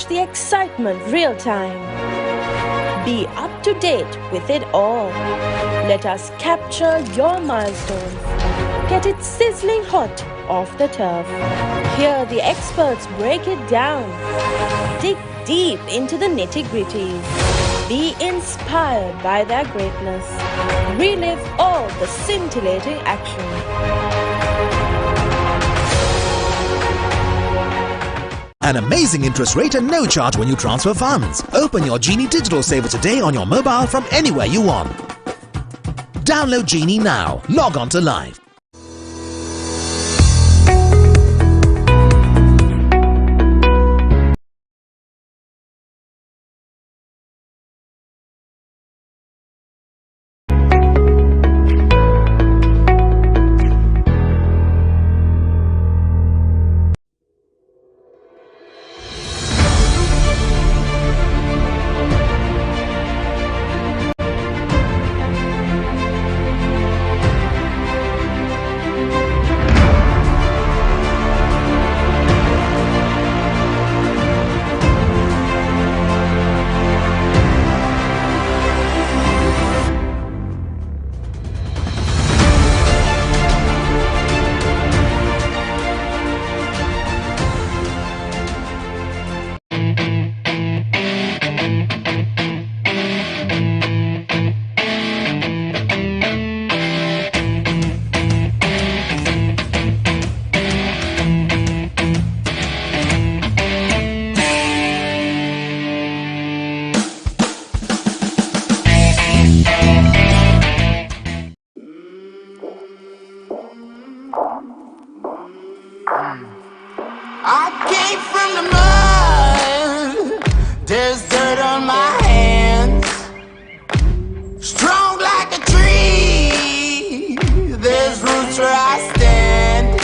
Catch the excitement real time. Be up to date with it all. Let us capture your milestones. Get it sizzling hot off the turf. Hear the experts break it down. Dig deep into the nitty-gritties. Be inspired by their greatness. Relive all the scintillating action. An amazing interest rate and no charge when you transfer funds. Open your Genie Digital Saver today on your mobile from anywhere you want. Download Genie now. Log on to Live. I came from the mud, there's dirt on my hands. Strong like a tree, there's roots where I stand.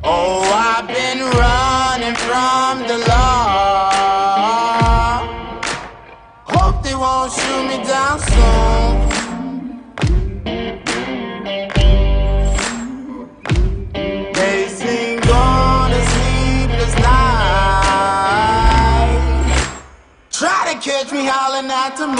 Oh, I've been running from the law. Hope they won't shoot me down soon. Catch me howling at the moon.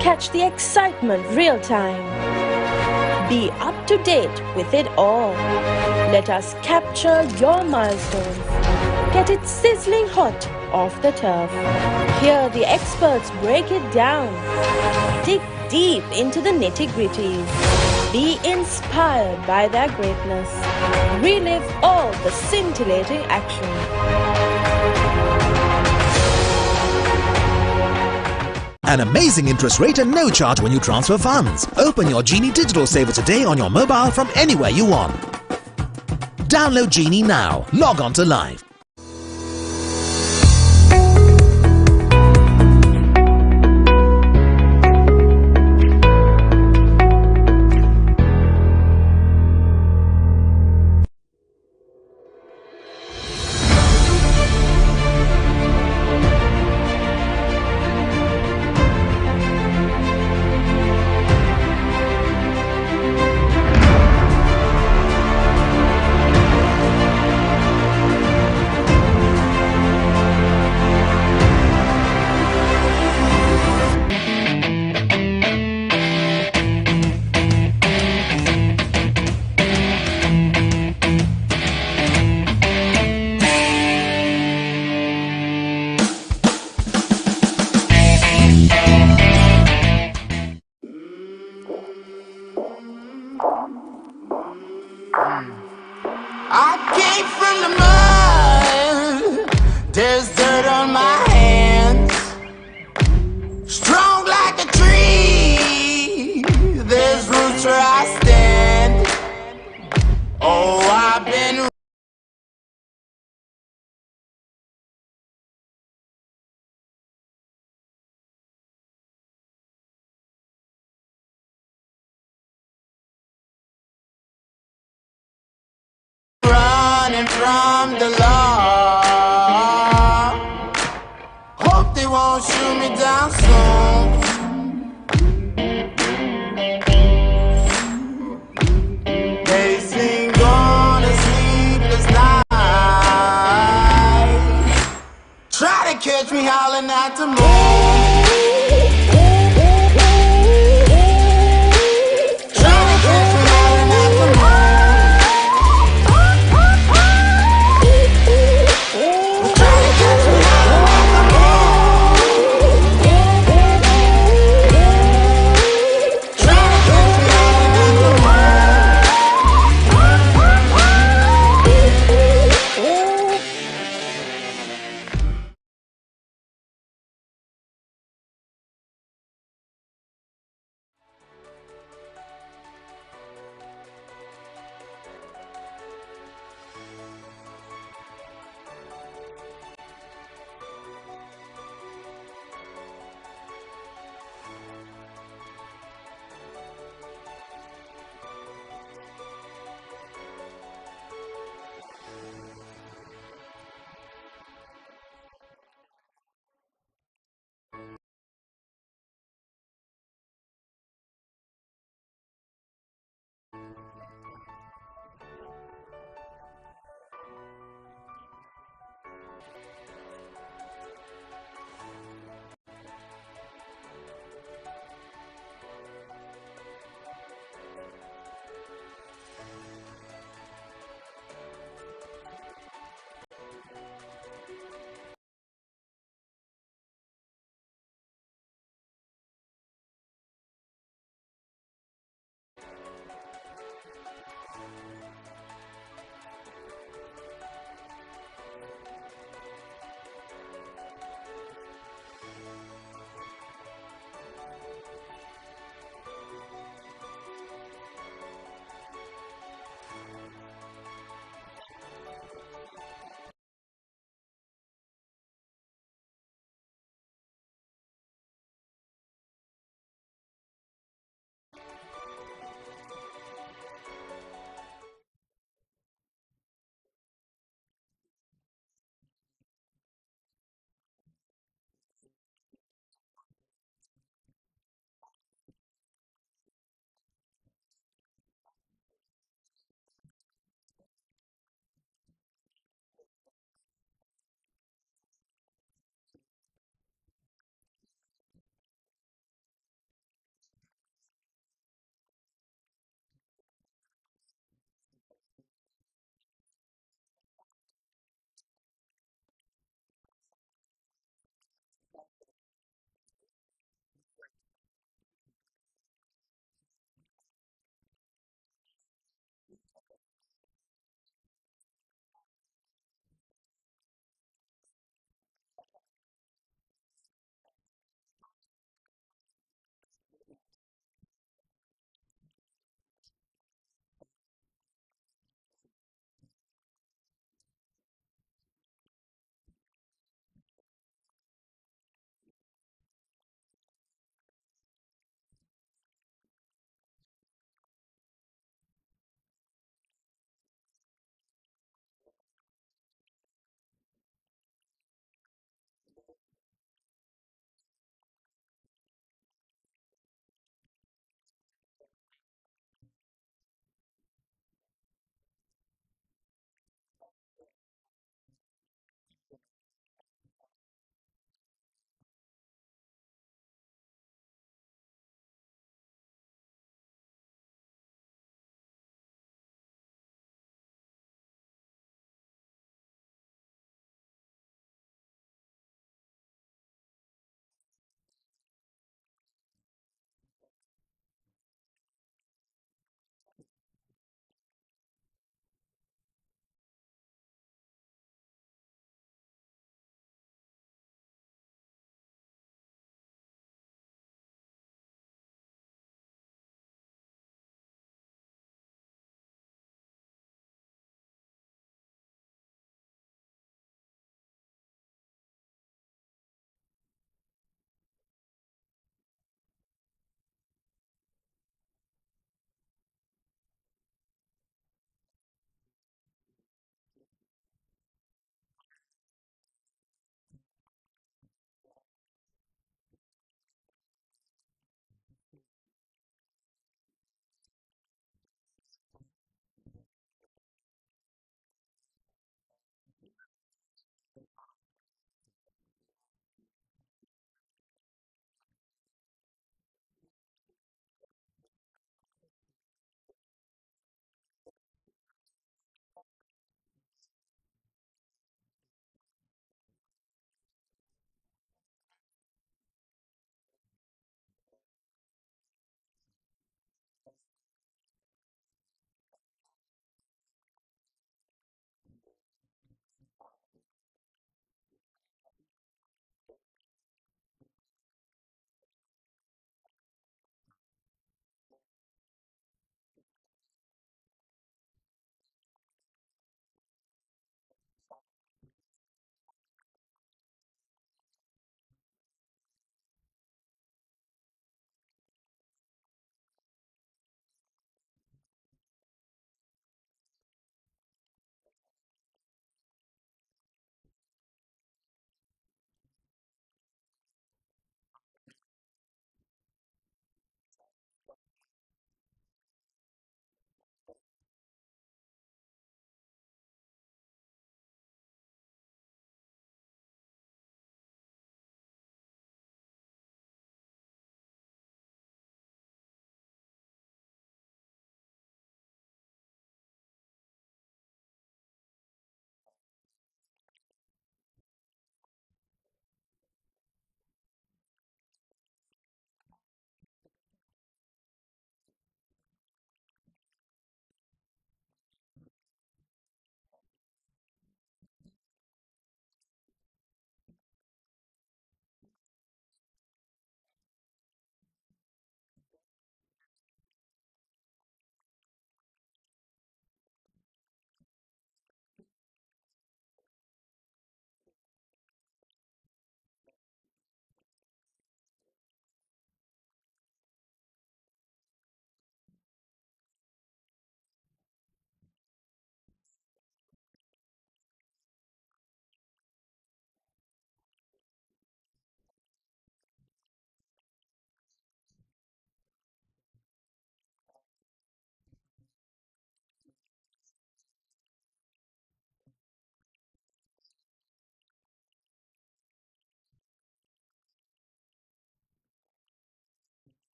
Catch the excitement real time. Be up to date with it all. Let us capture your milestones. Get it sizzling hot off the turf. Hear the experts break it down. Dig deep into the nitty-gritties. Be inspired by their greatness. Relive all the scintillating action. An amazing interest rate and no charge when you transfer funds. Open your Genie Digital Saver today on your mobile from anywhere you want. Download Genie now. Log on to Live. there's dirt on my hands. Strong like a tree, there's roots where I stand. Oh, I've been running from the law. Hope they won't shoot me down soon. They sing on a sleepless night. Try to catch me howling at the moon.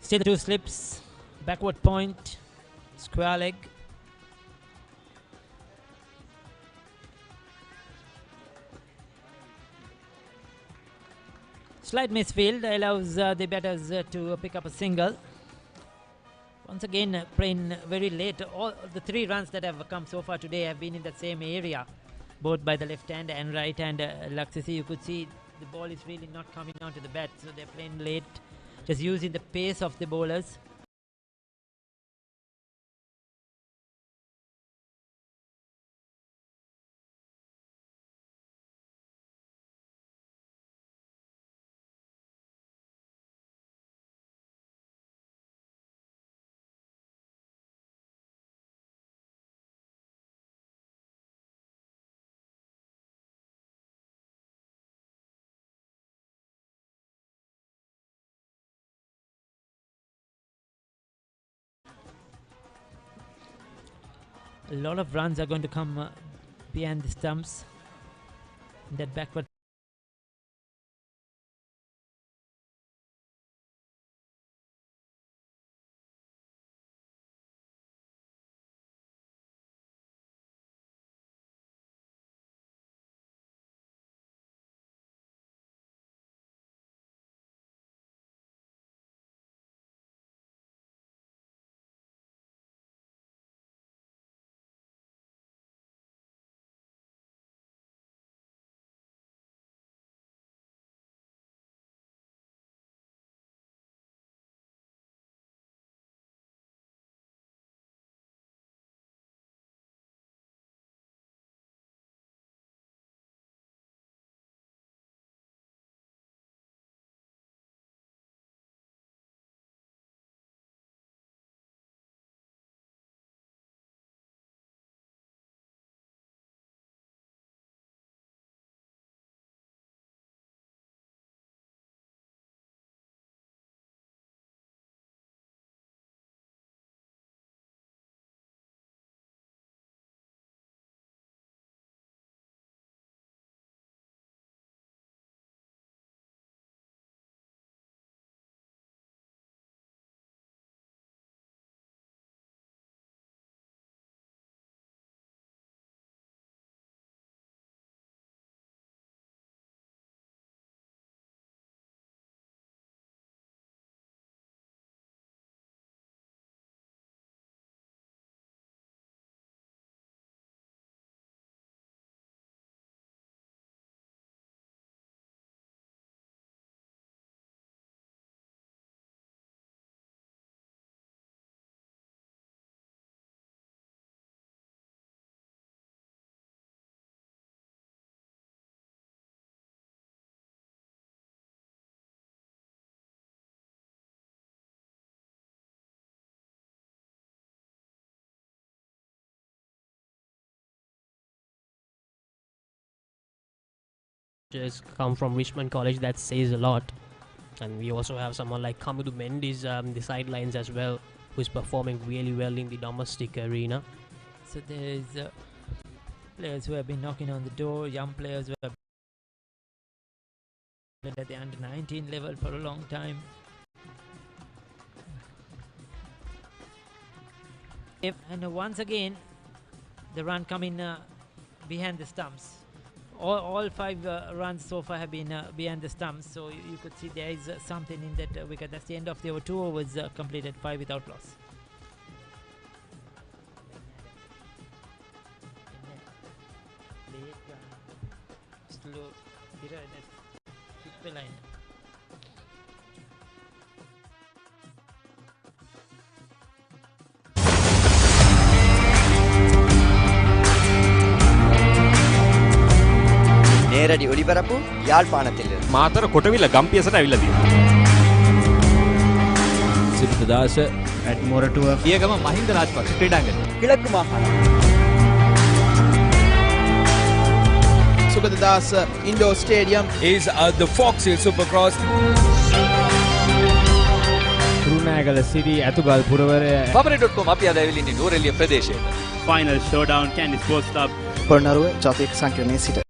Still 2 slips, backward point, square leg. Slight misfield allows the batters to pick up a single. Once again, playing very late. All the 3 runs that have come so far today have been in that same area, both by the left hand and right hand. Laksisi, you could see the ball is really not coming down to the bat, so they're playing late, just using the pace of the bowlers. A lot of runs are going to come behind the stumps. That backward. Just come from Richmond College, that says a lot. And we also have someone like Kamidu Mendes the sidelines as well, who's performing really well in the domestic arena. So there's players who have been knocking on the door, young players who have been at the under 19 level for a long time. And once again, the run coming behind the stumps. All 5 runs so far have been behind the stumps, so you could see there is something in that wicket. That's the end of the over. 2 overs completed, 5 without loss. Slow, line. நேரடி ஒளிபரப்பு யாழ்ப்பாணத்தில் මාතර කොටවිල ගම්පියසට ඇවිල්ලා තියෙනවා. සිරිතදාස ඇඩ්මොරටුව පියගම මහින්ද රාජපක්ෂ ක්‍රීඩාංගණය கிழக்கு மாகாணம் Sugadadasa Indoor Stadium is the Fox Hill Supercross. Kurunegala Siri ඇතුගල් පුරවරය Pamare.com අපි අද ඇවිල්ලා ඉන්නේ නෝරෙලිය ප්‍රදේශයේ. Final showdown Kandy Sports Club Polonnaruwa ජාතික සංකීර්ණයේ සිට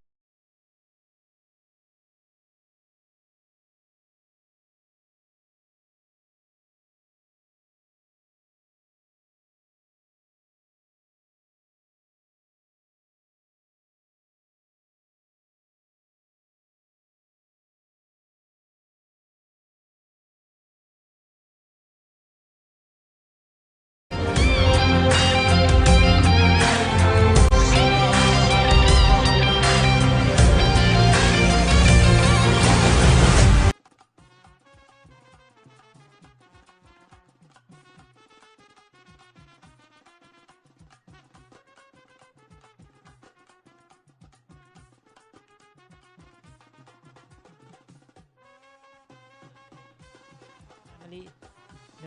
family,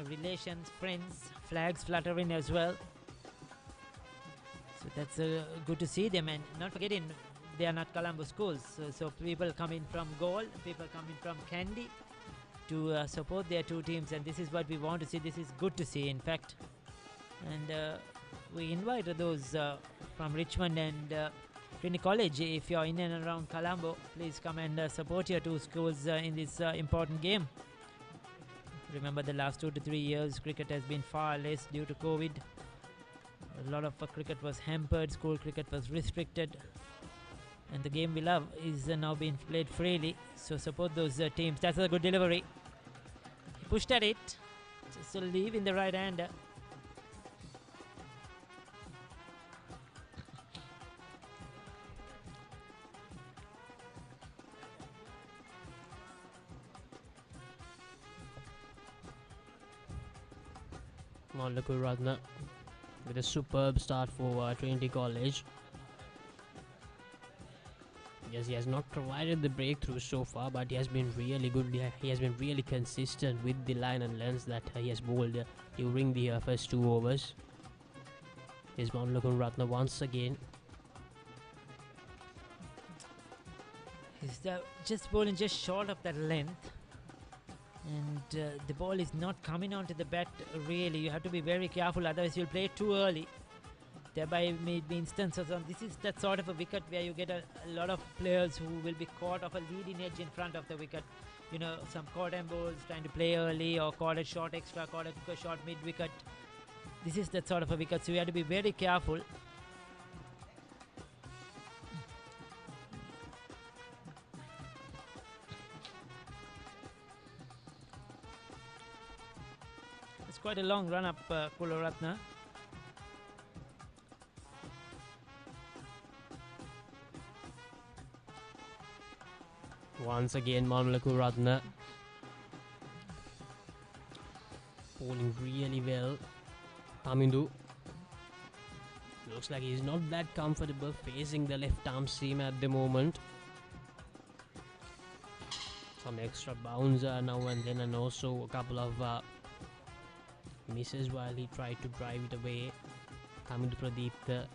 relations, friends, flags fluttering as well. So that's good to see them, and not forgetting they are not Colombo schools. So people coming from Galle, people coming from Kandy to support their two teams, and this is what we want to see. This is good to see, in fact. And we invite those from Richmond and Trinity College. If you're in and around Colombo, please come and support your two schools in this important game. Remember, the last 2 to 3 years cricket has been far less due to COVID. A lot of cricket was hampered, school cricket was restricted, and the game we love is now being played freely. So support those teams. That's a good delivery. He pushed at it, just a leave in the right hander. Ratna with a superb start for Trinity College. Yes, he has not provided the breakthrough so far, but he has been really good. He has been really consistent with the line and lengths that he has bowled during the first 2 overs. Here's Ratna once again. He's just bowling just short of that length, and the ball is not coming onto the bat really. You have to be very careful, otherwise you'll play it too early. Thereby may be instances on this is that sort of a wicket where you get a lot of players who will be caught off a leading edge in front of the wicket. Some caught and balls trying to play early, or caught a short extra, caught a short mid wicket. This is that sort of a wicket, so you have to be very careful. It's quite a long run up, Kularatna. Once again, Ratna bowling really well. Tamindu looks like he's not that comfortable facing the left arm seam at the moment. Some extra bounds now and then, and also a couple of misses while he tried to drive it away. Tamindu Pradeep.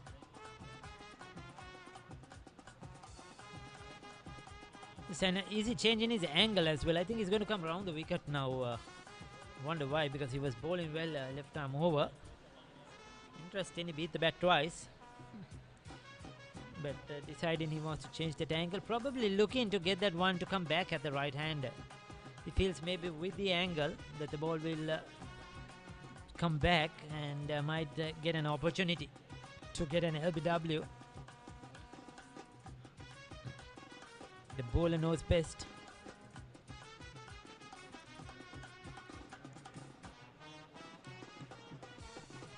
It's an easy change in his angle as well. I think he's going to come around the wicket now. Wonder why, because he was bowling well left arm over. Interesting, he beat the bat twice. But deciding he wants to change that angle. Probably looking to get that one to come back at the right hander. He feels maybe with the angle that the ball will come back and might get an opportunity to get an LBW. The bowler knows best.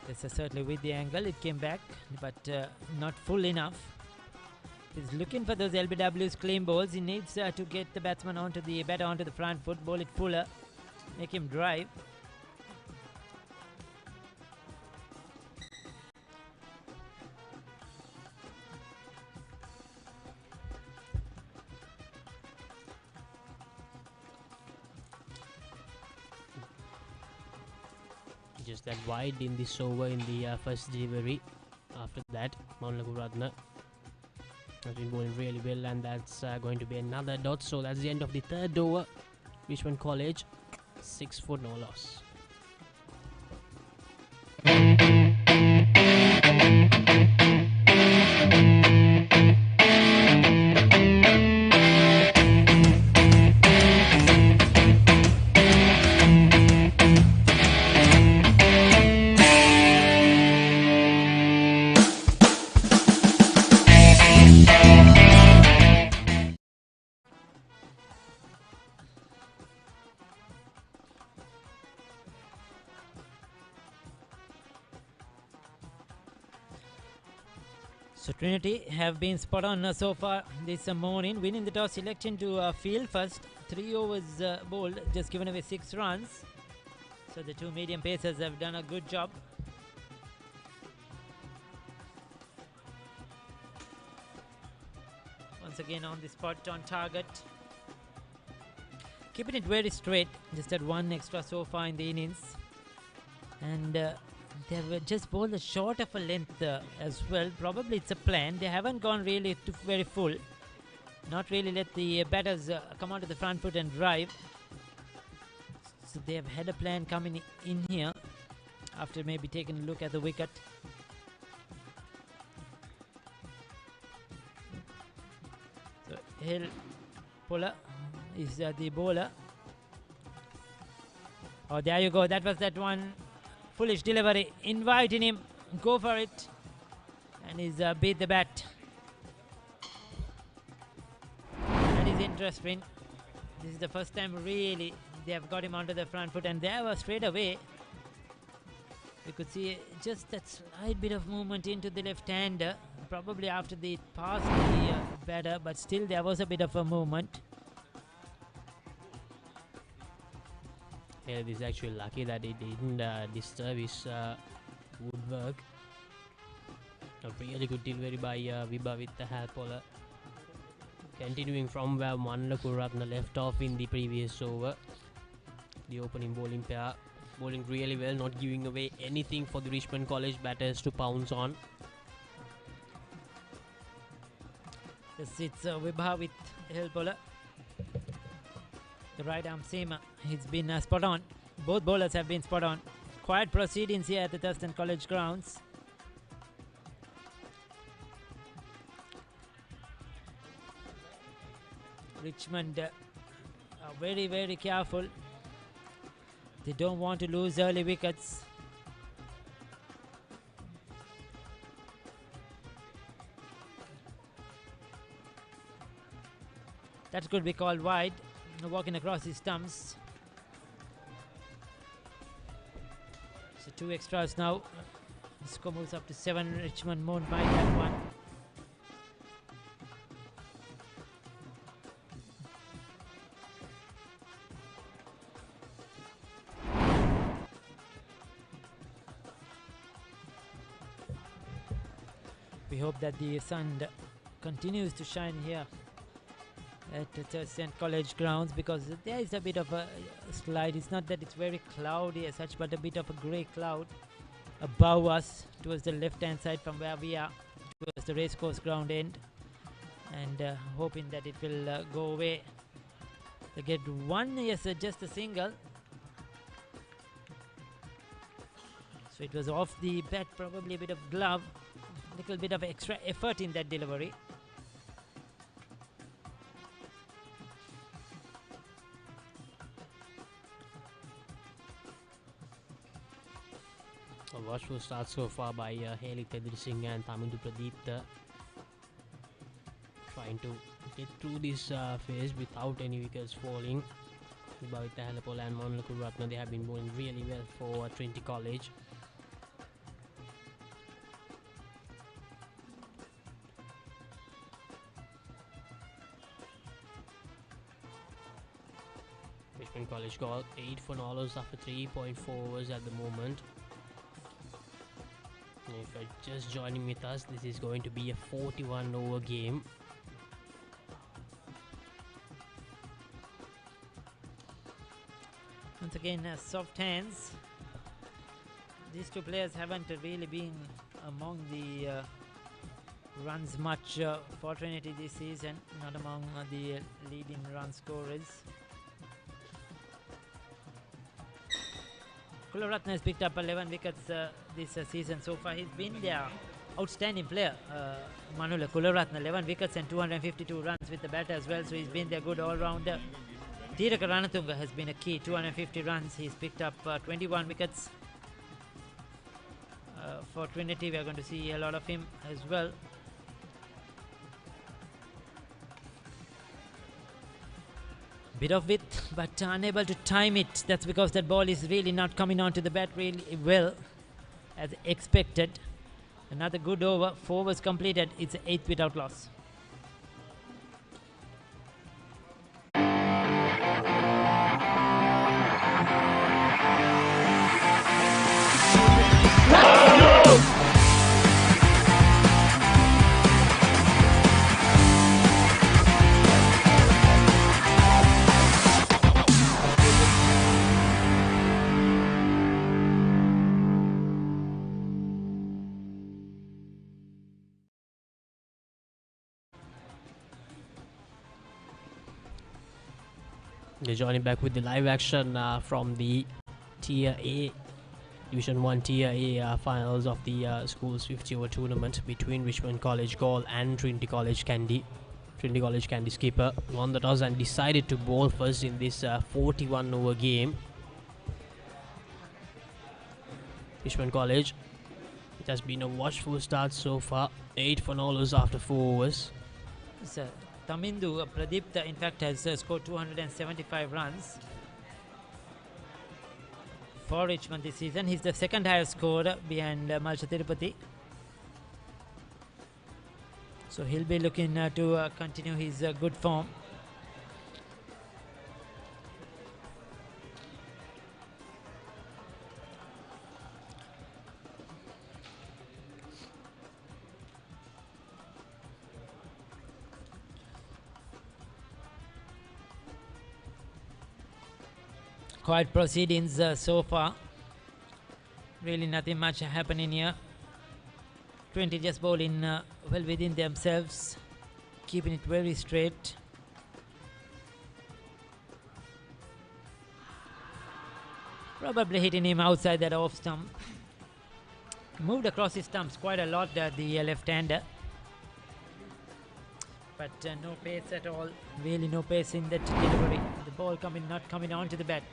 This is certainly with the angle. It came back, but not full enough. He's looking for those LBWs, clean balls. He needs to get the batsman onto the batter onto the front foot, bowl it fuller, make him drive. Just that wide in this over in the first delivery. After that, Ratna has been bowling really well, and that's going to be another dot. So that's the end of the third over. Richmond College 6 for no loss. So Trinity have been spot on so far this morning, winning the toss, selecting to field first. 3 overs bowled, just given away 6 runs. So the two medium pacers have done a good job. Once again on the spot, on target. keeping it very straight. Just had one extra so far in the innings, and they were just bowled a short of a length as well. Probably it's a plan. They haven't gone really very full. Not really let the batters come onto the front foot and drive. So they have had a plan coming in here after maybe taking a look at the wicket. So Hill Puller is the bowler. Oh, there you go. That was that one. Foolish delivery. Inviting him. Go for it. And he's beat the bat. That is interesting. This is the first time really they have got him onto the front foot, and there was straight away. You could see just that slight bit of movement into the left-hander, probably after the pass the batter, but still there was a bit of a movement. Yeah, this is actually lucky that it didn't disturb his woodwork. A really good delivery by Vibha with the help bowler. Continuing from where Manala Kuratna left off in the previous over. The opening bowling pair bowling really well, not giving away anything for the Richmond College batters to pounce on. Yes, it's Vibha with help bowler. The right arm seamer, he's been spot on. Both bowlers have been spot on. Quiet proceedings here at the Thurstan College grounds. Richmond are very, very careful. They don't want to lose early wickets. That could be called wide. Walking across his stumps. So 2 extras now. The score moves up to 7. Richmond won't mind that one. We hope that the sun continues to shine here at Thurstan College grounds, because there is a bit of a slide. It's not that it's very cloudy as such, but a bit of a grey cloud above us towards the left hand side from where we are, towards the racecourse ground end, and hoping that it will go away. They get one, yes, just a single. So it was off the bat, probably a bit of glove, little bit of extra effort in that delivery. A watchful start so far by Haley Tedrising and Thamindu Pradeep, trying to get through this phase without any wickets falling. Bhavita Halapola and Manala Kuratna, they have been bowling really well for Trinity College. Richmond College got 8 for all after 3.4 overs at the moment. And if you're just joining with us, this is going to be a 41 over game. Once again, soft hands. These two players haven't really been among the runs much for Trinity this season, not among the leading run scorers. Kularatne has picked up 11 wickets this season so far. He's been their outstanding player. Manula Kularatne, 11 wickets and 252 runs with the bat as well, so he's been their good all-rounder. Tiraka Ranatunga has been a key, 250 runs. He's picked up 21 wickets. For Trinity, we are going to see a lot of him as well. Bit of width, but unable to time it. That's because that ball is really not coming onto the bat really well as expected. Another good over. 4 was completed. It's an 8th without loss. They're joining back with the live action from the Tier A, Division 1 Tier A finals of the school's 50 over tournament between Richmond College Galle and Trinity College Kandy. Trinity College Kandy skipper won the toss and decided to bowl first in this 41 over game. Richmond College, it has been a watchful start so far. 8 for no-loss after 4 overs. Tamindu Pradeep, in fact, has scored 275 runs for Richmond this season. He's the second highest scorer behind Malcha Tirupati. So he'll be looking to continue his good form. Quiet proceedings so far. Really nothing much happening here. Trinity just bowling well within themselves, keeping it very straight. Probably hitting him outside that off stump. Moved across his stumps quite a lot, the left-hander. But no pace at all. Really no pace in that delivery. The ball not coming onto the bat.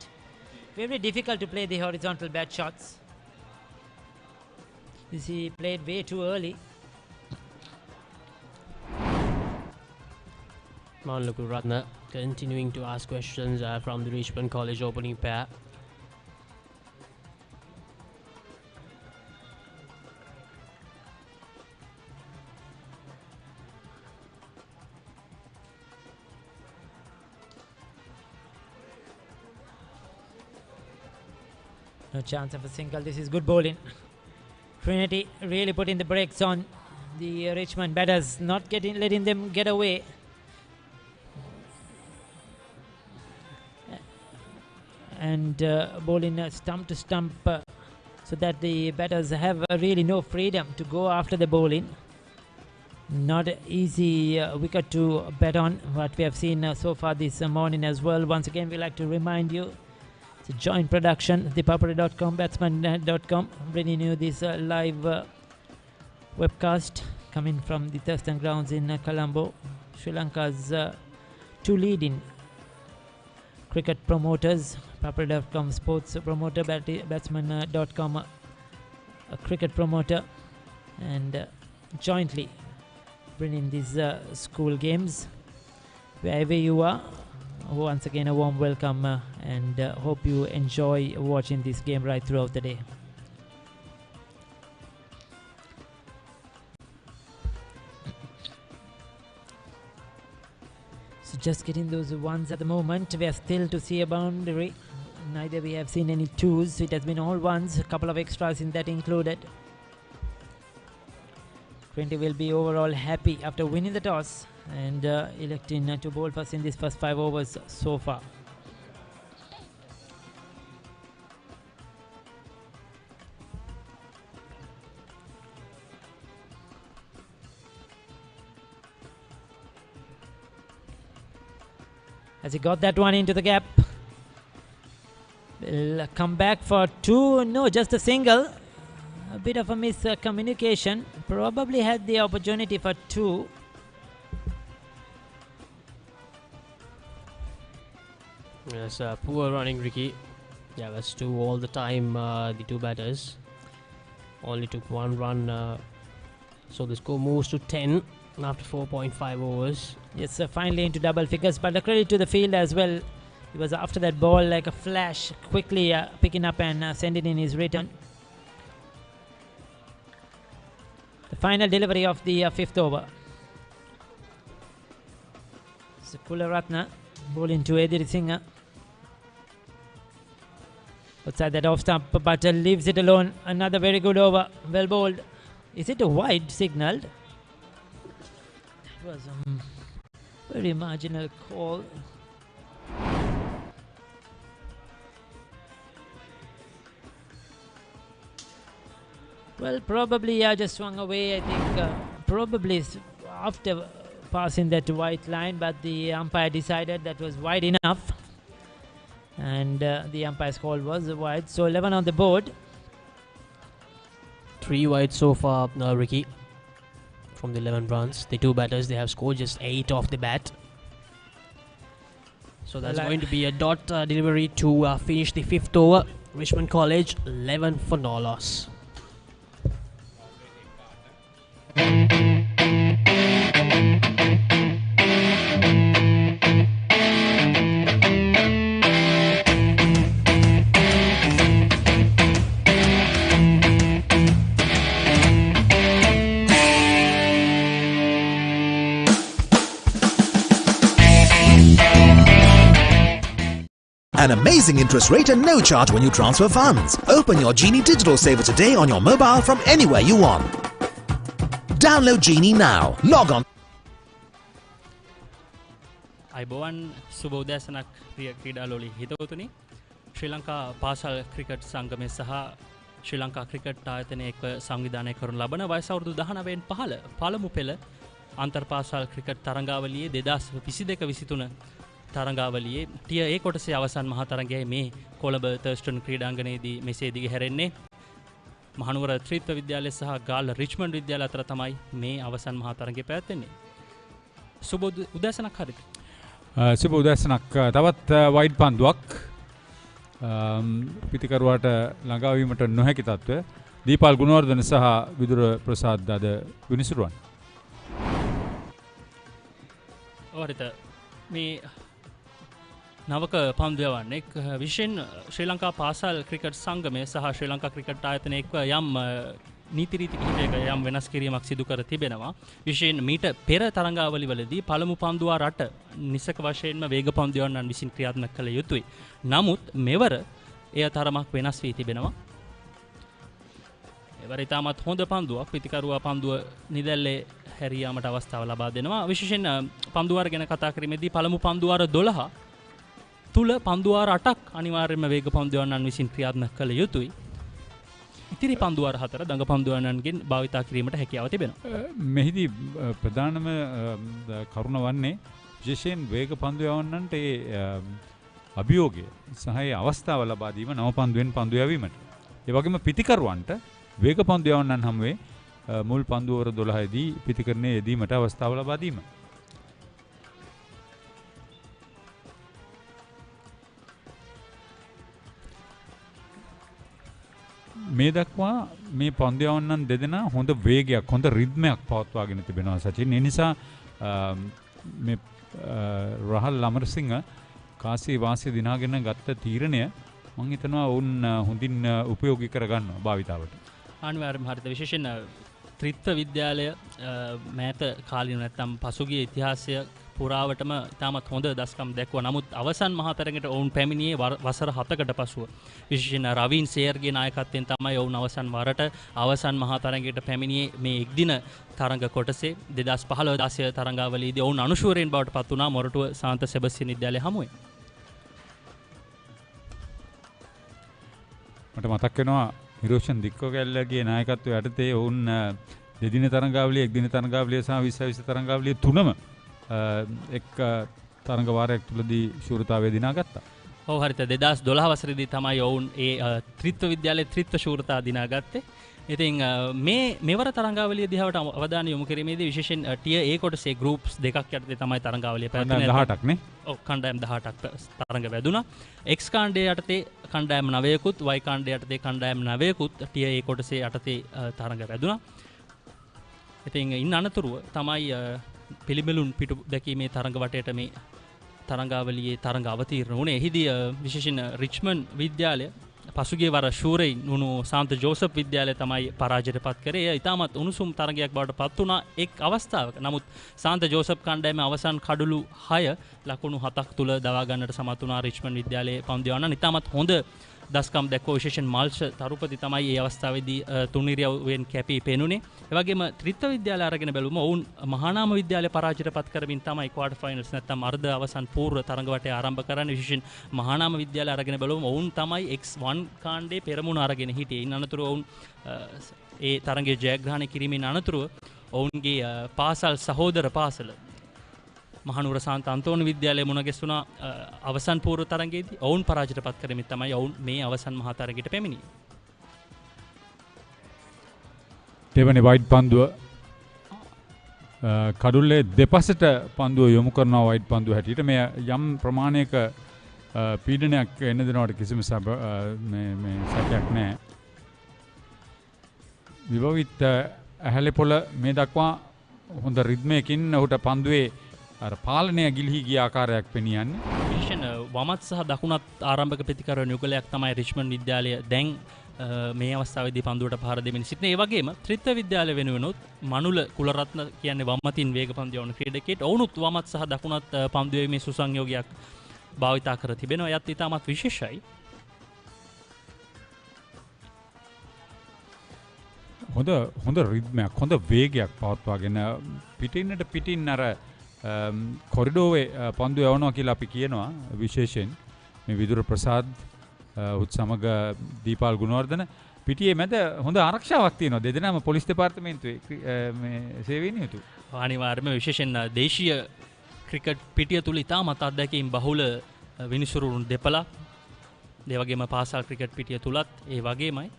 Very difficult to play the horizontal bat shots. He played way too early. Ratna continuing to ask questions from the Richmond College opening pair. No chance of a single. This is good bowling. Trinity really putting the brakes on the Richmond batters, not letting them get away. And bowling stump to stump so that the batters have really no freedom to go after the bowling. Not easy wicket to bet on, what we have seen so far this morning as well. Once again, we like to remind you, it's a joint production, thepapare.com, batsman.com, bringing you this live webcast coming from the Thurstan grounds in Colombo, Sri Lanka's two leading cricket promoters, papare.com sports promoter, batsman.com cricket promoter, and jointly bringing these school games wherever you are. Once again, a warm welcome and hope you enjoy watching this game right throughout the day. So just getting those ones at the moment. We are still to see a boundary. Neither we have seen any twos. It has been all ones, a couple of extras in that included. Trinity will be overall happy after winning the toss and electing to bowl first in these first 5 overs so far. As he got that one into the gap, will come back for 2. No, just a single. A bit of a miscommunication. Probably had the opportunity for 2. Yes, poor running, Ricky. Yeah, that's 2 all the time. The 2 batters only took 1 run. So the score moves to 10 after 4.5 overs. Yes, finally into double figures. But a credit to the field as well. He was after that ball like a flash, quickly picking up and sending in his return. The final delivery of the 5th over. So Kularatna bowling to Ediri Singh. Outside that off stump, but leaves it alone. Another very good over. Well bowled. Is it a wide signaled? That was a very marginal call. Well, probably just swung away. I think probably after passing that white line, but the umpire decided that was wide enough. and the umpire's call was wide. So 11 on the board. 3 wide so far, Ricky, from the 11 runs. The two batters, they have scored just 8 off the bat. So that's going to be a dot delivery to finish the 5th over. Richmond College 11 for no loss. An amazing interest rate and no charge when you transfer funds. Open your Genie Digital Saver today on your mobile from anywhere you want. Download Genie now. Log on. අයිබෝවන් සුබ උදෑසනක් ප්‍රිය ක්‍රීඩා ලෝලි හිතවතුනි ශ්‍රී ලංකා පාසල් cricket සංගමය සහ ශ්‍රී Lanka cricket ආයතනය එක්ව සංවිධානය කරනු ලබන වයස අවුරුදු 19න් පහළ පළමු පෙළ අන්තර් පාසල් ක්‍රිකට් තරඟාවලියේ 2022-23 තරඟාවලියේ ටිය A කොටසේ අවසන් මහා තරඟයයි මේ කොළඹ තර්ස්ටන් ක්‍රීඩාංගණයේදී මෙසේ දිගහැරෙන්නේ. මහනුවර ත්‍රිත්ව විද්‍යාලය සහ ගාල්ල රිච්මන්ඩ් විද්‍යාලය අතර තමයි මේ අවසන් මහා තරඟය පැවැත්වෙන්නේ. සුබ උදෑසනක් හරිද? සුබ උදෑසනක්. තවත් වයිඩ් පන්දුවක් පිතිකරුවාට ළඟාවීමට නොහැකි තත්ත්වය. දීපාල් ගුණවර්ධන සහ විදුර ප්‍රසාද් අද විනිසුරුවන්. ඔරිත මේ නවක පන්දුවන්නේ විශේෂයෙන් ශ්‍රී ලංකා පාසල් ක්‍රිකට් සංගමය සහ ශ්‍රී ලංකා ක්‍රිකට් ආයතනය එක්ව යම් නීති රීති කිහිපයක යම් වෙනස් කිරීමක් සිදු කර තිබෙනවා. විශේෂයෙන් මීට පෙර තරඟාවලි වලදී පළමු පන්දුවා රට නිසක වශයෙන්ම වේග පන්දුවන්නන් විසින් ක්‍රියාත්මක කළ යුතුයි. නමුත් මෙවර එය තරමක් වෙනස් වී තිබෙනවා. එවර ඉතාමත් හොඳ පන්දුවක් පිතිකරුවා පන්දුව නිදැල්ලේ හැරියාමට අවස්ථාව ලබා දෙනවා. විශේෂයෙන් පන්දුවාර ගැන කතා කිරීමේදී පළමු පන්දුවාර 12 තුල පන්දුවාර 8ක් අනිවාර්යයෙන්ම වේග පන්දුවන්නන් විසින් ක්‍රියාත්මක කළ යුතුයි. ඉතිරි පන්දුවාර 4 දඟ පන්දුවන්නන්ගෙන් භාවිතා කිරීමට හැකියාව තිබෙනවා. මෙහිදී ප්‍රධානම කරුණ වන්නේ විශේෂයෙන් වේග පන්දු යවන්නන්ට ඒ අභියෝගය සහ ඒ අවස්ථාව ලබා දීම නව පන්දුවෙන් පන්දු යැවීමට. ඒ වගේම පිතිකරුවන්ට වේග පන්දු යවන්නන් හැමුවේ මුල් පන්දුවර 12 දී පිතිකරණයේ යෙදීමට අවස්ථාව ලබා දීම. මේ දක්වා මේ පන්දු යවන්නන් දෙදෙනා හොඳ වේගයක් හොඳ රිද්මයක් පවත්වාගෙන තිබෙනවා සචින්. ඒ නිසා මේ රහල් අමරසිංහ කාසී වාසිය දිනාගෙන ගත්ත තීරණය මම හිතනවා වුන් හොඳින් උපයෝගී කරගන්නවා භාවිතාවට. අනිවාර්යයෙන්ම හරියට විශේෂයෙන් ත්‍රිත්ව විද්‍යාලය මෑත කාලින නැත්නම් පසුගිය ඉතිහාසය පුරාවටම ඉතාමත් හොඳ දස්කම් දැක්වුවා. නමුත් අවසන් මහා තරඟයට ඔවුන් පැමිණියේ වසර 7කට පසුව. විශේෂයෙන් රවීන් සේර්ගේ නායකත්වයෙන් තමයි ඔවුන් අවසන් වරට අවසන් මහා තරඟයට පැමිණියේ. මේ එක්දින තරඟ කොටසේ 2015 තරඟාවලියේදී ඔවුන් අනුශූරයෙන් බවට පත් වුණා මොරටුව සාන්ත සෙබස්තියන් විද්‍යාලය හමුවේ. මට මතක් වෙනවා හිරෝෂන් දික්කෝගැල්ලගේ නායකත්වය යටතේ ඔවුන් දෙදින තරඟාවලිය, එක්දින තරඟාවලිය සහ 20 තරඟාවලිය තුනම එක් තරඟ වාරයක් තුලදී ශූරතාවය දිනාගත්තා. ඔව් හරියට 2012 වසරේදී තමයි ඔවුන් ඒ ත්‍රිත්ව විද්‍යාලයේ ත්‍රිත්ව ශූරතාව දිනාගත්තේ. ඉතින් මේ මෙවර තරඟාවලිය දිහාවට අවධානය යොමු කිරීමේදී විශේෂයෙන් ටිය A කොටසේ ගෲප්ස් දෙකක් යටතේ තමයි තරඟාවලිය පැවැත්වෙන්නේ. 18ක් නේ? ඔව් කණ්ඩායම් 18ක් තරඟ වැදුණා. X කාණ්ඩයේ යටතේ කණ්ඩායම් 9කුත් Y කාණ්ඩයේ යටතේ කණ්ඩායම් 9කුත් ටිය A කොටසේ යටතේ තරඟ වැදුණා. ඉතින් ඉන්න අනතුරුව තමයි පිළිබෙලුන් පිටු දැකීමේ තරඟ වටේට මේ තරඟාවලියේ තරඟ අවතීර්ණ වුණේ. එහිදී විශේෂයෙන් රිච්මන්ඩ් විද්‍යාලය පසුගිය වර ශූරයින් වුණු සාන්ත ජෝසප් විද්‍යාලය තමයි පරාජයට පත් කරේ. එය ඉතාමත් උණුසුම් තරගයක් බවට පත් වුණා එක් අවස්ථාවක. නමුත් සාන්ත ජෝසප් කණ්ඩායමේ අවසන් කඩලු 6 ලකුණු 7ක් තුල දවා ගන්නට සමත් වුණා රිච්මන්ඩ් විද්‍යාලයේ පන්දු යවන්න. ඉතාමත් හොඳ දස්කම් දැක්වුවා. විශේෂයෙන් මල්ෂ තරුපති තමයි මේ අවස්ථාවේදී තුන්නිරියවෙන් කැපී පෙනුනේ. ඒ වගේම ත්‍රිත්ව විද්‍යාලය අරගෙන බැලුවම ඔවුන් මහානාම විද්‍යාලය පරාජයට පත් කරමින් තමයි ක්වාටර් ෆයිනල්ස් නැත්නම් අර්ධ අවසන් පූර්ව තරඟ වටේ ආරම්භ කරන්නේ. විශේෂයෙන් මහානාම විද්‍යාලය අරගෙන බැලුවම ඔවුන් තමයි X1 කාණ්ඩේ පෙරමුණ අරගෙන හිටියේ. ඉන් අනතුරුව ඔවුන් ඒ තරඟයේ ජයග්‍රහණය කිරීමෙන් අනතුරුව ඔවුන්ගේ පාසල් සහෝදර පාසල මහනුවර සාන්ත අන්තෝනි විද්‍යාලය මුණ ගැසුණා අවසන් පූර්ව තරගයේදී. ඔවුන් පරාජයටපත් කරමින් තමයි ඔවුන් මේ අවසන් මහා තරගයට පැමිණියේ. දෙවනි වයිඩ් පන්දුව කඩුල්ලේ දෙපසට පන්දුව යොමු කරනවා වයිඩ් පන්දුව හැටියට. මේ යම් ප්‍රමාණයක පීඩනයක් එන්න දෙනවට කිසිම සැකයක් නැහැ. විභවිත් ඇහැලෙපොළ මේ දක්වා හොඳ රිද්මයකින් ඔහුට පන්දුවේ පාලනය ගිලිහි ගිය ආකාරයක් පෙනියන්නේ. විශේෂයෙන් වමත් සහ දකුණත් ආරම්භක ප්‍රතිකරණ යුගලයක් තමයි රිච්මන්ඩ් විද්‍යාලය දැන් මේ අවස්ථාවේදී පන්දුවට පහර දෙමින් සිටින. ඒ වගේම ත්‍රිත්ව විද්‍යාලය වෙනුවෙනුත් මනුල කුලරත්න කියන්නේ වම්මතින් වේග පන්දු යවන ක්‍රීඩකයෙක්. ඔවුනුත් වමත් සහ දකුණත් පන්දුවේ මේ සුසංයෝගයක් භාවිතා කර තිබෙනවා. යත් ඉතාමත් විශේෂයි. හොඳ රිද්මයක් හොඳ වේගයක් පවත්වාගෙන පිටින් අර කොරිඩෝවේ පන්දු යවනවා කියලා අපි කියනවා. විශේෂයෙන් මේ විදුර ප්‍රසාද් උත් සමග දීපාල් ගුණවර්ධන පිටියේ මැද හොඳ ආරක්ෂාවක් තියෙනවා. දෙදෙනාම පොලිස් දෙපාර්තමේන්තුවේ මේ සේවයෙන් යුතු. අනිවාර්යයෙන්ම විශේෂයෙන් දේශීය ක්‍රිකට් පිටිය තුල ඉතාමත් අත්දැකීම් බහුල විනිසුරුන් දෙපළක්. ඒ වගේම පාසල් ක්‍රිකට් පිටිය තුලත් ඒ වගේමයි.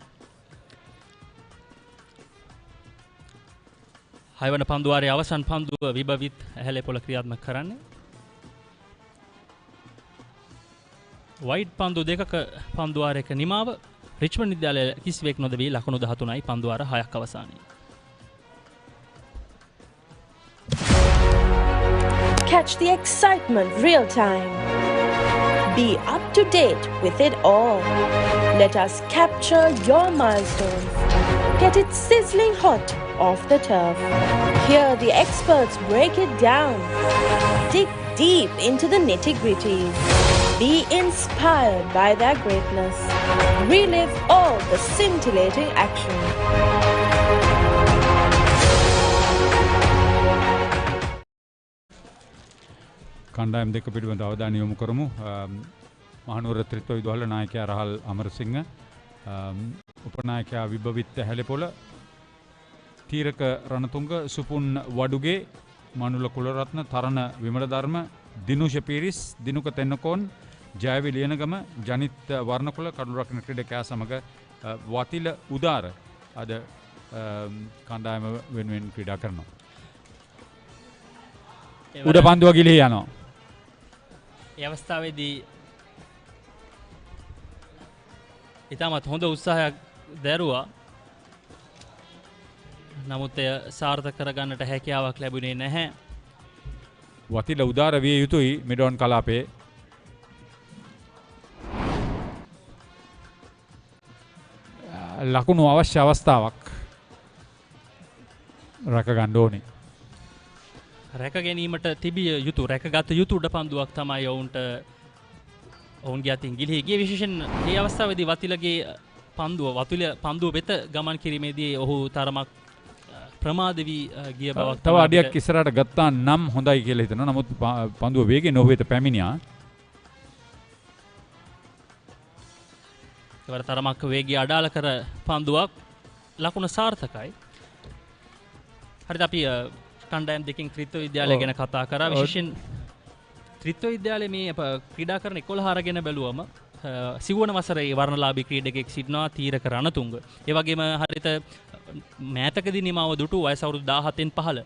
6 වන පන්දුවාරයේ අවසන් පන්දුව විභවිත් ඇහැලේපොළ ක්‍රියාත්මක කරන්නේ. වයිඩ් පන්දු දෙකක පන්දුවාරයක නිමාව රිච්මන්ඩ් විද්‍යාලය කිසිවෙක් නොදවී ලකුණු 13යි පන්දුවාර 6ක් අවසානයේ. Catch the excitement real time. Be up to date with it all. Let us capture your milestones. Get it sizzling hot off the turf. Hear the experts break it down. Dig deep into the nitty-gritties. Be inspired by their greatness. Relive all the scintillating action. කණ්ඩායම් දෙක පිළිබඳ අවධානය යොමු කරමු. මහනුවර ත්‍රිත්ව විදුහල නායකයා රහල් අමරසිංහ, උපනායකයා විභවිත් ඇහැලේපොළ, තීරක රණතුංග, සුපුන් වඩුගේ, මනුල කුලරත්න, තරණ විමලධර්ම, දිනුෂ පීරිස්, දිනුක තෙන්නකෝන්, ජයවි ලියනගම, ජනිත් වර්ණකුල කඩුරක්න ක්‍රීඩකයා සමග වතිල උදාර අද කණ්ඩායම වෙනුවෙන් ක්‍රීඩා කරනවා. උඩ පන්දුව ගිලිහි යනවා. ඒ අවස්ථාවේදී ඉතාමත් හොඳ උත්සාහයක් දැරුවා. නමුත් එය සාර්ථක කරගන්නට හැකියාවක් ලැබුණේ නැහැ. වතිල උදාර විය යුතුයි මෙඩෝන් කලාපේ. ලකුණු අවශ්‍ය අවස්ථාවක් රැක ගන්න ඕනේ. රැක ගැනීමට තිබිය යුතු රැකගත යුතු උඩ පන්දුවක් තමයි ඔවුන්ගේ අතින් ගිලිහි ගියේ. විශේෂයෙන් මේ අවස්ථාවේදී වතිලගේ පන්දුව වෙත ගමන් කිරීමේදී ඔහු තරමක් ප්‍රමාද වී ගිය බවක් තව අඩියක් ඉස්සරහට ගත්තා නම් හොඳයි කියලා හිතනවා. නමුත් පන්දුව වේගෙන් ඔහු වෙත පැමිණියා. ඒවර තරමක් වේගය අඩාල කර පන්දුවක් ලකුණ සාර්ථකයි. හරිද අපි කණ්ඩායම් දෙකකින් ත්‍රිත්ව විද්‍යාලය ගැන කතා කරා. විශේෂයෙන් ත්‍රිත්ව විද්‍යාලයේ මේ ක්‍රීඩා කරන 11 අරගෙන බැලුවම සිවුවන වසරේ වර්ණලාභී ක්‍රීඩකෙක් සිටිනවා තීරක රණතුංග. ඒ වගේම හරිත මෑතකදී නිමාව දුටු වයස අවුරුදු 17න් පහළ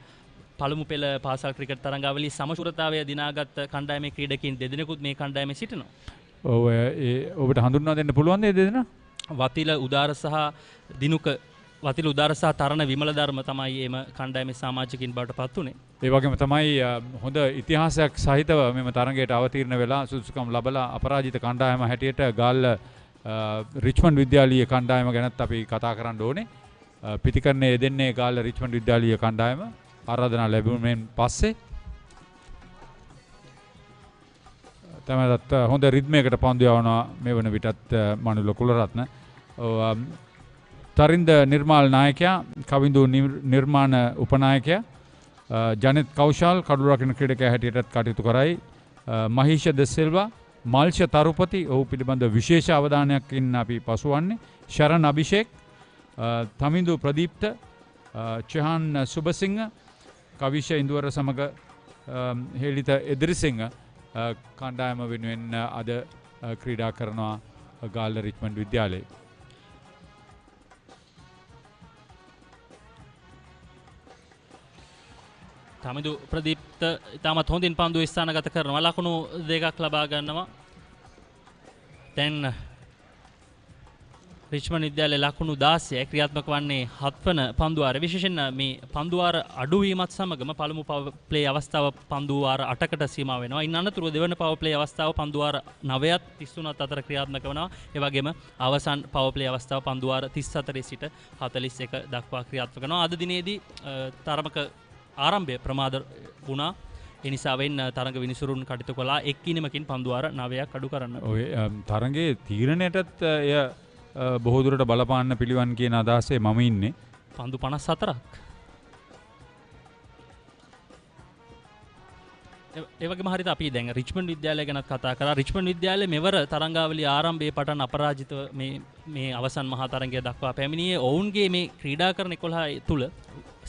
පළමු පෙළ පාසල් ක්‍රිකට් තරඟාවලියේ සමශූරතාවය දිනාගත් කණ්ඩායමේ ක්‍රීඩකයන් දෙදෙනෙකුත් මේ කණ්ඩායමේ සිටිනවා. ඔව් ඔබට හඳුන්වා දෙන්න පුළුවන් නේද දෙදෙනා? වතිල උදාර සහ දිනුක වතිල උදාර සහ තරණ විමලධර්ම තමයි එම කණ්ඩායමේ සමාජිකින් බවට පත් වුණේ. ඒ වගේම තමයි හොඳ ඉතිහාසයක් සහිතව මෙම තරගයට අවතීර්ණ වෙලා සුදුසුකම් ලබලා අපරාජිත කණ්ඩායම හැටියට ගාල්ල රිච්මන්ඩ් විද්‍යාලීය කණ්ඩායම ගැනත් අපි කතා කරන්න ඕනේ. පිටිකරණයේ යෙදෙන්නේ ගාල්ල රිච්මන්ඩ් විද්‍යාලීය කණ්ඩායම ආරාධනා ලැබුණෙන් පස්සේ තමයිත් හොඳ රිද්මයකට පන්දු යවනවා මේ වන විටත් මනුල කුලරත්න. තරින්ද නිර්මාල් නායකයා, කවිඳු නිර්මාණ උපනායකයා, ජනිත් කෞශල් කඩුරකින ක්‍රීඩකයා හැටියටත් කටයුතු කරයි. මහීෂ ද සිල්වා, මල්ෂ තරුපති ඔහු පිළිබඳ විශේෂ අවධානයකින් අපි පසුවන්නේ. ශරණ අභිෂේක්, තමිඳු ප්‍රදීප්ත, චහන් සුබසිංහ, කවිෂ ඉන්දුවර සමග හෙලිත එදිරිසිංහ කණ්ඩායම වෙනුවෙන් අද ක්‍රීඩා කරනවා ගාල්ල රිච්මන්ඩ් විද්‍යාලයේ. තමිදු ප්‍රදීප්ත ඉතාමත් හොඳින් පන්දුව ස්ථානගත කරනවා. ලකුණු දෙකක් ලබා ගන්නවා. දැන් රිච්මන්ඩ් විද්‍යාලයේ ලකුණු 16 ක්‍රියාත්මක වන්නේ 7 වන පන්දුවාර. විශේෂයෙන් මේ පන්දුවාර අඩුවීමත් සමගම පළමු පවර් ප්ලේ අවස්ථාව පන්දුවාර 8කට සීමා වෙනවා. ඉන් අනතුරුව දෙවන පවර් ප්ලේ අවස්ථාව පන්දුවාර 9ත් 33ත් අතර ක්‍රියාත්මක වෙනවා. ඒ වගේම අවසන් පවර් ප්ලේ අවස්ථාව පන්දුවාර 34 සිට 41 දක්වා ක්‍රියාත්මක වෙනවා. අද දිනේදී තරමක ආරම්භය ප්‍රමාද වුණා. ඒ නිසා වෙන්න තරඟ විනිසුරුන් කටයුතු කළා. එක් කිනීමකින් පන්දුවාර 9ක් අඩු කරන්න. ඔය තරඟයේ තීරණයටත් එය බොහෝ දුරට බලපාන්න පිළිවන් කියන අදහසේ මම ඉන්නේ. පන්දු 54ක්. ඒ වගේම හරියට අපි දැන් රිච්මන්ඩ් විද්‍යාලය ගැන කතා කරා. රිච්මන්ඩ් විද්‍යාලයේ මෙවර තරඟාවලිය ආරම්භයේ පටන් අපරාජිතව මේ අවසන් මහා තරඟය දක්වා පැමිණියේ ඔවුන්ගේ මේ ක්‍රීඩා කරන 11 තුල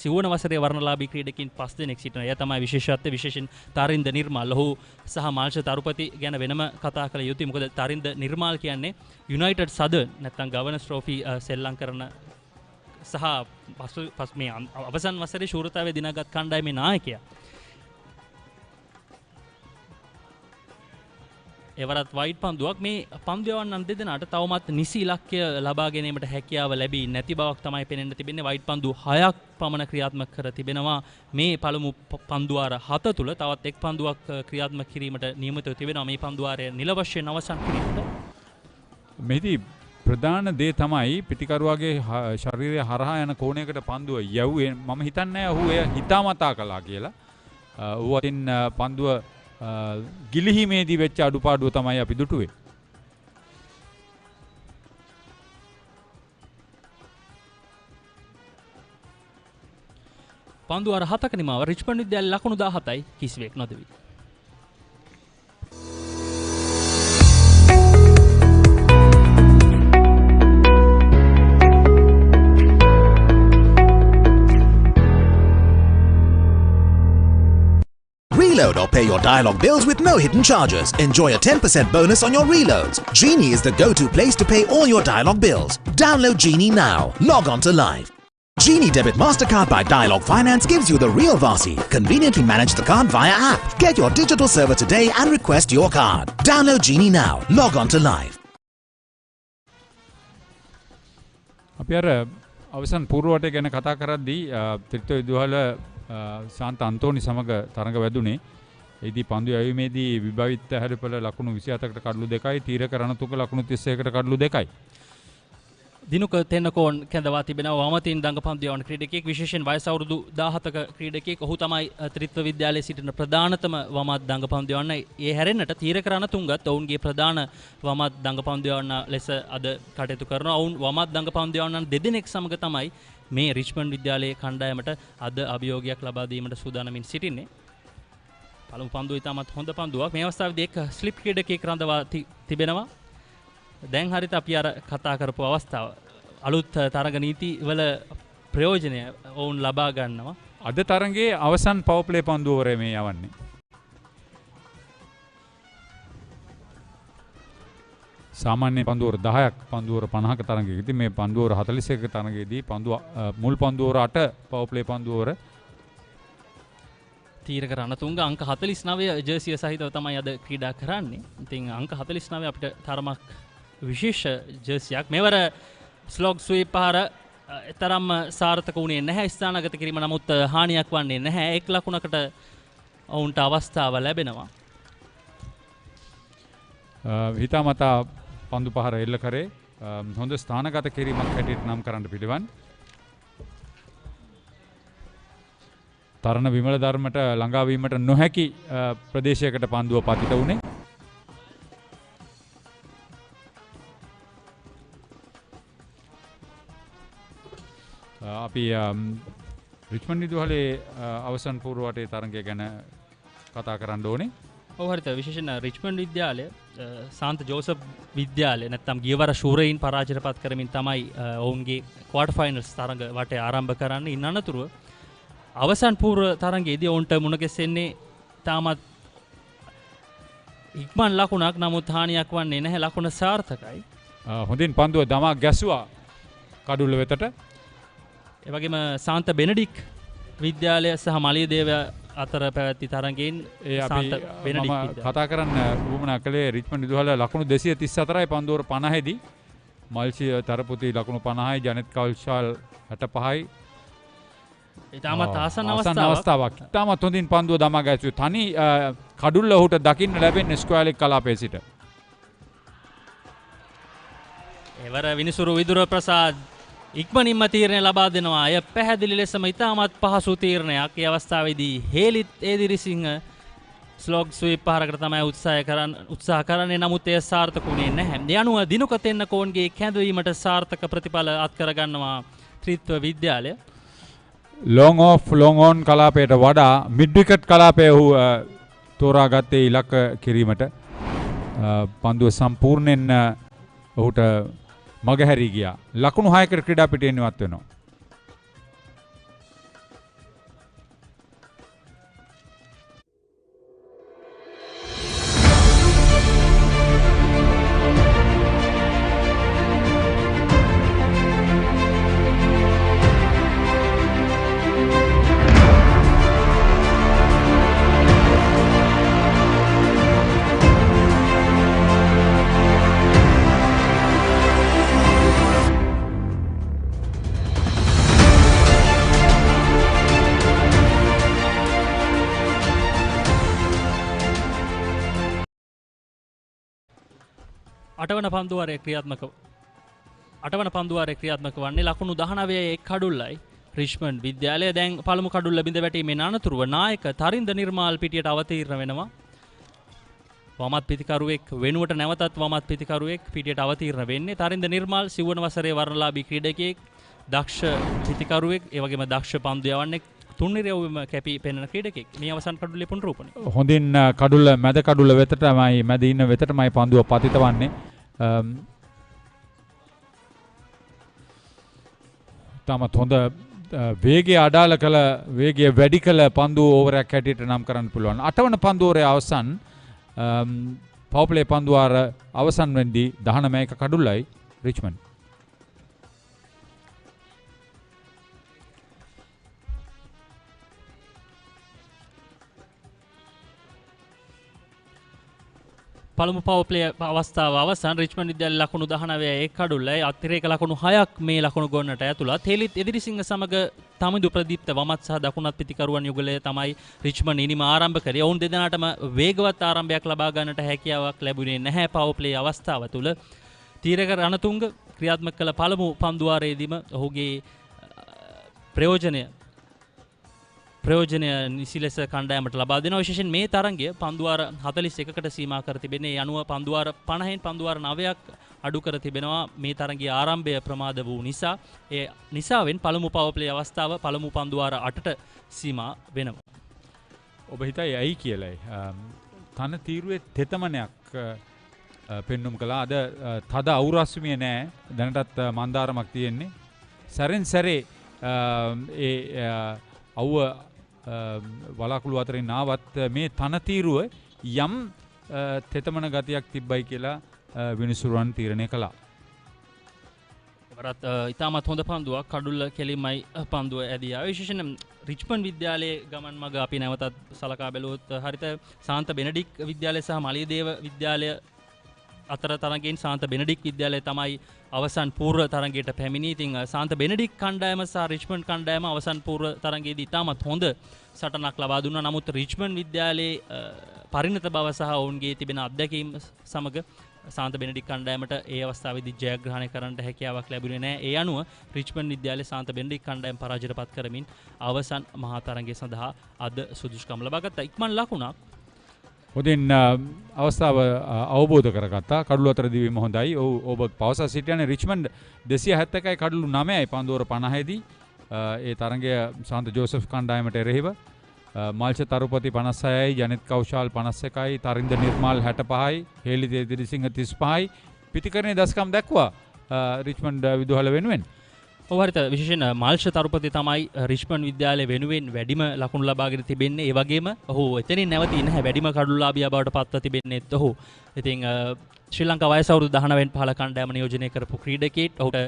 සිවුවන වසරේ වර්ණලාභී ක්‍රීඩකින් 5 දෙනෙක් සිටිනවා. එය තමයි විශේෂත්වය. විශේෂයෙන් තරින්ද නිර්මාල් ඔහු සහ මාල්ෂ තරුපති ගැන වෙනම කතා කළ යුතුයි. මොකද තරින්ද නිර්මාල් කියන්නේ යුනයිටඩ් සදර්න් නැත්නම් ගවර්නර්ස් ට්‍රොෆි සෙල්ලම් කරන සහ මේ අවසන් වසරේ ශූරතාවයේ දිනාගත් කණ්ඩායමේ නායකයා. එවරත් වයිට් පන්දුවක්. මේ පන්දුවන්නන් දෙදෙනාට තවමත් නිසි ඉලක්කය ලබා ගැනීමට හැකියාව ලැබී නැති බවක් තමයි පෙනෙන්න තිබෙන්නේ. වයිට් පන්දු 6ක් පමණ ක්‍රියාත්මක කර තිබෙනවා. මේ පළමු පන්දුවාර 7 තුල තවත් එක් පන්දුවක් ක්‍රියාත්මක කිරීමට නියමිතව තිබෙනවා. මේ පන්දුවාරය නිල වශයෙන් අවසන් කිරීමට. මෙහිදී ප්‍රධාන දේ තමයි පිටිකරුවාගේ ශරීරය හරහා යන කෝණයකට පන්දුව යවුවේ. මම හිතන්නේ ඔහු එය හිතාමතා කළා කියලා. ඌ අතින් පන්දුව ගිලිහීමේදී වෙච්ච අඩුපාඩුව තමයි අපි දුටුවේ. පන්දුවාර 7ක නිමාව රිච්මන්ඩ් විද්‍යාලයේ ලකුණු 17යි කිසිවෙක් නොදෙවි. Reload or pay your dialogue bills with no hidden charges. Enjoy a 10% bonus on your reloads. Genie is the go-to place to pay all your dialogue bills. Download Genie now. Log on to Live. Genie Debit MasterCard by Dialogue Finance gives you the real Vasi. Conveniently manage the card via app. Get your digital server today and request your card. Download Genie now. Log on to Live. අපි අර අවසන් පූර්වවටය ගැන කතා කරද්දී ත්‍රිත්ව විදුහල ශාන්ත අන්තෝනි සමග තරඟ වැදුනේ. එහිදී පන්දු යැවීමේදී විභවිත හැරපළ ලකුණු 27කට කඩලු 2යි, තීරක රණතුංග ලකුණු 31කට කඩලු 2යි. දිනුක තෙන්නකෝන් කැඳවා තිබෙනවා වමතින් දඟපන්දු යවන ක්‍රීඩකයෙක්. විශේෂයෙන් වයස අවුරුදු 17ක ක්‍රීඩකයෙක්. ඔහු තමයි ත්‍රිත්ව විද්‍යාලයේ සිටින ප්‍රධානතම වමත් දඟපන්දු යවන්න. ඒ හැරෙන්නට තීරක රණතුංගත් ඔවුන්ගේ ප්‍රධාන වමත් දඟපන්දු යවන්න ලෙස අද කටයුතු කරනවා. ඔවුන් වමත් දඟපන්දු යවන්නන් දෙදෙනෙක් සමග තමයි මේ රිච්මන්ඩ් විද්‍යාලයේ කණ්ඩායමට අද අභියෝගයක් ලබා දීමට සූදානමින් සිටින්නේ. පළමු පන්දුව ඉතාමත් හොඳ පන්දුවක්. මේ අවස්ථාවේදී එක් ස්ලිප් ක්‍රීඩකයෙක් රඳවා තිබෙනවා. දැන් හරියට අපි අර කතා කරපු අවස්ථාව අලුත් තරඟ නීති වල ප්‍රයෝජනය ඔවුන් ලබා ගන්නවා. අද තරඟයේ අවසන් පවර් ප්ලේ පන්දුවරය මේ යවන්නේ. සාමාන්‍ය පන්දුවර 10ක් පන්දුවර 50ක තරඟයකදී මේ පන්දුවර 41ක තරඟයේදී මුල් පන්දුවර 8 පවර් ප්ලේ පන්දුවර තීරක රණතුංග අංක 49 ජර්සිය සහිතව තමයි අද ක්‍රීඩා කරන්නේ. ඉතින් අංක 49 අපිට තරමක් විශේෂ ජර්සියක්. මෙවර ස්ලොග් ස්වීප් පහර තරම් සාර්ථක වුණේ නැහැ. ස්ථානගත කිරීම නමුත් හානියක් වන්නේ නැහැ. එක් ලකුණකට ඔවුන්ට අවස්ථාව ලැබෙනවා. හිතාමතා පන්දු පහර එල්ල කරේ හොඳ ස්ථානගත කිරීමක් හැටියට නම් කරන්න පිළිවන්. තරණ විමල ධර්මයට ළඟාවීමට නොහැකි ප්‍රදේශයකට පන්දුව පතිත වුණේ. අපි රිච්මන්ඩ් විදුහලේ අවසන් පූර්වවටේ තරඟය ගැන කතා කරන්න ඕනේ. ඔව් හරියට. විශේෂයෙන් රිච්මන්ඩ් විද්‍යාලය සාන්ත ජෝසප් විද්‍යාලය නැත්නම් ගියවර ශූරයින් පරාජයටපත් කරමින් තමයි ඔවුන්ගේ ක්වාටර් ෆයිනල්ස් තරඟ වටේ ආරම්භ කරන්නේ. ඉන් අනතුරුව අවසන් පූර්ව තරඟයේදී ඔවුන්ට මුණ ගැසෙන්නේ තාමත් ඉක්මන් ලකුණක් නමුත් හානියක් වන්නේ නැහැ ලකුණ සාර්ථකයි. හොඳින් පන්දුව දමා ගැසුවා කඩුල්ල වෙතට. ඒ වගේම සාන්ත බෙනඩික් විද්‍යාලය සහ මලියදේව අතර පැවැත්ති තරගයෙන් සාන්ත බෙනඩික් කතා කරන්න වුමනා කළේ රිච්මන්ඩ් විදුහල ලකුණු 234යි පන්දුවර 50දී. මල්සිය තරපුති ලකුණු 50යි ජනෙත් කවුල්ෂාල් 65යි. ඉතාමත් ආසන්න අවස්ථාවක්. ඉතාමත් හොඳින් පන්දුව දමා ගැසුවේ. තනි කඩුල්ල ඔහුට දකින්න ලැබෙන්නේ ස්ක්වෑර් කලාපයේ සිට. එවර විනිසුරු විදුර ප්‍රසාද් ඉක්මනින්ම තීරණය ලබා දෙනවා. අය පැහැදිලි ලෙසම ඉතාමත් පහසු තීරණයක්. ඒ අවස්ථාවේදී හේලිත් ඒදිරිසිංහ ස්ලොග් ස්වීප් පහරකට තමයි උත්සාහ කරන්නේ. නමුත් එය සාර්ථක වුණේ නැහැ. ඒ අනුව දිනුක තෙන්නකෝන්ගේ කැඳවීමට සාර්ථක ප්‍රතිඵල අත් කරගන්නවා ත්‍රිත්ව විද්‍යාලය. long off long on කලාපයට වඩා mid wicket කලාපය ඔහු තෝරාගත්තේ ඉලක්ක කිරීමට. පන්දුව සම්පූර්ණයෙන් ඔහුට මගහැරී ගියා. ලකුණු 6කට ක්‍රීඩා පිටියෙන් ඉවත් වෙනවා. අටවන පන්දුවාරය ක්‍රියාත්මක වන්නේ ලකුණු 19 එක් කඩුල්ලයි. රිච්මන්ඩ් විද්‍යාලය දැන් පළමු කඩුල්ල බිඳ වැටීමෙන් අනතුරුව නායක තරින්ද නිර්මාල් පිටියට අවතීර්ණ වෙනවා. වමත් පිතිකරුවෙක් වෙනුවට නැවතත් වමත් පිතිකරුවෙක් පිටියට අවතීර්ණ වෙන්නේ. තරින්ද නිර්මාල් සිව්වන වසරේ වර්ණලාභී ක්‍රීඩකයෙක්, දක්ෂ පිතිකරුවෙක්, ඒ වගේම දක්ෂ පන්දු යවන්නෙක්, තුන්නිරයවම කැපී පෙනෙන ක්‍රීඩකෙක්. මේ අවසන් කඩුල්ලේ පුනරූපණය. හොඳින් කඩුල්ල මැද කඩුල්ල වෙතටමයි මැද ඉන්න වෙතටමයි පන්දුව පතිත වන්නේ. තාමත් හොඳ වේගය අඩාල කළ වේගය වැඩි කළ පන්දුව ඕවරයක් හැටියට නම් කරන්න පුළුවන්. 8වන පන්දුවරේ අවසන් පවුප්ලේ පන්දුවාර අවසන් වෙද්දී 19ක කඩුල්ලයි රිච්මන්ඩ්. පළමු පවර් ප්ලේ අවස්ථාව අවසන්. රිච්මන්ඩ් විද්‍යාලය ලකුණු 19 එක් කඩුල්ලයි. අතිරේක ලකුණු 6ක් මේ ලකුණු ගොන්නට ඇතුළත්. හේලිත් එදිරිසිංහ සමග තමිඳු ප්‍රදීප්ත වමත් සහ දකුණත් පිතිකරුවන් යුගලය තමයි රිච්මන්ඩ් ඉනිම ආරම්භ කරේ. ඔවුන් දෙදෙනාටම වේගවත් ආරම්භයක් ලබා ගන්නට හැකියාවක් ලැබුණේ නැහැ පවර් ප්ලේ අවස්ථාව තුළ. තීරක රණතුංග ක්‍රියාත්මක කළ පළමු පන්දුවාරයේදීම ඔහුගේ ප්‍රයෝජනය නිසි ලෙස කණ්ඩායමට ලබා දෙනවා. විශේෂයෙන් මේ තරගය පන්දුවාර 41කට සීමා කර තිබෙන්නේ. ඒ අනුව පන්දුවාර 50න් පන්දුවාර 9ක් අඩු කර තිබෙනවා මේ තරගයේ ආරම්භය ප්‍රමාද වූ නිසා. ඒ නිසාවෙන් පළමු පවර් ප්ලේ අවස්ථාව පළමු පන්දුවාර 8ට සීමා වෙනවා. ඔබ හිතයි ඇයි කියලායි. තන තීරුවේ තෙතමනයක් පෙන්නුම් කළා. අද තද අවුරස්මිය නෑ. දැනටත් මන්දාරමක් තියෙන්නේ. සැරෙන් සැරේ අවුව වලාකුළු අතරින් ආවත් මේ තනතීරුව යම් තෙතමන ගතියක් තිබ්බයි කියලා විනිසුරුවන් තීරණය කළා. එවරත් ඉතාමත් හොඳ පන්දුවක් කඩුල්ල කෙලින්මයි පන්දුව ඇදියා. විශේෂයෙන් රිච්මන්ඩ් විද්‍යාලයේ ගමන් මග අපි නැවතත් සලකා බැලුවොත් හරිත සාන්ත බෙනඩික් විද්‍යාලය සහ මලියදේව විද්‍යාලය අතර තරගෙන් සාන්ත බෙනඩික් විද්‍යාලය තමයි අවසන් පූර්ව තරගයට පැමිණි. ඉතින් සාන්ත බෙනඩික් කණ්ඩායම සහ රිච්මන්ඩ් කණ්ඩායම අවසන් පූර්ව තරගයේදී ඉතාමත් හොඳ සටනක් ලබා දුන්නා. නමුත් රිච්මන්ඩ් විද්‍යාලයේ පරිණත බව සහ ඔවුන්ගේ තිබෙන අත්දැකීම් සමග සාන්ත බෙනඩික් කණ්ඩායමට ඒ අවස්ථාවේදී ජයග්‍රහණය කරන්නට හැකියාවක් ලැබුණේ නැහැ. ඒ අනුව රිච්මන්ඩ් විද්‍යාලයේ සාන්ත බෙනඩික් කණ්ඩායම පරාජයට පත් කරමින් අවසන් මහා තරගය සඳහා අද සුදුසුකම් ලබා ගත්තා. ඉක්මන් ලකුණක් හොඳින් අවස්ථාව අවබෝධ කරගත්තා. කඩුළු අතර දිවීම හොඳයි. ඔබ පවසා සිටියන්නේ රිච්මන්ඩ් 271යි කඩුළු 9යි පන්දුවර 50දී. ඒ තරගය සාන්ත ජෝසප් කණ්ඩායමට එරෙහිව. මල්ෂ තරුපති 56යි, ජනෙත් කෞශාල් 51යි, තරින්ද නිර්මාල් 65යි, හේලිත් එදිරිසිංහ 35යි. පිතිකරණයේ දස්කම් දැක්වා රිච්මන්ඩ් විදුහල වෙනුවෙන්. ඔවහරිත විශේෂයෙන් මාල්ෂ තරුපති තමයි රිච්මන්ඩ් විද්‍යාලය වෙනුවෙන් වැඩිම ලකුණු ලබාගෙන තිබෙන්නේ. ඒ වගේම ඔහු එතනින් නැවතී නැහැ. වැඩිම කඩුලාභියා බවට පත්ව තිබෙන්නේත් ඔහු. ඉතින් ශ්‍රී ලංකා වයස අවුරුදු 19 15 කණ්ඩායම නියෝජනය කරපු ක්‍රීඩකයෙක්. ඔහුට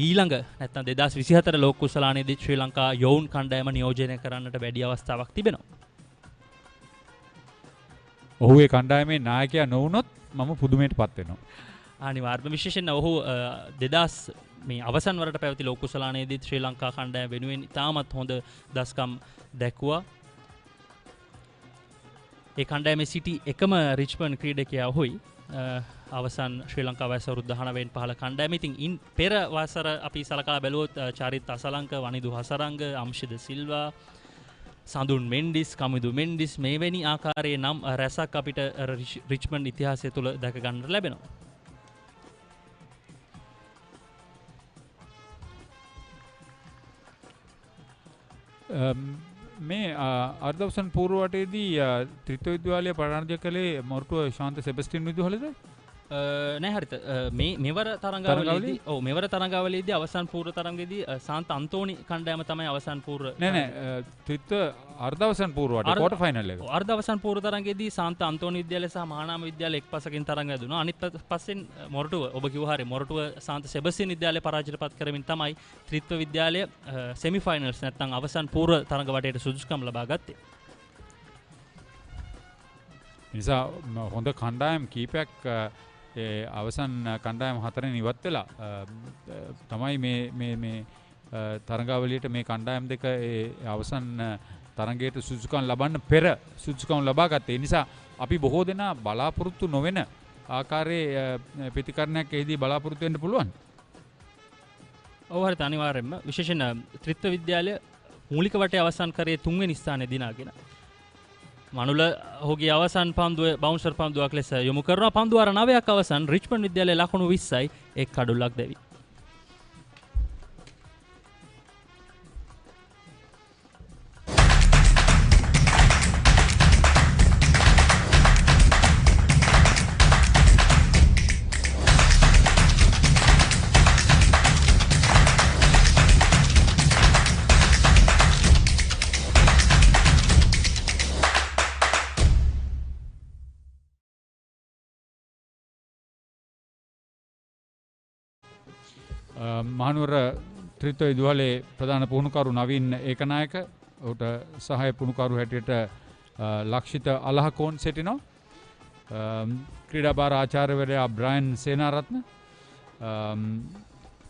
ඊළඟ නැත්නම් 2024 ලෝක කුසලානයේදී ශ්‍රී ලංකා යෝන් කණ්ඩායම නියෝජනය කරන්නට වැඩි අවස්ථාවක් තිබෙනවා. ඔහු ඒ කණ්ඩායමේ නායකයා නොවුනොත් මම පුදුමයටපත් වෙනවා. අනිවාර්යයෙන්ම විශේෂයෙන් ඔහු 2000 මේ අවසන් වරට පැවති ලෝක කුසලානයේදී ශ්‍රී ලංකා කණ්ඩායම වෙනුවෙන් ඉතාමත් හොඳ දස්කම් දැක්වුවා. ඒ කණ්ඩායමේ සිටි එකම රිච්මන්ඩ් ක්‍රීඩකයා ඔහුයි. අවසන් ශ්‍රී ලංකා වයස අවුරුදු 19 15 කණ්ඩායම. ඉතින් ඉන් පෙර වසර අපි සලකා බැලුවොත් චාරිත් අසලංක, වනිදු හසරංග, අම්ෂිද සිල්වා, සඳුන් මෙන්ඩිස්, කමිදු මෙන්ඩිස් මේවැනි ආකාරයේ නම් රැසක් අපිට රිච්මන්ඩ් ඉතිහාසය තුළ දැක ගන්න ලැබෙනවා. මේ අර්ධවසන් පූර්වවටේදී ත්‍රිත්ව විද්‍යාලය පරාජය කළේ මොරටුව ශාන්ත සෙබස්ටින් විදුහලද? නෑ හරිත. මේ මෙවර තරඟාවලියේදී මෙවර තරඟාවලියේදී අවසන් පූර්ව තරඟයේදී සාන්ත අන්තෝනි කණ්ඩායම තමයි අවසන් පූර්ව නෑ ත්‍රිත්ව අර්ධවසන් පූර්වවට ක්වොටර් ෆයිනල් එක. අර්ධවසන් පූර්ව තරඟයේදී සාන්ත අන්තෝනි විද්‍යාලය සහ මහානාම විද්‍යාලය එක්පසකින් තරඟ ඇදුණා. අනිත් පස්සෙන් මොරටුව ඔබ කිව්වා හරිය මොරටුව සාන්ත සෙබස්ටින් විද්‍යාලය පරාජයටපත් කරමින් තමයි ත්‍රිත්ව විද්‍යාලය සෙමි ෆයිනල්ස් නැත්නම් අවසන් පූර්ව තරඟ වටේට සුදුසුකම් ලබා ගත්තේ. නිසා හොඳ කණ්ඩායම් කීපයක් අවසන් කණ්ඩායම හතරෙන් ඉවත් වෙලා තමයි මේ තරඟාවලියට මේ කණ්ඩායම් දෙක අවසන් තරඟයට සුදුසුකම් ලබන්න පෙර සුදුසුකම් ලබා ගත්තේ. ඒ නිසා අපි බොහෝ දෙනා බලාපොරොත්තු නොවන ආකාරයේ ප්‍රතිකරණයක් එහිදී බලාපොරොත්තු වෙන්න පුළුවන්. ඔව් හරියට අනිවාර්යයෙන්ම විශේෂයෙන් ත්‍රිත්ව විද්‍යාලය මූලික වටේ අවසන් කරේ 3 වෙනි ස්ථානයේ දිනාගෙන මනුල ඔහුගේ අවසන් පන්දුව බවුන්සර් පන්දුවක් ලෙස යොමු කරනවා. පන්දු අර 9ක් අවසන් රිච්මන්ඩ් විද්‍යාලයේ ලකුණු 20යි එක් කඩුල්ලක් දෙවි. මහනුවර ත්‍රිත්ව විදුහලේ ප්‍රධාන පුහුණුකරු නවීන් ඒකනායක ඔහුට සහාය පුහුණුකරු හැටියට ලක්ෂිත අලහකෝන් සිටිනවා. ක්‍රීඩා භාර ආචාර්යවරයා බ්‍රයන් සේනාරත්න,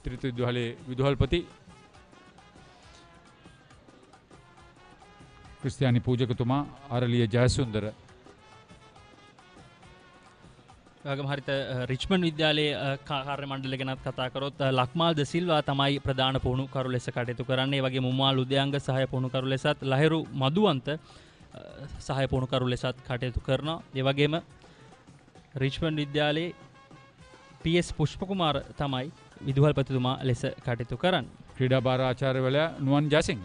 ත්‍රිත්ව විදුහලේ විදුහල්පති ක්‍රිස්තියානි පූජකතුමා ආරලිය ජයසුන්දර. වගේම හරිත රිච්මන්ඩ් විද්‍යාලයේ කාර්ය මණ්ඩලය ගැනත් කතා කරොත් ලක්මාල් ද සිල්වා තමයි ප්‍රධාන පුහුණුකරු ලෙස කටයුතු කරන්නේ. ඒ වගේම මුමාල් උදයංග සහාය පුහුණුකරු ලෙසත්, ලහිරු මදුවන්ත සහාය පුහුණුකරු ලෙසත් කටයුතු කරනවා. ඒ වගේම රිච්මන්ඩ් විද්‍යාලයේ PS පුෂ්පකුමාර තමයි විදුහල්පතිතුමා ලෙස කටයුතු කරන්නේ. ක්‍රීඩා භාර ආචාර්යවරයා නුවන් ජයසිංහ.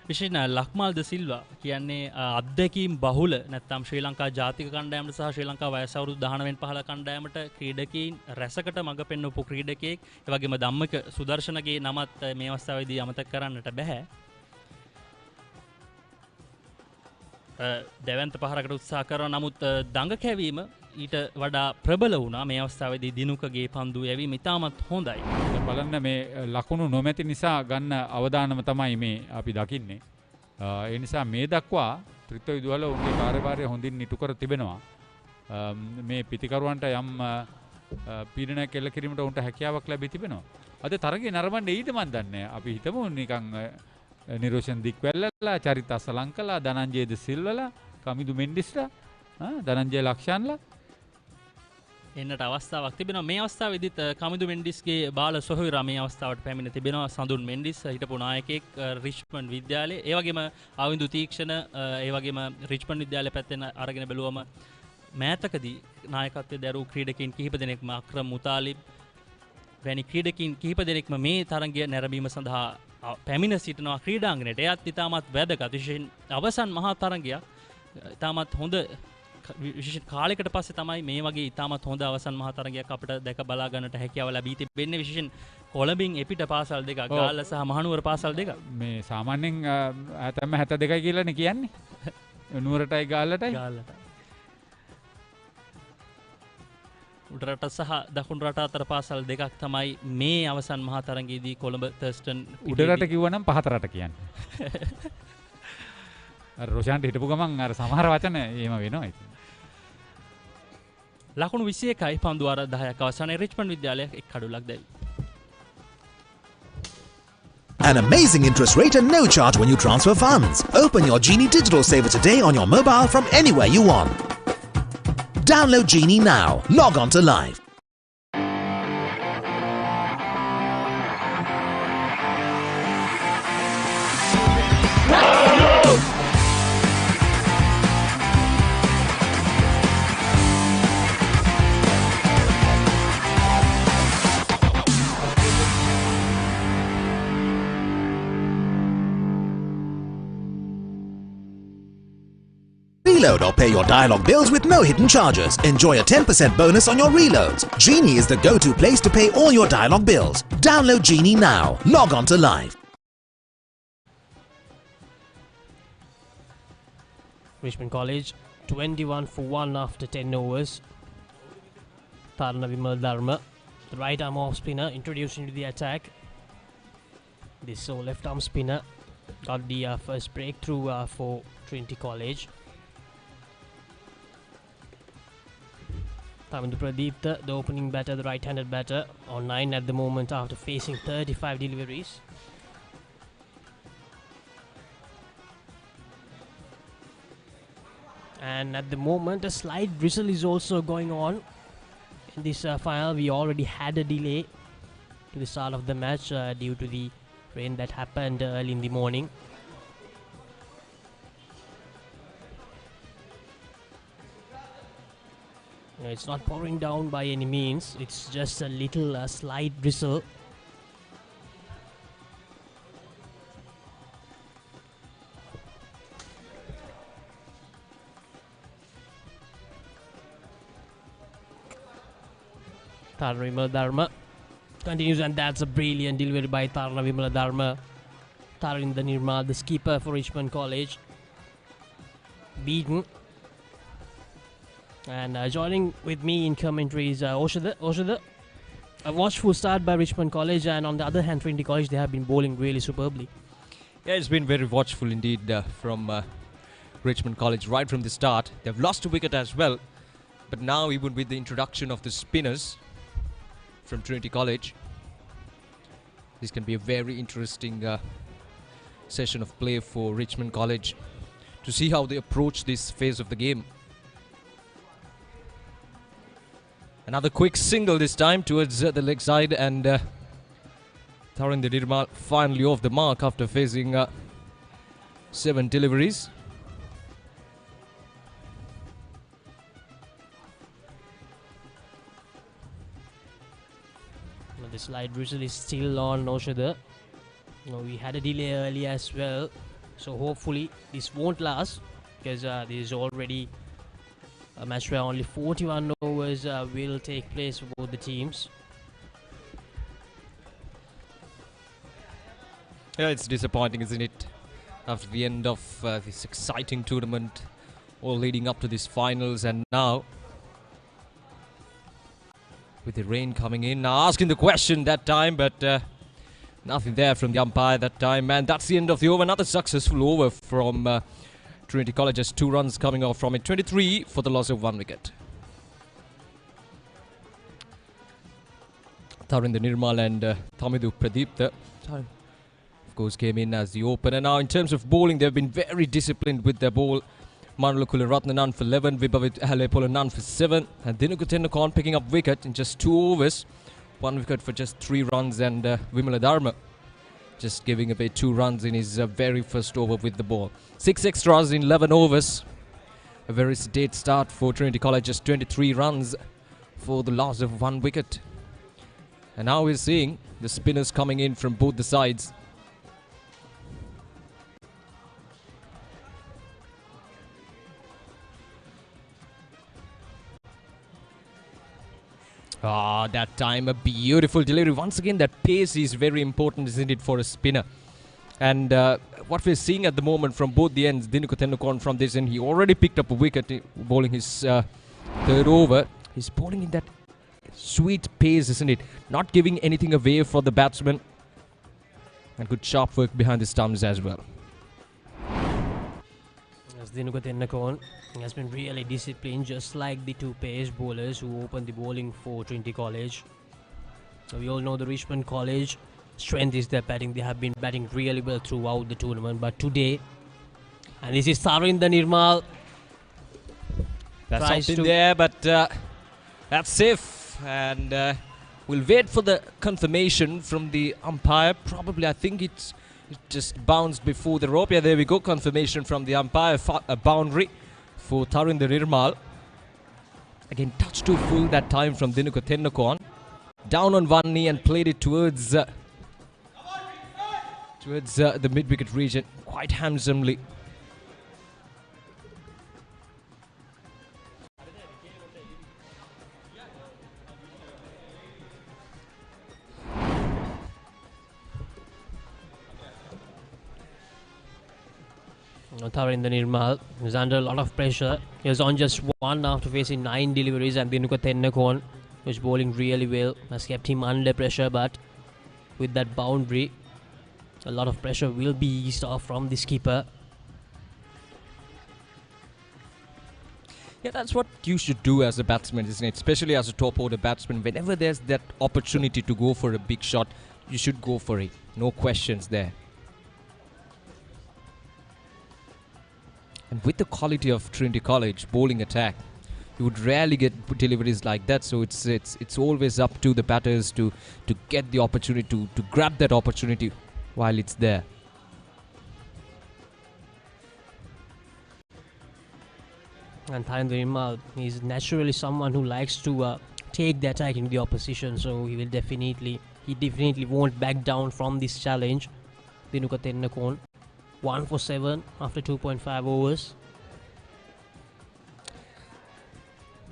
විශේෂයෙන් ලක්මාල් ද සිල්වා කියන්නේ අත්දැකීම් බහුල නැත්නම් ශ්‍රී ලංකා ජාතික කණ්ඩායමට සහ ශ්‍රී ලංකා වයස අවුරුදු 19 15 කණ්ඩායමට ක්‍රීඩකීන් රැසකට මඟ පෙන්වපු ක්‍රීඩකයෙක්. ඒ වගේම ධම්මික සුදර්ශනගේ නමත් මේ අවස්ථාවේදී අමතක කරන්නට බෑ. දෙවන්ත පහරකට උත්සාහ කරන නමුත් දඟ කැවීම ඊට වඩා ප්‍රබල වුණා. මේ අවස්ථාවේදී දිනුකගේ පන්දු යැවීම ඉතාමත් හොඳයි. බලන්න මේ ලකුණු නොමැති නිසා ගන්න අවදානම තමයි මේ අපි දකින්නේ. ඒ නිසා මේ දක්වා ත්‍රිත්ව විදුහල උන්ගේ කාර්යභාරය හොඳින් ඉටු කර තිබෙනවා. මේ පිතිකරුවන්ට යම් පීඩනයක් එල්ල කිරීමට උන්ට හැකියාවක් ලැබී තිබෙනවා. අද තරගේ නරඹන්න එයිද මන් දන්නේ. අපි හිතමු නිකන් නිරෝෂන් දික්වැල්ලලා, චරිත අසලංකලා, ධනංජය ද සිල්වලා, කමිදු මෙන්ඩිස්ලා, ධනංජය ලක්ෂාන්ලා එන්නට අවස්ථාවක් තිබෙනවා. මේ අවස්ථාවේදීත් කමිදු මෙන්ඩිස්ගේ බාල සොහොයුරා මේ අවස්ථාවට පැමිණ තිබෙනවා. සඳුන් මෙන්ඩිස් හිටපු නායකයෙක් රිච්මන්ඩ් විද්‍යාලයේ. ඒ වගේම ආවින්දු තීක්ෂණ, ඒ වගේම රිච්මන්ඩ් විද්‍යාලය පැත්තෙන් අරගෙන බැලුවම මෑතකදී නායකත්වයේ දරූ ක්‍රීඩකයන් කිහිප දෙනෙක්ම අක්‍රම් මුතාලිබ් වැනි ක්‍රීඩකයන් කිහිප දෙනෙක්ම මේ තරගය නැරඹීම සඳහා පැමිණ සිටිනවා ක්‍රීඩාංගණයට. එයත් ඉතාමත් වැදගත්. විශේෂයෙන් අවසන් මහා තරගයක් ඉතාමත් හොඳ විශේෂ කාලයකට පස්සේ තමයි මේ වගේ ඉතාමත් හොඳ අවසන් මහා තරගයක් අපිට දැක බලා ගන්නට හැකියාව ලැබී තිබෙන්නේ. විශේෂයෙන් කොළඹින් එපිට පාසල් දෙකක්, ගාල්ල සහ මහනුවර පාසල් දෙකක්. මේ සාමාන්‍යයෙන් ඇතැම්ම 72යි කියලානේ කියන්නේ. නුවරටයි ගාල්ලටයි. උඩ රට සහ දකුණු රට අතර පාසල් දෙකක් තමයි මේ අවසන් මහා තරගයේදී කොළඹ තර්ස්ටන් උඩ රට කිව්වනම් පහත රට කියන්නේ. අර රොෂාන්ට හිටපු ගමන් අර සමහර වචන එහෙම වෙනවා ඉතින්. ලකුණු 21යි පන්දු වාර 10ක් අවසානයේ රිච්මන්ඩ් විද්‍යාලය එක් කඩුලක් දැවි. An amazing interest rate and no charge when you transfer funds. Open your Genie digital saver today on your mobile from anywhere you want. Download Genie now. Log on to Live. Reload or pay your dialogue bills with no hidden charges. Enjoy a 10% bonus on your reloads. Genie is the go-to place to pay all your dialogue bills. Download Genie now. Log on to Live. Richmond College 21 for 1 after 10 overs. Tarana Vimal Dharma, the right arm off spinner, introduced into the attack. This left arm spinner got the first breakthrough for Trinity College. Tamindu Pradeep, the opening batter, the right-handed batter, on 9 at the moment after facing 35 deliveries. And at the moment, a slight drizzle is also going on. In this final, we already had a delay to the start of the match due to the rain that happened early in the morning. It's not pouring down by any means, it's just a little slight drizzle. Tarana Vimala Dharma continues, and that's a brilliant delivery by Tarana Vimala Dharma. Tarinder Nirmal, the skipper for Richmond College, beaten. And joining with me in commentary is Oshada. A watchful start by Richmond College, and on the other hand, Trinity College, they have been bowling really superbly. Yeah, it's been very watchful indeed from Richmond College right from the start. They've lost a wicket as well, but now even with the introduction of the spinners from Trinity College, this can be a very interesting session of play for Richmond College to see how they approach this phase of the game. Another quick single this time towards the leg side, and Tarinder Nirmal finally off the mark after facing 7 deliveries. The slight drizzle is still on Oshada. We had a delay early as well, so hopefully this won't last, because this is already a match where only 41 overs will take place for both the teams. Yeah, it's disappointing, isn't it? After the end of this exciting tournament, all leading up to these finals, and now with the rain coming in, now asking the question that time, but nothing there from the umpire that time, and that's the end of the over. Another successful over from Trinity College, has 2 runs coming off from it, 23 for the loss of 1 wicket. Tarinder Nirmal and Tamindu Pradeep, of course, came in as the opener. Now, in terms of bowling, they've been very disciplined with their bowl. Manula Kularatna none for 11, Vibhavit Halepola none for 7, and Dinuka Tennakorn picking up wicket in just 2 overs. 1 wicket for just 3 runs, and Vimala Dharma just giving away 2 runs in his very first over with the ball. 6 extras in 11 overs. A very sedate start for Trinity College, just 23 runs for the loss of 1 wicket. And now we're seeing the spinners coming in from both the sides. Ah, that time a beautiful delivery. Once again, that pace is very important, isn't it, for a spinner? And what we're seeing at the moment from both the ends, Dinuka Tendulkar from this end, he already picked up a wicket bowling his third over. He's bowling in that sweet pace, isn't it? Not giving anything away for the batsman. And good sharp work behind the stumps as well. As Dinuka Tendulkar has been really disciplined, just like the two pace bowlers who opened the bowling for Trinity College. So we all know the Richmond College strength is their batting. They have been batting really well throughout the tournament, but today, and this is Thurstan Nirmal. That's something there, but that's safe, and we'll wait for the confirmation from the umpire. Probably, I think it just bounced before the rope. Yeah, there we go. Confirmation from the umpire. A boundary for Thurstan Nirmal. Again, touch too full that time from Dinuka Tendulkar. Down on one knee and played it towards the mid-wicket region quite handsomely. Thurstan Nirmal was under a lot of pressure. He was on just one after facing 9 deliveries, and Dinuka Tendulkar was bowling really well, has kept him under pressure, but with that boundary, a lot of pressure will be eased off from the skipper. Yeah, that's what you should do as a batsman, isn't it? Especially as a top order batsman. Whenever there's that opportunity to go for a big shot, you should go for it. No questions there. And with the quality of Trinity College bowling attack, you would rarely get deliveries like that. So it's always up to the batters to get the opportunity, to grab that opportunity while it's there. And Thurstan Nirmal is naturally someone who likes to take the attack into the opposition, so he definitely won't back down from this challenge. Dinuka Tendulkar 1 for 7 after 2.5 overs.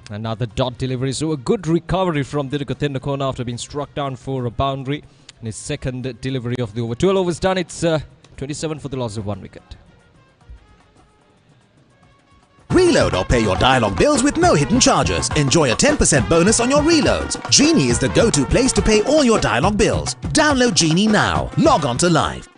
Another dot delivery, so a good recovery from Dinuka Tendulkar after being struck down for a boundary in his second delivery of the over. 12 overs done, it's 27 for the loss of 1 wicket. Reload or pay your dialogue bills with no hidden charges. Enjoy a 10% bonus on your reloads. Genie is the go-to place to pay all your dialogue bills. Download Genie now. Log on to Live.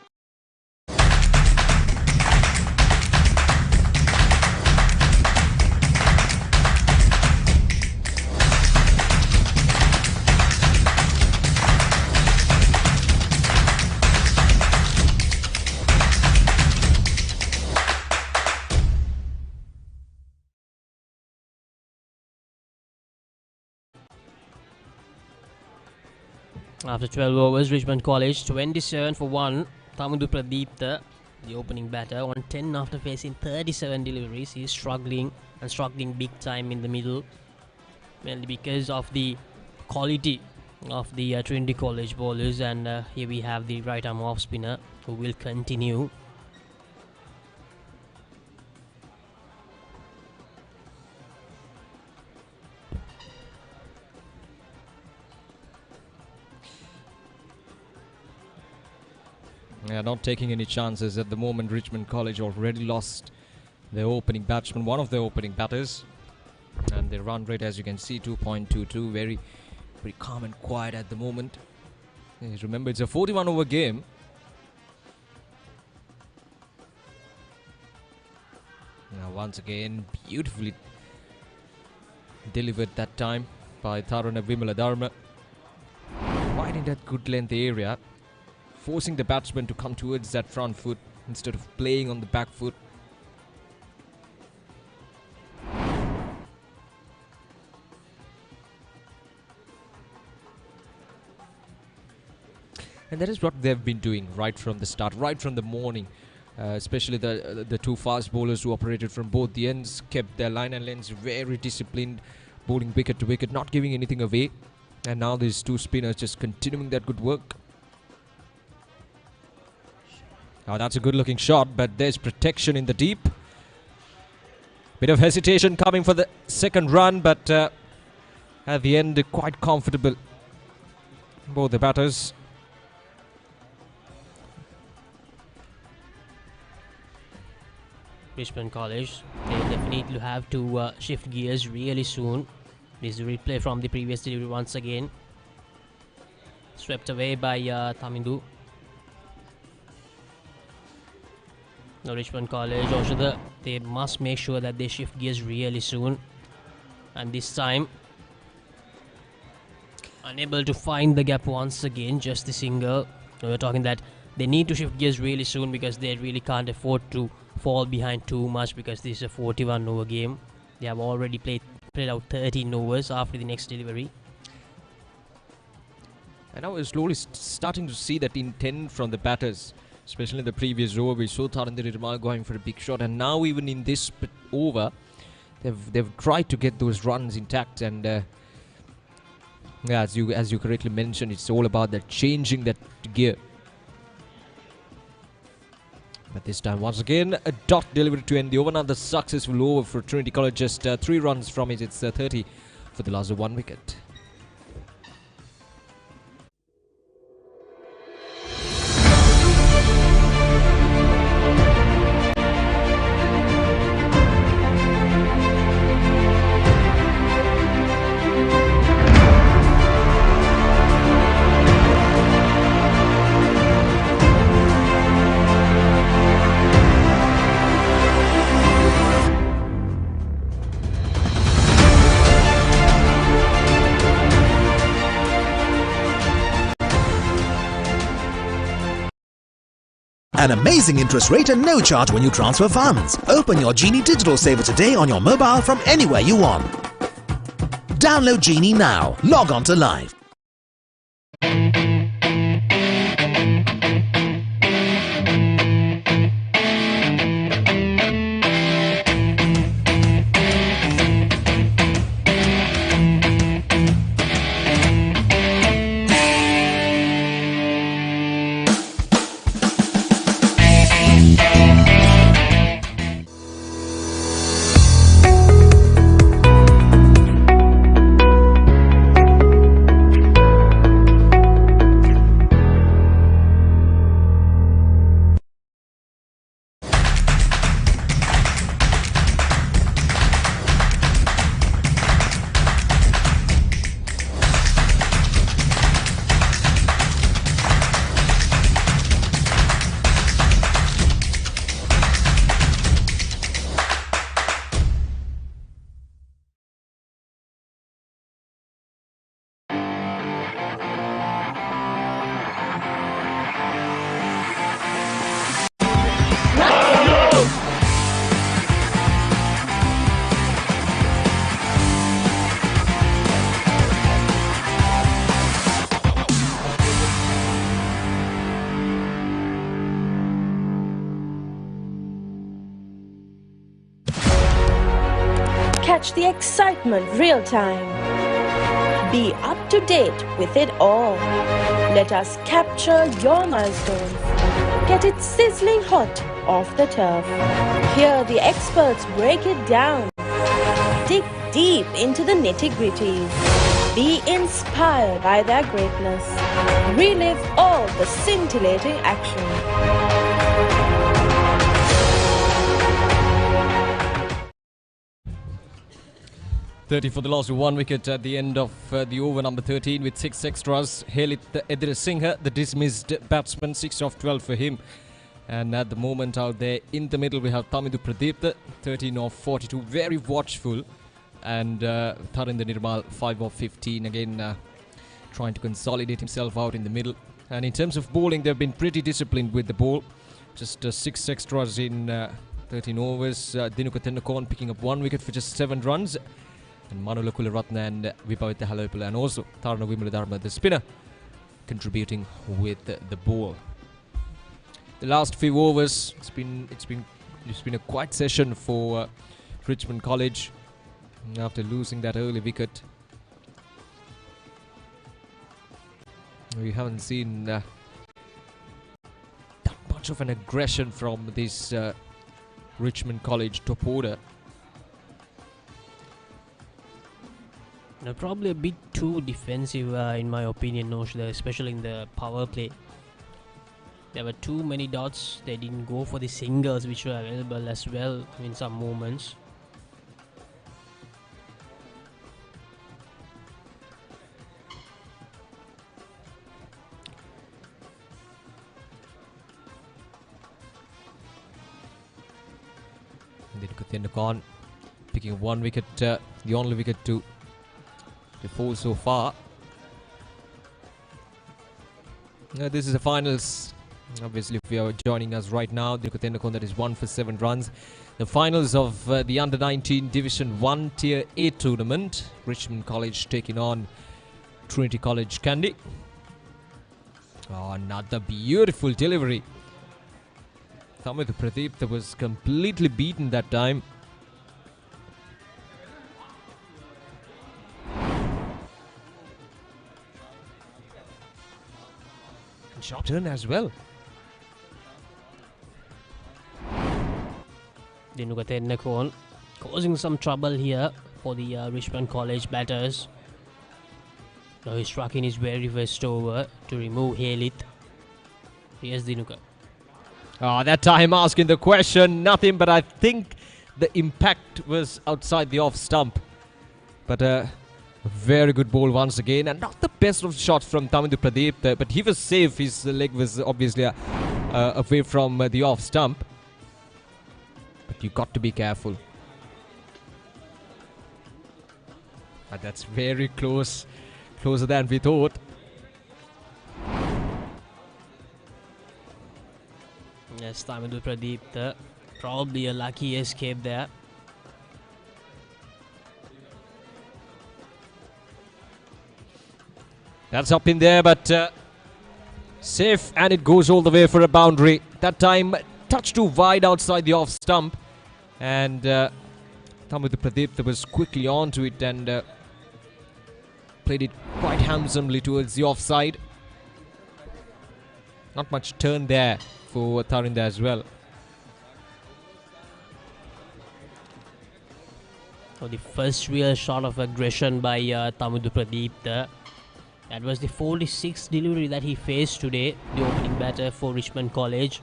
After 12 overs, Richmond College 27 for 1. Thamudu Pradeepta, the opening batter, on 10 after facing 37 deliveries. He is struggling big time in the middle, mainly because of the quality of the Trinity College bowlers. And here we have the right arm off spinner who will continue. Yeah, not taking any chances at the moment. Richmond College already lost their opening batsman, one of their opening batters. And their run rate, as you can see, 2.22. Very calm and quiet at the moment. Remember, it's a 41 over game. Now, once again, beautifully delivered that time by Tharuna Vimaladharma. Wide in that good length area, forcing the batsman to come towards that front foot instead of playing on the back foot. And that is what they've been doing right from the start, right from the morning. Especially the two fast bowlers who operated from both the ends, kept their line and lengths very disciplined, bowling wicket to wicket, not giving anything away. And now these two spinners just continuing that good work. Now that's a good looking shot, but there's protection in the deep. Bit of hesitation coming for the second run, but at the end, quite comfortable. Both the batters. Richmond College, they definitely have to shift gears really soon. This is the replay from the previous delivery once again. Swept away by Tamidu. Now Richmond College also they must make sure that they shift gears really soon. And this time, unable to find the gap once again, just the single. Now we're talking that they need to shift gears really soon because they really can't afford to fall behind too much because this is a 41 over game. They have already played out 13 overs after the next delivery. And now we're slowly starting to see that intent from the batters, especially in the previous over. We saw Thurstan Nirmal going for a big shot, and now even in this over, they've tried to get those runs intact. And yeah, as you correctly mentioned, it's all about that changing that gear. But this time, once again, a dot delivery to end the over. Another successful over for Trinity College. Just 3 runs from it. It's 30 for the loss of 1 wicket. An amazing interest rate and no charge when you transfer funds. Open your Genie Digital Saver today on your mobile from anywhere you want. Download Genie now. Log on to Live. Catch the excitement real time. Be up to date with it all. Let us capture your milestones. Get it sizzling hot off the turf. Hear the experts break it down. Dig deep into the nitty-gritties. Be inspired by their greatness. Relive all the scintillating action. 30 for the loss of 1 wicket at the end of the over number 13 with 6 extras. Halit Edira the dismissed batsman, 6 of 12 for him. And at the moment out there in the middle we have Tamidu Pradeep, 13 of 42, very watchful. And Thurstan Nirmal, 5 of 15, again trying to consolidate himself out in the middle. And in terms of bowling, they've been pretty disciplined with the ball. Just 6 extras in 13 overs. Dinuka Tennakorn picking up 1 wicket for just 7 runs. And Manula Kularatna and Vipavitha Halopula and also Tarna Wimaladharma, the spinner, contributing with the ball. The last few overs, it's been a quiet session for Richmond College after losing that early wicket. We haven't seen that much of an aggression from this Richmond College top order. Probably a bit too defensive in my opinion, especially in the power play. There were too many dots. They didn't go for the singles which were available as well in some moments. Khan picking one wicket, the only wicket to fall so far. This is the finals. Obviously, if you are joining us right now, that is 1 for 7 runs. The finals of the Under-19 Division 1 Tier A tournament. Richmond College taking on Trinity College Kandy. Oh, another beautiful delivery. Thamid Pradeep was completely beaten that time. And short turn as well. Dinukatennakon causing some trouble here for the Richmond College batters. Now he's struck in his very first over to remove Halith. Here's Dinuka. Oh, that time asking the question, nothing, but I think the impact was outside the off stump. But a very good ball once again, and not the best of shots from Thamid Pradeep, but he was safe. His leg was obviously away from the off stump. But you got to be careful. But that's very close, closer than we thought. Yes, Thamid Pradeep, probably a lucky escape there. That's up in there, but safe, and it goes all the way for a boundary. That time, touch too wide outside the off stump, and Thamid Pradeep was quickly onto it and played it quite handsomely towards the offside. Not much turn there for Thurstan as well. So the first real shot of aggression by Thamid Pradeep there. That was the 46th delivery that he faced today, the opening batter for Richmond College.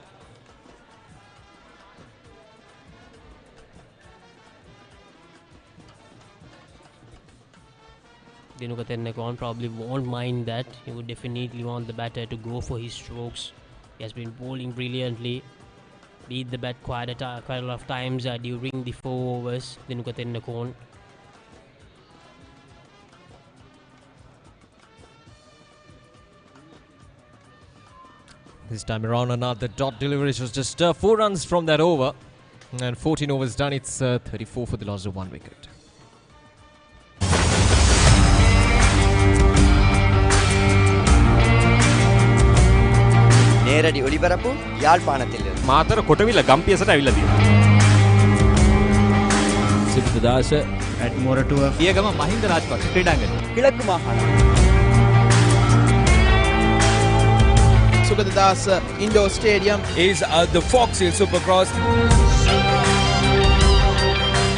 Dinukatennakon probably won't mind that. He would definitely want the batter to go for his strokes. He has been bowling brilliantly. Beat the bat quite a lot of times during the 4 overs. Dinukatennakon. This time around, another dot delivery. It was just 4 runs from that over. And 14 overs done. It's 34 for the loss of 1 wicket. நேரடி ஒளிபரப்பு யாழ்ப்பாணத்தில் මාතර කොටවිල ගම්පියසට ඇවිල්ලා තියෙනවා. සිද්ධාස ඇඩ්මෝරටුව පියගම මහින්ද රාජපක්ෂ ක්‍රීඩාංගණය கிழக்கு மாகாணம் Sugathadasa indoor stadium is the Fox Hill Supercross.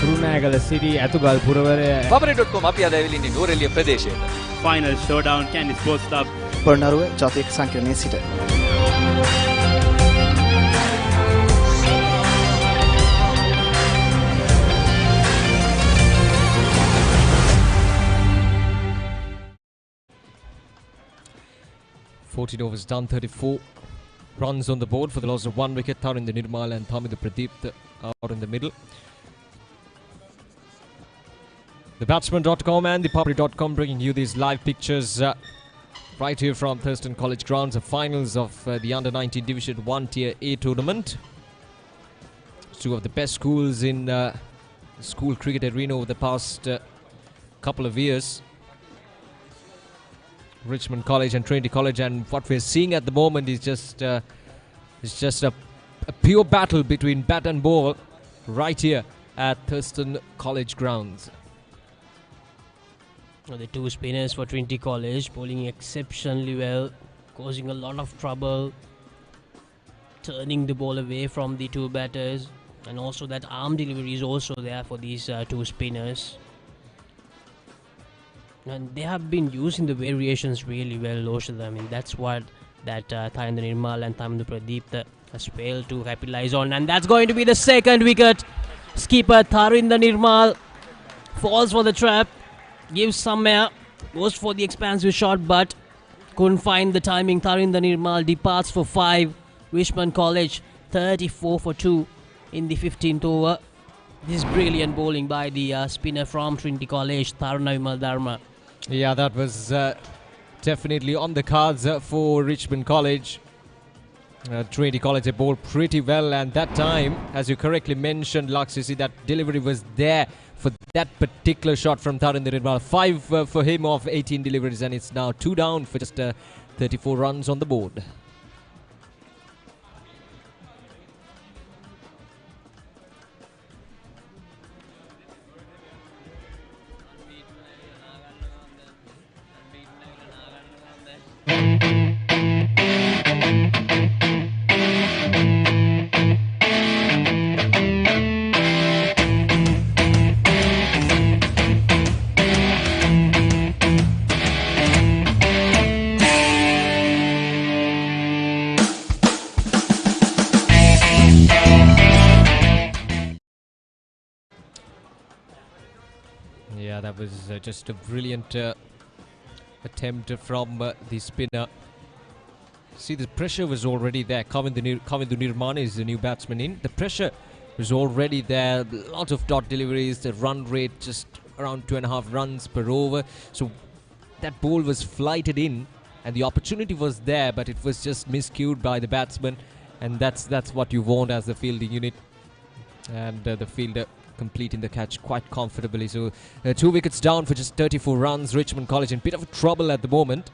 Kurunegala සිටි ඇතුගල් පුරවරය Favori.com අපි අද ඇවිල්ලා ඉන්නේ නෝරෙලිය ප්‍රදේශයට. Final showdown Kandy Sports Club. Polonnaruwa ජාතික සංකීර්ණයේ සිට .14 overs done, 34 runs on the board for the loss of 1 wicket. Thurstan Nirmal and Thamid Pradeep out in the middle. The Batsman.com and the Public.com bringing you these live pictures right here from Thurstan College grounds, the finals of the Under-19 Division 1 Tier A tournament. 2 of the best schools in school cricket arena over the past couple of years. Richmond College and Trinity College, and what we're seeing at the moment is just a pure battle between bat and ball right here at Thurstan College grounds. The 2 spinners for Trinity College bowling exceptionally well, causing a lot of trouble, turning the ball away from the 2 batters, and also that arm delivery is also there for these 2 spinners. And they have been using the variations really well, Oshada. I mean, that's what that Tharinda Nirmal and Tamidu Pradeep has failed to capitalize on. And that's going to be the second wicket. Skipper Tharinda Nirmal falls for the trap, gives some air, goes for the expansive shot, but couldn't find the timing. Tharinda Nirmal departs for 5. Richmond College 34 for 2 in the 15th over. This is brilliant bowling by the spinner from Trinity College, Tharuna Vimal Dharma. Yeah, that was definitely on the cards for Richmond College. Trinity College, they bowled pretty well, and that time, as you correctly mentioned, Lux, you see that delivery was there for that particular shot from Tharinda Nirmal. 5 for him of 18 deliveries, and it's now 2 down for just 34 runs on the board. Yeah, that was just a brilliant attempt from the spinner. See, the pressure was already there. Kavindu Nirmane is the new batsman in. The pressure was already there. Lots of dot deliveries. The run rate just around 2.5 runs per over. So that ball was flighted in, and the opportunity was there, but it was just miscued by the batsman, and that's what you want as the fielding unit. And the fielder completing the catch quite comfortably. So 2 wickets down for just 34 runs. Richmond College in a bit of trouble at the moment.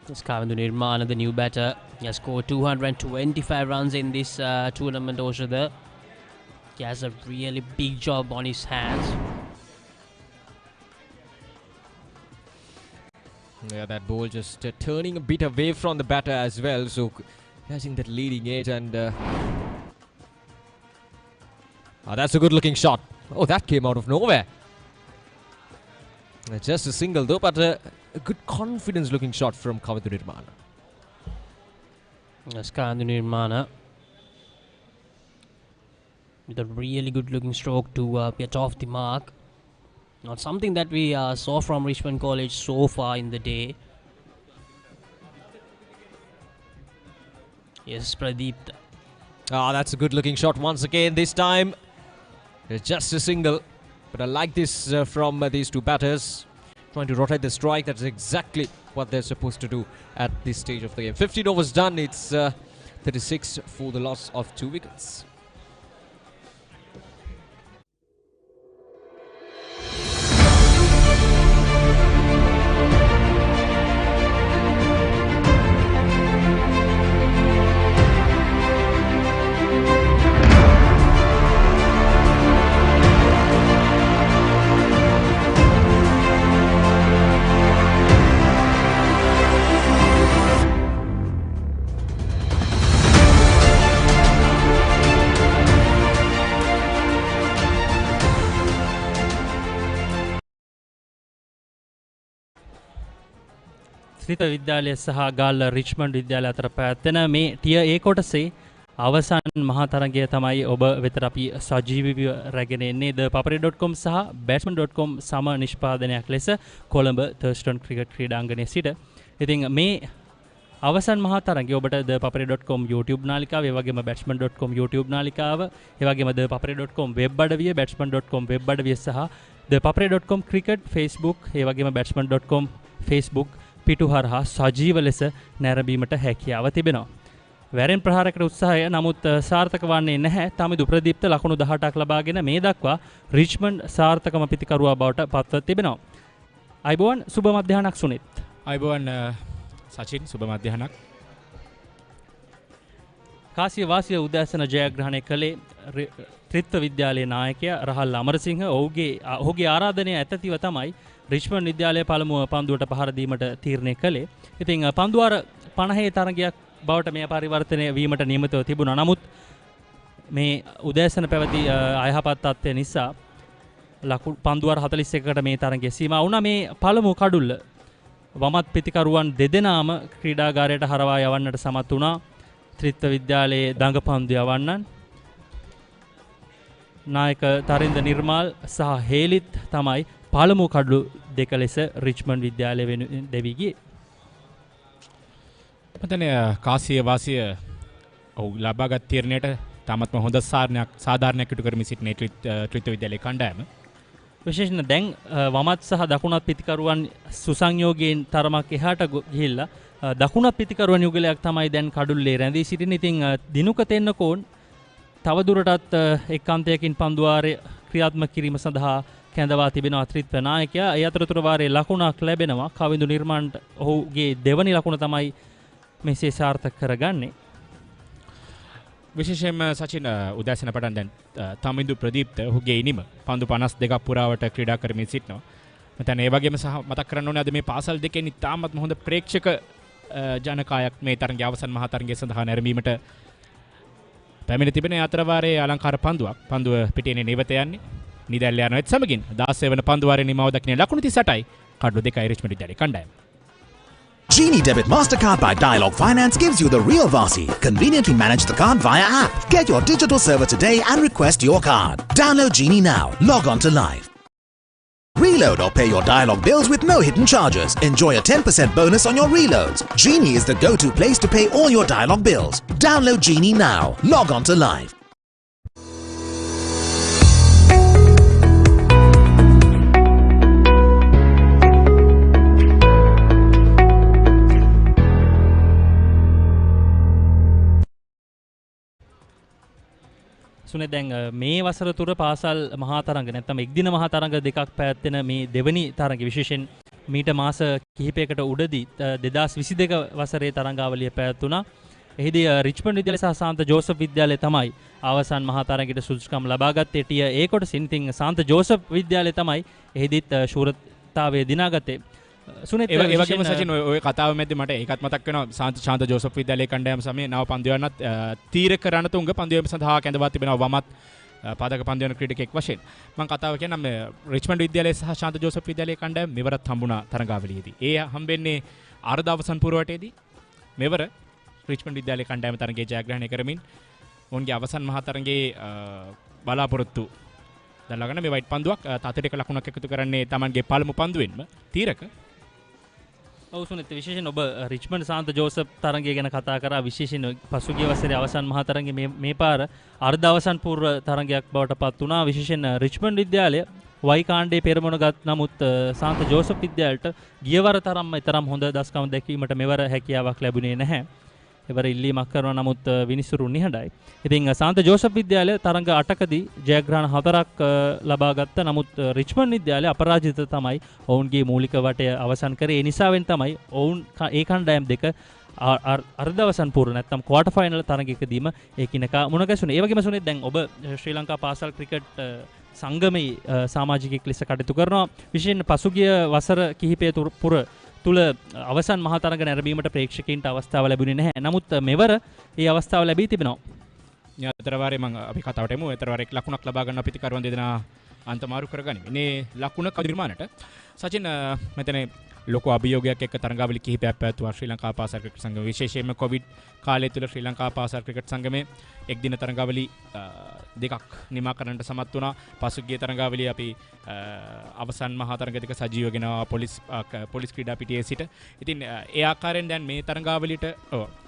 It's Kavindu Nirmane, the new batter. He has scored 225 runs in this tournament, Oshada. He has a really big job on his hands. Yeah, that ball just turning a bit away from the batter as well. So catching that leading edge, and that's a good looking shot. Oh, that came out of nowhere. Just a single though, but a good confidence looking shot from Kavindu Nirmane. Yes, Kavindu Nirmane with a really good looking stroke to get off the mark. Not something that we saw from Richmond College so far in the day. Yes, Pradeep. That's a good looking shot once again. This time it's just a single, but I like this from these two batters. Trying to rotate the strike. That's exactly what they're supposed to do at this stage of the game. 15 overs done. It's 36 for the loss of 2 wickets. ශ්‍රීත විද්‍යාලය සහ Galle Richmond විද්‍යාලය අතර පැවැත්වෙන මේ tear A කොටසේ අවසන් මහා තරගය තමයි ඔබ වෙතට අපි සජීවීව රැගෙන එන්නේ. thepaparee.com සහ batsman.com සම නිෂ්පාදනයක් ලෙස කොළඹ Thurstan ක්‍රිකට් ක්‍රීඩාංගණයේ සිට. ඉතින් මේ අවසන් මහා තරගය ඔබට thepaparee.com YouTube නාලිකාව, ඒ වගේම batsman.com YouTube නාලිකාව, ඒ වගේම thepaparee.com වෙබ් අඩවිය, batsman.com වෙබ් අඩවිය සහ thepaparee.com ක්‍රිකට් Facebook, ඒ වගේම batsman.com Facebook පිටු හරහා සජීව ලෙස නැරඹීමට හැකියාව තිබෙනවා. වැරෙන් ප්‍රහාරකට උත්සාහය නමුත් සාර්ථක වන්නේ නැහැ. තමිදු ප්‍රදීප්ත ලකුණු 18ක් ලබාගෙන මේ දක්වා රිච්මන්ඩ් සාර්ථකම පිතිකරුවා බවට පත්ව තිබෙනවා. අයිබෝන් සුබ මධ්‍යහනක් සුනිත්. අයිබෝන් සචින් සුබ මධ්‍යහනක්. කාසිය වාසිය උදෑසන ජයග්‍රහණය කළේ ත්‍රිත්ව විද්‍යාලයේ නායකයා රහල් අමරසිංහ. ඔහුගේ ආරාධනය ඇතතිව තමයි රිච්මන්ඩ් විද්‍යාලය පළමුව පන්දුවට පහර දීමට තීරණය කළේ. ඉතින් පන්දුවාර 50 තරගයක් බවට මේ පරිවර්තනය වීමට නියමිතව තිබුණා. නමුත් මේ උදෑසන පැවති අයහපත් තත්ත්වය නිසා ලකුණු පන්දුවර 41කට මේ තරගයේ සීමා වුණා. මේ පළමු කඩුල්ල වමත් පිතිකරුවන් දෙදෙනාම ක්‍රීඩාගාරයට හරවා යවන්නට සමත් වුණා. ත්‍රිත්ව විද්‍යාලයේ දඟපන්දු යවන්නන් නායක තරින්ද නිර්මාල් සහ හේලිත් තමයි පළමු කඩලු දෙක ලෙස රිච්මන්ඩ් විද්‍යාලය වෙනුවෙන් දෙවි ගියේ. මතන කාසිය වාසිය ඔව් ලබාගත් තීරණයට තාමත්ම හොඳ සාධාරණයක් ඉටු කරමින් සිටින ත්‍රිත්ව විද්‍යාලයේ කණ්ඩායම විශේෂයෙන් දැන් වමත් සහ දකුණත් පිතිකරුවන් සුසංයෝගයෙන් තරමක් එහාට ගිහිල්ලා දකුණත් පිතිකරුවන් යුගලයක් තමයි දැන් කඩුල්ලේ රැඳී සිටින. ඉතින් දිනුක තෙන්නකෝන් තවදුරටත් එක් අන්තයකින් පන්දුවාරය ක්‍රියාත්මක කිරීම සඳහා කැඳවා තිබෙනවා ත්‍රිත්ව නායකයා. ඒ අතරතුර වාරයේ ලකුණක් ලැබෙනවා. කවිඳු නිර්මාණ්ට ඔහුගේ දෙවනි ලකුණ තමයි මෙසේ සාර්ථක කරගන්නේ. විශේෂයෙන්ම සචින් උදෑසන පටන් දැන් තමිඳු ප්‍රදීප්ත ඔහුගේ ඉනිම පන්දු 52ක් පුරාවට ක්‍රීඩා කරමින් සිටිනවා. මතන ඒ වගේම සහ මතක් කරන්න ඕනේ අද මේ පාසල් දෙකෙන් ඉතාමත් හොඳ ප්‍රේක්ෂක ජනකායක් මේ තරගයේ අවසන් මහා තරගය සඳහා නැරඹීමට පැමිණ තිබෙන අතර වාරයේ අලංකාර පන්දුවක්. පන්දුව පිටිනේ නිවත යන්නේ. නිදැල්ල යනවත් සමගින් 16 වන පන්දු වාරයේ නිමාව දක්වන ලකුණු 38යි කඩලු දෙකයි රිච්මන්ඩ් විද්‍යාලයේ කණ්ඩායම. Genie Debit Mastercard by Dialog Finance gives you the real Vasi. Conveniently manage the card via app. Get your digital server today and request your card. Download Genie now. Log on to live. Reload or pay your Dialog bills with no hidden charges. Enjoy a 10% bonus on your reloads. Genie is the go-to place to pay all your Dialog bills. Download Genie now. Log on to live. සුනේ දැන් මේ වසර තුර පාසල් මහා තරඟ නැත්නම් එක්දින මහා තරඟ දෙකක් පැවැත්වෙන මේ දෙවනි තරඟ විශේෂයෙන් මීට මාස කිහිපයකට උඩදී 2022 වසරේ තරඟාවලිය පැවැත්වුණා. එහිදී රිච්මන්ඩ් විද්‍යාලය සහ සාන්ත ජෝසප් විද්‍යාලය තමයි අවසන් මහා තරඟයට සුදුසුකම් ලබාගත්තේ. ටිය ඒ කොටසින් ඉතින් සාන්ත ජෝසප් විද්‍යාලය තමයි එහිදීත් ශූරතාවය දිනාගත්තේ. ඒ වගේම සචින් ඔය කතාව මැද්දේ මට ඒකත් මතක් වෙනවා ශාන්ත ජෝසප් විද්‍යාලයේ කණ්ඩායම සමයේ නව පන්දුවන්නත් තීරක රණතුංග පන්දුවීම සඳහා කැඳවා තිබෙනවා වමත් පාදක පන්දුවන ක්‍රීඩකෙක් වශයෙන්. මම කතාව කියන්නම් රිච්මන්ඩ් විද්‍යාලයේ සහ ශාන්ත ජෝසප් විද්‍යාලයේ කණ්ඩායම මෙවරත් හම්බුණා තරඟාවලියේදී. ඒ හම්බෙන්නේ අර්ධ අවසන් පුරවටයේදී මෙවර රිච්මන්ඩ් විද්‍යාලයේ කණ්ඩායම තරඟයේ ජයග්‍රහණය කරමින් ඔවුන්ගේ අවසන් මහා තරඟයේ බලාපොරොත්තු දල්ලාගෙන මේ වයිට් පන්දුවක් තතරයක ලකුණක් එකතු කරන්නේ Tamanගේ පළමු පන්දුවෙන්ම තීරක. ඔව් සුනිත් විශේෂයෙන් ඔබ රිච්මන්ඩ් සාන්ත ජෝසප් තරගය ගැන කතා කරා. විශේෂයෙන් පසුගිය වසරේ අවසන් මහා තරගයේ මේ පාර අර්ධ අවසන් පූර්ව තරගයක් බවට පත් වුණා. විශේෂයෙන් රිච්මන්ඩ් විද්‍යාලය වයි කාණ්ඩයේ පෙරමුණගත් නමුත් සාන්ත ජෝසප් විද්‍යාලයට ගියවර තරම් හොඳ දස්කම් දැක්වීමට මෙවර හැකියාවක් ලැබුණේ නැහැ. එවර ඉල්ලීමක් කරනවා නමුත් විනිසුරු නිහඬයි. ඉතින් සාන්ත ජෝසප් විද්‍යාලය තරඟ 8කදී ජයග්‍රහණ 4ක් ලබා ගත්ත. නමුත් රිච්මන්ඩ් විද්‍යාලය අපරාජිත තමයි ඔවුන්ගේ මූලික වටය අවසන් කරේ. ඒ නිසාවෙන් තමයි ඔවුන් ඒ කණ්ඩායම් දෙක අර්ධවසන් පූර්ව නැත්නම් ක්වාටර් ෆයිනල් තරඟයකදීම ඒකිනෙකා මුණ ගැසුනේ. ඒ වගේම සුනේ දැන් ඔබ ශ්‍රී ලංකා පාසල් ක්‍රිකට් සංගමයේ සමාජිකයෙක් ලෙස කටයුතු කරනවා. විශේෂයෙන් පසුගිය වසර කිහිපය තුල අවසන් මහා තරඟ නැරඹීමට ප්‍රේක්ෂකයින්ට අවස්ථාව ලැබුණේ නැහැ. නමුත් මෙවර ඒ අවස්ථාව ලැබී තිබෙනවා. අතර වාරේ මම අපි කතාවට එමු. අතර වාරේ ලකුණක් ලබා ගන්න පිටිකරුවන් දෙදෙනා අන්තමාරු කරගනිමු. මේ ලකුණ නිර්මාණයට සචින් මෙතන ලොකු අභියෝගයක් එක්ක තරඟාවලි කිහිපයක් පැවැත්වුවා ශ්‍රී ලංකා පාසල් ක්‍රිකට් සංගම. විශේෂයෙන්ම කොවිඩ් කාලය තුල ශ්‍රී ලංකා පාසල් ක්‍රිකට් සංගමේ එක්දින තරඟාවලි දෙකක් නිමා කරන්නට සමත් වුණා. පසුගිය තරඟාවලිය අපි අවසන් මහා තරඟ දෙක සජීව ගෙනවා පොලිස් ක්‍රීඩා පිටියේ සිට. ඉතින් ඒ ආකාරයෙන් දැන් මේ තරඟාවලියට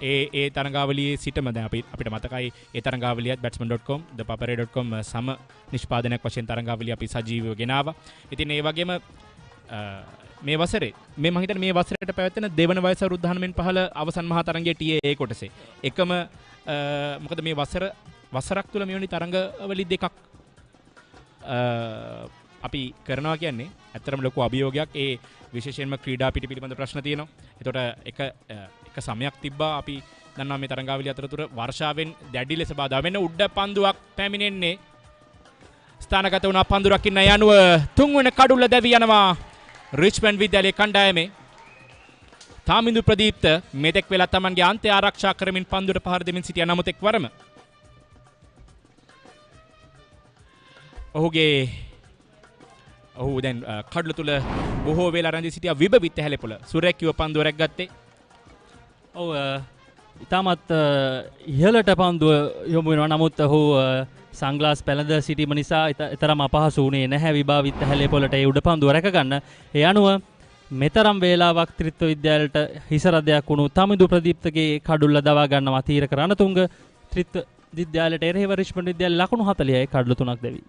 ඒ තරඟාවලියේ සිටම දැන් අපිට මතකයි ඒ තරඟාවලියත් batsman.com thepapare.com සම නිෂ්පාදනයක් වශයෙන් තරඟාවලිය අපි සජීවව ගෙනාවා. ඉතින් ඒ වගේම මේ වසරේ මම හිතන්නේ මේ වසරේට පැවැත්වෙන දෙවන වයස අවුරුදු 19 පහළ අවසන් මහා තරඟයේ TA කොටසේ එකම මොකද මේ වසරක් තුල මෙවැනි තරඟවලි දෙකක් අපි කරනවා කියන්නේ ඇත්තටම ලොකු අභියෝගයක්. ඒ විශේෂයෙන්ම ක්‍රීඩා පිටි පිළිබඳ ප්‍රශ්න තියෙනවා. ඒතකොට එක සමයක් තිබ්බා අපි දන්නවා මේ තරඟාවලිය අතරතුර වර්ෂාවෙන් දැඩි ලෙස බාධා වෙන උඩ පන්දුවක් පැමිණෙන්නේ ස්ථානගත වුණා. පන්දු රකින්න යනුව තුන්වන කඩුල්ල දැවි යනවා රිච්මන්ඩ් විද්‍යාලයේ කණ්ඩායමේ. තාමිඳු ප්‍රදීප්ත මෙතෙක් වෙලා Tamanගේ අන්තය ආරක්ෂා කරමින් පන්දුවට පහර දෙමින් සිටියා. නමුත් එක්වරම ඔහුගේ ඔහු දැන් කඩළු තුල බොහෝ වේලා රැඳී සිටියා විභවිත හැලපොළ. සුරැකිව පන්දුව රැග්ගත්තේ. ඔව් ඉතාමත් ඉහළට පන්දුව යොමු වෙනවා. නමුත් ඔහු සංග්ලාස් පැළඳ සිටීම නිසා තරම් අපහසු වුණේ නැහැ විභාවිත හැලපොළට ඒ උඩ පන්දුව රැක ගන්න. ඒ අනුව මෙතරම් වේලාවක් ත්‍රිත්ව විද්‍යාලයට හිසරදයක් වුණු තමිඳු ප්‍රදීප්තගේ කඩුල්ල දවා ගන්නවා තීරක රණතුංග. ත්‍රිත්ව විද්‍යාලයට එරෙහිව රිච්මන්ඩ් විද්‍යාලය ලකුණු 40යි කඩලු 3ක් දෙවි.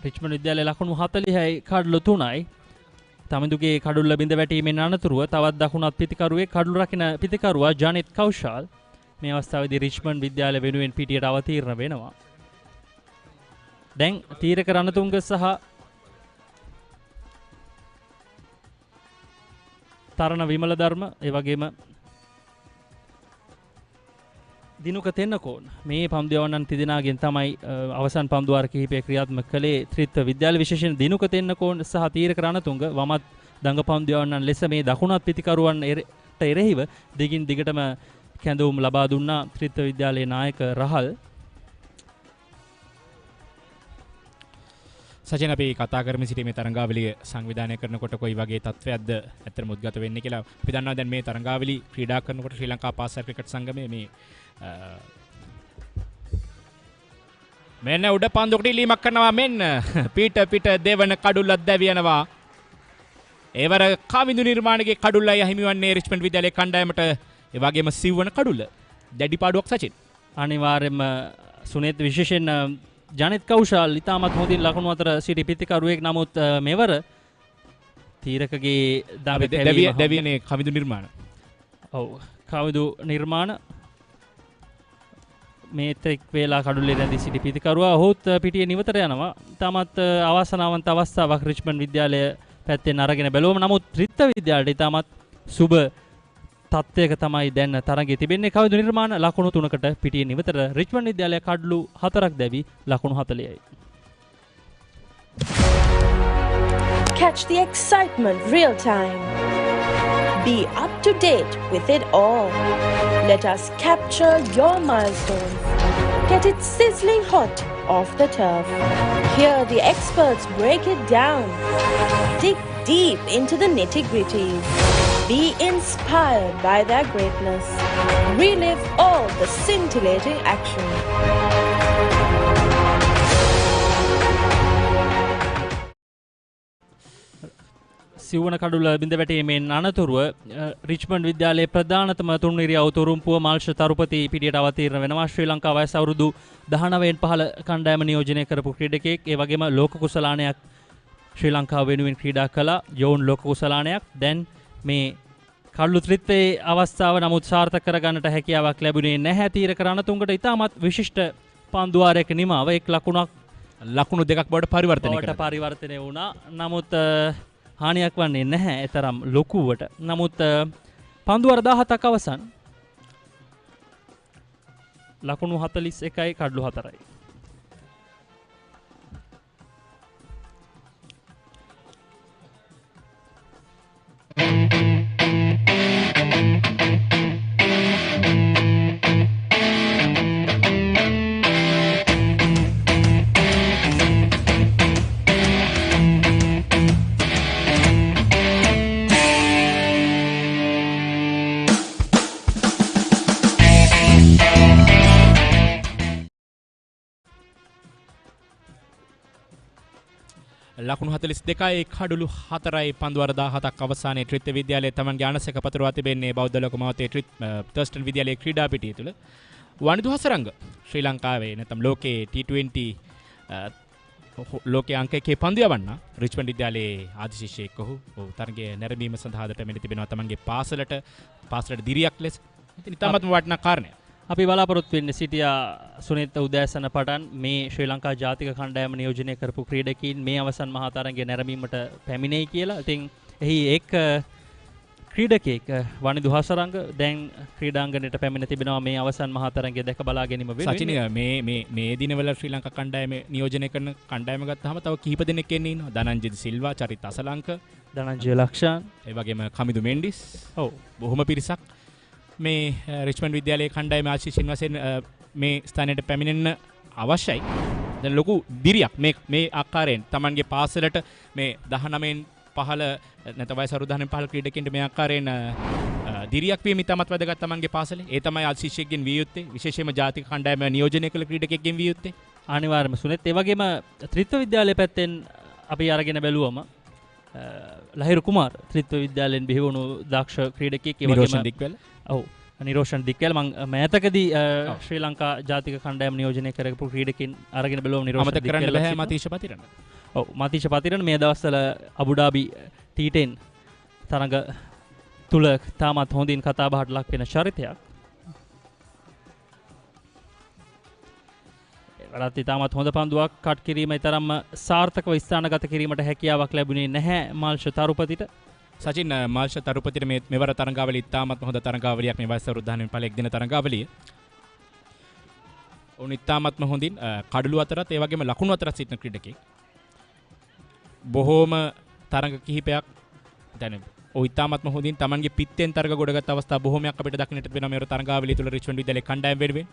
රිච්මන්ඩ් විද්‍යාලයේ ලකුණු 40යි කඩලු 3යි. තමිඳුගේ කඩුල්ල බිඳ වැටීමෙන් අනතුරුව තවත් දකුණත් පිතිකරුවේ කඩලු රකින පිතිකරුවා ජනිත් කෞශල් මේ අවස්ථාවේදී රිච්මන්ඩ් විද්‍යාලය වෙනුවෙන් පිටියට අවතීර්ණ වෙනවා. දැන් තීරක රණතුංග සහ තරණ විමල ධර්ම ඒ වගේම දිනුක තෙන්නකෝන් මේ පන්දුවන්නන් තිදෙනාගෙන් තමයි අවසන් පන්දුවාර කිහිපය ක්‍රියාත්මක කළේ. ත්‍රිත්ව විද්‍යාල විශේෂයෙන් දිනුක තෙන්නකෝන් සහ තීරක රණතුංග වමත් දඟ පන්දුවන්නන් ලෙස මේ දකුණත් පිතිකරුවන්ට එරෙහිව දිගින් දිගටම කැඳවුම් ලබා දුන්නා ත්‍රිත්ව විද්‍යාලයේ නායක රහල්. සචින අපි කතා කරමින් සිටීමේ තරඟාවලිය සංවිධානය කරනකොට කොයි වගේ තත්ත්වයක්ද ඇත්තටම උද්ගත වෙන්නේ කියලා අපි දන්නවා. දැන් මේ තරඟාවලි ක්‍රීඩා කරනකොට ශ්‍රී ලංකා පාසල් ක්‍රිකට් සංගමයේ මේ මෙන්න උඩ පන්දුකට ඉලීමක් කරනවා. මෙන්න පිට දෙවන කඩුල්ලක් දැවියනවා. ඒවර කවිඳු නිර්මාණයේ කඩුල්ලයි අහිමිවන්නේ රිච්මන්ඩ් විද්‍යාලයේ කණ්ඩායමට. ඒ වගේම සිව්වන කඩුල්ල දැඩි පාඩුවක් සචින්. අනිවාර්යයෙන්ම සුනේත් විශේෂයෙන් ජනිත් කෞශල් ඉතාමත් හොඳින් ලකුණු අතර සිටි පිතිකරුවෙක්. නමුත් මෙවර තීරකගේ දැවියනේ කවිඳු නිර්මාණ. ඔව් කවිඳු නිර්මාණ මේ තෙක් වේලා කඩුල්ලේ රැඳී සිටි පිතිකරුවා ඔහුත් පිටියේ නිවතට යනවා. ඉතාමත් අවාසනාවන්ත අවස්ථාවක් රිච්මන්ඩ් විද්‍යාලය පැත්තෙන් අරගෙන බැලුවම. නමුත් ත්‍රිත්ව විද්‍යාලයට ඉතාමත් සුබ තත්ත්වයක තමයි දැන් තරඟයේ තිබෙන්නේ. කවිඳු නිර්මාණ ලකුණු 3කට පිටියේ නිවතට. රිච්මන්ඩ් විද්‍යාලය කඩලු 4ක් දැවි ලකුණු 40යි. Catch the excitement real time. Be up to date with it all. Let us capture your milestones. Get it sizzling hot off the turf. Hear the experts break it down. Dig deep into the nitty-gritties. Be inspired by their greatness. Relive all the scintillating action. සිව්වන කඩුල්ල බිඳ වැටීමෙන් අනතුරුව Richmond විද්‍යාලයේ ප්‍රධානතම තුන්නිරියව තුරුම්පුව මාල්ෂ තරුපති පිටියට අවතීර්ණ වෙනවා. ශ්‍රී ලංකා වයස අවුරුදු 19න් පහළ කණ්ඩායම නියෝජනය කරපු ක්‍රීඩකයෙක්. ඒ වගේම ලෝක කුසලානයක් ශ්‍රී ලංකාව වෙනුවෙන් ක්‍රීඩා කළා. යෝන් ලෝක කුසලානයක්. දැන් මේ කඩලු ත්‍රිත්වයේ අවස්ථාව නමුත් සාර්ථක කරගන්නට හැකියාවක් ලැබුණේ නැහැ. තීරක රණතුංගට ඉතාමත් විශිෂ්ට පන්දුවාරයක නිමාව එක් ලකුණු දෙකක් බවට පරිවර්තනය වුණා. නමුත් හානියක් වන්නේ නැහැ එතරම් ලොකුවට. නමුත් පන්දුවාර 17ක් අවසන් ලකුණු 41යි කඩලු 4යි. ලකුණු 42යි කඩලු 4යි පන්දුවර 17ක් අවසානයේ ත්‍රිත්ව විද්‍යාලයේ තමන්ගේ අනසක පතුරවා තිබෙන්නේ බෞද්ධ ලෝකමාවතේ තර්ස්ටන් විද්‍යාලයේ ක්‍රීඩා පිටිය තුළ වනිදු හසරංග ශ්‍රී ලංකාවේ නැත්නම් ලෝකයේ T20 ලෝකයේ අංක 1 පන්දු යවන්න රිච්මන්ඩ් විද්‍යාලයේ ආදි ශිෂ්‍යයෙක් ඔහු තරගයේ නැරඹීම සඳහා පැමිණ තිබෙනවා තමන්ගේ පාසලට දිරියක් ලෙස. ඉතින් ඉතාමත්ම වටිනා කාරණයක්. අපි බලාපොරොත්තු වෙන්නේ සිටියා සුනිත් උදෑසන පටන් මේ ශ්‍රී ලංකා ජාතික කණ්ඩායම නියෝජනය කරපු ක්‍රීඩකීන් මේ අවසන් මහා තරගයේ නැරඹීමට පැමිණෙයි කියලා. ඉතින් එහි එක් ක්‍රීඩකයෙක් වනිදු හසරංග දැන් ක්‍රීඩාංගණයට පැමිණ තිබෙනවා මේ අවසන් මහා තරගය දැක බලා ගැනීම වෙනුවෙන්. සචින මේ දිනවල ශ්‍රී ලංකා කණ්ඩායම නියෝජනය කරන කණ්ඩායම ගත්තාම තව කිහිප දෙනෙක් එන්නේ ඉන්නවා. ධනංජය සිල්වා, චරිත අසලංක, ධනංජය ලක්ෂාන්, ඒ වගේම කමිදු මෙන්ඩිස්. ඔව් බොහොම පිරිසක් මේ රිච්මන්ඩ් විද්‍යාලයේ කණ්ඩායම ආශිෂ්‍යන් වශයෙන් මේ ස්ථානයට පැමිණෙන්න අවශ්‍යයි. දැන් ලොකු දිරියක් මේ ආකාරයෙන් Tamanගේ පාසලට මේ 19න් පහළ නැත්නම් වයස අරු 19න් පහළ ක්‍රීඩකයන්ට මේ ආකාරයෙන් දිරියක් වීම ඉතාමත් වැදගත් Tamanගේ පාසලේ. ඒ තමයි ආශිෂ්‍යයෙන් විය යුත්තේ. විශේෂයෙන්ම ජාතික කණ්ඩායම නියෝජනය කළ ක්‍රීඩකයෙක්ගෙන් විය යුත්තේ. අනිවාර්යයෙන්ම සුනෙත්. ඒ වගේම ත්‍රිත්ව විද්‍යාලයේ පැත්තෙන් අපි අරගෙන බැලුවම ලහිරු කුමාර් ත්‍රිත්ව විද්‍යාලයෙන් බිහි වුණු දක්ෂ ක්‍රීඩකයෙක්. ඒ වගේම ඔව් නිරෝෂන් දික්කල් මං මෑතකදී ශ්‍රී ලංකා ජාතික කණ්ඩායම නියෝජනය කරපු ක්‍රීඩකින් අරගෙන බලුවම නිරෝෂන් දික්කල් කරන්න බෑ මතීෂ පතිරණ. ඔව් මතීෂ පතිරණ මේ දවස්වල අබුඩාබි T10 තරඟ තුල තාමත් හොඳින් කතාබහට ලක් වෙන චරිතයක්. වඩාත් ඉතාමත් හොඳ පන්දුවක් කට් කිරීම තරම්ම සාර්ථකව ස්ථානගත කිරීමට හැකියාවක් ලැබුණේ නැහැ මාල්ෂ තරුපතිට. සචින් මාල්ෂ තරුපතිට මෙවර තරඟාවලිය ඉතාමත් හොඳ තරඟාවලියක් මේ වයස වෘද්ධානෙන් පළ එක් දින තරඟාවලිය. උන් ඉතාමත්ම හොඳින් කඩළු අතරත් ඒ වගේම ලකුණු අතරත් සිටින ක්‍රීඩකයෙක්. බොහෝම තරඟ කිහිපයක් දැන් ඔය ඉතාමත්ම හොඳින් Tamanගේ පිත්තෙන් තරඟ ගොඩගත් අවස්ථා බොහෝමයක් අපිට දකින්නට වෙනවා මෙවර තරඟාවලිය තුල රිච්මන්ඩ් විද්‍යාලයේ කණ්ඩායම වෙනුවෙන්.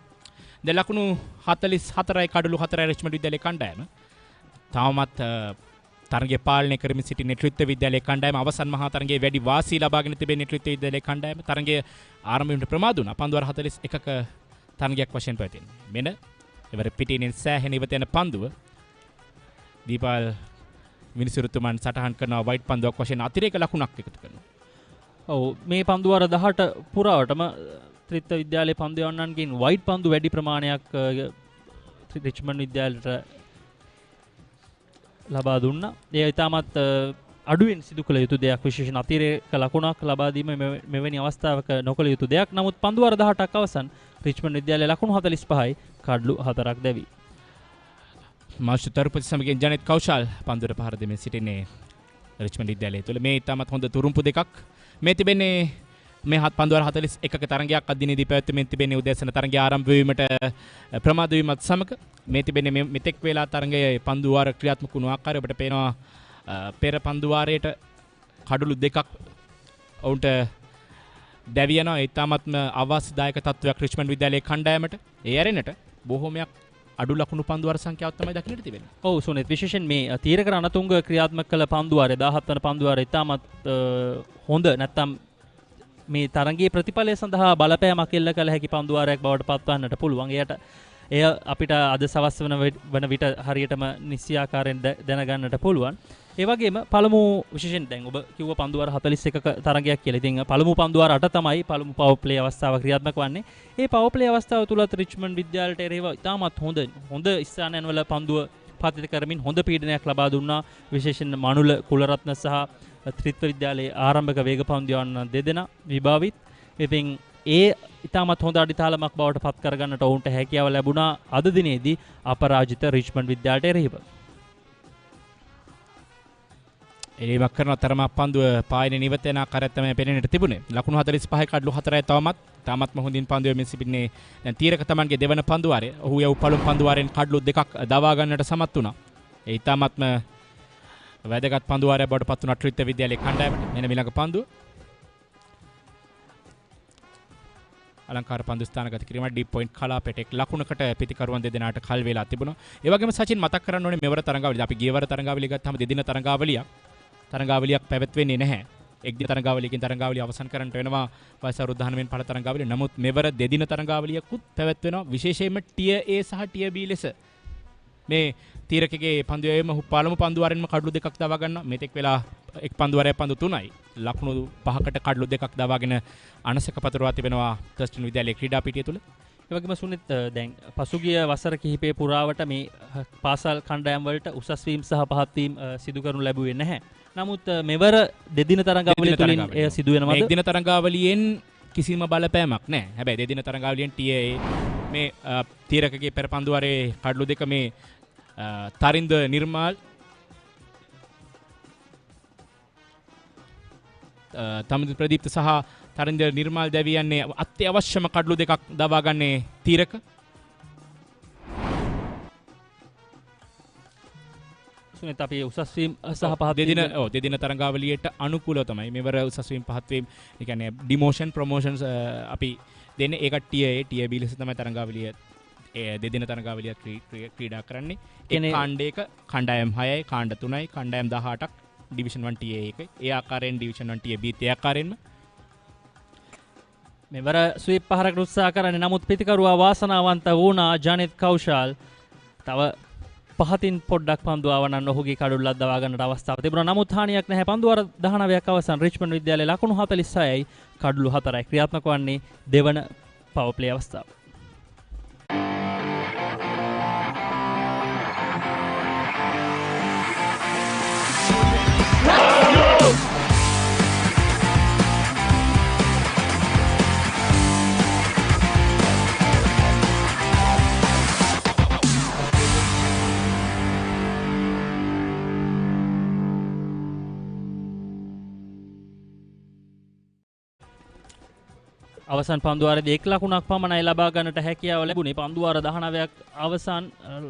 දැන් ලකුණු 44යි කඩළු 4යි රිච්මන්ඩ් විද්‍යාලයේ කණ්ඩායම. තාමත් තරගය පාලනය කරමින් සිටින ත්‍රිත්ව විද්‍යාලයේ කණ්ඩායම අවසන් මහා තරගයේ වැඩි වාසි ලබාගෙන තිබෙන ත්‍රිත්ව විද්‍යාලයේ කණ්ඩායම තරගය ආරම්භ වීමට ප්‍රමාද වුණා. පන්දුවර 41ක තරගයක් වශයෙන් පැවැතින්නේ. මෙන්න ඉවර පිටින් සෑහෙන ඉවත යන පන්දුව දීපාල් විනිසුරුතුමන් සටහන් කරනවා වයිට් පන්දුවක් වශයෙන් අතිරේක ලකුණක් එකතු කරනවා. ඔව් මේ පන්දුවර 18 පුරාවටම ත්‍රිත්ව විද්‍යාලයේ පන්දු යවන්නන්ගෙන් වයිට් පන්දු වැඩි ප්‍රමාණයක් රිච්මන්ඩ් විද්‍යාලයට ලබා දුන්නා. ඒ ඉතාමත් අඩුවෙන් සිදු කළ යුතු දෙයක්. විශේෂයෙන් අතිරේක ලකුණක් ලබා දීම මෙවැනි අවස්ථාවක නොකළ යුතු දෙයක්. නමුත් පන්දුවර 18ක් අවසන් රිච්මන්ඩ් විද්‍යාලයේ ලකුණු 45යි කඩළු 4ක් දැවි. මාර්ෂ් තරුපති සමගින් ජනෙත් කෞශල් පන්දුවට පහර දෙමින් සිටින්නේ රිච්මන්ඩ් විද්‍යාලය තුළ. මේ ඉතාමත් හොඳ තුරුම්පු දෙකක්. මේ තිබෙන්නේ මේ පන්දුවර 41ක තරගයක් අදිනේදී පැවැත්වෙමින් තිබෙන්නේ උදෑසන තරගය ආරම්භ වීමට ප්‍රමාද වීමත් සමග මේ තිබෙන්නේ මෙතෙක් වේලා තරගයේ පන්දුවාර ක්‍රියාත්මක වුණු ආකාරය ඔබට පේනවා. පෙර පන්දුවාරයට කඩළු දෙකක් ඔවුන්ට දැවියනවා. ඒ තාමත්ම අවාසිදායක තත්වයක් රිච්මන්ඩ් විද්‍යාලයේ කණ්ඩායමට. ඒ ඇරෙන්නට බොහෝමයක් අඩු ලකුණු පන්දුවාර සංඛ්‍යාවක් තමයි දකින්නට තිබෙන්නේ. ඔව් සුනිත් විශේෂයෙන් මේ තීරක රණතුංග ක්‍රියාත්මක කළ පන්දුවාරේ 17 වන පන්දුවාරේ ඉතාමත් හොඳ නැත්තම් මේ තරගයේ ප්‍රතිඵලය සඳහා බලපෑමක් එල්ල කළ හැකි පන්දුවාරයක් බවට පත්වන්නට පුළුවන්. එය අපිට අද සවස් වන විට හරියටම නිසි ආකාරයෙන් දැනගන්නට පුළුවන්. ඒ වගේම පළමු විශේෂයෙන් දැන් ඔබ කිව්ව පන්දුවාර 41ක තරගයක් කියලා. ඉතින් පළමු පන්දුවාර 8 තමයි පළමු පවර් ප්ලේ අවස්ථාව ක්‍රියාත්මක වන්නේ. ඒ පවර් ප්ලේ අවස්ථාව තුලත් රිච්මන්ඩ් විද්‍යාලයට එරෙහිව ඉතාමත් හොඳ ස්ථානයන් වල පන්දුව පතිත කරමින් හොඳ පීඩනයක් ලබා දුන්නා. විශේෂයෙන් මනුල කුලරත්න සහ ත්‍රිත්ව විද්‍යාලයේ ආරම්භක වේග පන්දු යවන්න දෙදෙනා විභාවිත්. ඉතින් ඒ ඉතාමත් හොඳ අඩිතාලමක් බවට පත් කරගන්නට ඔවුන්ට හැකියාව ලැබුණා අද දිනේදී අපරාජිත රිච්මන්ඩ් විද්‍යාලයට එරෙහිව. එලීමක් කරන තරම පන්දුව පායන නිවත යන ආකාරයක් තමයි පෙනෙන්නට තිබුණේ. ලකුණු 45යි කඩළු 4යි තාමත්ම හොඳින් පන්දුවේ මෙ සිටින්නේ. දැන් තීරක තමන්ගේ දෙවන පන්දුවාරය ඔහු යව් පළමු පන්දුවාරයෙන් කඩළු දෙකක් දවා ගන්නට සමත් වුණා. ඒ ඉතාමත්ම වැදගත් පන්දුවාරයක් බවට පත් වුණා ත්‍රිත්ව විද්‍යාලයේ කණ්ඩායමට. මෙන්න ඊළඟ පන්දුව අලංකාර පන්දු ස්ථානගත කිරීමට ඩීප් පොයින්ට් කලාපයට එක් ලකුණකට පිතිකරුවන් දෙදෙනාට කල් වේලා තිබුණා. ඒ වගේම සචින් මතක් කරන්න ඕනේ මෙවර තරඟාවලිය අපි ගියවර තරඟාවලිය ගත්තාම දෙදින තරඟාවලියක් පැවැත්වෙන්නේ නැහැ. එක් දින තරඟාවලියකින් තරඟාවලිය අවසන් කරන්නට වෙනවා වයස අවුරුදු 19 පළ තරඟාවලිය. නමුත් මෙවර දෙදින තරඟාවලියකුත් පැවැත්වෙනවා. විශේෂයෙන්ම ටියර් A සහ ටියර් B ලෙස මේ තීරකගේ පන්දුවේම පළමු පන්දුවරින්ම කඩලු දෙකක් දවා ගන්නවා. මෙතෙක් වෙලා එක් පන්දුවරයක් පන්දු 3යි. ලකුණු 5කට කඩලු දෙකක් දවාගෙන අනසක පතුරවා තිබෙනවා තර්ස්ටන් විද්‍යාලයේ ක්‍රීඩා පිටිය තුල. ඒ වගේම සුනිත් දැන් පසුගිය වසර කිහිපේ පුරාවට මේ පාසල් කණ්ඩායම් වලට උසස් වීම සහ පහත් වීම සිදු කරනු ලැබුවේ නැහැ. නමුත් මෙවර දෙදින තරඟාවලිය තුලින් එය සිදු වෙනවද? එක්දින තරඟාවලියෙන් කිසිම බලපෑමක් නැහැ. හැබැයි දෙදින තරඟාවලියෙන් TA මේ තීරකගේ පෙර පන්දුවරේ කඩලු දෙක මේ තරින්ද නිර්මාල් තමිදු ප්‍රදීප්ත සහ තරින්ද නිර්මාල් දැවියන්නේ අත්‍යවශ්‍යම කඩලු දෙකක් දවා ගන්නේ තීරක. සුනිත් අපි උසස් වීම සහ පහත් වීම දෙදින තරඟාවලියට අනුකූලව තමයි මෙවර උසස් වීම පහත් වීම. ඒ කියන්නේ ඩිමෝෂන් ප්‍රොමෝෂන්ස් අපි දෙන්නේ ඒකට TA B ලෙස තමයි තරඟාවලිය දෙදින තරඟාවලිය ක්‍රීඩා කරන්නේ. ඒ කාණ්ඩයක කණ්ඩායම් 6යි, කාණ්ඩ 3යි, කණ්ඩායම් 18ක්, ඩිවිෂන් 1 TA 1යි. ඒ ආකාරයෙන් ඩිවිෂන් 1 TA B ඒ ආකාරයෙන්ම මෙවර ස්වීප් පහරකට උත්සාහ කරන්නේ. නමුත් පිතිකරුවා වාසනාවන්ත වුණා ජනිත් කෞශල්. තව පහතින් පොඩ්ඩක් පන්දු ආවනන් ඔහුගේ කඩුල්ලක් දවා ගන්නට අවස්ථාවක් තිබුණා. නමුත් හානියක් නැහැ. පන්දුවර 19ක් අවසන් රිච්මන්ඩ් විද්‍යාලයේ ලකුණු 46යි කඩුළු 4යි ක්‍රියාත්මක වන්නේ දෙවන පවර් ප්ලේ අවස්ථාව. අවසන් පන්දුවාරයේදී 1 ලකුණක් පමණයි ලබා ගන්නට හැකියාව ලැබුණේ. පන්දුවාර 19ක් අවසන්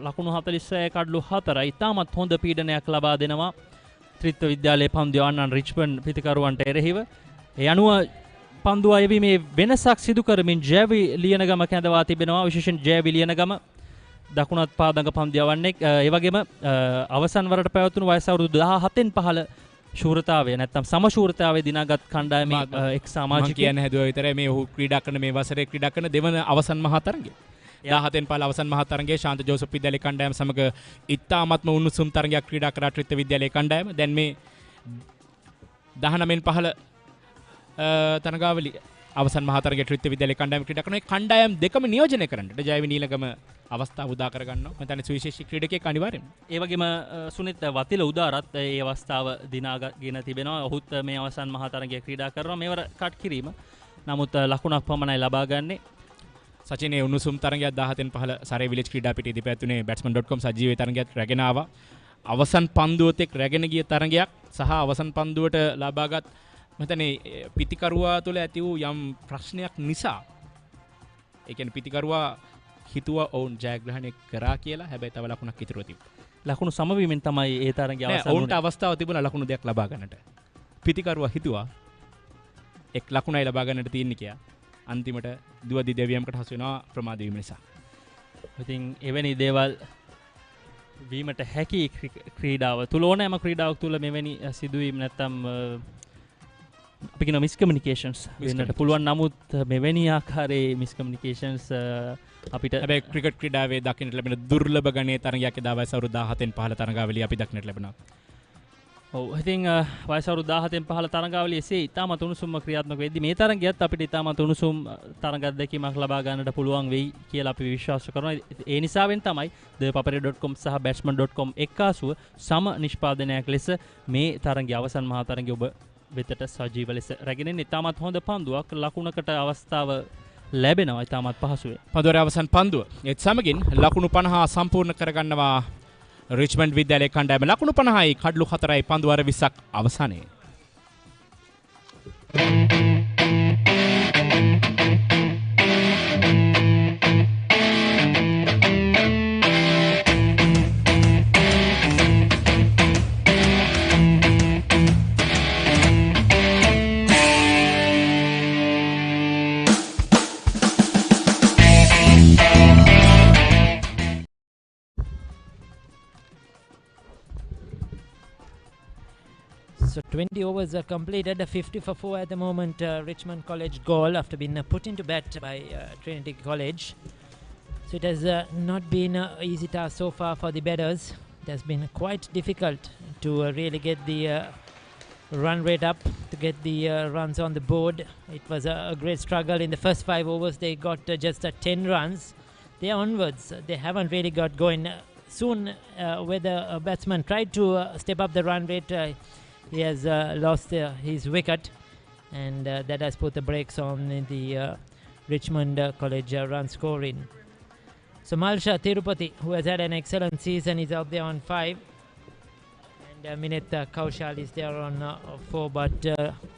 ලකුණු 46 කඩලු 4යි. ඉතාමත් හොඳ පීඩනයක් ලබා දෙනවා ත්‍රිත්ව විද්‍යාලයේ පන්දු යවන්නන් රිච්මන්ඩ් පිතිකරුවන්ට එරෙහිව. ඒ අනුව පන්දු අයවීමේ වෙනසක් සිදු කරමින් ජයවි ලියනගම කැඳවා තිබෙනවා. විශේෂයෙන් ජයවි ලියනගම දකුණත් පාදඟ පන්දු යවන්නේ. ඒ වගේම අවසන් වරට පැවතුණු වයස අවුරුදු 17න් පහළ ශූරතාවය නැත්තම් සමශූරතාවය දිනාගත් කණ්ඩායමේ එක් සමාජිකයෙක් කියන්න හැදුවා විතරයි මේ ඔහු ක්‍රීඩා කරන මේ වසරේ ක්‍රීඩා කරන දෙවන අවසන් මහා තරගය. 17න් පහළ අවසන් මහා තරගයේ ශාන්ත ජෝසප් විද්‍යාලයේ කණ්ඩායම සමග ඉතාමත්ම උණුසුම් තරගයක් ක්‍රීඩා කරා ත්‍රිත්ව විද්‍යාලයේ කණ්ඩායම. දැන් මේ 19න් පහළ තරගාවලිය අවසන් මහා තරගයේ ත්‍රිත්ව විද්‍යාලයේ කණ්ඩායම ක්‍රීඩා කරන මේ කණ්ඩායම් දෙකම නියෝජනය කරන්නට ජයවි නීලගම අවස්ථාව උදා කර ගන්නවා. මම හිතන්නේ සුවිශේෂී ක්‍රීඩකයෙක් අනිවාර්යෙන්ම. ඒ වගේම සුනිත් වතිල උදාරත් ඒ අවස්ථාව දිනාගෙන තිබෙනවා. ඔහුත් මේ අවසන් මහා තරගයේ ක්‍රීඩා කරනවා. මේවර කට් කිරීම. නමුත් ලකුණක් පමණයි ලබා ගන්නේ. සචිනේ උණුසුම් තරගයක් 17න් පහළ සරේ විලේජ් ක්‍රීඩා පිටියේදී පැවතුනේ batsman.com සජීවී තරගයක් රැගෙන ආවා. අවසන් පන්දුවතෙක් රැගෙන ගිය තරගයක් සහ අවසන් පන්දුවට ලබාගත් මම හිතන්නේ පිතිකරුවා තුළ ඇති වූ යම් ප්‍රශ්නයක් නිසා ඒ කියන්නේ පිතිකරුවා හිතුවා ඔවුන් ජයග්‍රහණය කරා කියලා. හැබැයි තව ලකුණක් ඉතුරුව තිබ්බා. ලකුණු සමවීමෙන් තමයි ඒ තරගය අවසන් වුණේ. ඔවුන්ට අවස්ථාව තිබුණා ලකුණු දෙකක් ලබා ගන්නට. පිතිකරුවා හිතුවා එක් ලකුණයි ලබා ගන්නට තියෙන්නේ කියලා. අන්තිමට දුවදි දෙවියම්කට හසු වෙනවා ප්‍රමාද වීම නිසා. ඉතින් එවැනි දේවල් වීමට හැකි ක්‍රීඩාව තුල ඕනෑම ක්‍රීඩාවක් තුල මෙවැනි සිදුවීම් නැත්තම් අපි කියන මිස්කමියුනිකේෂන්ස් වෙන්නට පුළුවන්. නමුත් මෙවැනි ආකාරයේ මිස්කමියුනිකේෂන්ස් අපිට හැබැයි ක්‍රිකට් ක්‍රීඩාවේ දකින්නට ලැබෙන දුර්ලභ ගණයේ තරගයක් එදා වයස අවුරුදු 17න් පහළ තරගාවලිය අපි දකින්නට ලැබෙනවා. ඔව් ඉතින් වයස අවුරුදු 17න් පහළ තරගාවලිය එසේ ඉතාමත් උණුසුම්ව ක්‍රියාත්මක වෙද්දී මේ තරගයත් අපිට ඉතාමත් උණුසුම් තරග අත්දැකීමක් ලබා ගන්නට පුළුවන් වෙයි කියලා අපි විශ්වාස කරනවා. ඒ නිසාවෙන් තමයි thepapare.com සහ batsman.com එක්කාසුව සම නිෂ්පාදනයක් ලෙස මේ තරගය අවසන් මහා තරගය ඔබ වෙතට සජීව ලෙස රැගෙන ඉතාමත් හොඳ පන්දුවක් ලකුණකට අවස්ථාව ලැබෙනවා ඉතාමත් පහසුවේ. පන්දුවේ අවසන් පන්දුව. ඒත් සමගින් ලකුණු 50 සම්පූර්ණ කරගන්නවා රිච්මන්ඩ් විද්‍යාලයේ කණ්ඩායම. ලකුණු 50යි කඩලු 4යි පන්දුවර 20ක් අවසානයේ. So 20 overs are completed, 50 for 4 at the moment. Richmond College goal after being put into bat by Trinity College. So it has not been an easy task so far for the batters. It has been quite difficult to really get the run rate up, to get the runs on the board. It was a great struggle. In the first 5 overs, they got just 10 runs. They are onwards. They haven't really got going. Soon, whether a batsman tried to step up the run rate, he has lost his wicket, and that has put the brakes on the Richmond College run scoring. So Malsha Tirupati, who has had an excellent season, is out there on 5. And Minit Kaushal is there on 4. But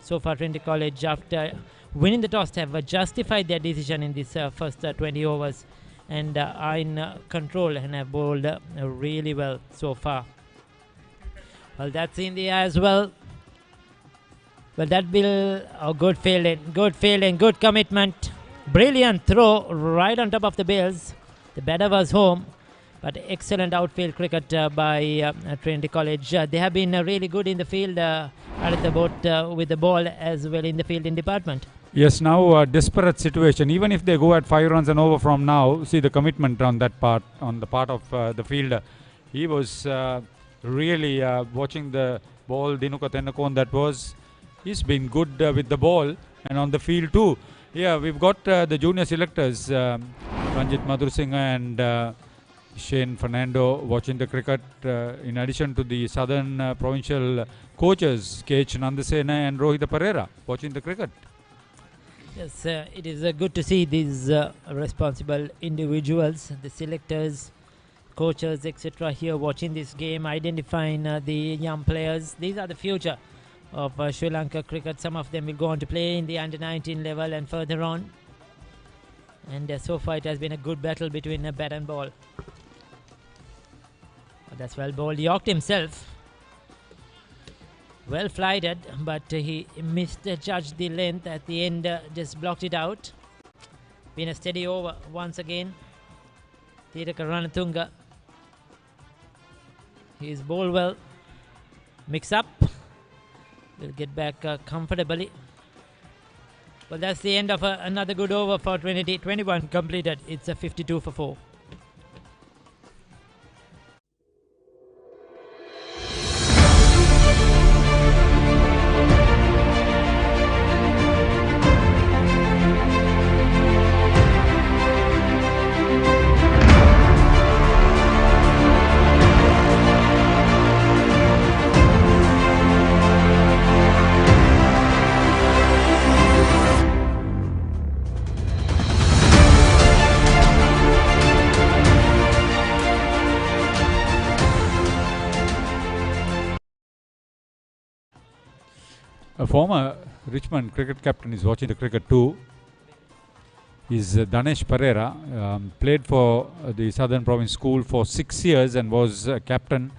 so far Trinity College, after winning the toss, have justified their decision in this first 20 overs. And are in control and have bowled really well so far. Well, that's in the air as well. Well, that will... Oh, good fielding, good commitment. Brilliant throw right on top of the bails. The batter was home, but excellent outfield cricket by Trinity College. They have been really good in the field at the boat with the ball, as well in the fielding department. Yes, now a desperate situation. Even if they go at 5 runs and over from now, see the commitment on that part, on the part of the fielder. He was really watching the ball, Dinuka Tennakon, that was. He's been good with the ball and on the field too. Yeah, we've got the junior selectors, Ranjit Madhursingha and Shane Fernando watching the cricket, in addition to the southern provincial coaches, KH Nandasena and Rohita Pereira watching the cricket. Yes, it is good to see these responsible individuals, the selectors, coaches, etc. here watching this game, identifying the young players. These are the future of Sri Lanka cricket. Some of them will go on to play in the under-19 level and further on. And so far it has been a good battle between bat and ball. Oh, that's well bowled. Yorked himself. Well flighted, but he misjudged the length at the end, just blocked it out. Been a steady over once again. Tiraka Ranatunga. He is bowled well. Mix up. Will get back comfortably. Well, that's the end of another good over for Trinity. 21 completed. It's a 52 for 4. A former Richmond cricket captain is watching the cricket too. Is Danesh Pereira, played for the Southern Province School for 6 years and was captain.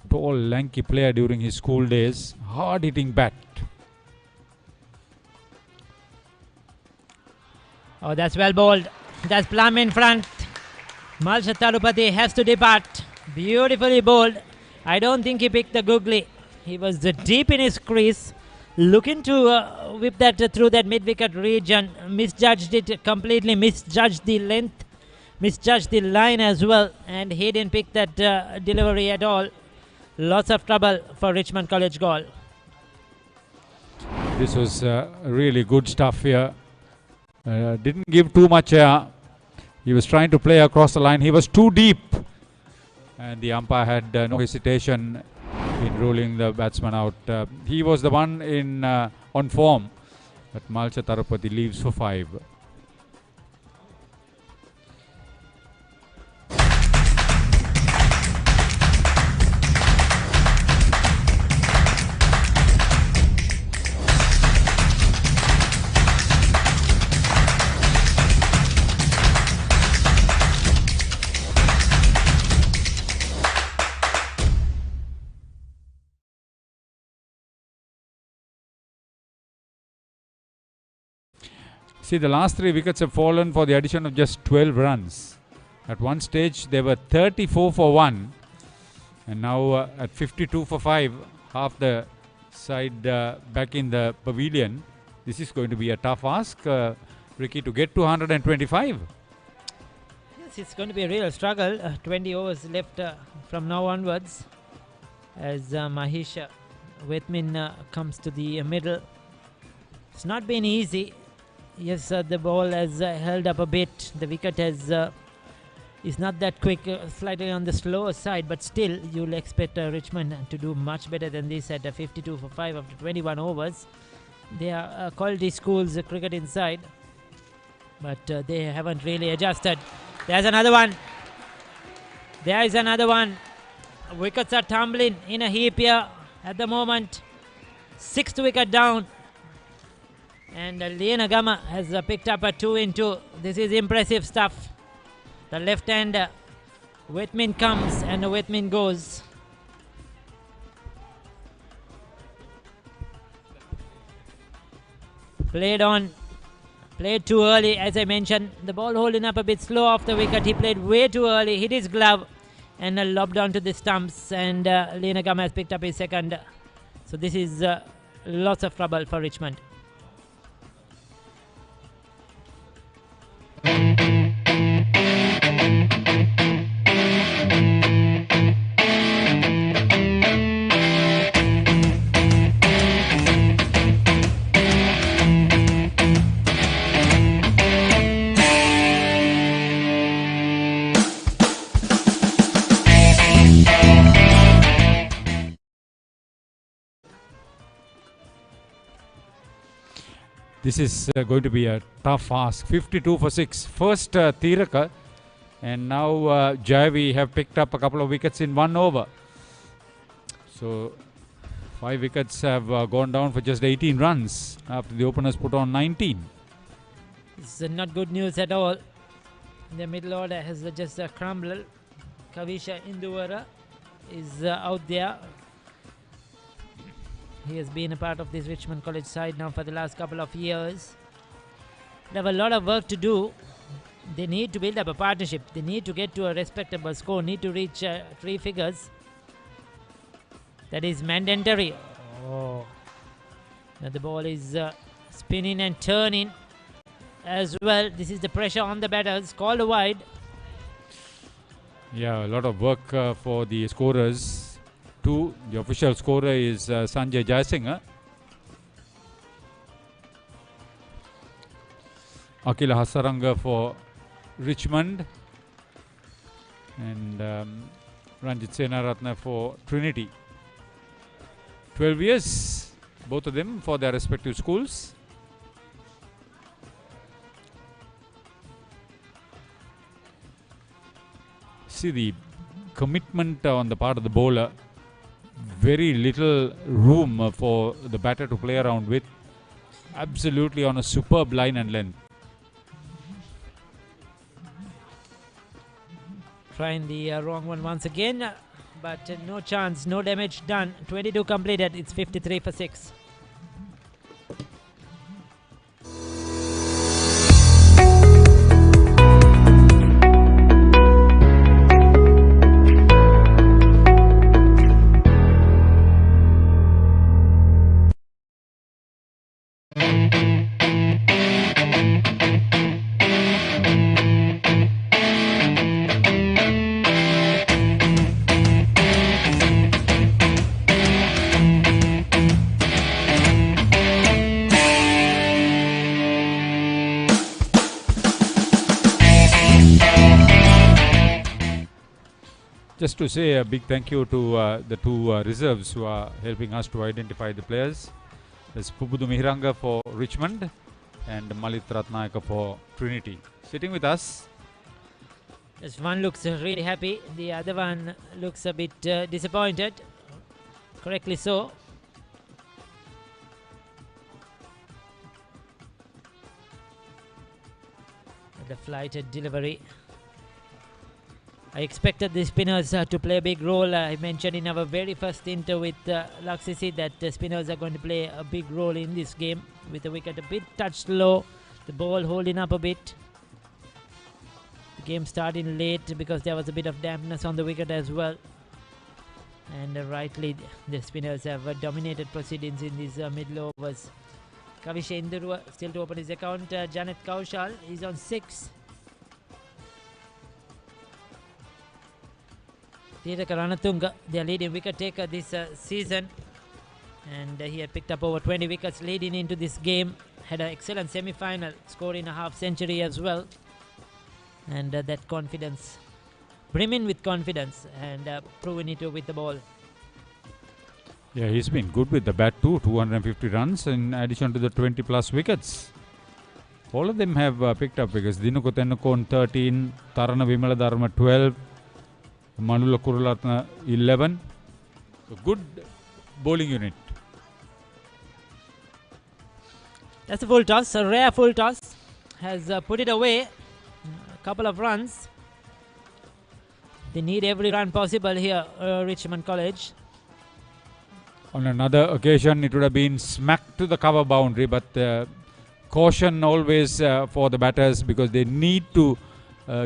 Tall, lanky player during his school days. Hard-hitting bat. Oh, that's well bowled. That's plumb in front. Malsha Tirupati has to depart. Beautifully bowled. I don't think he picked the googly. He was deep in his crease, looking to whip that through that mid-wicket region. Misjudged it completely, misjudged the length, misjudged the line as well, and he didn't pick that delivery at all. Lots of trouble for Richmond College goal. This was really good stuff here. Didn't give too much air. He was trying to play across the line. He was too deep, and the umpire had no hesitation in ruling the batsman out. He was the one in on form, but Malsha Tirupati leaves for 5. See, the last 3 wickets have fallen for the addition of just 12 runs. At one stage, they were 34 for 1. And now at 52 for 5, half the side back in the pavilion. This is going to be a tough ask, Ricky, to get to 125. This is going to be a real struggle. 20 overs left from now onwards as Mahisha Whitman comes to the middle. It's not been easy. Yes, the ball has held up a bit. The wicket is not that quick, slightly on the slower side, but still you'll expect Richmond to do much better than this at 52 for 5 after 21 overs. They are quality schools cricket inside, but they haven't really adjusted. There's another one. There is another one. Wickets are tumbling in a heap here at the moment. 6th wicket down. And Liana Gama has picked up a 2 in 2. This is impressive stuff. The left-hander, Whitman comes and Whitman goes. Played too early, as I mentioned. The ball holding up a bit slow off the wicket. He played way too early, hit his glove and lobbed onto the stumps, and Liana Gama has picked up his second. So this is lots of trouble for Richmond. This is going to be a tough ask. 52 for 6. First Tiraka, and now Jai have picked up a couple of wickets in 1 over. So 5 wickets have gone down for just 18 runs after the openers put on 19. This is not good news at all. The middle order has just crumbled. Kavisha Induvara is out there. He has been a part of this Richmond College side now for the last couple of years. They have a lot of work to do. They need to build up a partnership. They need to get to a respectable score, need to reach 3 figures. That is mandatory. Oh. Now the ball is spinning and turning as well. This is the pressure on the batters. Called wide. Yeah, a lot of work for the scorers. The official scorer is Sanjay Jayasinghe. Akila Hasaranga for Richmond, and Ranjit Senaratne for Trinity. 12 years, both of them, for their respective schools. See the commitment on the part of the bowler. Very little room for the batter to play around with. Absolutely on a superb line and length. Trying the wrong one once again, but no chance, no damage done. 22 completed. It's 53 for 6. Just to say a big thank you to the 2 reserves who are helping us to identify the players. There's Pubudu Mihiranga for Richmond and Malit Ratnayaka for Trinity. Sitting with us. This one looks really happy. The other one looks a bit disappointed. Correctly so. The flighted delivery. I expected the spinners to play a big role. I mentioned in our very first inter with Laksisi that the spinners are going to play a big role in this game, with the wicket a bit touched low, the ball holding up a bit. The game starting late because there was a bit of dampness on the wicket as well. And rightly, the spinners have dominated proceedings in these middle overs. Kavisha Indurua still to open his account. Janet Kaushal is on 6. Tiraka Ranatunga, their leading wicket taker this season, and he had picked up over 20 wickets leading into this game. Had an excellent semi-final, scoring a half century as well, and that confidence, brimming with confidence, and proving it with the ball. Yeah, he's been good with the bat too. 250 runs in addition to the 20 plus wickets. All of them have picked up wickets. Dinuko Tennukon 13, Tarana Vimala Dharma 12, Manula Kurulatna 11. So good bowling unit. That's a full toss, a rare full toss. Has put it away. A couple of runs. They need every run possible here, Richmond College. On another occasion, it would have been smacked to the cover boundary, but caution always for the batters because they need to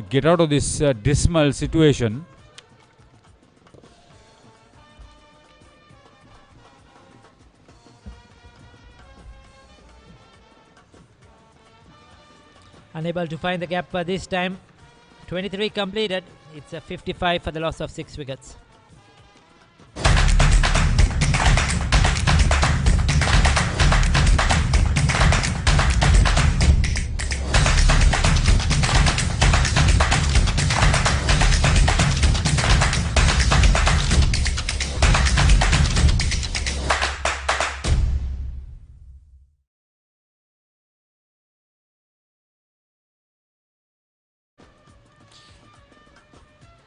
get out of this dismal situation. Unable to find the gap this time. 23 completed. It's a 55 for the loss of 6 wickets.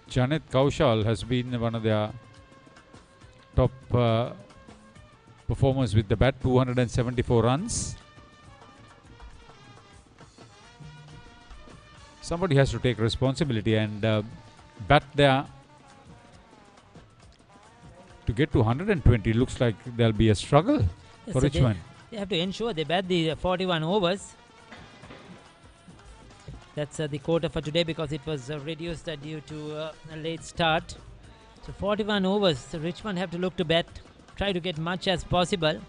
Janet Kaushal has been one of their top performers with the bat, 274 runs. Somebody has to take responsibility and bat there to get to 120. Looks like there'll be a struggle for Richmond. They have to ensure they bat the 41 overs. That's the quota for today because it was reduced due to a late start. So 41 overs. So Richmond have to look to bat, try to get much as possible.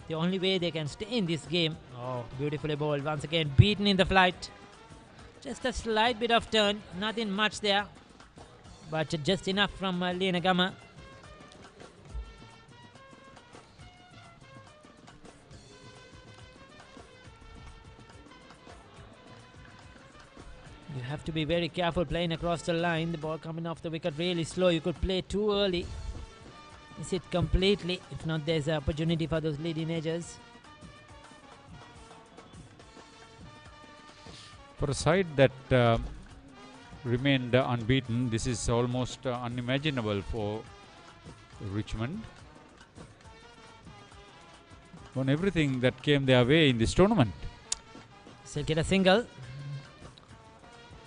The only way they can stay in this game. Oh, beautifully bowled. Once again, beaten in the flight. Just a slight bit of turn. Nothing much there. But just enough from Lianagama. You have to be very careful playing across the line. The ball coming off the wicket really slow. You could play too early. Miss it completely. If not, there's an opportunity for those leading edges. For a side that remained unbeaten, this is almost unimaginable for Richmond. Won everything that came their way in this tournament. Still get a single.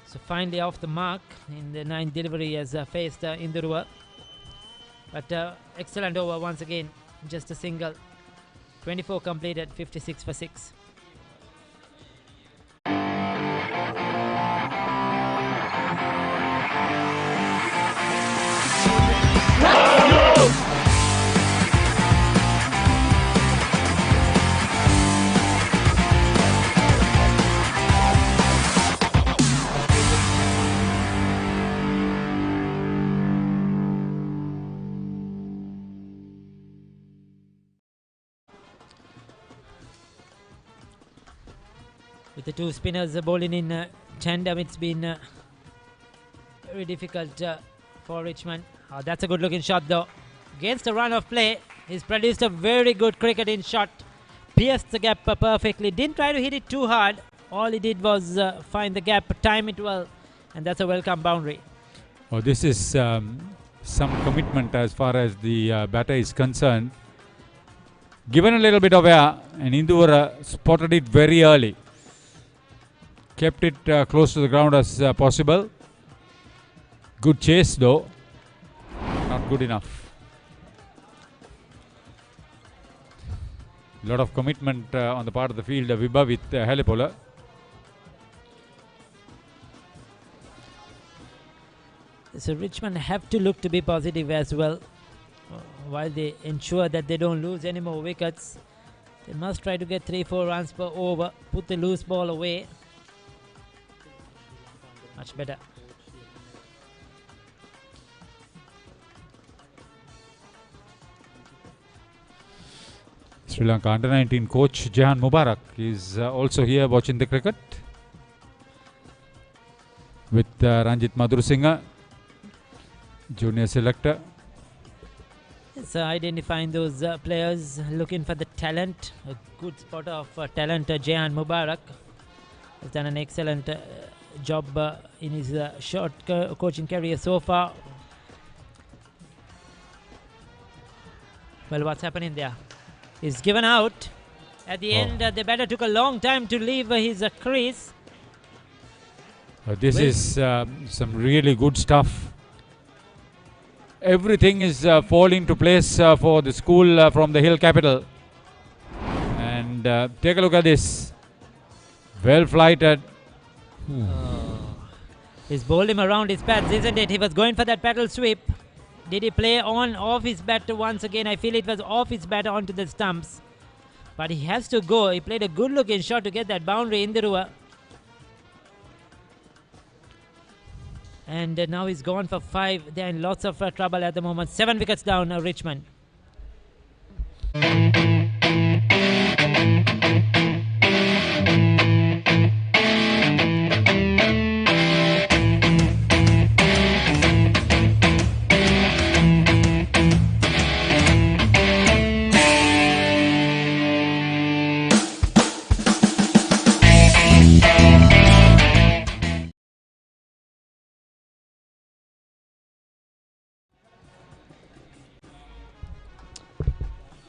So finally off the mark in the 9th delivery as faced Indurua. But excellent over once again. Just a single. 24 completed, 56 for 6. With the two spinners bowling in tandem, it's been very difficult for Richmond. That's a good looking shot though. Against a run of play, he's produced a very good cricketing shot. Pierced the gap perfectly. Didn't try to hit it too hard. All he did was find the gap, time it well, and that's a welcome boundary. Oh, this is some commitment as far as the batter is concerned. Given a little bit of air, and Indura spotted it very early. Kept it close to the ground as possible. Good chase though. Not good enough. A lot of commitment on the part of the field. Vibha with Halepola. So Richmond have to look to be positive as well. While they ensure that they don't lose any more wickets, they must try to get 3-4 runs per over. Put the loose ball away. Much better. Sri Lanka Under-19 coach Jehan Mubarak is also here watching the cricket with Ranjit Madhurasinghe, junior selector. So identifying those players, looking for the talent, a good spot of talent. Jehan Mubarak has done an excellent job in his short coaching career so far. Well, what's happening there? He's given out. At the end, the batter took a long time to leave his crease. This is some really good stuff. Everything is falling to place for the school from the hill capital. And take a look at this. Well flighted. He's bowled him around his pads, isn't it? He was going for that paddle sweep. Did he play on off his bat once again? I feel it was off his bat onto the stumps. But he has to go. He played a good looking shot to get that boundary in the river. And now he's gone for 5. They're in lots of trouble at the moment. 7 wickets down, Richmond.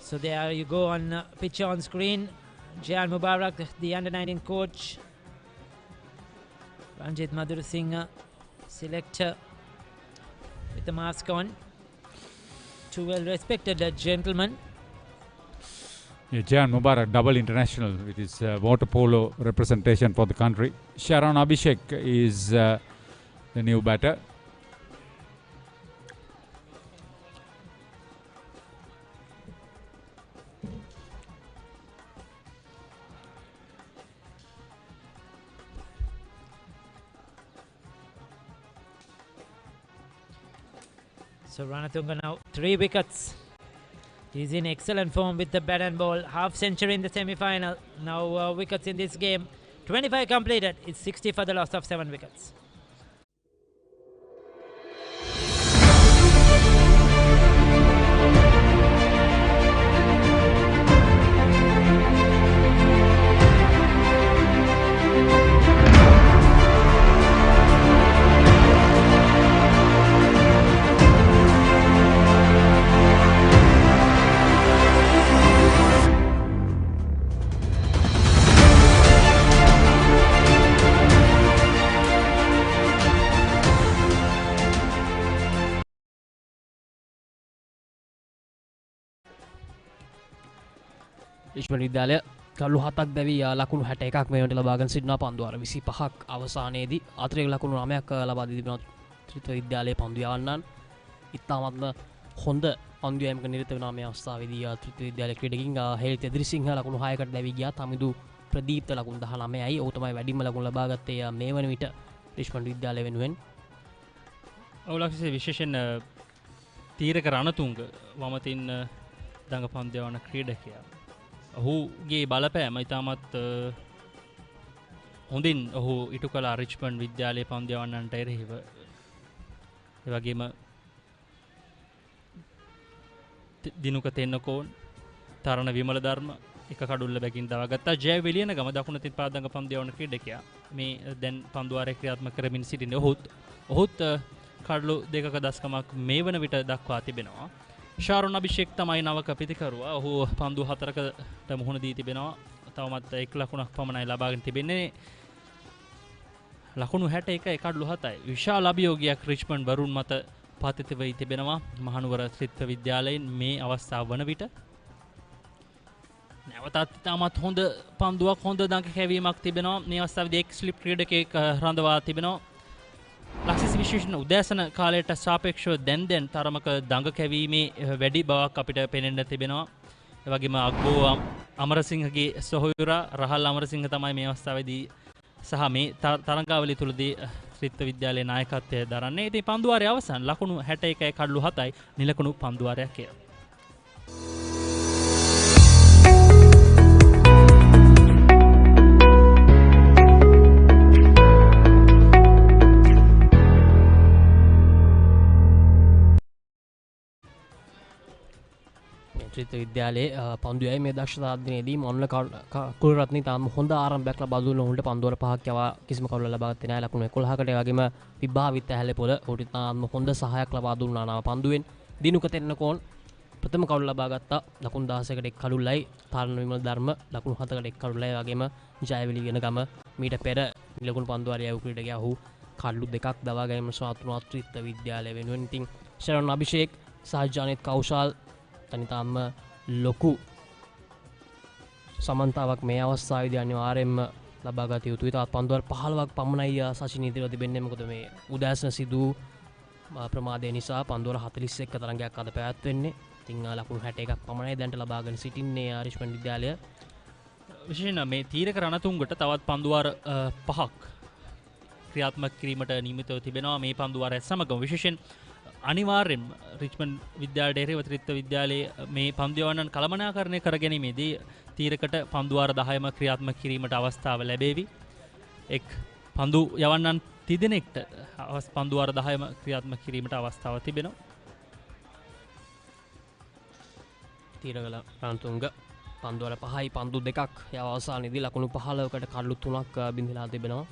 So there you go on picture on screen. Jehan Mubarak, the under-19 coach. Ranjit Madhurasinghe, selector with the mask on. Two well-respected gentlemen. Yeah, Jehan Mubarak, double international with his water polo representation for the country. Sharon Abhishek is the new batter. So Ranatunga now 3 wickets. He's in excellent form with the bat and ball. Half century in the semi-final. Now wickets in this game. 25 completed. It's 60 for the loss of 7 wickets. Richmond විද්‍යාලය කළු 7ක් දැවි ලකුණු 61ක් මේ වෙනට ලබාගෙන සිටිනවා පන්දුවාර 25ක් අවසානයේදී අතිරේක ලකුණු 9ක් ලබා දී තිබෙනවා ත්‍රිත්ව විද්‍යාලයේ පන්දු යවන්නන් ඉතාමත්ම හොඳ පන්දු යෑමක නිරත වෙනවා මේ අවස්ථාවේදී ත්‍රිත්ව විද්‍යාලයේ ක්‍රීඩකින් හේලිත එදිරිසිංහ ලකුණු 6කට දැවි ගියා තමිදු ප්‍රදීප්ත ලකුණු 19යි ඔහු තමයි වැඩිම ලකුණු ලබා ගත්තේ මේ වන විට Richmond විද්‍යාලය වෙනුවෙන් අවලක්ෂයේ විශේෂයෙන් තීරක රණතුංග වමතින් දඟ පන්දු යවන ක්‍රීඩකයා ඔහුගේ බලපෑම ඉතාමත් හොඳින් ඔහු ඉටු කළ රිච්මන්ඩ් විද්‍යාලයේ පන්දු යවන්නන්ට එරෙහිව ඒ වගේම දිනුක තෙන්නකෝන් තරණ විමල ධර්ම එක කඩුල්ල බැගින් දවා ගත්තා ජය විලියන ගම දකුණු තින් පාදංග පන්දු යවන ක්‍රීඩකයා මේ දැන් පන්දු වාරයේ ක්‍රියාත්මක කරමින් සිටින්නේ ඔහුත් කඩලු දෙකක දශකමක් මේ වන විට දක්වා තිබෙනවා ශාරුන් අභිෂේක් තමයි නවක පිතිකරුවා ඔහු පන්දු 4කට මුහුණ දී තිබෙනවා තවමත් 1 ලකුණක් පමණයි ලබාගෙන තිබෙන්නේ ලකුණු 61 එකඩලු 7යි විශාල අභියෝගයක් රිච්මන්ඩ් වරුන් මත පතිත වෙයි තිබෙනවා මහනුවර ත්‍රිත්ව විද්‍යාලයෙන් මේ අවස්ථාව වන විට නැවතත් ඉතාමත් හොඳ පන්දුවක් හොඳ දඟ කැවීමක් තිබෙනවා මේ අවස්ථාවේදී එක් ස්ලිප් ක්‍රීඩකයෙක් රඳවා තිබෙනවා ලක්ෂිස් විශේෂණ උදෑසන කාලයට සාපේක්ෂව දැන් තරමක දඟ කැවීමේ වැඩි බවක් අපිට පෙනෙන්න තිබෙනවා ඒ වගේම අග්බෝ අමරසිංහගේ සොහොයුරා රහල් අමරසිංහ තමයි මේ අවස්ථාවේදී සහ මේ තරඟාවලිය තුලදී ත්‍රිත්ව විද්‍යාලයේ නායකත්වය දරන්නේ ඉතින් පන්දු වාරයේ අවසන් ලකුණු 61 කඩලු 7යි නිලකුණු පන්දු වාරයක් කියලා ත්‍රිත්ව විද්‍යාලයේ පන්දුවයි මේ දක්ෂතා දිනේදී මනුල කුලරත්න තාම හොඳ ආරම්භයක් ලබා දුන්න උන්ට පන්දුවල 5ක් යවා කිසිම කවුල ලබා ගත්තේ නැහැ. ලකුණු 11කට ඒ වගේම විභාවිත ඇහැලේ පොළ උට තාම හොඳ සහායක් ලබා දුන්නා නව පන්දුවෙන්. දිනුක තෙන්නකෝන් ප්‍රථම කවුල ලබා ගත්තා. ලකුණු 16කට එක් කඩුල්ලයි. තාරණ විමල ධර්ම ලකුණු 7කට එක් කඩුල්ලයි. ඒ වගේම ජයවැලි වෙනගම මීට පෙර නිලකුණු පන්දුවාරිය යවු ක්‍රීඩකයා ඔහු කඩලු දෙකක් දවා ගැනීම සාතුනා ත්‍රිත්ව විද්‍යාලය වෙනුවෙන්. ඉතින් ශරණ අභිෂේක් සහ ජානෙත් කෞශල් තනිතාම ලොකු සමන්තාවක් මේ අවස්ථාවේදී අනිවාර්යයෙන්ම ලබා ගත යුතුයි. තාත් පන්දුවල් 15ක් පමණයි සචින් ඉදිරියට තිබෙන්නේ. මොකද මේ උදෑසන සිදු ප්‍රමාදය නිසා පන්දුවල 41 තරඟයක් අද පැවැත්වෙන්නේ. ඉතින් ලකුණු 61ක් පමණයි දැන්ට ලබාගෙන සිටින්නේ රිච්මන්ඩ් විද්‍යාලය. විශේෂයෙන් මේ තීරක රණතුංගට තවත් පන්දුවාර 5ක් ක්‍රියාත්මක කිරීමට නියමිතව තිබෙනවා මේ පන්දුවාරයත් සමගම. විශේෂයෙන් අනිවාර්යෙන් රිච්මන්ඩ් විද්‍යාලයට එරෙහිව ත්‍රිත්ව විද්‍යාලයේ මේ පන්දු යවන්නන් කළමනාකරණය කර ගැනීමේදී තීරකට පන්දුවාර 10ම ක්‍රියාත්මක කිරීමට අවස්ථාව ලැබේවි. එක් පන්දු යවන්නන් තිදෙනෙක්ට පන්දුවාර 10ම ක්‍රියාත්මක කිරීමට අවස්ථාව තිබෙනවා. තීරකල රණතුංග පන්දුවල 5යි පන්දු 2ක් යව අවසානයේදී ලකුණු 15කට කඩලු 3ක් බිඳලා තිබෙනවා.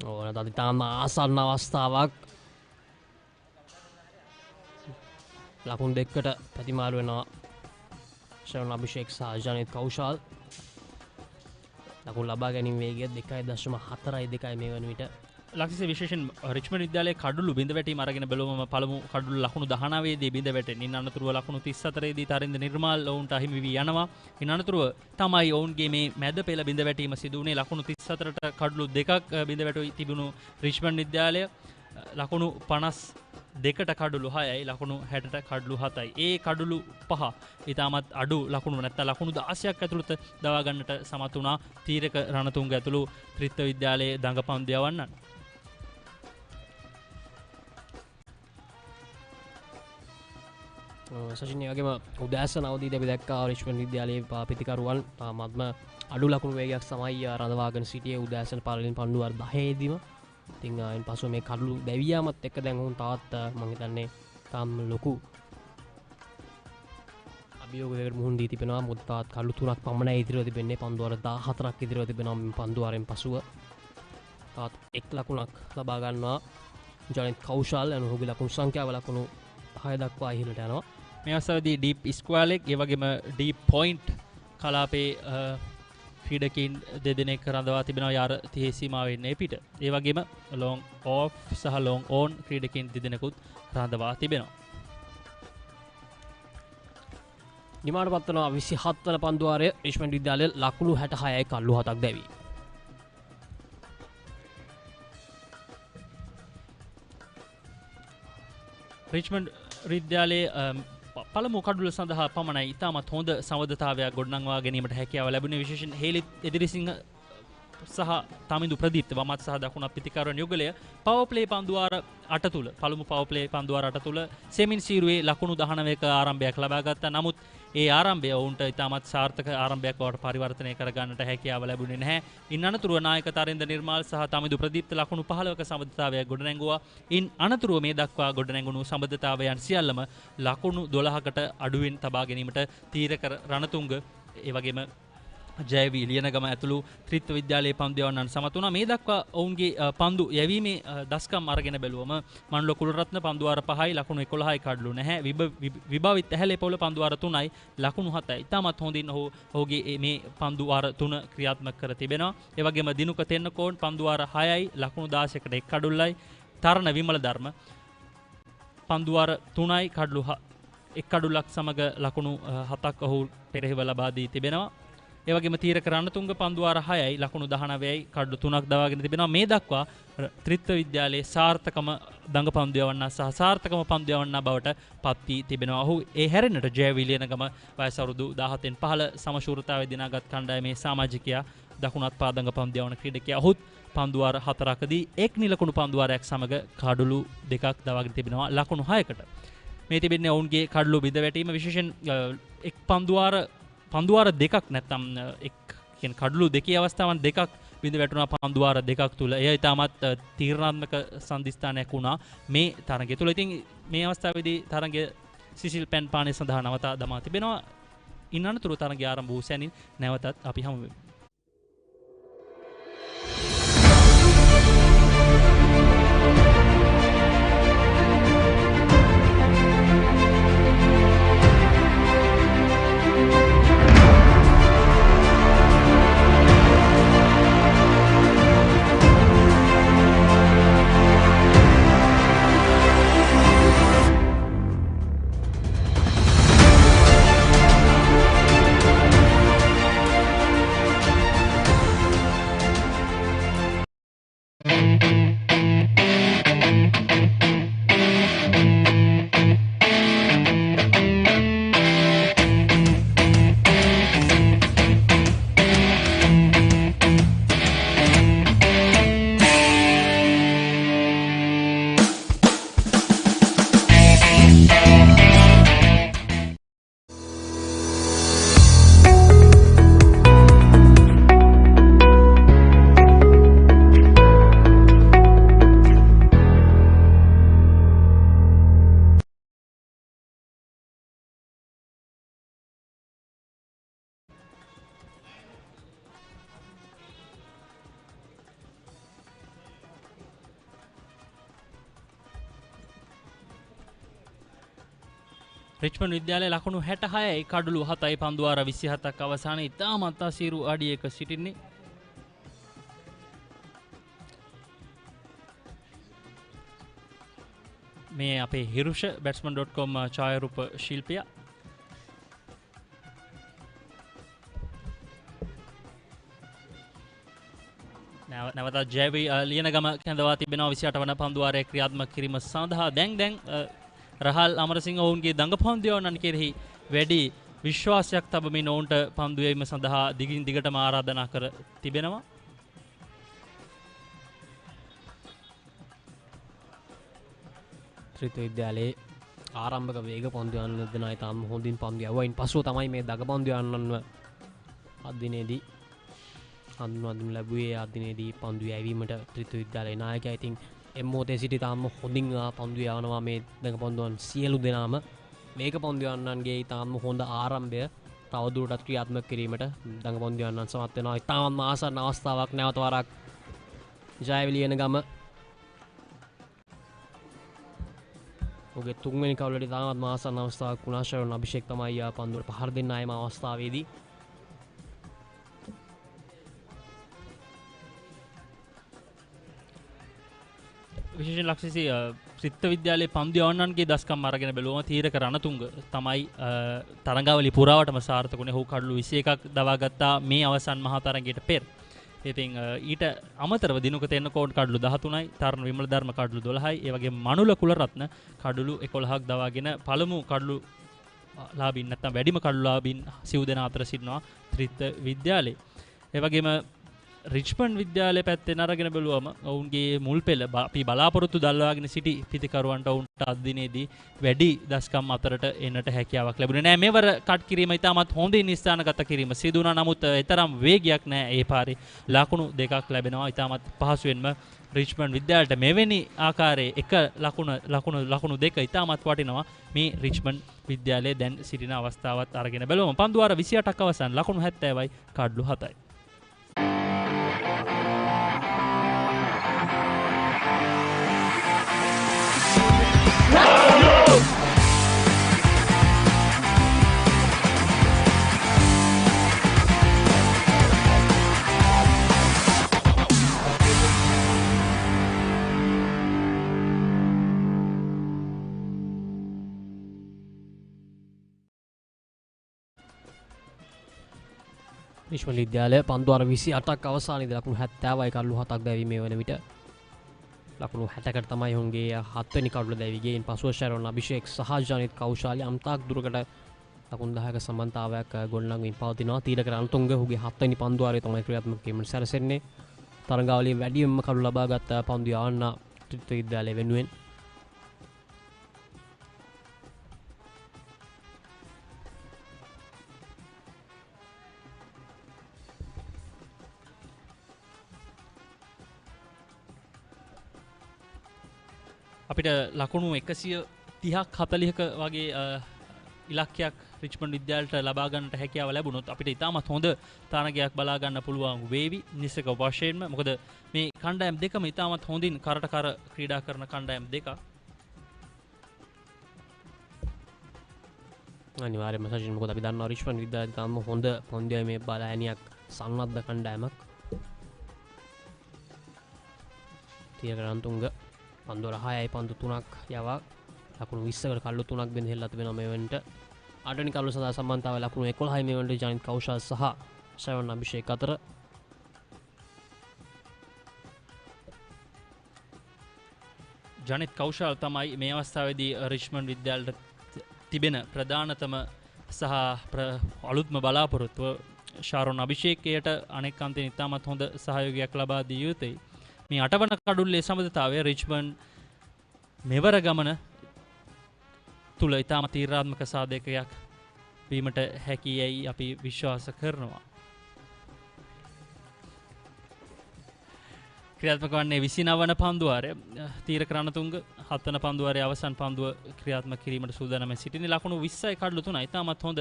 ඕන තදිතාම ආසන්න අවස්ථාවක් ලකුණු 2කට ප්‍රතිමාරු වෙනවා ශරණ අභිෂේක් සහ ජනිත් කෞශල්. ලකුණු ලබා ගැනීම වේගය 2.42 මේ වන විට. ලක්ෂිස විශේෂයෙන් රිච්මන්ඩ් විද්‍යාලයේ කඩුළු බිඳ වැටීම අරගෙන බැලුවම පළමු කඩුළු ලකුණු 19 දී බිඳ වැටෙන. ඉන් අනතුරුව ලකුණු 34 දී තරින්ද නිර්මාල් ඔවුන්ට අහිමි වී යනවා. ඉන් අනතුරුව තමයි ඔවුන්ගේ මේ මැද පෙළ බිඳ වැටීම සිදු වුණේ. ලකුණු 34ට කඩුළු දෙකක් බිඳ වැටී තිබුණු රිච්මන්ඩ් විද්‍යාලය ලකුණු 52ට කඩුළු 6යි ලකුණු 60ට කඩුළු 7යි. ඒ කඩුළු 5 ඊටමත් අඩු ලකුණු නැත්නම් ලකුණු 16ක් ඇතුළත දවා ගන්නට සමත් වුණා තීරක රණතුංග ඇතුළු ත්‍රිත්ව විද්‍යාලයේ දඟපන්දු යවන්නන්. සචින් වගේම උදෑසන අවදීදී අපි දැක්කා රිච්මන්ඩ් විද්‍යාලයේ පිතිකරුවන් තාමත්ම අඩු ලකුණු වේගයක් සමයි රඳවාගෙන සිටියේ උදෑසන පළවෙනි පන්දුවර 10 දීම. ඉතින් අයින් පසු මේ කඩලු දැවියාමත් එක්ක දැන් උන් තාත් මම හිතන්නේ තාම ලොකු අභියෝගයකට මුහුණ දී තිබෙනවා. මොකද තාත් කඩලු 3ක් පමණයි ඉදිරියව තිබෙන්නේ. පන්දුවර 14ක් ඉදිරියව තිබෙනවා මේ පන්දුවරෙන් පසුව. තාත් එක් ලකුණක් ලබා ගන්නවා ජනිත් කෞශල් යන ඔහුගේ ලකුණු සංඛ්‍යාව ලකුණු 6 දක්වා ඉහළට යනවා. මේ අවස්ථාවේදී ඩීප් ස්ක්වෑලෙක් ඒ වගේම ඩීප් පොයින්ට් කලාපේ ක්‍රීඩකයින් දෙදෙනෙක් රඳවා තිබෙනවා යාර 30 සීමාවෙ ඉන්නේ පිට. ඒ වගේම ලොන් ඔෆ් සහ ලොන් ඕන් ක්‍රීඩකයින් දෙදෙනෙකුත් රඳවා තිබෙනවා. නිමාඩ පත්වනවා 27 වන පන්දුවාරය රිච්මන්ඩ් විද්‍යාලය ලකුණු 66යි කඩලු 7ක් දැවි. රිච්මන්ඩ් විද්‍යාලයේ පළමු කඩුල සඳහා පමණයි ඉතාමත් හොඳ සමබරතාවයක් ගොඩනංවා ගැනීමට හැකියාව ලැබුණේ. විශේෂයෙන් හේලිත් එදිරිසිංහ සහ තමිඳු ප්‍රදීප්ත වමත් සහ දකුණත් පිතිකරුවන් යුගලය පවර් ප්ලේ පන්දුවාර 8 තුල පළමු පවර් ප්ලේ පන්දුවාර 8 තුල සෙමින් සීරුවේ ලකුණු 19ක ආරම්භයක් ලබා ගත්තා. නමුත් ඒ ආරම්භය ඔවුන්ට ඉතාමත් සාර්ථක ආරම්භයක් බවට පරිවර්තනය කර ගන්නට හැකියාව ලැබුණේ නැහැ. ඉන් අනතුරුව නායක තරින්ද නිර්මාල් සහ තමිඳු ප්‍රදීප්ත ලකුණු 15ක සමබරතාවයක් ගොඩනැංගුවා. ඉන් අනතුරුව මේ දක්වා ගොඩනැංගුණු සමබරතාවයන් සියල්ලම ලකුණු 12කට අඩුවෙන් තබා ගැනීමට තීරක රණතුංග ඒ වගේම ජයවී ලියනගම ඇතුළු ත්‍රිත්ව විද්‍යාලයේ පන්දු යවන්නන් සමත් වුණා. මේ දක්වා ඔවුන්ගේ පන්දු යැවීමේ දස්කම් අරගෙන බැලුවම මනුල කුලරත්න පන්දුවාර 5යි ලකුණු 11යි කඩලු නැහැ. විභාවිත ඇහැලේ පොළ පන්දුවාර 3යි ලකුණු 7යි. ඉතාමත් හොඳින් ඔහුගේ මේ පන්දුවාර 3 ක්‍රියාත්මක කර තිබෙනවා. ඒ වගේම දිනුක තෙන්නකෝන් පන්දුවාර 6යි ලකුණු 16කට එක් කඩුල්ලයි. තරණ විමල ධර්ම පන්දුවාර 3යි කඩලු එක් කඩුල්ලක් සමග ලකුණු 7ක් ඔහු පෙරහිව ලබා දී තිබෙනවා. ඒ වගේම තීරක රණතුංග පන්දුවාර 6යි ලකුණු 19යි කඩලු 3ක් දවාගෙන තිබෙනවා. මේ දක්වා ත්‍රිත්ව විද්‍යාලයේ සාර්ථකම දඟ පන්දු යවන්නා සහ සාර්ථකම පන්දු යවන්නා බවට පත් වී තිබෙනවා. ඔහු ඒ හැරෙන්නට ජයවී ලියනගම වයස අවුරුදු 17න් 15 සමශූරතාවයේ දිනාගත් කණ්ඩායමේ සමාජිකයා දකුණත් පාදඟ පන්දු යවන ක්‍රීඩකයා. ඔහුත් පන්දුවාර 4කදී එක් නිලකුණු පන්දුවාරයක් සමග කඩලු 2ක් දවාගෙන තිබෙනවා ලකුණු 6කට. මේ තිබෙන්නේ ඔවුන්ගේ කඩලු බිඳ වැටීම. විශේෂයෙන් එක් පන්දුවාර දෙකක් නැත්තම් එක් කඩලු දෙකේ අවස්ථාවන් දෙකක් විඳ වැටුණා පන්දුවාර දෙකක් තුල. එය ඉතාමත් තීරණාත්මක සම්දිස්ථානයක් වුණා මේ තරගය තුල. ඉතින් මේ අවස්ථාවේදී තරගය සිසිල් පෙන් පානේ සඳහා නවතා දමා තිබෙනවා. ඉන් අනතුරු තරගය ආරම්භ වූ සැනින් නැවතත් අපි හමු වෙමු. රිච්මන්ඩ් විද්‍යාලයේ ලකුණු 66යි කඩලු 7යි පන්දුවාර 27ක් අවසානයේ ඉතාමත් අසීරු අඩියක සිටින්නේ. මේ අපේ හිරුෂ batsman.com ඡායාරූප ශිල්පියා. නැවතත් ජයවි ලියනගම කැඳවා තිබෙනවා 28 වන පන්දුවාරයේ ක්‍රියාත්මක කිරීම සඳහා. දැන් රහල් අමරසිංහ ඔවුන්ගේ දඟපන්දුවන්නන් කෙරෙහි වැඩි විශ්වාසයක් තබමින් ඔවුන්ට පන්දු යැවීම සඳහා දිගින් දිගටම ආරාධනා කර තිබෙනවා. ත්‍රිත්ව විද්‍යාලයේ ආරම්භක වේග පන්දු යන්න දෙනා ඉතාම හොඳින් පන්දු යවුවා. ඉන්පසුව තමයි මේ දඟපන්දු යන්නන්ව අදිනේදී හඳුන්වා දුන් ලැබුවේ. අදිනේදී පන්දු යැවීමට ත්‍රිත්ව විද්‍යාලයේ නායකයා ඉතින් එම්මෝතේ සිටි තාම හොඳින් පන්දු යවනවා මේ දඟපන්දුවන් සියලු දෙනාම. මේක පන්දු යන්නන්ගේ ඉතාම හොඳ ආරම්භය තවදුරටත් ක්‍රියාත්මක කිරීමට දඟපන්දු යන්නන් සමත් වෙනවා. ඉතාමත් ආසන්න අවස්ථාවක් නැවත වරක් ජයවි ලියනගම ඔහුගේ තුන්වෙනි කවුලට ඉතාමත් ආසන්න අවස්ථාවක් වුණා. ශරණ අභිෂේක් තමයි පන්දුවට පහර දෙන්න ආයම අවස්ථාවේදී. විශේෂයෙන් ලක්ෂසි ත්‍රිත්ව විද්‍යාලයේ පන්දු යවන්නන්ගේ දස්කම් අරගෙන බැලුවම තීරක රණතුංග තමයි තරඟාවලිය පුරාවටම සාර්ථකුනේ. ඔහු කඩලු 21ක් දවාගත්තා මේ අවසන් මහා තරඟයට පෙර. ඉතින් ඊට අමතරව දිනුක තෙන්නකෝන් කඩලු 13යි, තරුණ විමල ධර්ම කඩලු 12යි, ඒ වගේම මනුල කුලරත්න කඩලු 11ක් දවාගෙන පළමු කඩලු ලාභින් නැත්නම් වැඩිම කඩලු ලාභින් සිව් දෙනා අතර සිටිනවා ත්‍රිත්ව විද්‍යාලයේ. ඒ වගේම රිච්මන්ඩ් විද්‍යාලය පැත්තෙන් අරගෙන බැලුවම ඔවුන්ගේ මුල් පෙළ අපි බලාපොරොත්තු දල්වාගෙන සිටි පිතිකරුවන්ට ඔවුන්ට අදිනේදී වැඩි දස්කම් අතරට එන්නට හැකියාවක් ලැබුණේ නැහැ. මේවර කට් කිරීම ඉතාමත් හොඳින් ස්ථානගත කිරීම සිදු වුණා. නමුත් තරම් වේගයක් නැහැ. ඒ පාරේ ලකුණු දෙකක් ලැබෙනවා. ඉතාමත් පහසුවෙන්ම රිච්මන්ඩ් විද්‍යාලයට මෙවැනි ආකාරයේ එක ලකුණු දෙක ඉතාමත් වටිනවා. මේ රිච්මන්ඩ් විද්‍යාලයේ දැන් සිටින අවස්ථාවත් අරගෙන බැලුවම පන්දුවාර 28ක් අවසන් ලකුණු 70යි කඩලු 7යි. රිච්මන්ඩ් විද්‍යාලය පන්දුවාර 28ක් අවසානයේදී ලකුණු 70යි කඩලු 7ක් දැවීමේ වන විට ලකුණු 60කට තමයි ඔවුන්ගේ 7 වෙනි කඩලු දැවි ගියේ. පසුව ශරණ අභිෂේක් සහ ජනිත් කෞශාලි අම්තාක් දුරකට ලකුණු 10ක සම්බන්ධතාවයක් ගොඩනගමින් පවතිනවා. තීරක රණතුංග ඔහුගේ 7 වෙනි පන්දුවාරයේ තමයි ක්‍රියාත්මක කිරීමට සැරසෙන්නේ. තරඟාවලියේ වැඩිම කඩලු ලබාගත් පන්දු යවන්න ත්‍රිත්ව විද්‍යාලය වෙනුවෙන්. අපිට ලකුණු 130ක් 40ක වගේ ඉලක්කයක් රිච්මන්ඩ් විද්‍යාලයට ලබා ගන්නට හැකියාව ලැබුණොත් අපිට ඉතාමත් හොඳ තරගයක් බලා ගන්න පුළුවන් වේවි නිසක වශයෙන්ම. මොකද මේ කණ්ඩායම් දෙකම ඉතාමත් හොඳින් කරට කර ක්‍රීඩා කරන කණ්ඩායම් දෙකක්. අනිවාර්යයෙන්ම සජින් මොකද අපි දන්නවා රිච්මන්ඩ් විද්‍යාලය තාම හොඳ පන්දුවේ බලෑනියක් සන්නද්ධ කණ්ඩායමක්. තියරන්තුංග පන්දුවර 6යි පන්දු 3ක් යවා ලකුණු 20කට කල්ලු 3ක් බෙදෙලා තිබෙනවා මේ වෙනට. අටවෙනි කල්ලු සඳහා සම්බන්ධතාවය ලකුණු 11යි මේ වෙනට ජනිත් කෞශල් සහ ශ්‍රවණ අභිෂේක් අතර. ජනිත් කෞශල් තමයි මේ අවස්ථාවේදී රිච්මන්ඩ් විද්‍යාලයට තිබෙන ප්‍රධානතම සහ අලුත්ම බලාපොරොත්තුව. ශාරොන් අභිෂේකයට අනෙක් අන්තයෙන් ඉතාමත් හොඳ සහයෝගයක් ලබා දිය යුතුයි. මේ අටවන කඩුල්ලේ සමබරතාවය රිච්මන්ඩ් මෙවර ගමන තුල ඉතාමත් තීරණාත්මක සාධකයක් වීමට හැකියයි අපි විශ්වාස කරනවා. ක්‍රියාත්මක වන්නේ 29 වන පන්දුවාරය. තීරක රණතුංග 7 වන පන්දුවාරයේ අවසන් පන්දුව ක්‍රියාත්මක කිරීමට සූදානම් සිටින ලකුණු 20යි කඩලු 3යි. ඉතාමත් හොඳ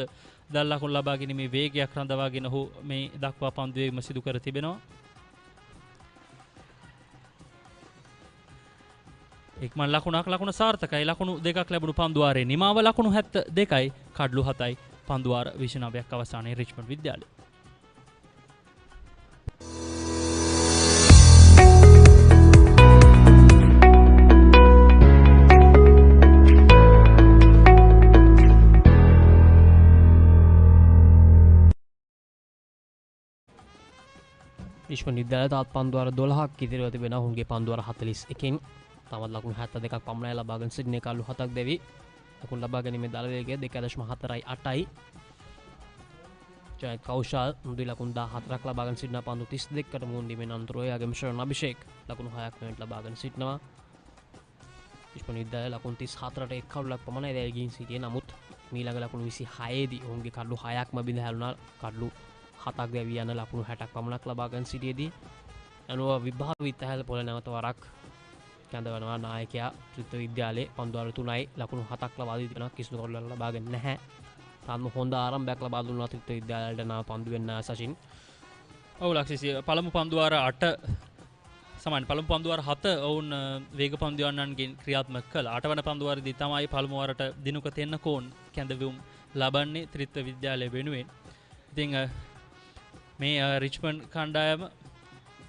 දල් ලකුණු ලබා ගැනීමේ වේගයක් රඳවාගෙන ඔහු මේ දක්වා පන්දුවේම සිදු කර තිබෙනවා. එක්මන් ලකුණු සාර්ථකයි. ලකුණු දෙකක් ලැබුණු පන්දුවාරයේ නිමාව ලකුණු 72යි කඩලු 7යි පන්දුවාර 29ක් අවසානයේ රිච්මන්ඩ් විද්‍යාලය. රිච්මන්ඩ් විද්‍යාලය තාත් පන්දුවාර 12ක් ඉදිරියව තිබෙනවා. ඔවුන්ගේ පන්දුවාර 41කින් තමත් ලකුණු 72ක් පමණයි ලබාගෙන සිටින්නේ. කල්ලු 7ක් දෙවි ලකුණු ලබා ගැනීමේ දල වේගය 2.48යි. ජයත් කෞශල් මුදුයි ලකුණු 14ක් ලබාගෙන සිටින පන්දු 32කට මුහුණ දීමෙන් අනතුරුව එයාගේ ශ්‍රවණ අභිෂේක් ලකුණු 6ක් මෙවට ලබාගෙන සිටිනවා. රිච්මන්ඩ් විද්‍යාලය ලකුණු 34ට එක් කඩුලක් පමණයි දැල්ගින් සිටියේ. නමුත් මීළඟ ලකුණු 26 දී ඔවුන්ගේ කඩලු 6ක්ම බිඳ හැලුණා. කඩලු 7ක් දැවී යන ලකුණු 60ක් පමණක් ලබාගෙන සිටියේදී අනුව විභාවිත හැල පොළ නැවත වරක් කැඳවනවා නායකයා ත්‍රිත්ව විද්‍යාලයේ පන්දුවාර 3යි ලකුණු 7ක් ලබා දී තිබෙනවා. කිසිදු කඩලක් ලබාගෙන නැහැ. තාම හොඳ ආරම්භයක් ලබා දුන්නා ත්‍රිත්ව විද්‍යාලයට නා පන්දු වෙන්න සචින්. ඔව් ලක්ෂිසි පළමු පන්දුවාර 8 සමාන පළමු පන්දුවාර 7 ඔවුන් වේග පන්දුවන්නන්ගෙන් ක්‍රියාත්මක කළා. 8 වන පන්දුවාරදී තමයි පළමු වරට දිනුක තෙන්නකෝන් කැඳවුම් ලබන්නේ ත්‍රිත්ව විද්‍යාලය වෙනුවෙන්. ඉතින් මේ රිච්මන්ඩ් කණ්ඩායම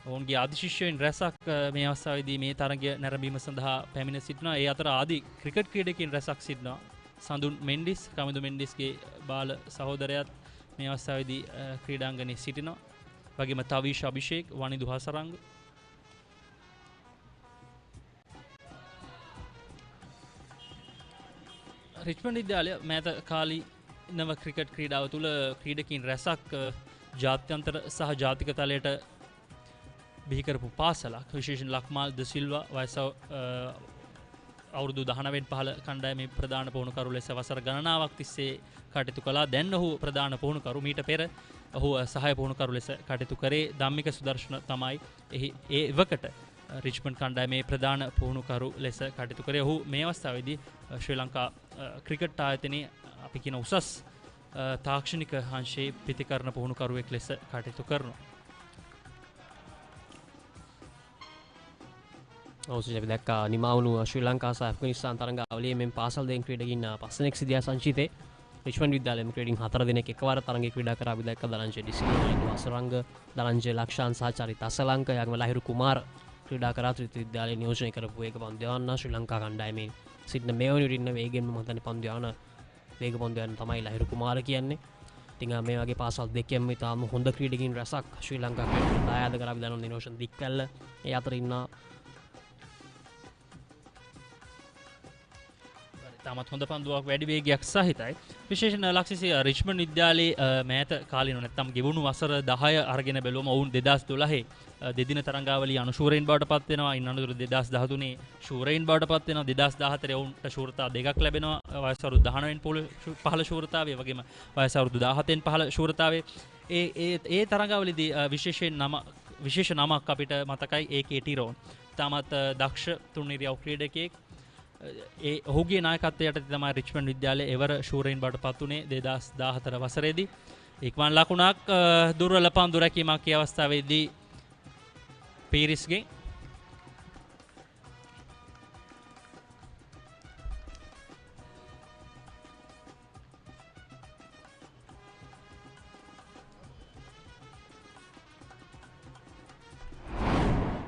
ඔවුන්ගේ ආදි ශිෂ්‍යයන් රැසක් මේ අවස්ථාවේදී මේ තරගය නැරඹීම සඳහා පැමිණ සිටිනවා. ඒ අතර ආදි ක්‍රිකට් ක්‍රීඩකයන් රැසක් සිටිනවා. සඳුන් මෙන්ඩිස් කමිදු මෙන්ඩිස්ගේ බාල සහෝදරයාත් මේ අවස්ථාවේදී ක්‍රීඩාංගණයේ සිටිනවා. වගේම තවීෂ් අභිෂේක් වනිදු හසරංග රිච්මන්ඩ් විද්‍යාලය මෑත කාලීනව ක්‍රිකට් ක්‍රීඩාව තුළ ක්‍රීඩකයන් රැසක් ජාත්‍යන්තර සහ ජාතික තලයට බිහිකරපු පාසලක්. විශේෂයෙන් ලක්මාල් ද සිල්වා වයස අවුරුදු 19 පහළ කණ්ඩායමේ ප්‍රධාන පුහුණුකරු ලෙස වසර ගණනාවක් තිස්සේ කටයුතු කළා. දැන් ඔහු ප්‍රධාන පුහුණුකරු. මීට පෙර ඔහු සහාය පුහුණුකරු ලෙස කටයුතු කරේ. ධම්මික සුදර්ශන තමයි ඒ වකට රිච්මන්ඩ් කණ්ඩායමේ ප්‍රධාන පුහුණුකරු ලෙස කටයුතු කරේ. ඔහු මේ අවස්ථාවේදී ශ්‍රී ලංකා ක්‍රිකට් ආයතනයේ අපි කියන උසස් තාක්ෂණික අංශයේ පිතිකරණ පුහුණුකරුවෙක් ලෙස කටයුතු කරනවා. ඔවුන් අපි දැක්කා නිමාවුණු ශ්‍රී ලංකා සහ ඇෆ්ගනිස්තාන් තරඟාවලියේ මෙන් පාසල් දෙකෙන් ක්‍රීඩකින් 5 දෙනෙක් සිදියා සංචිතේ. රිච්මන්ඩ් විද්‍යාලයේ ක්‍රීඩකින් 4 දෙනෙක් එකවර තරඟේ ක්‍රීඩා කරා. අපි දැක්කා දලංජය ඩිසිල්වා අසරංග දලංජය ලක්ෂාන් සහ චරිත අසලංක යගම ලහිරු කුමාර ක්‍රීඩා කරා. ත්‍රිත්ව විද්‍යාලයේ නියෝජනය කරපු වේග පන්දු යවන්න ශ්‍රී ලංකා කණ්ඩායමේ සිටින මේවනි ඉන්න වේගෙන්ම මම හිතන්නේ පන්දු යවන වේග පන්දු යන තමයි ලහිරු කුමාර කියන්නේ. ඉතින් මේ වගේ පාසල් දෙකෙන්ම ඉතාම හොඳ ක්‍රීඩකින් රැසක් ශ්‍රී ලංකා ක්‍රිකට් ආයත කරා. අපි දන්නවා නිරෝෂන් දික්කල්ල ඒ අතර ඉන්නා තාමත් හොඳ පන්දුවක් වැඩි වේගයක් සහිතයි. විශේෂයෙන් ලක්ෂිසි රිච්මන්ඩ් විද්‍යාලයේ මෑත කාලිනව නැත්නම් ගෙවුණු වසර 10 අරගෙන බැලුවම ඔවුන් 2012 දෙදින තරඟාවලිය අනුශූරයින් බවට පත් වෙනවා. ඉන් අනතුරු 2013 ශූරයින් බවට පත් වෙනවා. 2014 ඔවුන්ට ශූරතා දෙකක් ලැබෙනවා. වයස අවුරුදු 19න් පහළ ශූරතාවය වගේම වයස අවුරුදු 17න් පහළ ශූරතාවය. ඒ තරඟාවලියේදී විශේෂ නමක් අපිට මතකයි AK ටිරෝන්. තාමත් දක්ෂ තුන්නිරියව් ක්‍රීඩකයෙක්. ඔහුගේ නායකත්වයට තමයි රිච්මන්ඩ් විද්‍යාලය එවර ශූරයින් බවට පත් වුණේ 2014 වසරේදී. ඉක්මන් ලකුණක් දුර්වල පන්දු රැකීමක් ඒ අවස්ථාවේදී පීරිස්ගෙන්.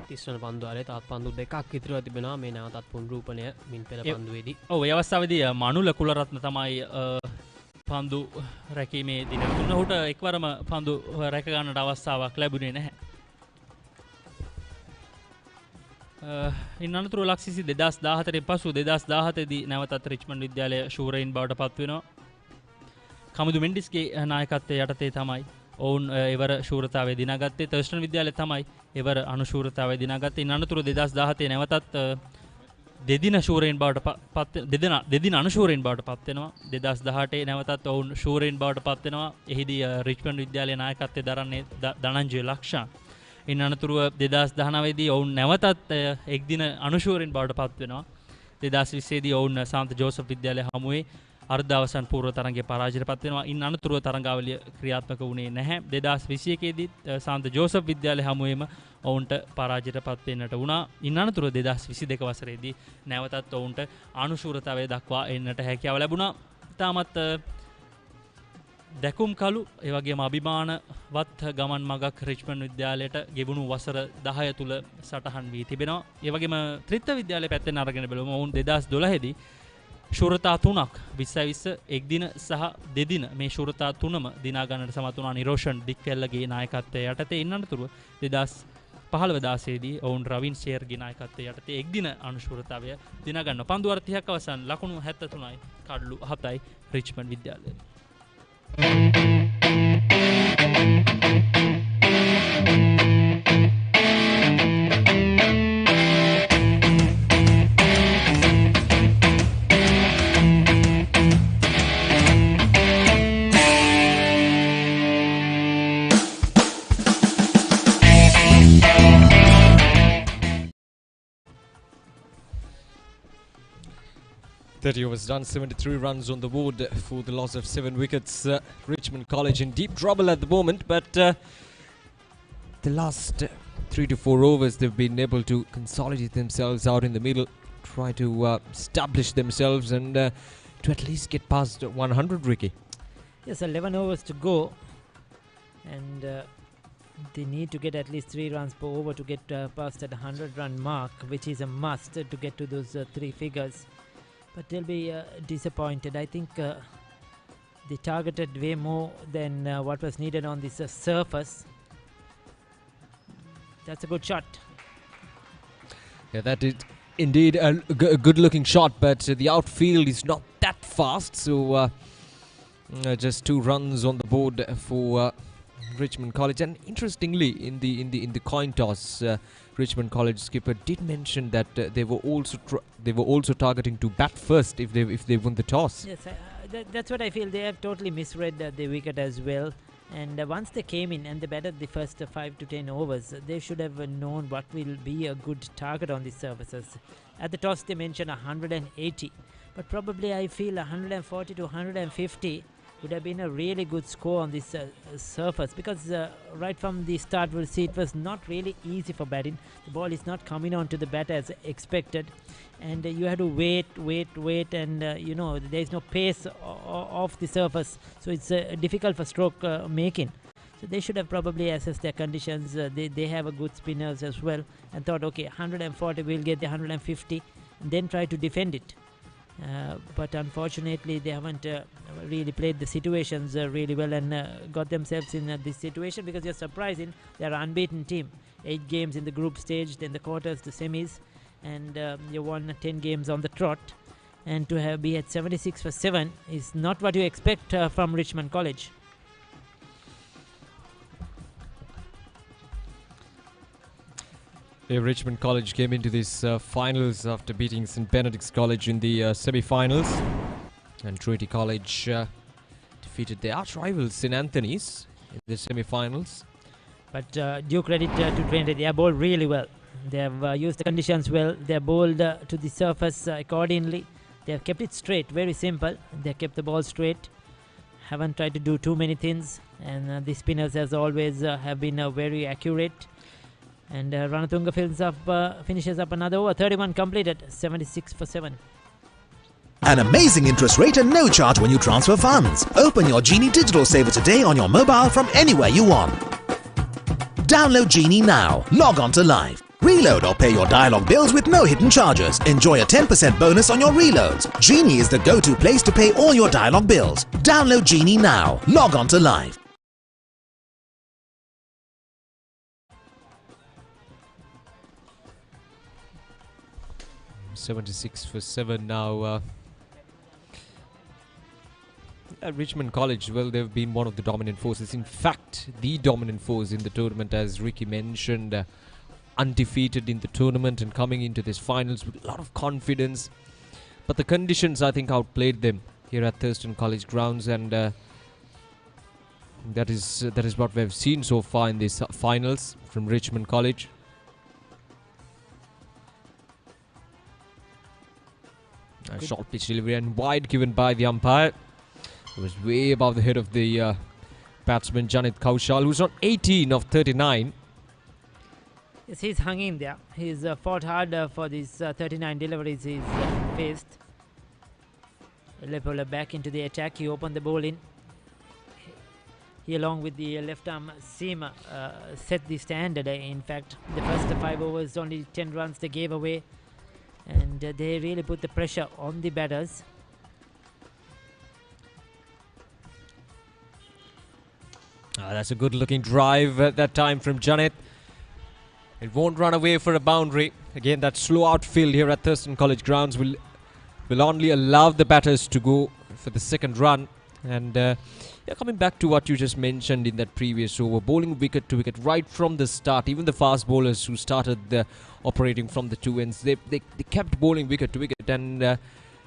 තිස්වන පන්දුවාලේ තාත් පන්දු දෙකක් ඉතිරිව තිබෙනවා මේ නැවතත් පුනරූපණය මින් පෙර පන්දුවේදී. ඔව් ඒ අවස්ථාවේදී මනුල කුලරත්න තමයි පන්දු රැකීමේ දින තුන ඔහුට එක්වරම පන්දු රැක ගන්නට අවස්ථාවක් ලැබුණේ නැහැ. ඉන් අනතුරුව ලක්සිසි 2014 පසු 2017 දී නැවතත් රිච්මන්ඩ් විද්‍යාලය ශූරයින් බවට පත් වෙනවා. කමුදු මෙන්ඩිස්ගේ නායකත්වයේ යටතේ තමයි ඔවුන් එවර ශූරතාවය දිනාගත්තේ. තර්ස්ටන් විද්‍යාලය තමයි එවර අනුශූරතාවය දිනාගත්තේ. ඉන් අනතුරුව 2017 නැවතත් දෙදින ශූරයින් බවට පත් දෙදින අනුශූරයින් බවට පත් වෙනවා. 2018 නැවතත් ඔවුන් ශූරයින් බවට පත් වෙනවා. එහිදී රිච්මන්ඩ් විද්‍යාලයේ නායකත්වයේ දරන්නේ ධනංජය ලක්ෂා. ඉන් අනතුරුව 2019 දී ඔවුන් නැවතත් එක්දින අනුශූරයින් බවට පත් වෙනවා. 2020 දී ඔවුන් සාන්ත ජෝසප් විද්‍යාලය හමුවේ අර්ධ අවසන් පූර්ව තරගයේ පරාජයට පත් වෙනවා. ඉන් අනතුරුව තරගාවලිය ක්‍රියාත්මක වුණේ නැහැ. 2021 දී සාන්ත ජෝසප් විද්‍යාලය හමුවේම ඔවුන්ට පරාජයට පත් වෙන්නට වුණා. ඉන් අනතුරුව 2022 වසරේදී නැවතත් ඔවුන්ට අනුශූරතාවය දක්වා එන්නට හැකියාව ලැබුණා. තාමත් දැකුම් කළු ඒ වගේම අභිමානවත් ගමන් මගක් රිච්මන්ඩ් විද්‍යාලයට ගෙවුණු වසර 10 තුල සටහන් වී තිබෙනවා. ඒ වගේම ත්‍රිත්ව විද්‍යාලය පැත්තෙන් අරගෙන බලමු. ඔවුන් 2012 දී ශූරතා 3ක් 2020 එක්දින සහ දෙදින මේ ශූරතා 3ම දිනා ගන්නට සමත් වුණා නිරෝෂන් ඩික්කෙල්ලගේ නායකත්වයේ යටතේ. ඉන් අනතුරුව 2015 දී ඔවුන් රවින් ෂේර්ගේ නායකත්වයේ යටතේ එක්දින අනුශූරතාවය දිනා ගන්න. පන්දු වර 30ක් අවසන් ලකුණු 73යි කඩලු 7යි Richmond Vidyalaya. Was done, 73 runs on the board for the loss of 7 wickets. Richmond College in deep trouble at the moment, but the last 3 to 4 overs they've been able to consolidate themselves out in the middle, try to establish themselves and to at least get past 100, Ricky. Yes, 11 overs to go, and they need to get at least 3 runs per over to get past that 100-run mark, which is a must to get to those 3 figures. But they'll be disappointed. I think they targeted way more than what was needed on this surface. That's a good shot. Yeah, that is indeed a good-looking shot, but the outfield is not that fast. So just 2 runs on the board for Richmond College. And interestingly, in the coin toss, Richmond College skipper did mention that they were also targeting to bat first if they won the toss. Yes, that's what I feel. They have totally misread the wicket as well. And once they came in and they batted the first 5 to 10 overs, they should have known what will be a good target on these surfaces. At the toss, they mentioned 180, but probably I feel 140 to 150 would have been a really good score on this surface, because right from the start we'll see it was not really easy for batting. The ball is not coming on to the bat as expected, and you have to wait, and there is no pace off the surface, so it's difficult for stroke making. So they should have probably assessed their conditions. They have a good spinners as well, and thought, okay, 140 we'll get the 150 and then try to defend it. But unfortunately they haven't really played the situations really well and got themselves in this situation, because you're surprising. They're an unbeaten team, 8 games in the group stage, then the quarters, the semis, and you won 10 games on the trot, and to be at 76 for 7 is not what you expect from Richmond College. Richmond College came into these finals after beating St. Benedict's College in the semi-finals, and Trinity College defeated their arch rivals St. Anthony's in the semi-finals. But due credit to Trinity, they bowled really well. They have used the conditions well. They have bowled to the surface accordingly. They have kept it straight, very simple. They have kept the ball straight. Haven't tried to do too many things. And the spinners, as always, have been very accurate. And Ranatunga finishes up another over. 31 completed, 76 for 7. An amazing interest rate and no charge when you transfer funds. Open your Genie Digital Saver today on your mobile from anywhere you want. Download Genie now. Log on to Live. Reload or pay your dialogue bills with no hidden charges. Enjoy a 10% bonus on your reloads. Genie is the go-to place to pay all your dialogue bills. Download Genie now. Log on to Live. $76 for 7 now. At Richmond College, well, they've been one of the dominant forces. In fact, the dominant force in the tournament, as Ricky mentioned, undefeated in the tournament and coming into this finals with a lot of confidence. But the conditions, I think, outplayed them here at Thurstan College grounds, and that is what we've seen so far in these finals from Richmond College. A short pitch delivery and wide given by the umpire. It was way above the head of the batsman Janit Kaushal, who's on 18 of 39. Yes, he's hung in there. He's fought hard for these 39 deliveries he's faced. Lepola back into the attack. He opened the ball in. He, along with the left arm seam, set the standard. In fact, the first 5 overs, only 10 runs they gave away. And they really put the pressure on the batters. That's a good looking drive at that time from Janet. It won't run away for a boundary. Again, that slow outfield here at Thurstan College grounds will only allow the batters to go for the second run. And coming back to what you just mentioned in that previous over, bowling wicket to wicket right from the start. Even the fast bowlers who started operating from the two ends, they kept bowling wicket to wicket, and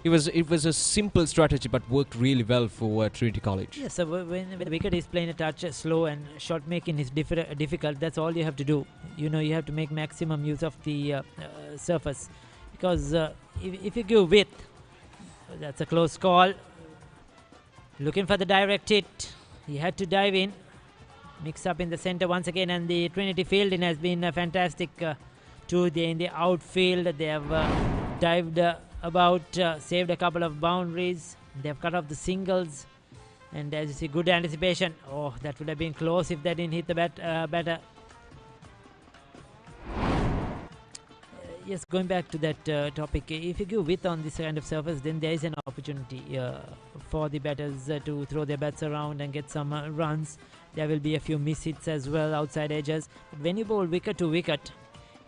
it was a simple strategy but worked really well for Trinity College. Yes, so when the wicket is playing a touch slow and shot making is difficult, that's all you have to do. You have to make maximum use of the surface, because if you give width, that's a close call. Looking for the direct hit. He had to dive in. Mix up in the center once again, and the Trinity fielding has been fantastic too. In the outfield, they have dived saved a couple of boundaries. They have cut off the singles, and as you see, good anticipation. Oh, that would have been close if they didn't hit the batter. Yes, going back to that topic, if you give width on this kind of surface, then there is an opportunity for the batters to throw their bats around and get some runs. There will be a few miss hits as well, outside edges. But when you bowl wicket to wicket,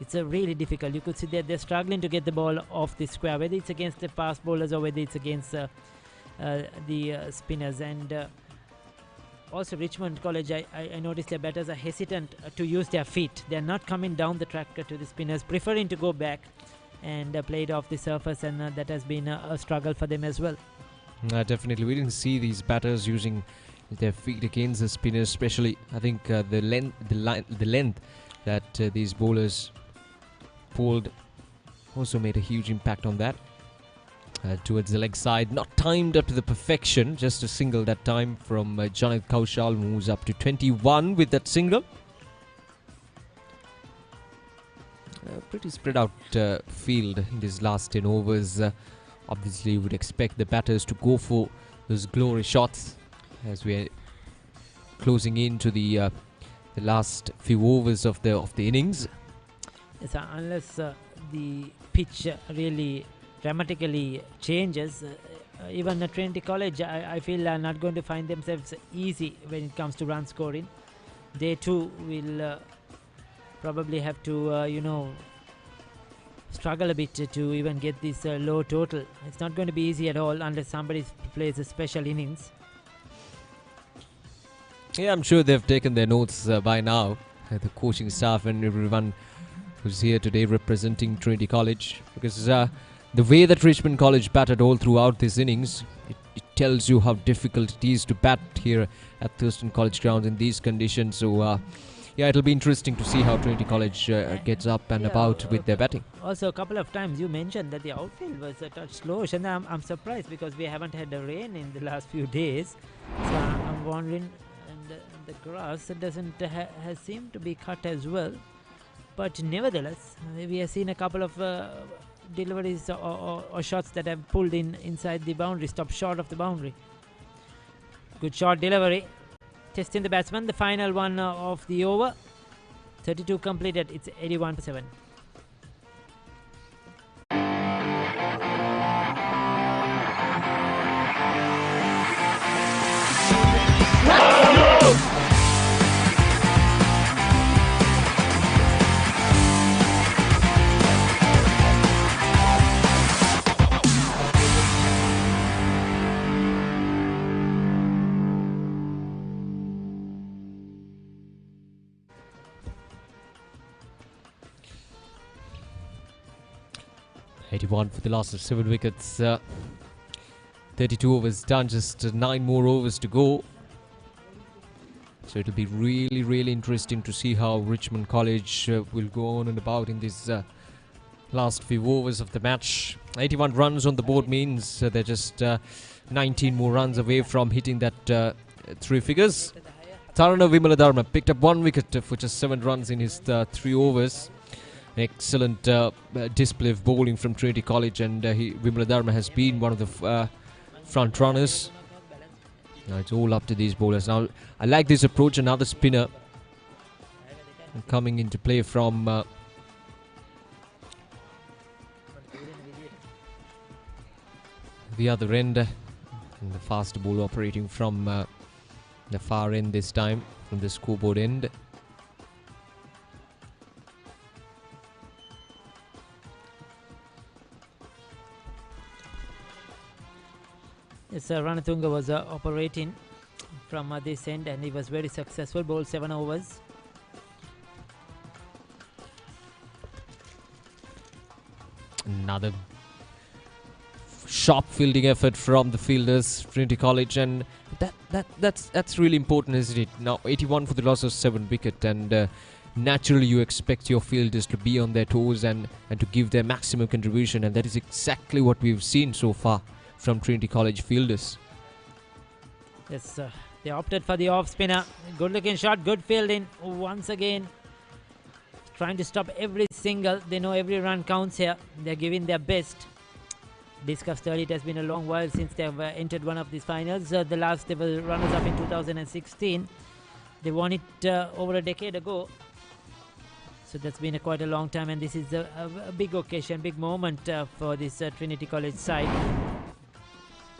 it's really difficult. You could see that they're struggling to get the ball off the square, whether it's against the fast bowlers or whether it's against the spinners. And also Richmond College, I noticed their batters are hesitant to use their feet. They're not coming down the track to the spinners, preferring to go back and play it off the surface, and that has been a struggle for them as well. Definitely, we didn't see these batters using their feet against the spinners, especially. I think the length that these bowlers pulled also made a huge impact on that. Towards the leg side, not timed up to the perfection, just a single that time from Janit Kaushal, moves up to 21 with that single. Pretty spread out field in these last 10 overs. Obviously, you would expect the batters to go for those glory shots as we are closing into the last few overs of the innings. Yes, unless the pitch really dramatically changes, even at Trinity College, I feel are not going to find themselves easy when it comes to run scoring. They too will probably have to struggle a bit to even get this low total. It's not going to be easy at all unless somebody plays a special innings. Yeah, I'm sure they've taken their notes by now, the coaching staff and everyone who's here today representing Trinity College, because the way that Richmond College batted all throughout this innings, it tells you how difficult it is to bat here at Thurstan College grounds in these conditions. So yeah, it'll be interesting to see how Trinity College gets up and about with their batting. Also, a couple of times you mentioned that the outfield was a touch slowish, and I'm surprised because we haven't had the rain in the last few days. So I'm wondering, and the grass doesn't has seemed to be cut as well. But nevertheless, we have seen a couple of deliveries or shots that have pulled inside the boundary, stopped short of the boundary. Good shot delivery. Testing the batsman, the final one of the over. 32 completed, it's 81 for 7. For the last 7 wickets. 32 overs done, just 9 more overs to go. So it'll be really interesting to see how Richmond College will go on and about in these last few overs of the match. 81 runs on the board means they're just 19 more runs away from hitting that 3 figures. Tarana Vimaladharma picked up 1 wicket for just 7 runs in his 3 overs. Excellent display of bowling from Trinity College, and Vimaladharma has been one of the front runners. Now it's all up to these bowlers. Now I like this approach. Another spinner coming into play from the other end, and the fast ball operating from the far end this time, from the scoreboard end. Yes, Ranatunga was operating from this end, and he was very successful. Bowled 7 overs. Another sharp fielding effort from the fielders, Trinity College, and that's really important, isn't it? Now 81 for the loss of 7 wicket, and naturally you expect your fielders to be on their toes and to give their maximum contribution, and that is exactly what we've seen so far from Trinity College fielders. Yes, they opted for the off spinner. Good looking shot, good fielding. Once again, trying to stop every single. They know every run counts here. They're giving their best. Discussed earlier, it has been a long while since they've entered one of these finals. The last they were runners up in 2016. They won it over a decade ago. So that's been quite a long time, and this is a big occasion, big moment for this Trinity College side.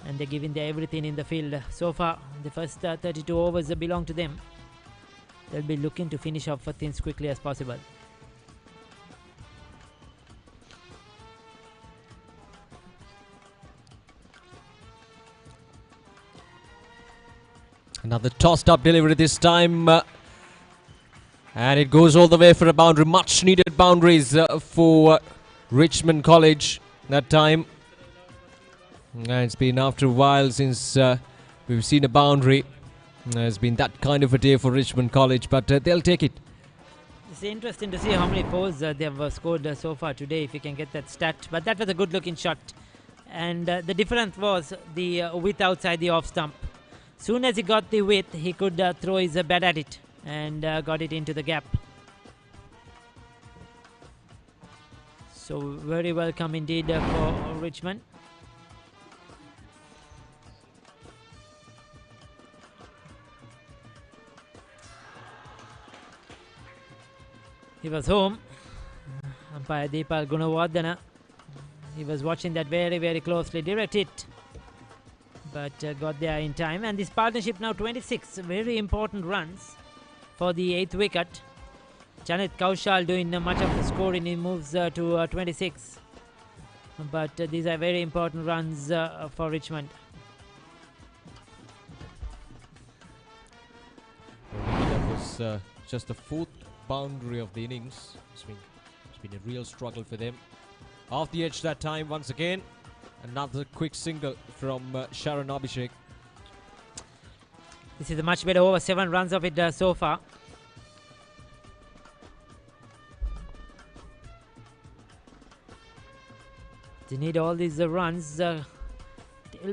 And they're giving their everything in the field. So far, the first 32 overs belong to them. They'll be looking to finish off things quickly as possible. Another tossed up delivery this time. And it goes all the way for a boundary. Much needed boundaries for Richmond College that time. And it's been after a while since we've seen a boundary. It's been that kind of a day for Richmond College, but they'll take it. It's interesting to see how many fours they've scored so far today, if you can get that stat. But that was a good looking shot. And the difference was the width outside the off stump. Soon as he got the width, he could throw his bat at it and got it into the gap. So very welcome indeed for Richmond. He was home. Umpire Deepal Gunawardana. He was watching that very, very closely. Direct hit. But got there in time. And this partnership now 26 very important runs for the 8th wicket. Janet Kaushal doing much of the scoring. He moves to 26. But these are very important runs for Richmond. That was just the 4th boundary of the innings. It's been a real struggle for them. Off the edge that time once again. Another quick single from Sharon Abhishek. This is a much better over. 7 runs of it so far. They need all these runs. They'll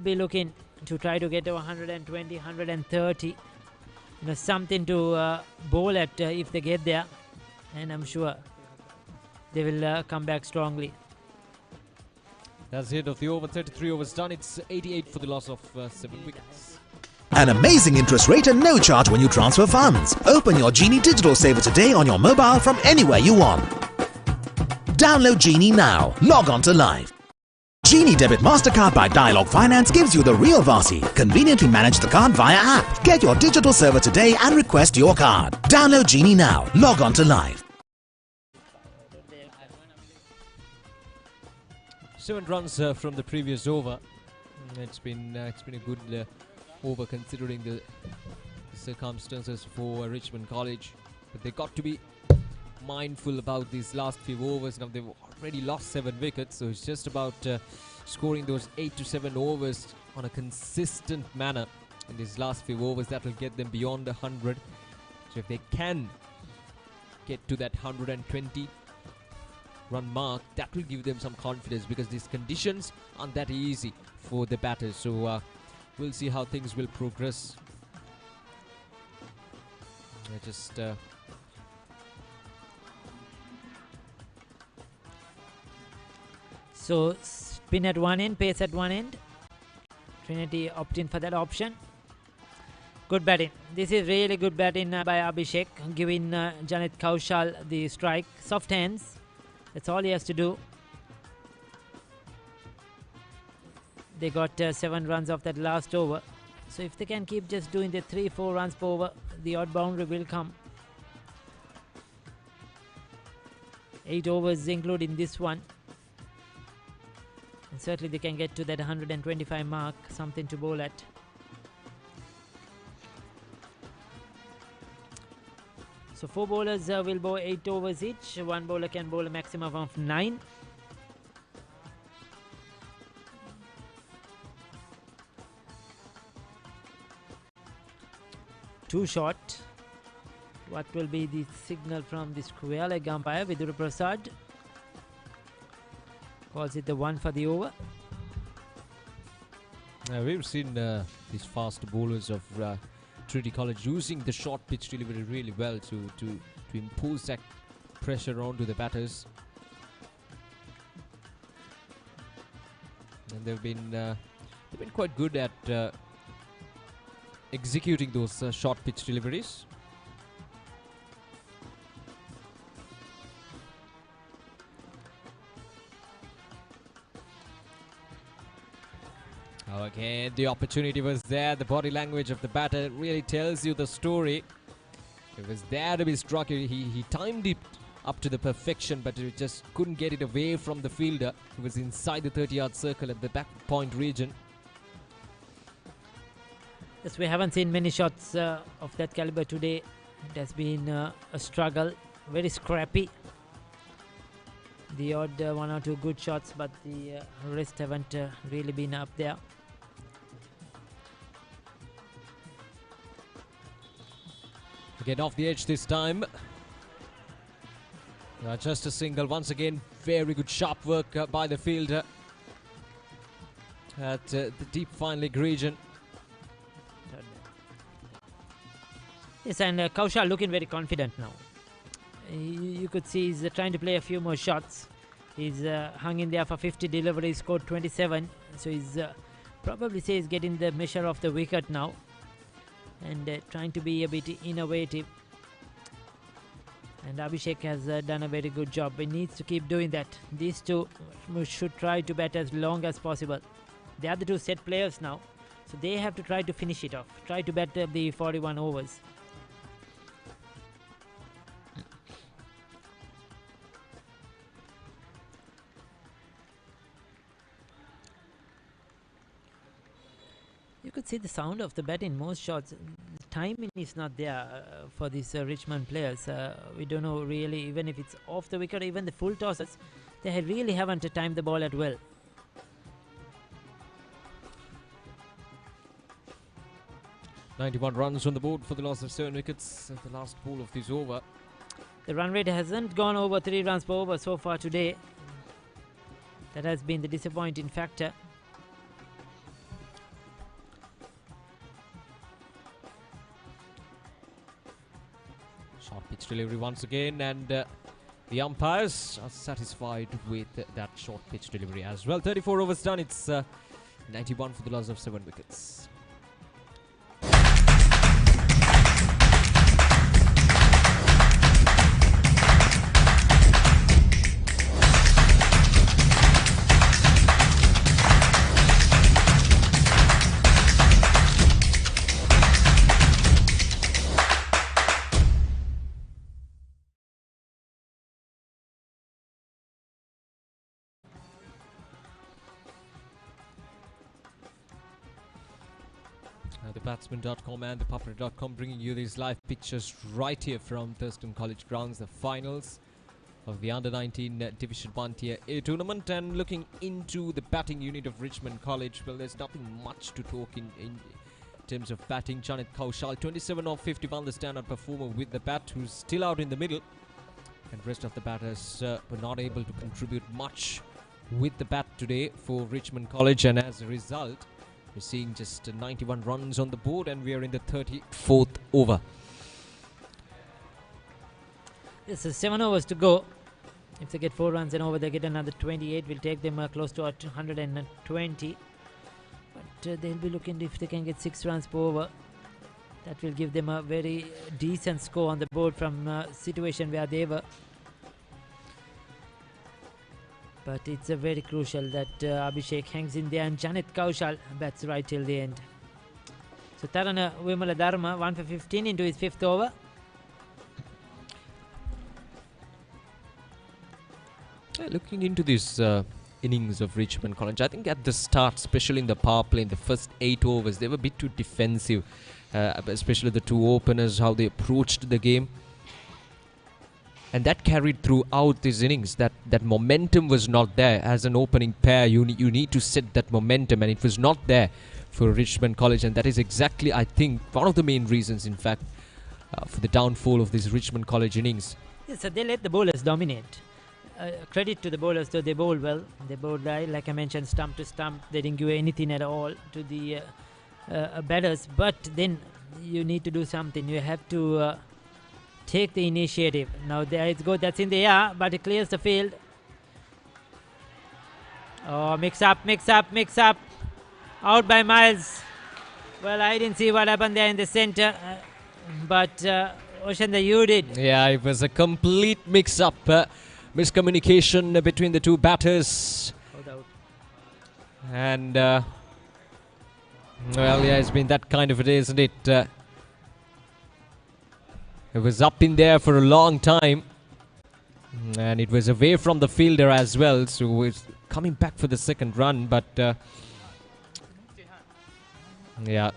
be looking to try to get to 120, 130. Something to bowl at if they get there. And I'm sure they will come back strongly. That's the end of the over. 33 overs done. It's 88 for the loss of 7 wickets. An amazing interest rate and no charge when you transfer funds. Open your Genie Digital Saver today on your mobile from anywhere you want. Download Genie now. Log on to Live. Genie Debit MasterCard by Dialog Finance gives you the real Vasi. Conveniently manage the card via app. Get your digital server today and request your card. Download Genie now. Log on to Live. 7 runs from the previous over. It's been a good over considering the circumstances for Richmond College, but they got to be mindful about these last few overs. Now they've already lost 7 wickets, so it's just about scoring those 8 to 7 overs on a consistent manner in these last few overs. That will get them beyond 100. So if they can get to that 120 run mark, that will give them some confidence, because these conditions aren't that easy for the batters. So we'll see how things will progress. So spin at one end, pace at one end. Trinity opting for that option. Good batting. This is really good batting by Abhishek, giving Janet Kaushal the strike. Soft hands. That's all he has to do. They got 7 runs off that last over. So if they can keep just doing the 3-4 runs per over, the odd boundary will come. 8 overs including this one. And certainly they can get to that 125 mark, something to bowl at. So 4 bowlers will bowl 8 overs each. 1 bowler can bowl a maximum of 9. Too short. What will be the signal from the square leg umpire? Vidura Prasad calls it the 1 for the over. We've seen these fast bowlers of Trinity College using the short pitch delivery really well to impose that pressure onto the batters. And they've been quite good at executing those short pitch deliveries. Okay, the opportunity was there. The body language of the batter really tells you the story. It was there to be struck. He timed it up to the perfection, but he just couldn't get it away from the fielder. He was inside the 30-yard circle at the back point region. Yes, we haven't seen many shots of that caliber today. It has been a struggle, very scrappy. The odd 1 or 2 good shots, but the rest haven't really been up there. Get off the edge this time. Just a single. Once again, very good sharp work by the fielder at the deep fine leg region. Yes, and Kaushal looking very confident now. You could see he's trying to play a few more shots. He's hung in there for 50 deliveries, scored 27. So he's probably he's getting the measure of the wicket now. And trying to be a bit innovative. And Abhishek has done a very good job. He needs to keep doing that. These two should try to bat as long as possible. They are the 2 set players now. So they have to try to finish it off. Try to bat the 41 overs. You could see the sound of the bat in most shots. The timing is not there for these Richmond players. We don't know really, even if it's off the wicket, even the full tosses, they really haven't timed the ball at well. .91 runs on the board for the loss of 7 wickets at the last ball of this over. The run rate hasn't gone over 3 runs per over so far today. That has been the disappointing factor. Short pitch delivery once again, and the umpires are satisfied with that short pitch delivery as well. 34 overs done. It's 91 for the loss of 7 wickets. The Batsman.com and the Puppet.com bringing you these live pictures right here from Thurstan College grounds, the finals of the Under-19 Division 1 Tier A tournament. And looking into the batting unit of Richmond College, well, there's nothing much to talk in terms of batting. Janit Kaushal, 27 of 51, the standout performer with the bat, who's still out in the middle. And rest of the batters were not able to contribute much with the bat today for Richmond College, and as a result, we're seeing just 91 runs on the board, and we are in the 34th over. Yes, so 7 overs to go. If they get 4 runs and over, they get another 28. Will take them close to 120. But they'll be looking if they can get 6 runs per over. That will give them a very decent score on the board from a situation where they were. But it's very crucial that Abhishek hangs in there and Janit Kaushal bats right till the end. So Tarana Wimala Dharma 1 for 15 into his 5th over. Looking into this innings of Richmond College, I think at the start, especially in the power play, in the first 8 overs, they were a bit too defensive, especially the 2 openers, how they approached the game. And that carried throughout these innings. That momentum was not there. As an opening pair, you need to set that momentum, and it was not there for Richmond College. And that is exactly, I think, one of the main reasons, in fact, for the downfall of this Richmond College innings. Yes, so they let the bowlers dominate. Credit to the bowlers, though they bowled well. They bowled, like I mentioned, stump to stump. They didn't give anything at all to the batters. But then you need to do something. You have to take the initiative. Now there it's good. That's in the air, but it clears the field. Oh, mix up. Out by Miles. Well, I didn't see what happened there in the center, but Oshanda, you did. Yeah, it was a complete mix-up. Miscommunication between the 2 batters. And, well, yeah, it's been that kind of a day, isn't it? It was up in there for a long time, and it was away from the fielder as well, so it's coming back for the second run. But yeah,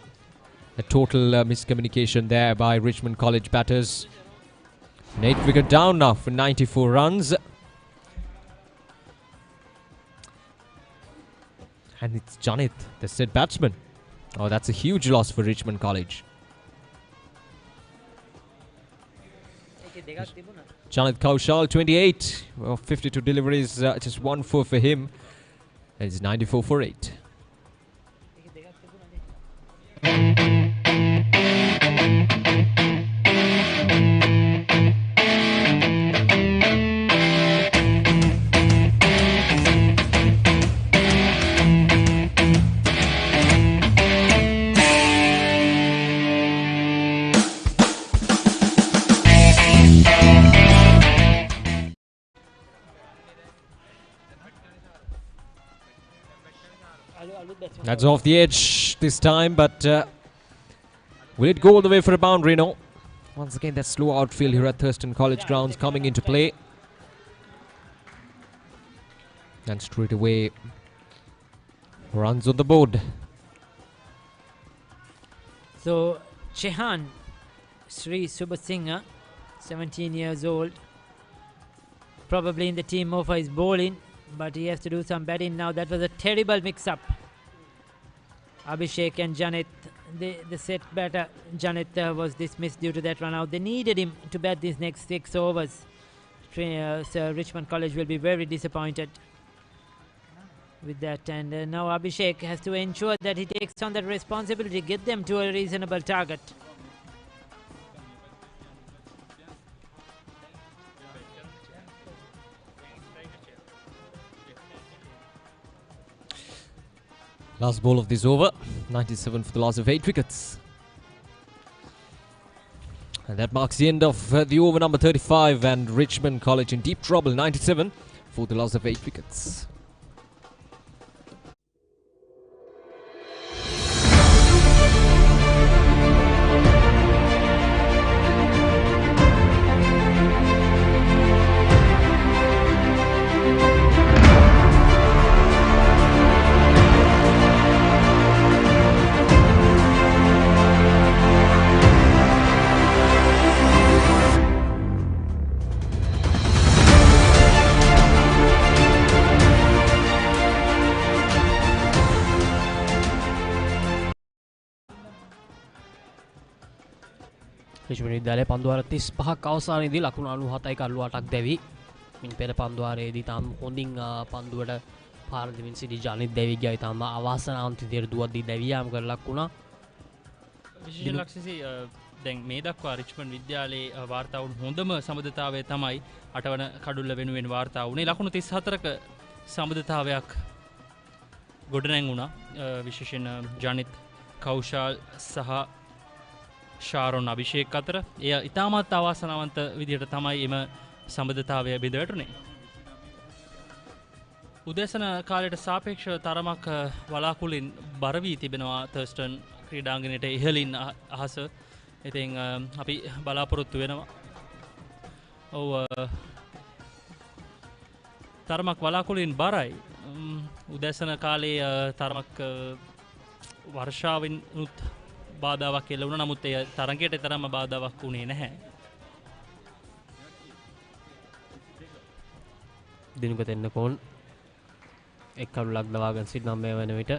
a total miscommunication there by Richmond College batters. An 8-wicket down now for 94 runs, and it's Janit, the said batsman. Oh, that's a huge loss for Richmond College. Janit Kaushal, 28 of 52 deliveries, just 1-4 for him. And it's 94 for 8. That's off the edge this time, but will it go all the way for a boundary? No. Once again, that slow outfield here at Thurstan College grounds coming into play. And straight away, runs on the board. So, Chehan Sri Subhasingha, 17 years old, probably in the team more for his bowling, but he has to do some batting now. That was a terrible mix-up. Abhishek and Janit, the set batter Janit was dismissed due to that run out. They needed him to bat these next 6 overs. So Richmond College will be very disappointed. with that, and now Abhishek has to ensure that he takes on that responsibility, get them to a reasonable target. Last ball of this over, 97 for the loss of 8 wickets. And that marks the end of the over number 35, and Richmond College in deep trouble, 97 for the loss of 8 wickets. රිෂ්මන් විද්‍යාලයේ පන්දුවාර 35ක් අවසානයේදී ලකුණු 97යි කල්ලු 8ක් දැවි. මින් පෙර පන්දුවාරයේදී තාම හොඳින් පන්දුවට පාර දෙමින් සිටි ජනිත් දැවි ගියා. තාම අවාසනාවන්ත විදියට දුවද්දී දැවියාම කර ලකුණා. විශේෂ ලක්ෂසි දැන් මේ දක්වා රිච්මන්ඩ් විද්‍යාලයේ වාර්තා වුණු හොඳම සමබරතාවය තමයි 8 වන කඩුල්ල වෙනුවෙන් වාර්තා වුණේ. ලකුණු 34ක සමබරතාවයක් ගොඩනැගුණා. විශේෂයෙන් ජනිත් කෞශල් සහ ශාරොන් අභිෂේක් අතර එය ඉතාමත් අවාසනාවන්ත විදිහට තමයි එම සම්බන්ධතාවය බිඳ වැටුනේ. උදෑසන කාලයට සාපේක්ෂව තරමක් වලාකුළින් බර වී තිබෙනවා තර්ස්ටන් ක්‍රීඩාංගණයට ඉහළින් අහස. ඉතින් අපි බලාපොරොත්තු වෙනවා. ඔව් තරමක් වලාකුළින් බරයි. උදෑසන කාලේ තරමක් වර්ෂාවෙන් උත් බාධාවක් එල්ල වුණා. නමුත් ඒ තරඟයට තරම්ම බාධාවක් වුණේ නැහැ. දිනුක තෙන්නකෝන් එක් කඩුලක් දවාගෙන සිටිනම් මේ වන විට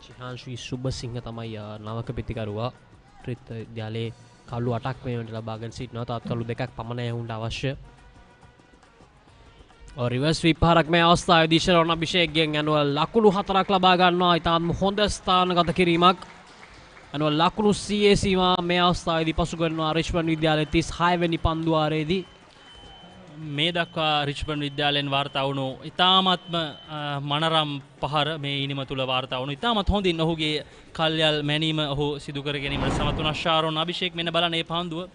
චිහාන්ශ්‍රී සුබසිංහ තමයි නවක පිතිකරුවා. ත්‍රිත් විද්‍යාලයේ කළු 8ක් මේ වෙනට ලබාගෙන සිටිනවා. තවත් කළු 2ක් පමණ වුන්ට අවශ්‍ය. රිවර්ස් ස්වීප් පහරක් මේ අවස්ථාවේදී ශරණ අභිෂේක්ගෙන් යනවා ලකුණු 4ක් ලබා ගන්නවා. ඉතාම හොඳ ස්ථානගත කිරීමක්. යනවා ලකුණු 100 සීමා මේ අවස්ථාවේදී පසු කරනවා රිච්මන්ඩ් විද්‍යාලයේ 36 වෙනි පන්දුවාරයේදී. මේ දක්වා රිච්මන්ඩ් විද්‍යාලයෙන් වාර්තා වුණු ඉතාමත්ම මනරම් පහර මේ ඉනිම තුල වාර්තා වුණු. ඉතාමත් හොඳින් ඔහුගේ කල්යල් මැනීම ඔහු සිදු කර ගැනීමට සමත් වුණා. ශාරොන් අභිෂේක් මෙන්න බලන්න මේ පන්දුව.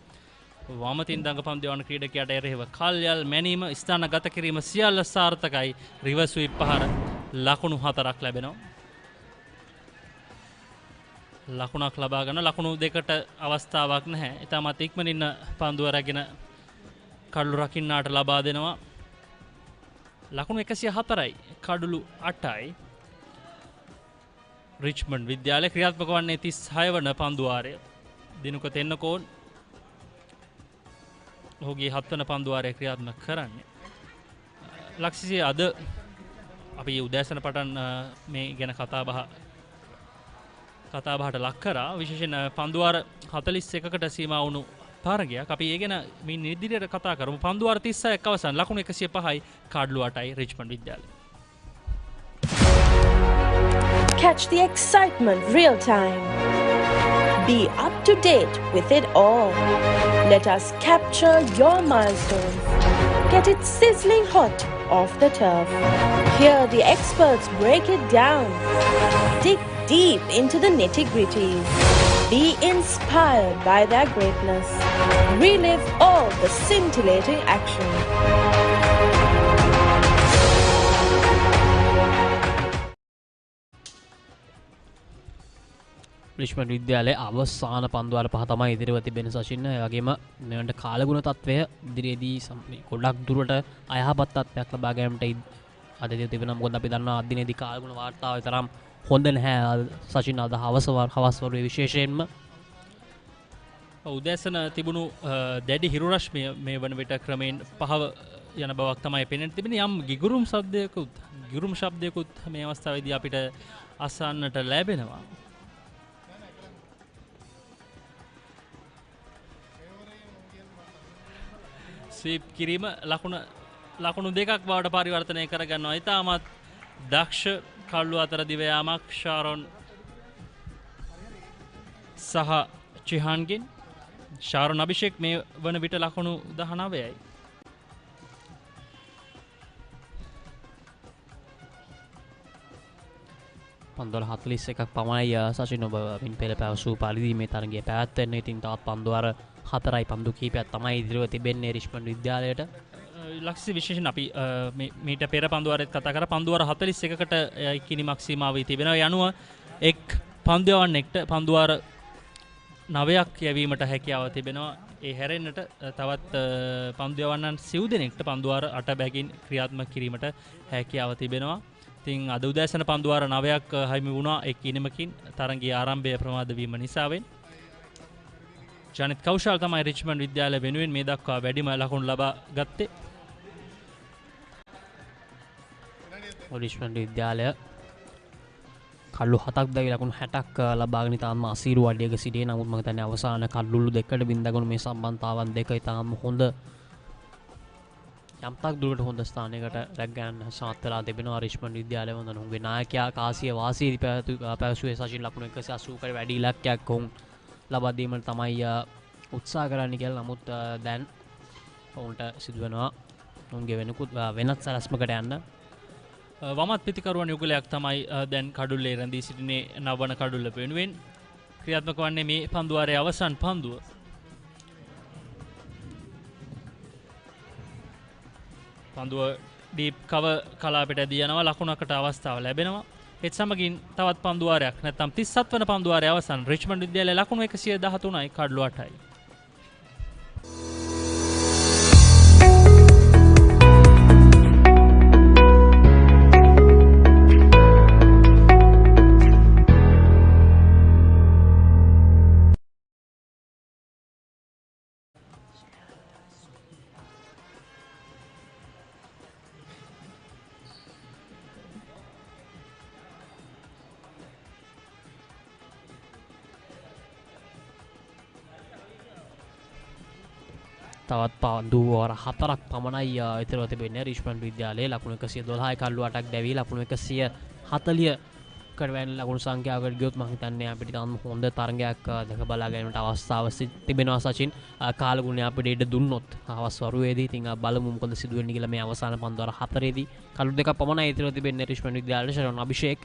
වමතින් දඟ පන්දු යවන ක්‍රීඩකයාට එරෙහිව කල්යල් මැනීම ස්ථානගත කිරීම සියල්ල සාර්ථකයි. රිවර්ස් ස්වීප් පහර ලකුණු 4ක් ලැබෙනවා. ලකුණක් ලබා ගන්න ලකුණු 2කට අවස්ථාවක් නැහැ. ඉතාමත් ඉක්මනින් පන්දුව රැගෙන කඩළු රකින්නාට ලබා දෙනවා. ලකුණු 104යි කඩළු 8යි. රිච්මන්ඩ් විද්‍යාලය ක්‍රියාත්මක වන්නේ 36 වන පන්දුවාරය. දිනුක තෙන්නකෝන් ඔහුගේ 7 වන පන්දුවාරය ක්‍රියාත්මක කරන්නේ. ලක්ෂිසිය අද අපි උදෑසන පටන් මේ ගැන කතාබහට ලක් කරා. විශේෂයෙන් පන්දුවාර 41කට සීමා වුණු තරගයක්. අපි ඒ ගැන මින් ඉදිරියට කතා කරමු. පන්දුවාර 36ක් අවසන් ලකුණු 105යි කඩළු 8යි Richmond Vidyalaya. Catch the excitement real time. Be up to date with it all. Let us capture your milestone. Get it sizzling hot off the turf. Hear the experts break it down. Dig deep into the nitty-gritties. Be inspired by their greatness. Relive all the scintillating action. Richmond විද්‍යාලයේ අවසාන පන්දුවාර පහ තමයි ඉදිරිව තිබෙන සචින්. ඒ වගේම මෙවන්ට කාලගුණ තත්වය ඉදිරියේදී ගොඩක් දුරට අයහපත් තත්ත්වයක් ලබා ගැනීමට අද තිබෙනවා. මොකද අපි දන්නවා අද දිනේදී කාලගුණ වාර්තාවේ තරම් හොඳ නැහැ සචින්. අද හවස් වරුවේ විශේෂයෙන්ම උදෑසන තිබුණු දැඩි හිරු රශ්මිය මේ වන විට ක්‍රමයෙන් පහව යන බවක් තමයි පෙනෙන්න තිබෙන්නේ. යම් ගිගුරුම් ශබ්දයකුත් මේ අවස්ථාවේදී අපිට අසන්නට ලැබෙනවා. ස්වීප් කිරීම ලකුණු දෙකක් බවට පරිවර්තනය කරගන්නවා. ඉතාමත් දක්ෂ කල්ලු අතර දිව යාමක් ශාරොන් සහ චිහාන්ගෙන්. ශාරොන් අභිෂේක් මේ වන විට ලකුණු 19යි. පන්දුවල 41ක් පමණයි සචින් ඔබ මින් පෙළ පැවසූ පරිදි මේ තරගයේ පැවැත්වෙන්නේ. ඉතින් තවත් පන්දුවර 4යි පන්දු කිහිපයක් තමයි ඉදිරිව තිබෙන්නේ රිච්මන්ඩ් විද්‍යාලයට. ලක්ෂි විශේෂයෙන් අපි මීට පෙර පන්දුවරෙත් කතා කර පන්දුවර 41කට ඉක්කිනීමක් සීමා වී තිබෙනවා. ඒ අනුව එක් පන්දුවන්නෙක්ට පන්දුවර 9ක් යැවීමට හැකියාව තිබෙනවා. ඒ හැරෙන්නට තවත් පන්දුවන්නන් සිව් දෙනෙක්ට පන්දුවර 8 බැගින් ක්‍රියාත්මක කිරීමට හැකියාව තිබෙනවා. ඉතින් අද උදෑසන පන්දුවර 9ක් හිමි වුණා එක් ඉනිමකින් තරගයේ ආරම්භය ප්‍රමාද වීම නිසාවෙන්. ජනිත් කෞශල් තමයි රිච්මන්ඩ් විද්‍යාලය වෙනුවෙන් මේ දක්වා වැඩිම ලකුණු ලබා ගත්තේ. රිච්මන්ඩ් විද්‍යාලය කල්ලු 7ක් දැවි ලකුණු 60ක් ලබාගෙන ඉතාම අසීරු වඩයක සිටියේ. නමුත් මම හිතන්නේ අවසාන කල්ලුළු දෙකට බින්දගුණු මේ සම්බන්ධතාවන් දෙක ඉතාම හොඳ යම්තක් දුරට හොඳ ස්ථානයකට රැක් ගන්න සමත් වෙලා තිබෙනවා රිච්මන්ඩ් විද්‍යාලය. හොඳ උන්ගේ නායකයා කාසිය වාසිය පැවසුවේ සචින් ලකුණු 180කට වැඩි ඉලක්කයක් ඔවුන් ලබා දීමට තමයි උත්සාහ කරන්න කියලා. නමුත් දැන් ඔවුන්ට සිදු වෙනවා ඔවුන්ගේ වෙනත් සැලැස්මකට යන්න. වමත් පිතිකරුවන් යුගලයක් තමයි දැන් කඩුල්ලේ රැඳී සිටිනේ නවවන කඩුල්ල වෙනුවෙන්. ක්‍රියාත්මක වන්නේ මේ පන්දුවාරයේ අවසන් පන්දුව. පන්දුව ඩීප් කව කලාපයට ඇදී යනවා. ලකුණකට අවස්ථාව ලැබෙනවා. ඒත් සමගින් තවත් පන්දුවාරයක් නැත්නම් 37 වන පන්දුවාරයේ අවසන් රිච්මන්ඩ් විද්‍යාලයේ ලකුණු 113යි කඩලු 8යි. තවත් පන්දුවර 4ක් පමණයි ඉතිරිව තිබෙන්නේ රිච්මන්ඩ් විද්‍යාලයේ. ලකුණු 112යි කල්ලු 8ක් දැවි ලකුණු 140කට වැනි ලකුණු සංඛ්‍යාවකට ගියොත් මම හිතන්නේ අපිට තාම හොඳ තරගයක් දැක බලා ගැනීමට අවස්ථාව තිබෙනවා සචින්. කාලගුණය අපිට ඉඩ දුන්නොත් හවස් වරුවේදී. ඉතින් බලමු මොකද සිදු වෙන්නේ කියලා මේ අවසාන පන්දුවර 4ේදී. කල්ලු 2ක් පමණයි ඉතිරිව තිබෙන්නේ රිච්මන්ඩ් විද්‍යාලයේ. ශරණ අභිෂේක්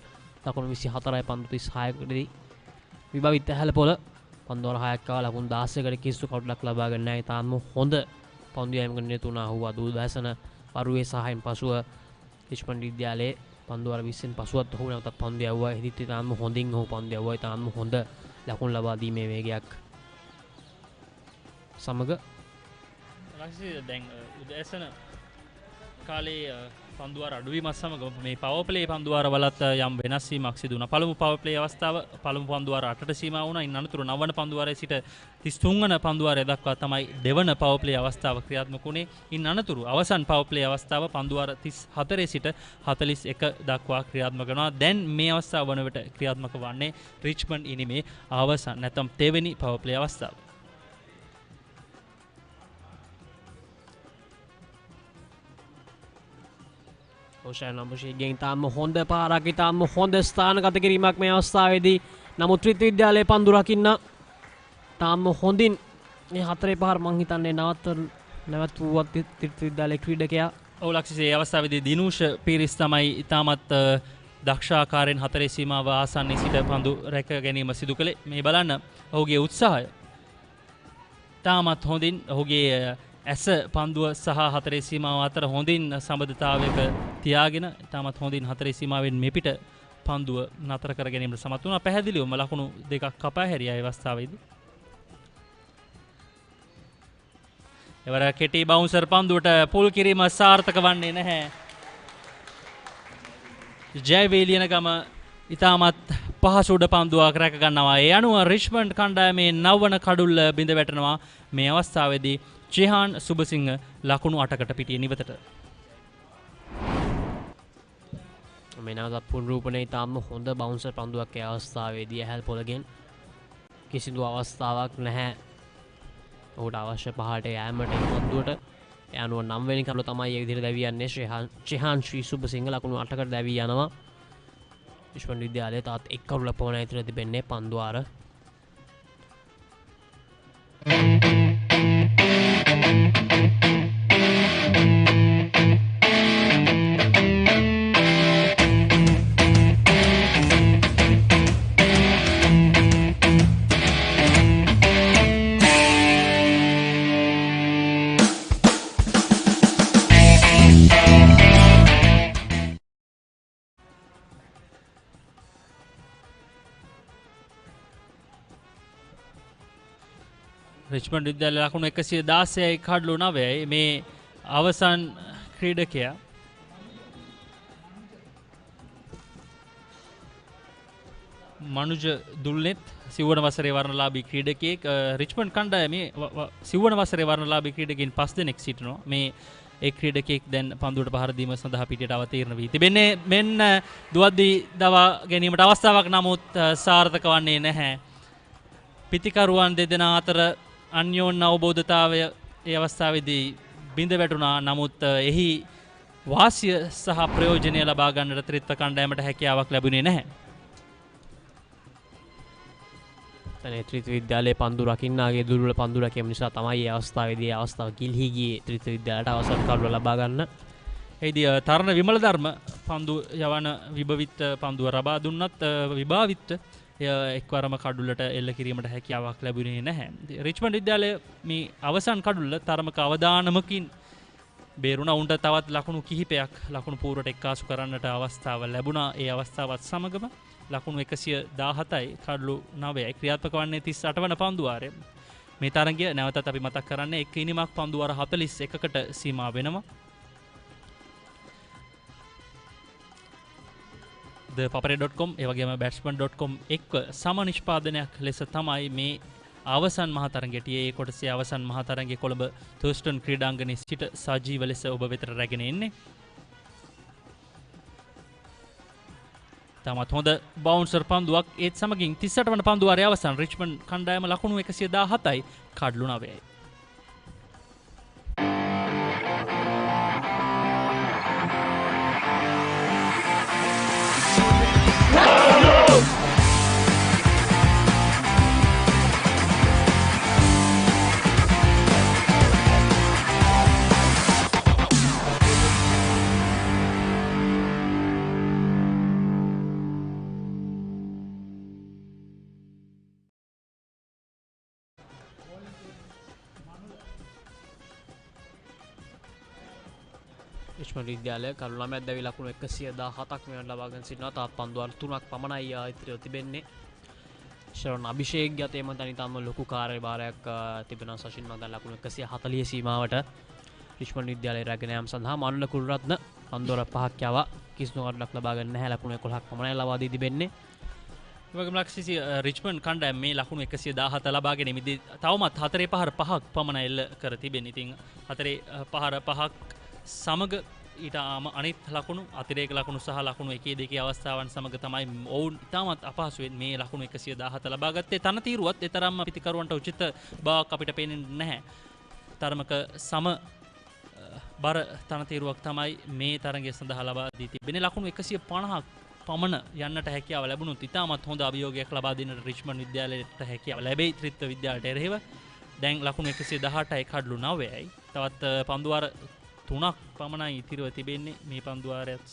ලකුණු 24යි පන්දු 36කටදී විභවිත හැලපොළ පන්දුවර 6ක් ආව ලකුණු 16කට කිසිදු කවුඩක් ලබා ගන්න නැහැ. තාම හොඳ පන්දු යෑමකට නිරතුණා වූ අද උදෑසන වරුවේ සහයෙන් පසුව රිච්මන්ඩ් විද්‍යාලයේ පන්දුවර 20න් පසුවත් ඔහු නැවතත් පන්දු යවුවා. එහිදීත් තාම හොඳින් ඔහු පන්දු යවුවා. තාම හොඳ ලකුණු ලබා දීමේ වේගයක් සමග දැන් උදෑසන කාලේ පන්දුවාර අඩුවීමත් සමග මේ පවර් ප්ලේ පන්දුවාර වලත් යම් වෙනස් වීමක් සිදු වුණා. පළමු පවර් ප්ලේ අවස්ථාව පළමු පන්දුවාර 8ට සීමා වුණා. ඉන් අනතුරු 9 වන පන්දුවාරයේ සිට 33 වන පන්දුවාරය දක්වා තමයි දෙවන පවර් ප්ලේ අවස්ථාව ක්‍රියාත්මක වුණේ. ඉන් අනතුරු අවසන් පවර් ප්ලේ අවස්ථාව පන්දුවාර 34 සිට 41 දක්වා ක්‍රියාත්මක වෙනවා. දැන් මේ අවස්ථාව වන විට ක්‍රියාත්මක වන්නේ රිච්මන්ඩ් ඉනිමේ අවසන් නැත්නම් තෙවෙනි පවර් ප්ලේ අවස්ථාව. ඔෂයන් අභිෂේක්ගෙන් තාම හොඳ පාරක් ඉතාම හොඳ ස්ථානගත කිරීමක් මේ අවස්ථාවේදී. නමුත් ත්‍රිත් විද්‍යාලයේ පන්දු රකින්න තාම හොඳින් මේ 4 පාර මං හිතන්නේ නැවතුවත් ත්‍රිත් විද්‍යාලයේ ක්‍රීඩකයා. ඔව් ලක්ෂිසේ අවස්ථාවේදී දිනූෂ පීරිස් තමයි ඉතාමත් දක්ෂාකාරයෙන් 4 සීමාව ආසන්නයේ සිට පන්දු රැක ගැනීම සිදු කළේ. මේ බලන්න ඔහුගේ උත්සාහය. තාමත් හොඳින් ඔහුගේ ඇස පන්දුව සහ 4 සීමාව අතර හොඳින් සම්බන්ධතාවයක තියාගෙන තාමත් හොඳින් 4 සීමාවෙන් මෙපිට පන්දුව නතර කර ගැනීමට සමත් වුණා. පැහැදිලිවම ලකුණු දෙකක් කපා හැරියා ඒ අවස්ථාවේදී. එවර කෙටි බවුන්සර් පන්දුවට පුල් කිරීම සාර්ථක වන්නේ නැහැ. ජයවේලියනගම ඉතාමත් පහසුඩ පන්දුවක් රැක ගන්නවා. ඒ අනුව රිච්මන්ඩ් කණ්ඩායමේ 9 වන කඩුල්ල බිඳ වැටෙනවා. මේ අවස්ථාවේදී චිහාන් සුබසිංහ ලකුණු 8කට පිටියේ නිවතට. මේ නැවතත් පුනරූපණය ඉතාම හොඳ බවුන්සර් පන්දුවක් ඒ අවස්ථාවේදී ඇහැල් පොළගෙන් කිසිදු අවස්ථාවක් නැහැ ඔහුට අවශ්‍ය පහට යෑමට පන්දුවට. යනුව 9 වෙනි කඩුව තමයි ඒ විදිහට දැවී යන්නේ. චෙහාන් ශ්‍රී සුබසිංහ ලකුණු 8කට දැවී යනවා. රිච්මන්ඩ් විද්‍යාලයේ තාත් එක් කඩුවක් පමණයි ඉතිරි තිබෙන්නේ පන්දුවාර. රිච්මන්ඩ් විද්‍යාලය ලකුණු 116යි කඩලු 9යි. මේ අවසන් ක්‍රීඩකයා මනුජ දුල්නෙත් සිව්වන වසරේ වර්ණලාභී ක්‍රීඩකයෙක්. රිච්මන්ඩ් කණ්ඩායමේ සිව්වන වසරේ වර්ණලාභී ක්‍රීඩකයන් 5 දෙනෙක් සිටිනවා. මේ ඒ ක්‍රීඩකයෙක් දැන් පන්දුවට පහර දීම සඳහා පිටියට අවතීර්ණ වී තිබෙන්නේ. මෙන්න දුවද්දී දවා ගැනීමට අවස්ථාවක් නමුත් සාර්ථක වන්නේ නැහැ. පිතිකරුවන් දෙදෙනා අතර අන්‍යෝන්‍ය අවබෝධතාවය ඒ අවස්ථාවේදී බිඳ වැටුණා. නමුත් එහි වාසිය සහ ප්‍රයෝජනය ලබා ගන්නට ත්‍රිත්ව කණ්ඩායමට හැකියාවක් ලැබුණේ නැහැ. ත්‍රිත්ව විද්‍යාලයේ පන්දු රකින්නාගේ දුර්වල පන්දු රැකීම නිසා තමයි මේ අවස්ථාවේදී අවස්ථාව ගිලිහි ගියේ ත්‍රිත්ව විද්‍යාලයට අවසන් කඩුව ලබා ගන්න. එහිදී තරණ විමල ධර්ම පන්දු යවන විභවිත පන්දුව ලබා දුන්නත් විභාවිත එක්වරම කඩුල්ලට එල්ල කිරීමට හැකියාවක් ලැබුණේ නැහැ. රිච්මන්ඩ් විද්‍යාලය මේ අවසන් කඩුල්ල තරමක අවදානමකින් බේරුණා. උන්ට තවත් ලකුණු කිහිපයක් ලකුණු පූර්වට එක්කාසු කරන්නට අවස්ථාව ලැබුණා. ඒ අවස්ථාවත් සමගම ලකුණු 117යි කඩලු 9යි ක්‍රියාත්මක වන්නේ 38 වන පන්දුවාරය. මේ තරගය නැවතත් අපි මතක් කරන්නේ එක් ඉනිමක් පන්දුවාර 41කට සීමා වෙනවා. thepapare.com ඒ වගේම batsman.com එක්ව සම නිෂ්පාදනයක් ලෙස තමයි මේ අවසන් මහතරගයට ඒ කොටසේ අවසන් මහතරගයේ කොළඹ thurstan ක්‍රීඩාංගණයේ සිට සජීව ලෙස ඔබ වෙතට රැගෙන එන්නේ. තමත් හොඳ බවුන්සර් පන්දුවක් ඒත් සමගින් 38 වන පන්දුවාරයේ අවසන් රිච්මන්ඩ් කණ්ඩායම ලකුණු 117යි කඩලු 9යි. රිච්මන්ඩ් විද්‍යාලය කඩලු 9ක් දැවි ලකුණු 117ක් මෙවන් ලබාගෙන සිටිනවා. තාත් පන්දුවාර 3ක් පමණයි ඉතිරිව තිබෙන්නේ. ශරණ අභිෂේක් යතේ මත නිතාම ලොකු කාර්යභාරයක් තිබෙනවා. සචින් මගන් ලකුණු 140 සීමාවට රිච්මන්ඩ් විද්‍යාලය රැගෙන යාම සඳහා මනුල කුලරත්න පන්දුවාර 5ක් යවා කිසිදු කඩලක් ලබා ගන්න නැහැ. ලකුණු 11ක් පමණයි ලබා දී තිබෙන්නේ. ඒ වගේම ලක්ෂිසි රිච්මන්ඩ් කණ්ඩායම මේ ලකුණු 117 ලබා ගැනීමේදී තවමත් 4 පහර 5ක් පමණ එල්ල කර තිබෙනවා. ඉතින් 4 පහර 5ක් සමග ඊට අනිත් ලකුණු අතිරේක ලකුණු සහ ලකුණු 1 2 අවස්ථාවන් සමග තමයි ඔවුන් ඉතාමත් අපහසුවෙන් මේ ලකුණු 117 ලබා ගත්තේ. තනතිරුවත් එතරම්ම පිටිකරුවන්ට උචිත බවක් අපිට පේන්නේ නැහැ. තරමක සම බර තනතිරුවක් තමයි මේ තරගය සඳහා ලබා දී තිබෙන්නේ. ලකුණු 150ක් පමණ යන්නට හැකියාව ලැබුණොත් ඉතාමත් හොඳ අභියෝගයක් ලබා දෙන්නට රිච්මන්ඩ් විද්‍යාලයට හැකියාව ලැබෙයි ත්‍රිත්ව විද්‍යාලයට එරෙහිව. දැන් ලකුණු 118යි කඩලු 9යි. තවත් පන්දුවාර 3ක් පමණයි ඉතිරිව තිබෙන්නේ මේ පන්දුවාරයත්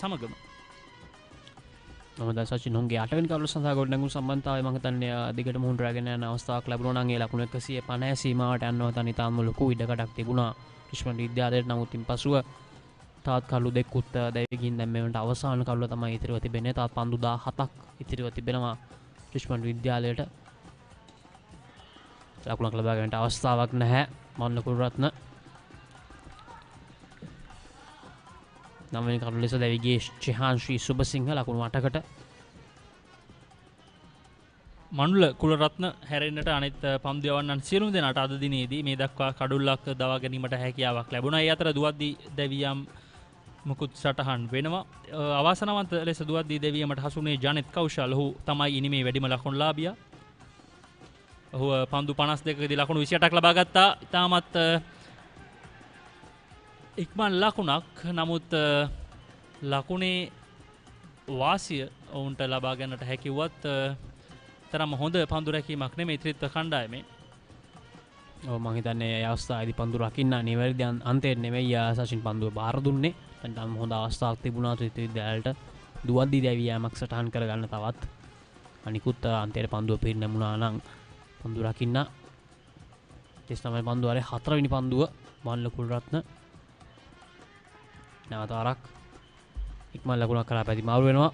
සමගම. මොහොත සචින් හොන්ගේ 8 වෙනි කඩලු සඳහා ගොඩනැගුණු සම්බන්ධතාවය මම හිතන්නේ දිගට මුහුණ රැගෙන යන අවස්ථාවක් ලැබුණා නම් ඒ ලකුණු 150 සීමාවට යනවා තනි තාම ලොකු ඉඩකඩක් තිබුණා රිච්මන්ඩ් විද්‍යාලයට. නමුත් ඉන්පසුව තාත් කඩලු දෙකකුත් දැවිගින් දැන් මේවට අවසාන කඩලුව තමයි ඉතිරිව තිබෙන්නේ. තාත් පන්දු 17ක් ඉතිරිව තිබෙනවා රිච්මන්ඩ් විද්‍යාලයට. ලකුණක් ලබා ගැනීමට අවස්ථාවක් නැහැ. මනුල කුලරත්න 9 වෙනි කඩලු ලෙස දැවි ගියේ චෙහාන් ශ්‍රී සුබසිංහ ලකුණු 8කට. මනුල කුලරත්න හැරෙන්නට අනිත් පන්දු යවන්නන් සියලුම දෙනාට අද දිනේදී මේ දක්වා කඩුල්ලක් දවා ගැනීමට හැකියාවක් ලැබුණා. ඒ අතර දුවද්දී දැවියම් මුකුත් සටහන් වෙනවා. අවාසනාවන්ත ලෙස දුවද්දී දැවියමට හසුනේ ජනෙත් කෞශල්. ඔහු තමයි ඉනිමේ වැඩිම ලකුණුලාභියා. ඔහු පන්දු 52කදී ලකුණු 28ක් ලබා ගත්තා. ඉතාමත් ඉක්මන් ලකුණක්. නමුත් ලකුණේ වාසිය ඔවුන්ට ලබා ගන්නට හැකිවුවත් තරම් හොඳ පන්දු රැකීමක් නෙමෙයි ත්‍රිත්ව කණ්ඩායමේ. ඔව් මම හිතන්නේ ඒ අවස්ථාවේදී පන්දු රකින්න නිවැරදි අන්තයෙන් නෙමෙයි සචින් පන්දුව බාර දුන්නේ. දැන් හොඳ අවස්ථාවක් තිබුණා ත්‍රිත්ව විද්‍යාලයට දුවද්දී දැවි යෑමක් සටහන් කරගන්න තවත්. අනිකුත් අන්තයට පන්දුව පිරිනැමුණා නම් පන්දු රකින්න. ඒ තමයි පන්දුවේ 4 වෙනි පන්දුව මල්ල කුලරත්න. නැවත වරක් ඉක්මන් ලකුණක් කරා පැති මාරු වෙනවා.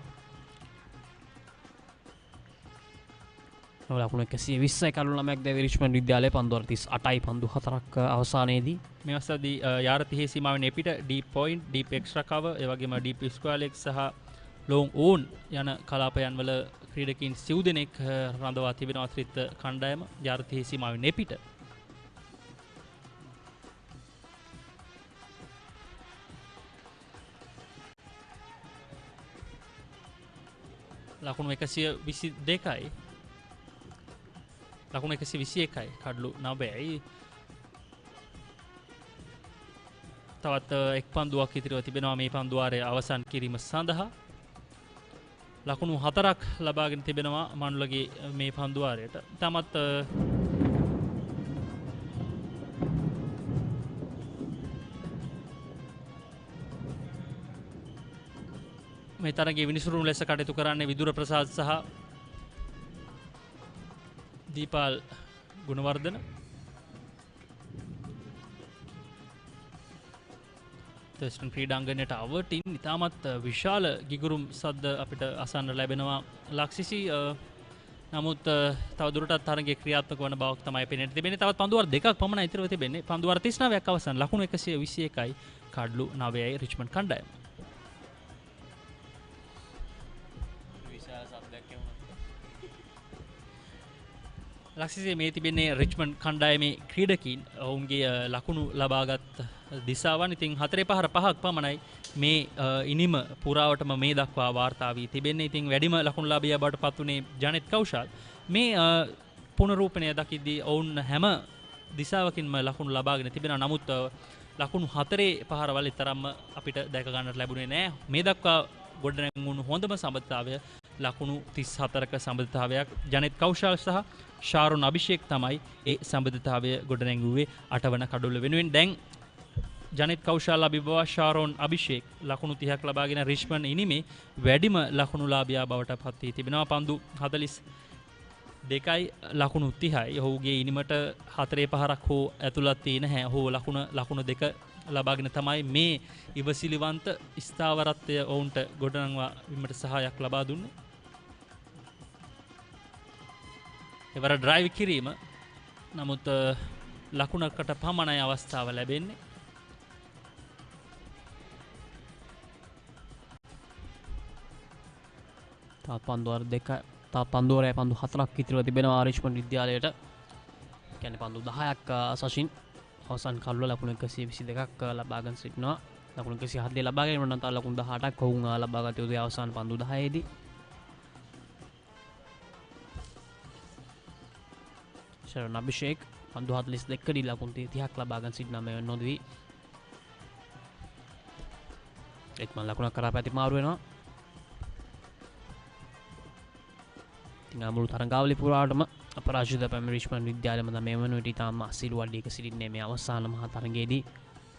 ලකුණු 120යි කළු ළමයක් දැවි රිච්මන්ඩ් විද්‍යාලයේ පන්දු 38යි පන්දු 4ක් අවසානයේදී මේ අවස්ථාවේදී යාර 30 සීමාවෙන් එපිට deep point deep extra cover ඒ වගේම ඩීප් ස්ක්වයර් ලෙග් සහ ලොන් ඕන් යන කලාපයන් වල ක්‍රීඩකයන් සිව් දෙනෙක් රඳවා තිබෙනවා ත්‍රිත්ව කණ්ඩායම යාර 30 සීමාවෙන් එපිට. ලකුණු 122යි ලකුණු 121යි කඩලු 9යි. තවත් එක් පන්දුවක් ඉතිරිව තිබෙනවා මේ පන්දු වාරය අවසන් කිරීම සඳහා. ලකුණු 4ක් ලබාගෙන තිබෙනවා මනුලගේ මේ පන්දු වාරයට. තමත් මේ තරගයේ විනිසුරුණු ලෙස කටයුතු කරන්නේ විදුර ප්‍රසාද් සහ දීපාල් ගුණවර්ධන. තර්ස්ටන් ක්‍රීඩාංගණයට අවටින් ඉතාමත් විශාල ගිගුරුම් සද්ද අපිට අසන්න ලැබෙනවා ලක්ෂිසි. නමුත් තවදුරටත් තරගයේ ක්‍රියාත්මක වන බවක් තමයි පෙනෙන්න තිබෙන්නේ. තවත් පන්දුවාර දෙකක් පමණ ඉතිරිව තිබෙන්නේ. පන්දුවාර 39ක් අවසන් ලකුණු 121යි කඩලු 9යි රිච්මන්ඩ් කණ්ඩායම. ලක්ෂිසේ මේ තිබෙන්නේ රිච්මන්ඩ් කණ්ඩායමේ ක්‍රීඩකින් ඔවුන්ගේ ලකුණු ලබාගත් දිසාවන්. ඉතින් 4-5ක් පමණයි මේ ඉනිම පුරාවටම මේ දක්වා වාර්තා වී තිබෙන්නේ. ඉතින් වැඩිම ලකුණුලාභියා බවට පත් වුණේ ජනෙත් කෞෂාල්. මේ පුනරූපණය දකිද්දී ඔවුන් හැම දිසාවකින්ම ලකුණු ලබාගෙන තිබෙනවා. නමුත් ලකුණු 4 පහරවල් තරම්ම අපිට දැක ගන්නට ලැබුණේ නැහැ. මේ දක්වා ගොඩනැගුණු හොඳම සම්බන්ධතාවය ලකුණු 34ක සම්බන්ධතාවයක් ජනෙත් කෞෂාල් සහ ශාරොන් අභිෂේක් තමයි ඒ සම්බන්ධතාවය ගොඩනැගුවේ 8 වන කඩොල්ල වෙනුවෙන්. දැන් ජනෙත් කෞෂාල් අභිබවා ශාරොන් අභිෂේක් ලකුණු 30ක් ලබාගෙන රිච්මන්ඩ් ඉනිමේ වැඩිම ලකුණුලාභියා බවට පත් වී තිබෙනවා. පන්දු 42යි ලකුණු 30යි. ඔහුගේ ඉනිමට 4-5ක් හෝ ඇතුළත් තී නැහැ. ඔහු ලකුණු 2 ලබාගෙන තමයි මේ ඉවසිලිවන්ත ස්ථාවරත්වය ඔවුන්ට ගොඩනංවා වීමට සහායක් ලබා දුන්නේ. එවර ඩ්‍රයිව් කිරීම. නමුත් ලකුණකට පමණයි අවස්ථාව ලැබෙන්නේ. තාත් පන්දුවර 2 තාත් පන්දුවරය පන්දු 4ක් ඉතිරිව තිබෙනවා රිච්මන්ඩ් විද්‍යාලයට. කියන්නේ පන්දු 10ක් සචින් අවසන් කල්ව ලකුණු 122ක් ලබාගෙන සිටිනවා. ලකුණු 107 ලබා ගැනීම නම් තව ලකුණු 18ක් ඔවුන් ලබාගත යුතුයි අවසන් පන්දු 10 දී. ශරණ අභිෂේක් පන්දු 42 දී ලකුණු 30ක් ලබාගෙන සිටිනා මේ නොදවි. එක්මන් ලකුණක් කරා පැති මාරු වෙනවා. ඉතින් අමුළු තරඟාවලිය පුරාවටම අපරාජිත පැමිණි රිච්මන්ඩ් විද්‍යාලයම මේ වන විට ඉතාම අසීරු වඩියක සිටින්නේ මේ අවසාන මහා තරඟයේදී.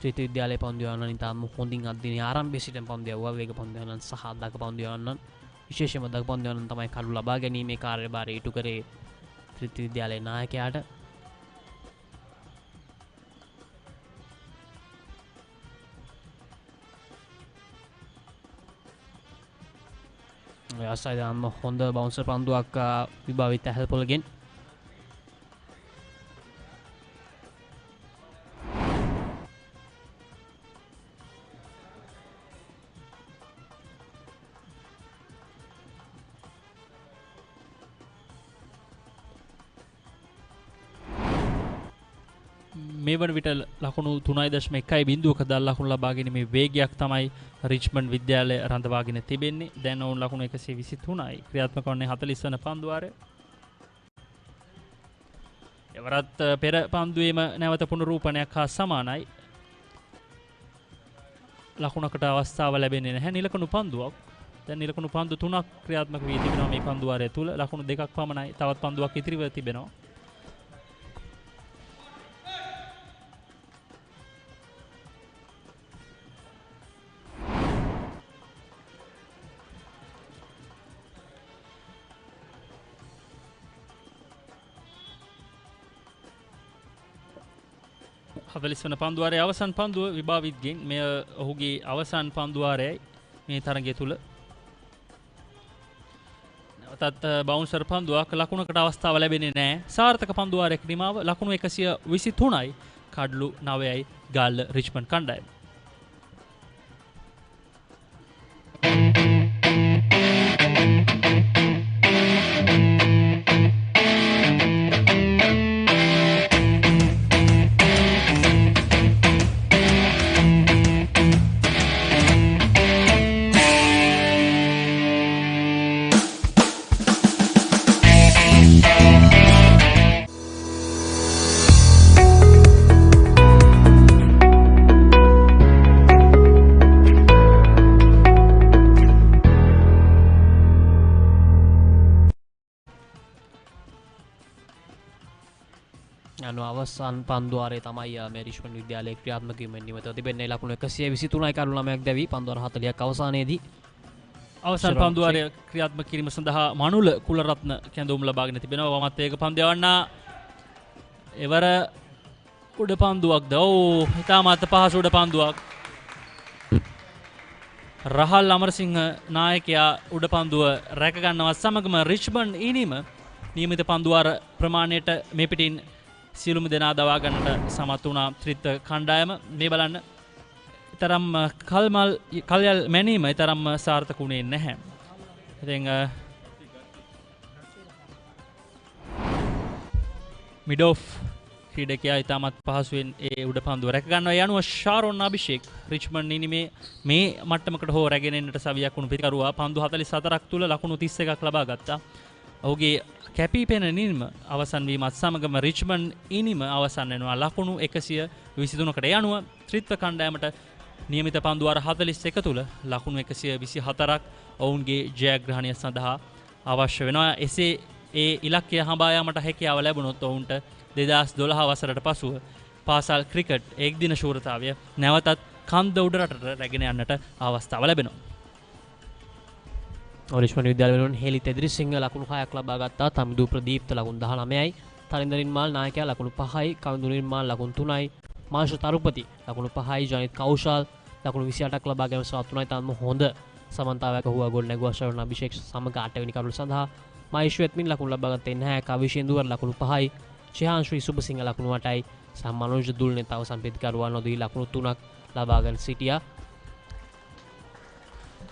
ත්‍රිත්ව විද්‍යාලයේ පන්දු යවන්නන් ඉතාම හොඳින් අද්දිනේ ආරම්භයේ සිටම පන්දු යවුවා. වේග පන්දු යවන්නන් සහ දක පන්දු යවන්නන් විශේෂයෙන්ම දක පන්දු යවන්නන් තමයි කළු ලබා ගැනීමේ කාර්යභාරය ඉටු කරේ ත්‍රිත්ව විද්‍යාලයේ නායකයාට. අසයිදාම හොඳ බවුන්සර් පන්දුවක් විභාවිත හැල්පොලගෙන්. මේ වන විට ලකුණු 3.1 බිඳුවක දල් ලකුණු ලබා ගැනීමේ වේගයක් තමයි රිච්මන්ඩ් විද්‍යාලය රඳවාගෙන තිබෙන්නේ. දැන් ඔවුන් ලකුණු 123යි ක්‍රියාත්මක වන්නේ 40 වන පන්දු වාරය. එවරත් පෙර පන්දුවේම නැවත පුනරූපණයක් හා සමානයි. ලකුණකට අවස්ථාව ලැබෙන්නේ නැහැ. නිලකණු පන්දුවක්. දැන් නිලකණු පන්දු 3ක් ක්‍රියාත්මක වී තිබෙනවා මේ පන්දු වාරය තුල. ලකුණු 2ක් පමණයි. තවත් පන්දුවක් ඉතිරිව තිබෙනවා. හතලිස් වන පන්දුවාරයේ අවසන් පන්දුව විභාවිත්ගෙන් මෙය ඔහුගේ අවසන් පන්දුවාරයයි මේ තරගය තුල. නැවතත් බවුන්සර් පන්දුවක් ලකුණකට අවස්ථාව ලැබෙන්නේ නැහැ. සාර්ථක පන්දුවාරයක නිමාව ලකුණු 123යි කඩලු 9යි ගාල්ල රිච්මන්ඩ් කණ්ඩායම. අවසන් පන්දුවාරයේ තමයි මේ රිච්මන්ඩ් විද්‍යාලයේ ක්‍රියාත්මක වීමෙන් නිමතව තිබෙන්නේ. ලකුණු 123යි කඩලු 9ක් දැවි පන්දුවාර 40ක් අවසානයේදී අවසන් පන්දුවාරය ක්‍රියාත්මක කිරීම සඳහා මනුල කුලරත්න කැඳවුම් ලබාගෙන තිබෙනවා. වමත් වේග පන්දු යවන්නා එවර උඩ පන්දුවක්ද? ඔව්, ඉතාමත් පහසු උඩ පන්දුවක්. රහල් අමරසිංහ නායකයා උඩ පන්දුව රැක ගන්නවා. සමගම රිච්මන්ඩ් ඉනිම නියමිත පන්දුවාර ප්‍රමාණයට මේ පිටින් සියලුම දෙනා දවා ගන්නට සමත් වුණා ත්‍රිත්ව කණ්ඩායම. මේ බලන්න තරම් කල්යල් මැනීම තරම් සාර්ථක වුණේ නැහැ. ඉතින් මිඩෝෆ් ක්‍රීඩකයා ඉතාමත් පහසුවෙන් ඒ උඩ පන්දුව රැක ගන්නවා. යනුව ශාරොන් අභිෂේක් රිච්මන්ඩ් ඉනිමේ මේ මට්ටමකට හෝ රැගෙන එන්නට සවියක් වුණු පිටිකරුවා පන්දු 44ක් තුල ලකුණු 31ක් ලබා ගත්තා. ඔහුගේ කැපී පෙනෙනින්ම අවසන් වීමත් සමගම රිච්මන්ඩ් ඉනිම අවසන් වෙනවා ලකුණු 123කට. යනුව ත්‍රිත්ව කණ්ඩායමට නියමිත පන්දුවාර 41 තුල ලකුණු 124ක් ඔවුන්ගේ ජයග්‍රහණය සඳහා අවශ්‍ය වෙනවා. එසේ ඒ ඉලක්කය හඹා යාමට හැකියාව ලැබුණොත් ඔවුන්ට 2012 වසරට පසුව පාසල් ක්‍රිකට් එක්දින ශූරතාවය නැවතත් කන්ද උඩරටට රැගෙන යන්නට අවස්ථාව ලැබෙනවා. රිච්මන්ඩ් විද්‍යාලය වෙනුවෙන් හෙලි තෙදිරිසිංහ ලකුණු 6ක් ලබා ගත්තා. තමිදු ප්‍රදීප්ත ලකුණු 19යි. තරින්ද නිර්මාල් නායකයා ලකුණු 5යි. කවිඳු නිර්මාල් ලකුණු 3යි. මාෂ තරුපති ලකුණු 5යි. ජනිත් කෞශල් ලකුණු 28ක් ලබා ගැනීම සමත් වුණා. තාම හොඳ සමන්තාවයක හුවා ගෝල් නැගුවා ශරණ අභිෂේක් සමග 8 වෙනි කරුණ සඳහා. මහේෂ් වෙත්මින් ලකුණු ලබා ගත්තේ නැහැ. කවිෂේන්දුවර ලකුණු 5යි. චිහාන් ශ්‍රී සුබසිංහ ලකුණු 8යි. සහ මනෝජ් දුල්නේ තව සම්පේතිකරුවා නොදී ලකුණු 3ක් ලබාගෙන සිටියා.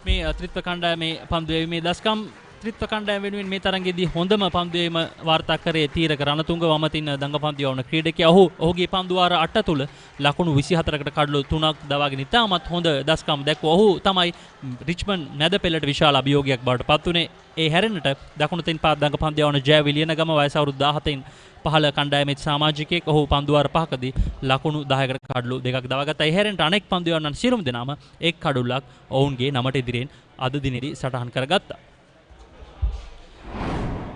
මේ ත්‍රිත්ව කණ්ඩායමේ පන්දු යැවීමේ දස්කම් ත්‍රිත්ව කණ්ඩායම වෙනුවෙන් මේ තරගයේදී හොඳම පන්දු යැවීම වාර්තා කරේ තීරක රණතුංග වමතින් දඟපන්දු යවන ක්‍රීඩකයා. ඔහුගේ පන්දුවාර 8 තුල ලකුණු 24කට කඩලු 3ක් දවාගෙන ඉතාමත් හොඳ දස්කම් දැක්වුවා. ඔහු තමයි රිච්මන්ඩ් මැද පෙළට විශාල අභියෝගයක් බවට පත් වුණේ. ඒ හැරෙන්නට දකුණු තින් පාත් දඟපන්දු යවන ජය විලියනගම වයස අවුරුදු 17න් පහළ කණ්ඩායමේ සමාජිකයෙක්. ඔහු පන්දුවාර 5කදී ලකුණු 10කට කඩලු 2ක් දවාගත්තා. ඒ හැරෙන්නට අනෙක් පන්දු යවන්නන් සියලුම දෙනාම එක් කඩුල්ලක් ඔවුන්ගේ නමට ඉදිරියෙන් අද දිනේදී සටහන් කරගත්තා.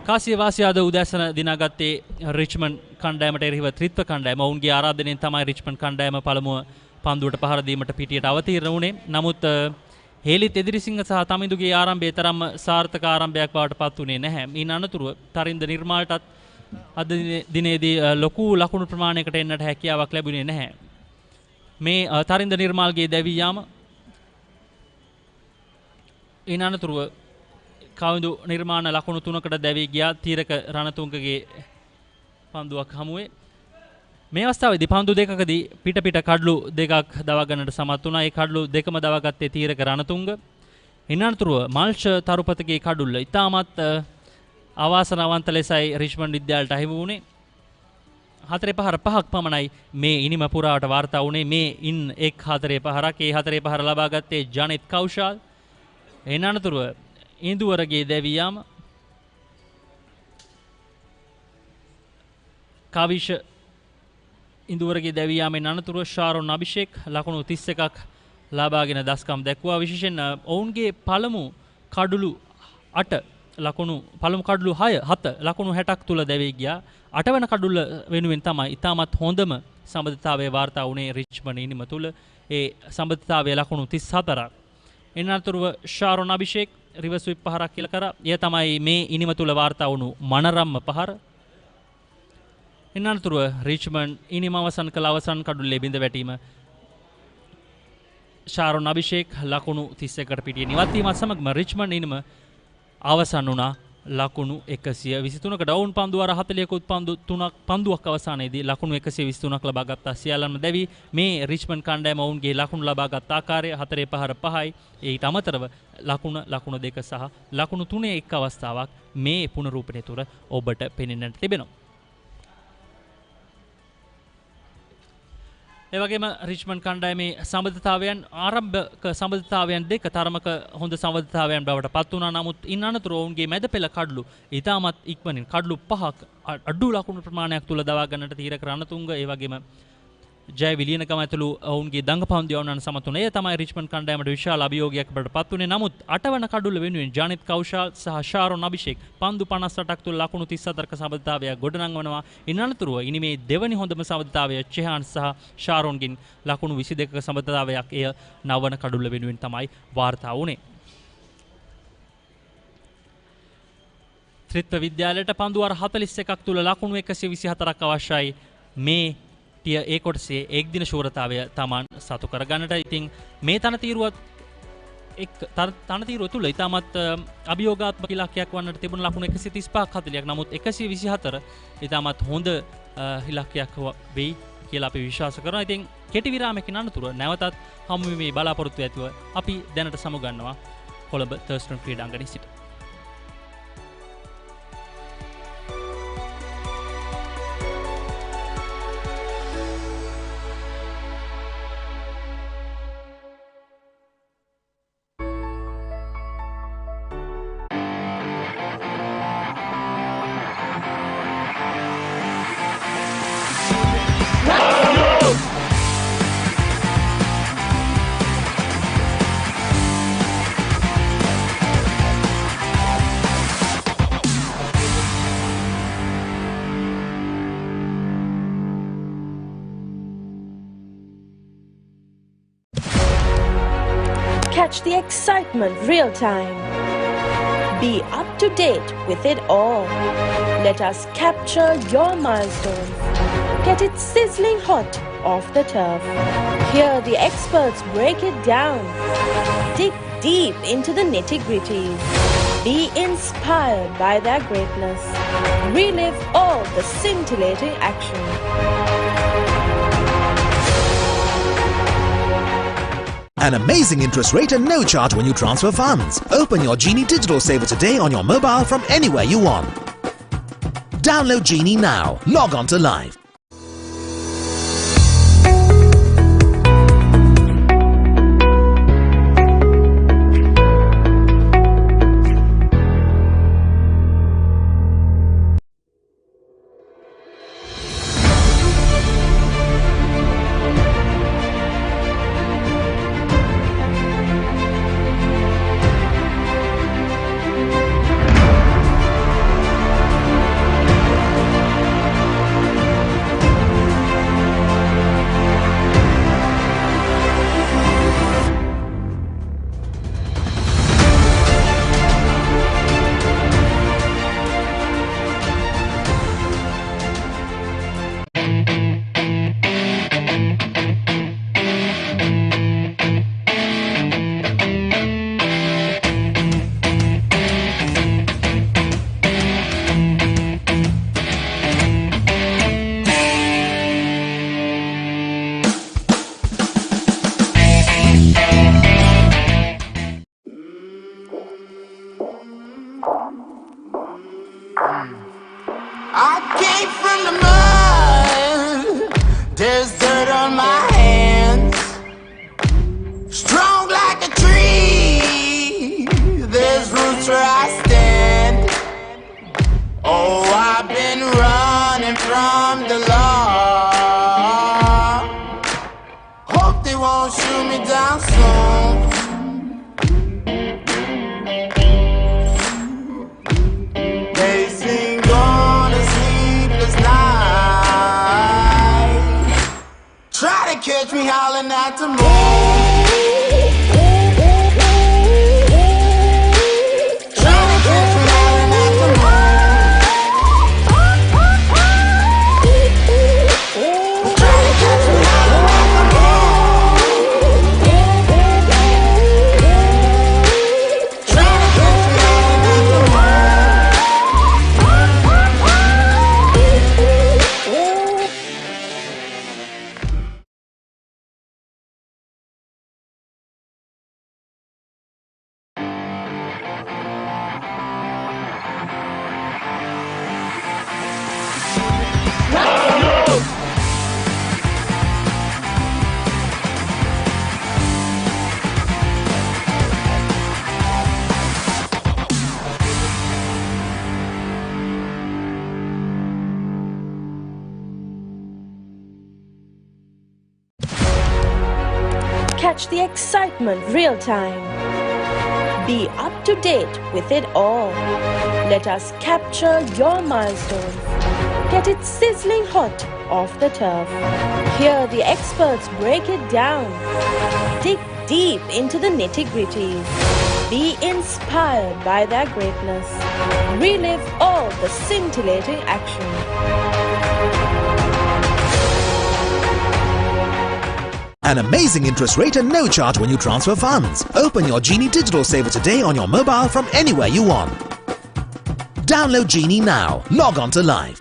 කාසිය වාසියාද උදැසන දිනාගත්තේ රිච්මන්ඩ් කණ්ඩායමට එරෙහිව ත්‍රිත්ව කණ්ඩායම. ඔවුන්ගේ ආරාධනයෙන් තමයි රිච්මන්ඩ් කණ්ඩායම පළමුව පන්දුවට පහර දීමට පිටියට අවතීර්ණ වුණේ. නමුත් හේලි තෙදිරිසිංහ සහ තමිඳුගේ ආරම්භය තරම් සාර්ථක ආරම්භයක් බවට පත් වුණේ නැහැ. ඊන අනතුරුව තරින්ද නිර්මාල්ටත් අද දිනේදී ලොකු ලකුණු ප්‍රමාණයකට එන්නට හැකියාවක් ලැබුණේ නැහැ. මේ තරින්ද නිර්මාල්ගේ දැවී යාම ඊන අනතුරුව කවිඳු නිර්මාණ ලකුණු 3කට දැවී ගියා තීරක රණතුංගගේ පන්දුවක් හමුවේ. මේ අවස්ථාවේදී පන්දු දෙකකදී පිට කඩලු දෙකක් දවා ගන්නට සමත් වුණා. ඒ කඩලු දෙකම දවාගත්තේ තීරක රණතුංග. ඊන අනතුරුව මල්ෂ තරුපතගේ කඩුල්ල ඉතාමත් අවාසනාවන්ත ලෙසයි රිච්මන්ඩ් විද්‍යාලයට අහිමි වුණේ. 4 පහර 5ක් පමණයි මේ ඉනිම පුරාවට වාර්තා වුණේ. මේ ඉන් එක් 4 පහරක්. ඒ 4 පහර ලබා ගත්තේ ජනිත් කෞශල්. ඊන අනතුරුව ඉන්දුවරගේ දැවියාම කාවිෂ ඉන්දුවරගේ දැවී යාමෙන් අනතුරුව ශාරොන් අභිෂේක් ලකුණු 31ක් ලබාගෙන දස්කම් දැක්වුවා. විශේෂයෙන් ඔවුන්ගේ පළමු කඩුළු 8 ලකුණු පළමු කඩුළු 7 ලකුණු 60ක් තුල දැවී ගියා. 8 වෙනි කඩුල්ල වෙනුවෙන් තමයි ඉතාමත් හොඳම සම්බන්ධතාවයේ වාර්තා වුණේ රිච්මන්ඩ් ඉනිම තුල. ඒ සම්බන්ධතාවයේ ලකුණු 34ක්. එනතුරුව ශාරොන් අභිෂේක් රිවර්ස් ස්විප් පහරක් කියලා කරා. එය තමයි මේ ඉනිම තුල වාර්තා වුණු මනරම්ම පහර. එනතුරුව රිච්මන්ඩ් ඉනිම අවසන් කළ අවසන් කඩුල්ලේ බිඳ වැටීම ශාරොන් අභිෂේක් ලකුණු 31කට පිටියේ නිවත් වීමත් සමගම රිච්මන්ඩ් ඉනිම අවසන් වුණා ලකුණු 123කට. ඔවුන් පන්දු අර 40කුත් පන්දුවක් අවසානයේදී ලකුණු 123ක් ලබා ගත්තා. සියල්ලම දැවි මේ රිච්මන්ඩ් කණ්ඩායම ඔවුන්ගේ ලකුණු ලබා ගත් ආකාරය 4 පහර 5යි. ඊට අමතරව ලකුණු 2 සහ ලකුණු 3 එක් අවස්ථාවක් මේ පුනරූපණය තුර ඔබට පෙනෙන්නට තිබෙනවා. ඒ වගේම රිච්මන්ඩ් කණ්ඩායමේ සම්බන්ධතාවයන් ආරම්භක සම්බන්ධතාවයන් දෙක තරමක හොඳ සම්බන්ධතාවයන් බවට පත් වුණා. නමුත් ඉන් අනතුරු ඔවුන්ගේ මැද පෙළ කඩලු ඉතාමත් ඉක්මනින් කඩලු 5ක් අඩු ලකුණු ප්‍රමාණයක් තුල දවා ගන්නට තීර කර රණතුංග ඒ වගේම ජය විලියනකම ඇතුළු ඔවුන්ගේ දඟපන්දු යවන්නන් සමත් වුණා. එය තමයි රිච්මන්ඩ් කණ්ඩායමට විශාල අභියෝගයක් බවට පත් වුණේ. නමුත් 8 වන කඩුල්ල වෙනුවෙන් ජනිත් කෞෂාල් සහ ශාරොන් අභිෂේක් පන්දු 58ක් තුල ලකුණු 34ක සම්බන්ධතාවයක් ගොඩනංවනවා. ඉන් අනතුරුව ඉනිමේ දෙවනි හොඳම සම්බන්ධතාවය චෙහාන් සහ ශාරොන්ගෙන් ලකුණු 22ක සම්බන්ධතාවයක් එය 9 වන කඩුල්ල වෙනුවෙන් තමයි වාර්තා වුණේ. ත්‍රිත්ව විද්‍යාලයට පන්දු අර 41ක් තුල ලකුණු 124ක් අවශ්‍යයි. මේ ඒ කොටසේ එක් දින ශූරතාවය Taman සතු කරගන්නට. ඉතින් මේ තනතිරුව තුළ ඉතාමත් අභියෝගාත්මක ඉලක්කයක් වන්නට තිබුණ ලකුණු 135ක් 40ක්. නමුත් 124 ඉතාමත් හොඳ ඉලක්කයක් වෙයි කියලා අපි විශ්වාස කරනවා. ඉතින් කෙටි විරාමයකින් අනතුරුව නැවතත් හමු වීමේ බලාපොරොත්තු ඇතිව අපි දැනට සමුගන්නවා කොළඹ තර්ස්ටන් ක්‍රීඩාංගණයේ සිට. Catch the excitement real time. Be up to date with it all. Let us capture your milestone. Get it sizzling hot off the turf. Hear the experts break it down. Dig deep into the nitty-gritties. Be inspired by their greatness. Relive all the scintillating action. An amazing interest rate and no charge when you transfer funds. Open your Genie digital saver today on your mobile from anywhere you want. Download Genie now. Log on to Live. I came from the mud. There's dirt on my hands. Strong like a tree. There's roots where I stand. Oh, I've been running from the catch me howling at the moon. Catch the excitement real time. Be up to date with it all. Let us capture your milestones. Get it sizzling hot off the turf. Hear the experts break it down. Dig deep into the nitty-gritties. Be inspired by their greatness. Relive all the scintillating action. An amazing interest rate and no charge when you transfer funds. Open your Genie Digital Saver today on your mobile from anywhere you want. Download Genie now. Log on to Live.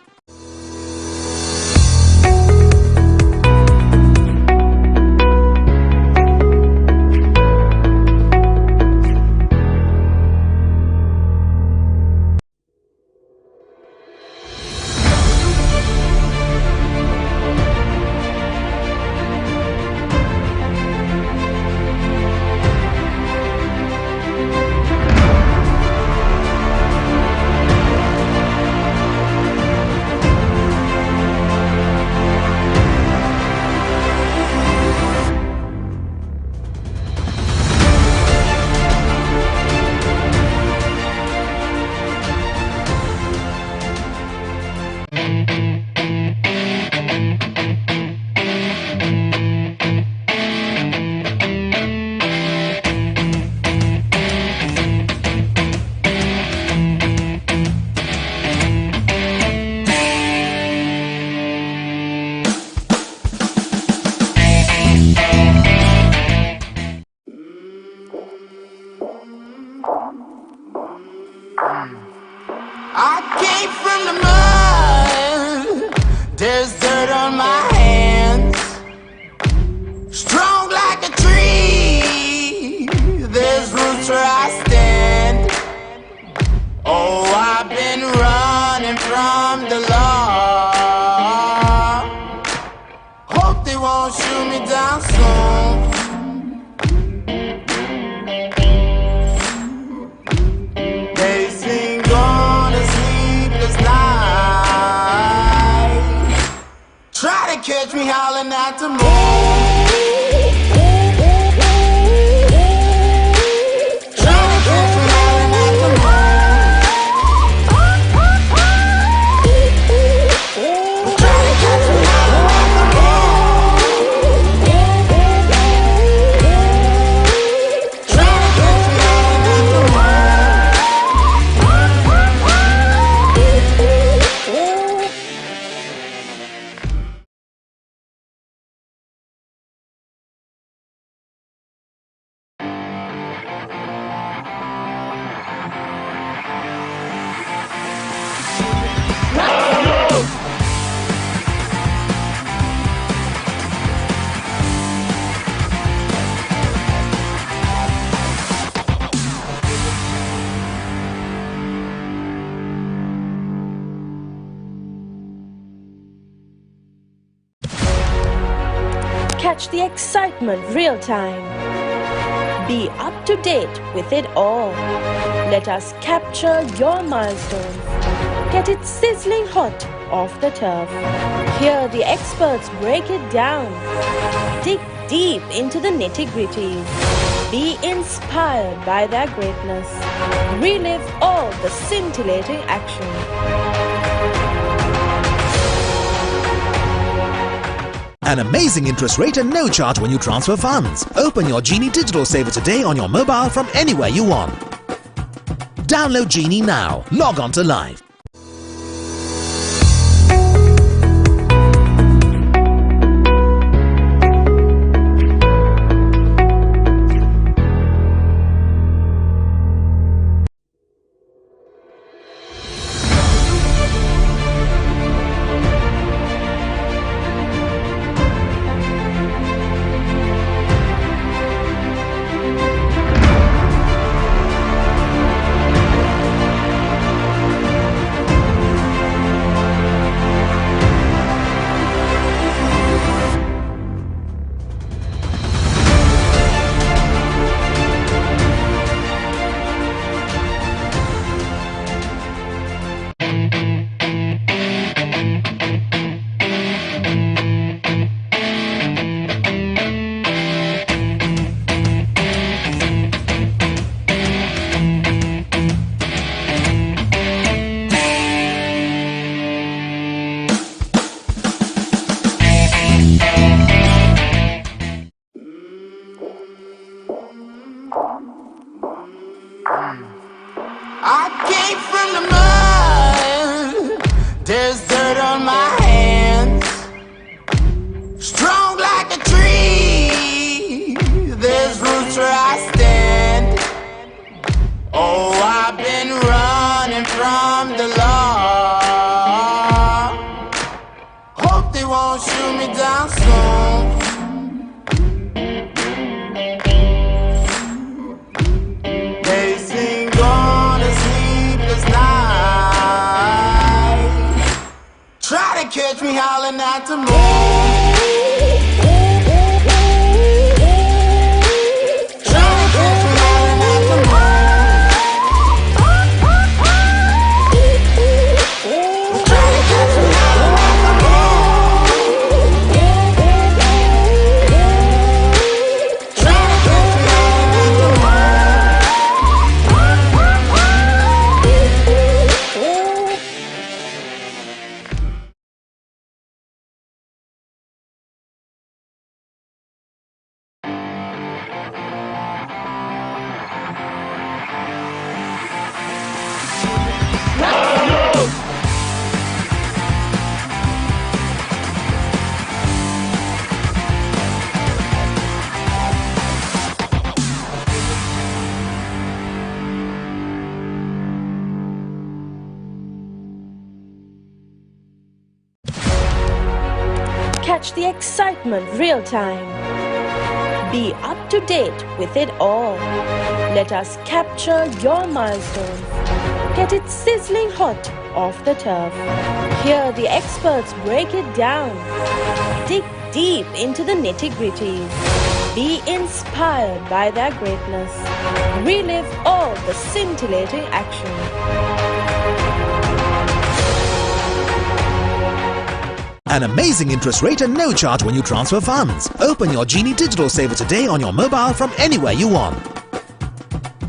I came from the mud. There's dirt on my hands. Strong like a tree. There's roots where I stand. Oh, I've been running from the law. Hope they won't shoot me down soon. Catch me howling at the moon. Catch the excitement real time. Be up to date with it all. Let us capture your milestones. Get it sizzling hot off the turf. Hear the experts break it down. Dig deep into the nitty-gritties. Be inspired by their greatness. Relive all the scintillating action. An amazing interest rate and no charge when you transfer funds. Open your Genie Digital Saver today on your mobile from anywhere you want. Download Genie now. Log on to Live. I came from the mud. There's dirt on my hands. Strong like a tree. There's roots where I stand. Oh, I've been running from the law. Hope they won't shoot me down soon. They sing on a sleepless night. Try to catch me howling at the moon. Catch the excitement real time. Be up to date with it all. Let us capture your milestones. Get it sizzling hot off the turf. Hear the experts break it down. Dig deep into the nitty-gritties. Be inspired by their greatness. Relive all the scintillating action. An amazing interest rate and no charge when you transfer funds. Open your Genie Digital Saver today on your mobile from anywhere you want.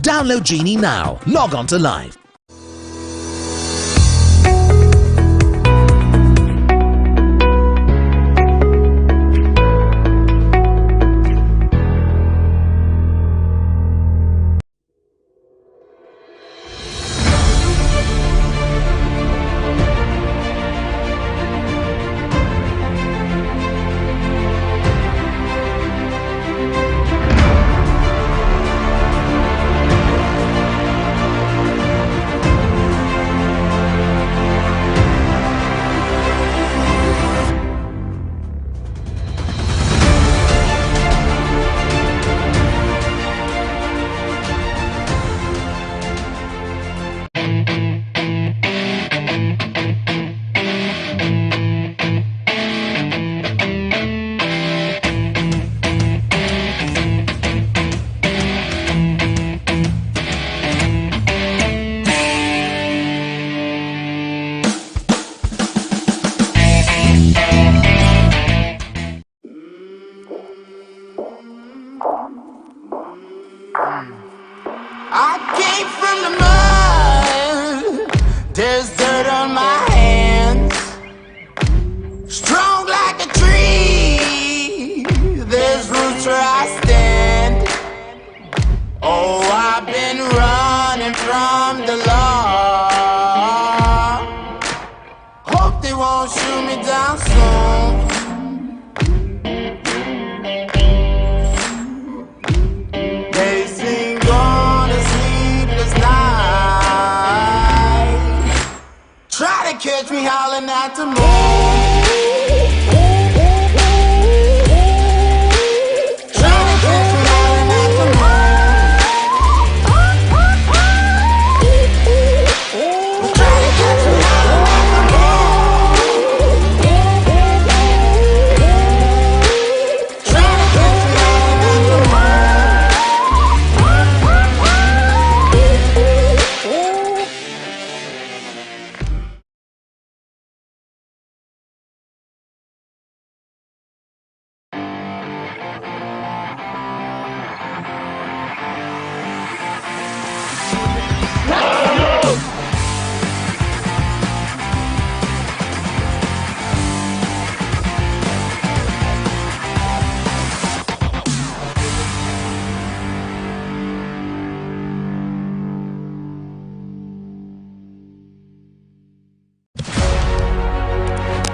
Download Genie now. Log on to Live. from the law. Hope they won't shoot me down soon. They sing on a sleepless night. Try to catch me howling at the moon.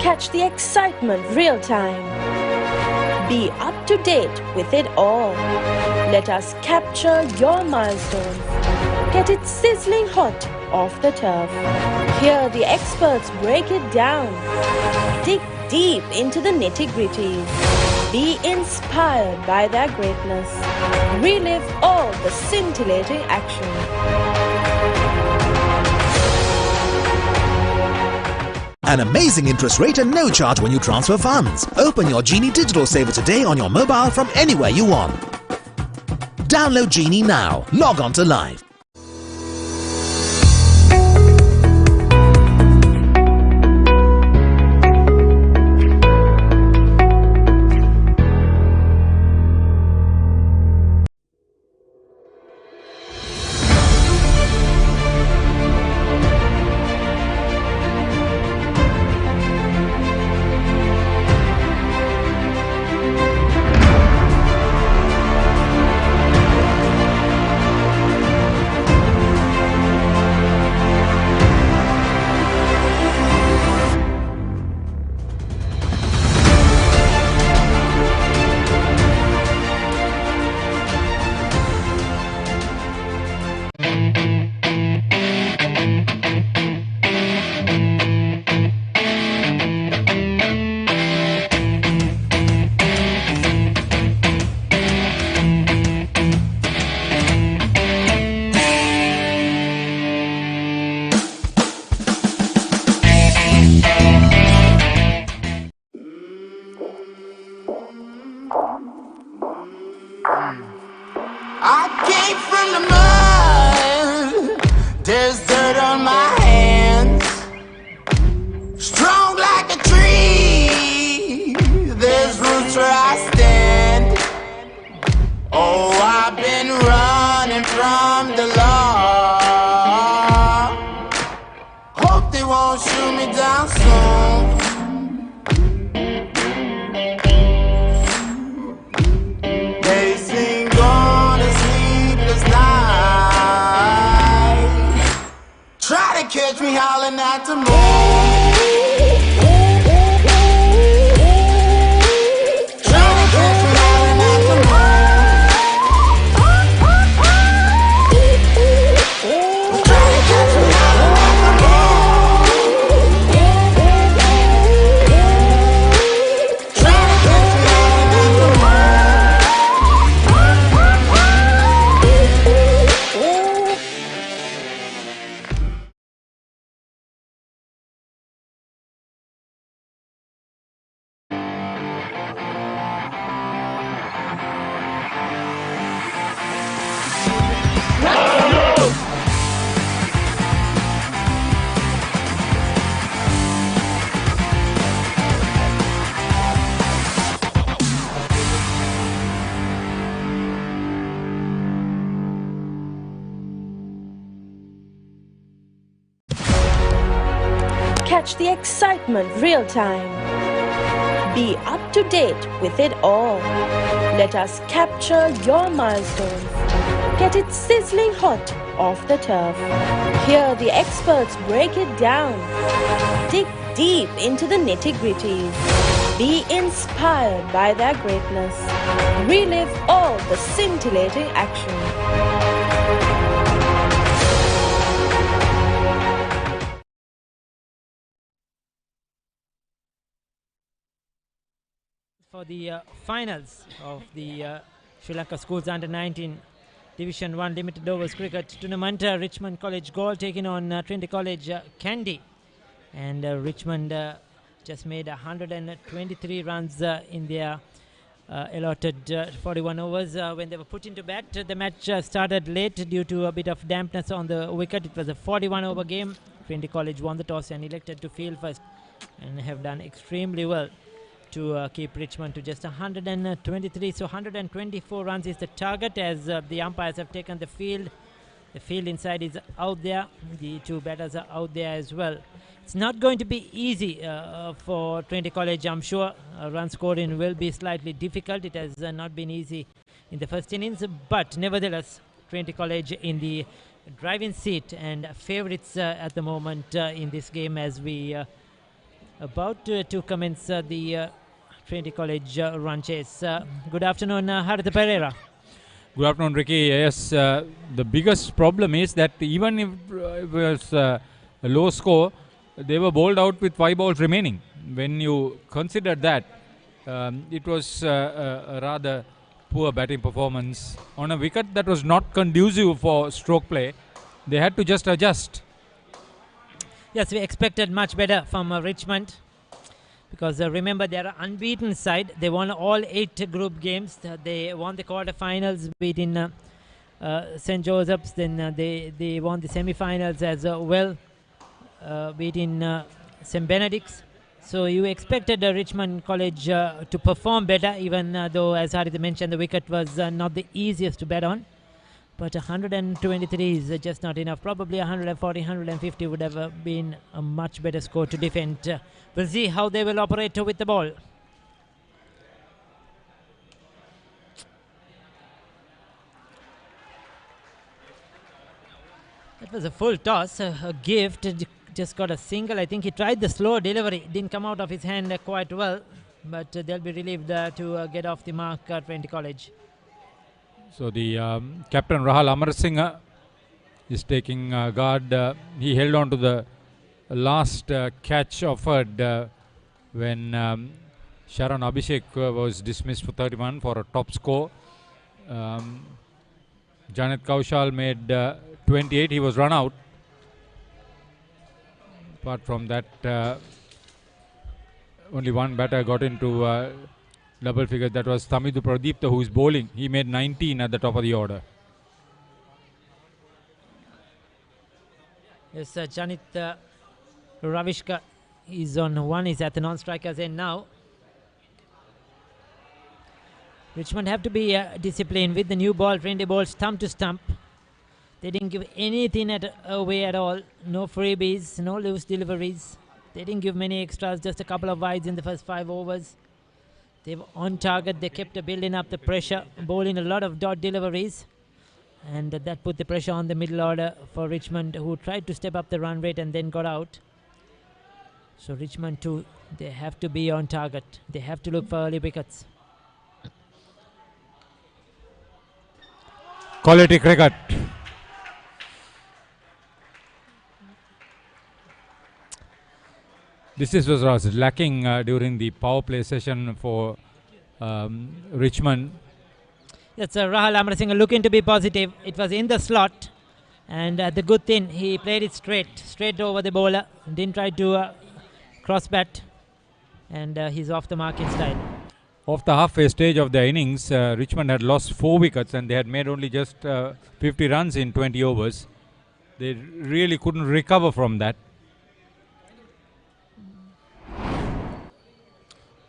Catch the excitement real time. Be up to date with it all. Let us capture your milestones. Get it sizzling hot off the turf. Hear the experts break it down. Dig deep into the nitty-gritties. Be inspired by their greatness. Relive all the scintillating action. An amazing interest rate and no charge when you transfer funds. Open your Genie digital saver today on your mobile from anywhere you want. Download Genie now. Log on to Live. I came from the mud. There's dirt on my hands. Strong like a tree. There's roots where I stand. Oh, I've been running from the law. Hope they won't shoot me down soon. They sing on a sleepless night. Try to catch me howling at the moon. Catch the excitement real time. Be up to date with it all. Let us capture your milestone. Get it sizzling hot off the turf. Hear the experts break it down. Dig deep into the nitty-gritties. Be inspired by their greatness. Relive all the scintillating action. For the finals of the Sri Lanka Schools Under-19 Division 1 Limited Overs Cricket Tournament, Richmond College Galle taking on Trinity College Kandy. And Richmond just made 123 runs in their allotted 41 overs. When they were put into bat, the match started late due to a bit of dampness on the wicket. It was a 41 over game. Trinity College won the toss and elected to field first, and have done extremely well to keep Richmond to just 123. So 124 runs is the target, as the umpires have taken the field. The field inside is out there. The two batters are out there as well. It's not going to be easy for Trinity College, I'm sure. Run scoring will be slightly difficult. It has not been easy in the first innings, but nevertheless, Trinity College in the driving seat and favourites at the moment in this game, as we about to commence the Trinity College run chase. Good afternoon, Haritha Pereira. Good afternoon, Ricky. Yes, the biggest problem is that even if it was a low score, they were bowled out with 5 balls remaining. When you consider that, it was a rather poor batting performance on a wicket that was not conducive for stroke play. They had to just adjust. Yes, we expected much better from Richmond, because remember, they are an unbeaten side. They won all 8 group games. They won the quarterfinals, beating St. Joseph's. Then they won the semi-finals as well, beating St. Benedict's. So you expected Richmond College to perform better, even though, as Haritha mentioned, the wicket was not the easiest to bat on. But 123 is just not enough. Probably 140, 150 would have been a much better score to defend. We'll see how they will operate with the ball. That was a full toss, a gift. Just got a single. I think he tried the slow delivery. Didn't come out of his hand quite well. But they'll be relieved to get off the mark at Trinity College. So the captain Rahul Amarasinghe is taking guard. He held on to the last catch offered when Sharan Abhishek was dismissed for 31 for a top score. Janet Kaushal made 28. He was run out. Apart from that, only one batter got into double figures. That was Tamidu Pradipta, who is bowling. He made 19 at the top of the order. Yes, Janit Ravishka is on one. He's at the non-strikers end now. Richmond have to be disciplined with the new ball. Trinity ball stump to stump. They didn't give anything away at all. No freebies, no loose deliveries. They didn't give many extras, just a couple of wides in the first 5 overs. They were on target. They kept building up the pressure, bowling a lot of dot deliveries. And that put the pressure on the middle order for Richmond, who tried to step up the run rate and then got out. So Richmond too, they have to be on target. They have to look for early wickets. Quality cricket. This was lacking during the power play session for Richmond. Yes, Rahul Amarasinghe looking to be positive. It was in the slot, and the good thing, he played it straight over the bowler. Didn't try to cross bat, and he's off the mark in style. Off the halfway stage of the innings, Richmond had lost 4 wickets and they had made only just 50 runs in 20 overs. They really couldn't recover from that.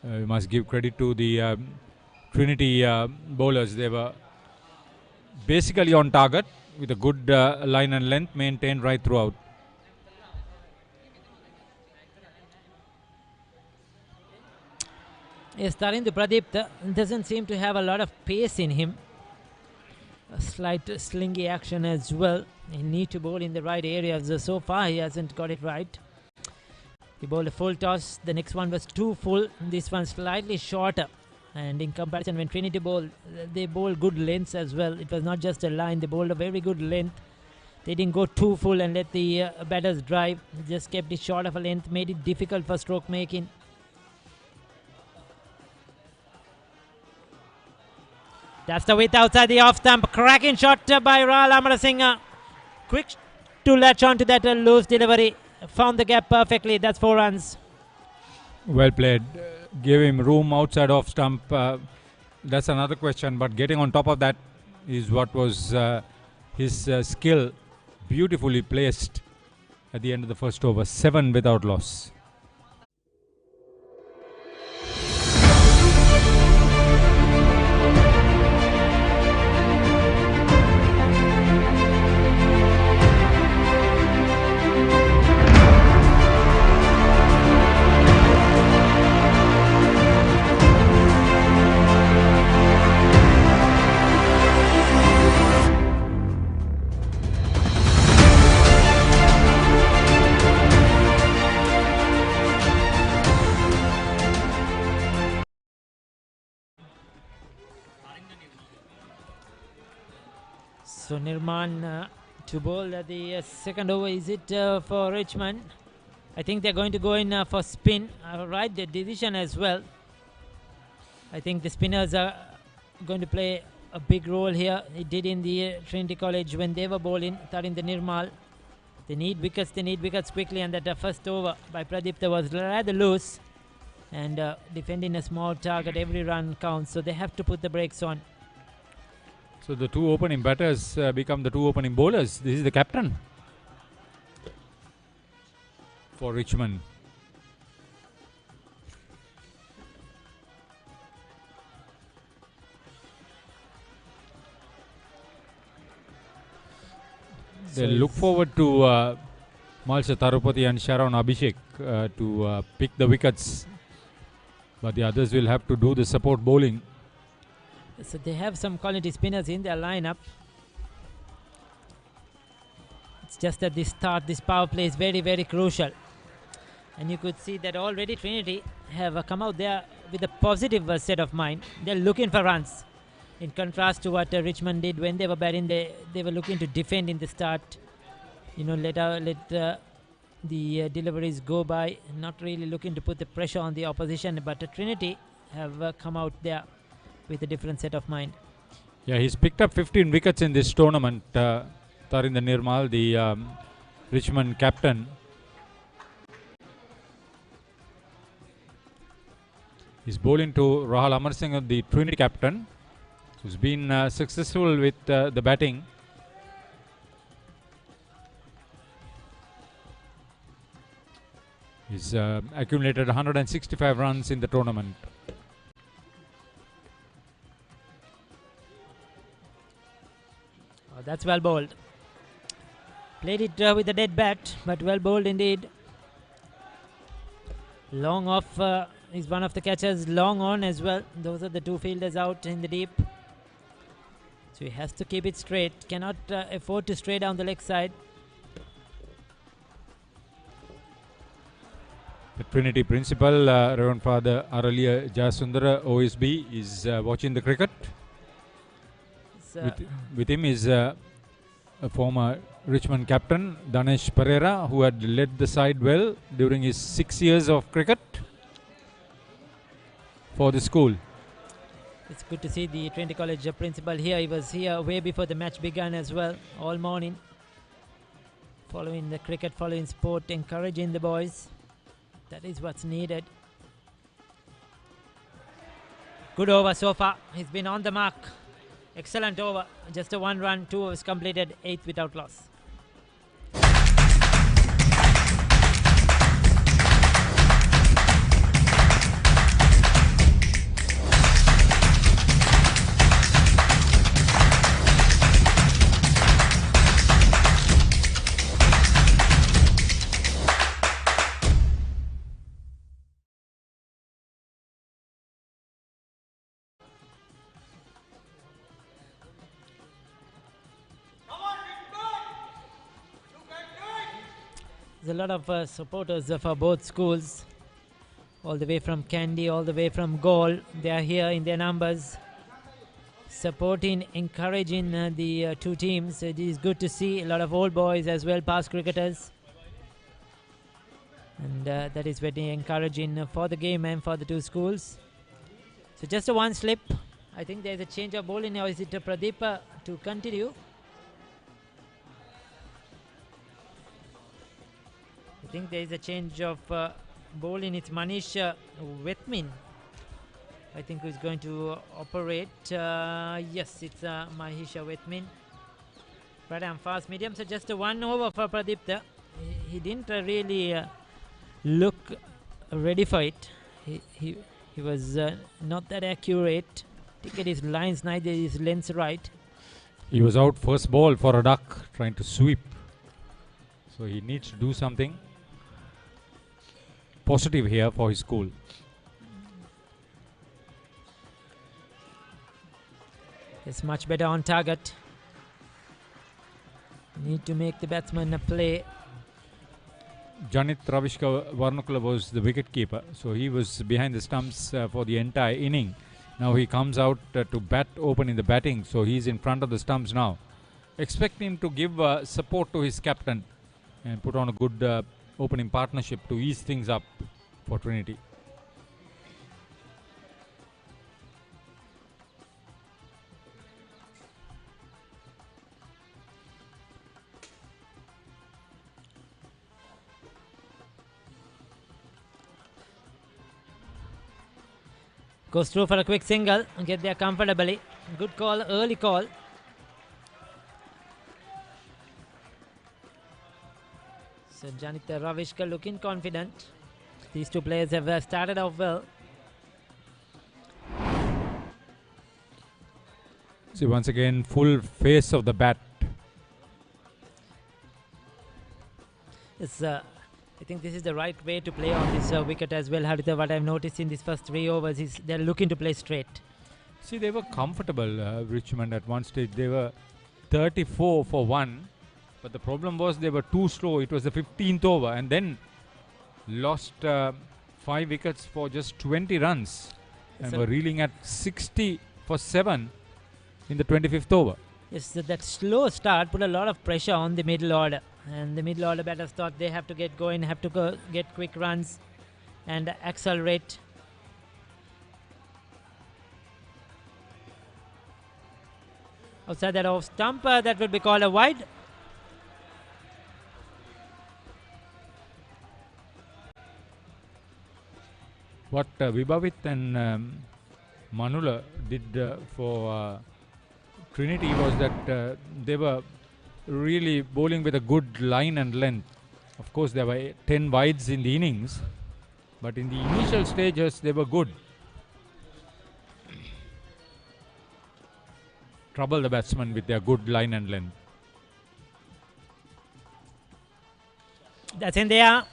We must give credit to the Trinity bowlers. They were basically on target with a good line and length maintained right throughout. Yes, Tarinder Pradeep doesn't seem to have a lot of pace in him. A slight slingy action as well. He needs to bowl in the right areas. So far, he hasn't got it right. He bowled a full toss. The next one was too full. This one slightly shorter. And in comparison, when Trinity bowled, they bowled good lengths as well. It was not just a line. They bowled a very good length. They didn't go too full and let the batters drive. They just kept it short of a length. Made it difficult for stroke making. That's the width outside the off stump. Cracking shot by Rahul Amarasinghe. Quick to latch on to that loose delivery. Found the gap perfectly. That's 4 runs. Well played. Gave him room outside off stump. That's another question. But getting on top of that is what was his skill. Beautifully placed at the end of the first over. 7 without loss. So Nirman to bowl at the second over. Is it for Richmond? I think they're going to go in for spin. Right, the decision as well. I think the spinners are going to play a big role here. It did in the Trinity College when they were bowling. Tarinder Nirmal. They need wickets quickly, and that first over by Pradeep was rather loose. And defending a small target, every run counts. So they have to put the brakes on. So the 2 opening batters become the 2 opening bowlers. This is the captain for Richmond. They look forward to Malsha Tarupati and Sharon Abhishek to pick the wickets. But the others will have to do the support bowling. So they have some quality spinners in their lineup. It's just at the start, this power play is very crucial. And you could see that already Trinity have come out there with a positive set of mind. They're looking for runs. In contrast to what Richmond did when they were batting, they were looking to defend in the start. You know, let the deliveries go by. Not really looking to put the pressure on the opposition. But Trinity have come out there with a different set of mind. Yeah, he's picked up 15 wickets in this tournament. Tarinder Nirmal, the Richmond captain. He's bowling to Rahul Amarasinghe, the Trinity captain, who's been successful with the batting. He's accumulated 165 runs in the tournament. That's well bowled. Played it with a dead bat, but well bowled indeed. Long off is one of the catchers, long on as well. Those are the 2 fielders out in the deep. So he has to keep it straight. Cannot afford to stray down the leg side. The Trinity principal, Reverend Father Aralia Jasundara OSB, is watching the cricket. With him is a former Richmond captain, Danesh Pereira, who had led the side well during his 6 years of cricket for the school. It's good to see the Trinity College principal here. He was here way before the match began as well, all morning. Following the cricket, following sport, encouraging the boys. That is what's needed. Good over so far. He's been on the mark. Excellent over. Just a 1 run, 2 overs completed, 8 without loss. There's a lot of supporters for both schools, all the way from Kandy, all the way from Galle. They are here in their numbers, supporting, encouraging the two teams. It is good to see a lot of old boys as well, past cricketers. And that is very encouraging for the game and for the two schools. So just a one slip. I think there's a change of bowling now. Is it Pradeep to continue? I think there is a change of bowling. It's Manish Wetmin, I think, who's going to operate. Yes, it's Mahisha Wetmin. But I'm fast medium. So just a one over for Pradeep there. He didn't really look ready for it. He was not that accurate. Didn't get his lines, neither his lengths right. He was out first ball for a duck, trying to sweep. So he needs to do something positive here for his school. It's much better on target. Need to make the batsman play. Janit Ravishka Varnakula was the wicket keeper, so he was behind the stumps for the entire inning. Now he comes out to bat open in the batting, so he's in front of the stumps now. Expect him to give support to his captain and put on a good opening partnership to ease things up for Trinity. Goes through for a quick single and get there comfortably. Good call, early call. So Janita Ravishka looking confident. These two players have started off well. See, once again, full face of the bat. It's I think this is the right way to play on this wicket as well, Haritha. What I've noticed in these first 3 overs is they're looking to play straight. See, they were comfortable, Richmond, at one stage. They were 34 for 1, but the problem was they were too slow. It was the 15th over, and then lost 5 wickets for just 20 runs and were reeling at 60 for 7 in the 25th over. Yes, that slow start put a lot of pressure on the middle order. And the middle order batters thought they have to get going, have to get quick runs and accelerate. Outside that off stump, that would be called a wide. What Vibhavit and Manula did for Trinity was that they were really bowling with a good line and length. Of course, there were 10 wides in the innings, but in the initial stages they were good. Trouble the batsman with their good line and length. That's in there.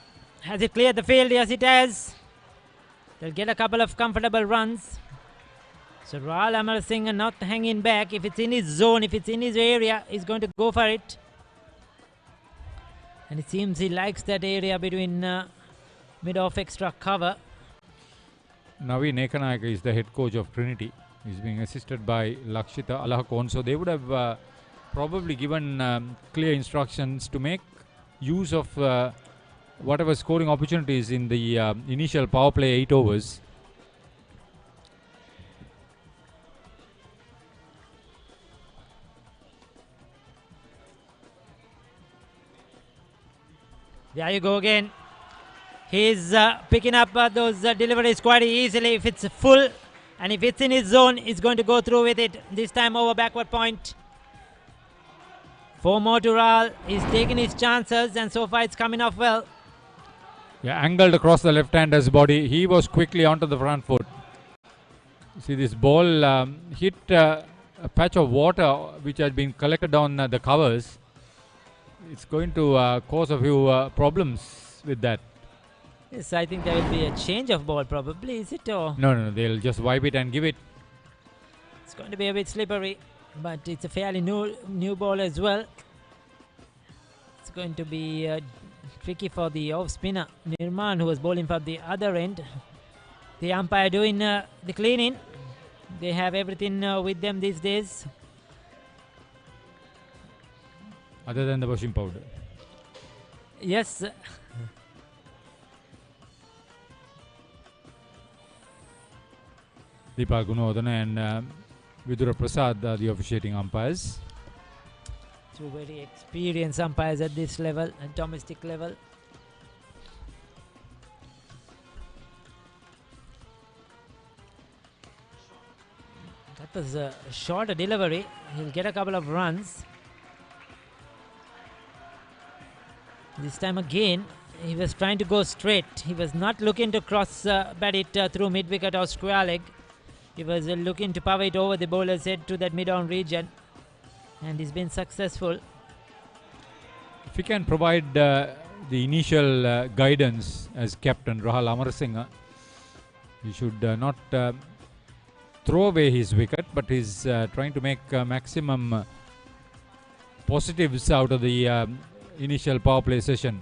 Has it cleared the field? Yes, it has. They'll get a couple of comfortable runs. So Ral Amar Singh not hanging back. If it's in his zone, if it's in his area, he's going to go for it. And it seems he likes that area between mid-off extra cover. Naveen Ekanayaka is the head coach of Trinity. He's being assisted by Lakshita Alahakon. So they would have probably given clear instructions to make use of whatever scoring opportunities in the initial power play 8 overs. There you go again. He's picking up those deliveries quite easily. If it's full and if it's in his zone, he's going to go through with it. This time over backward point. 4 more to Ral. He's taking his chances and so far it's coming off well. Yeah, angled across the left-hander's body. He was quickly onto the front foot. See, this ball hit a patch of water which had been collected on the covers. It's going to cause a few problems with that. Yes, I think there will be a change of ball probably, is it? Or No, they'll just wipe it and give it. It's going to be a bit slippery, but it's a fairly new ball as well. It's going to be tricky for the off spinner Nirman, who was bowling from the other end. The umpire doing the cleaning. They have everything with them these days. Other than the washing powder. Yes. Deepa Gunodhana and Vidura Prasad are the officiating umpires. Two very experienced umpires at this level and domestic level. That was a short delivery. He'll get a couple of runs. This time again, he was trying to go straight. He was not looking to cross bat it through mid-wicket or square leg. He was looking to power it over the bowler's head to that mid-on region. And he's been successful. If he can provide the initial guidance as captain Rahul Amarasinghe, he should not throw away his wicket, but he's trying to make maximum positives out of the initial power play session.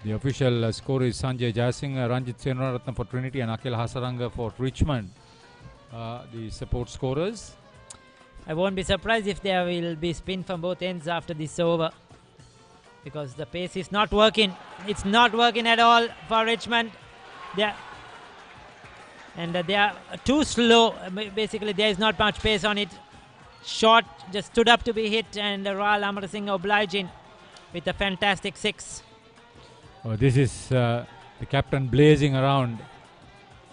The official score is Sanjay Jayasinghe, Ranjit Senaratne for Trinity and Akhil Hasaranga for Richmond. The support scorers. I won't be surprised if there will be spin from both ends after this over, because the pace is not working. It's not working at all for Richmond. They are too slow. Basically, there is not much pace on it. Shot just stood up to be hit, and Rahul Amarasinghe obliging with a fantastic six. Oh, this is the captain blazing around.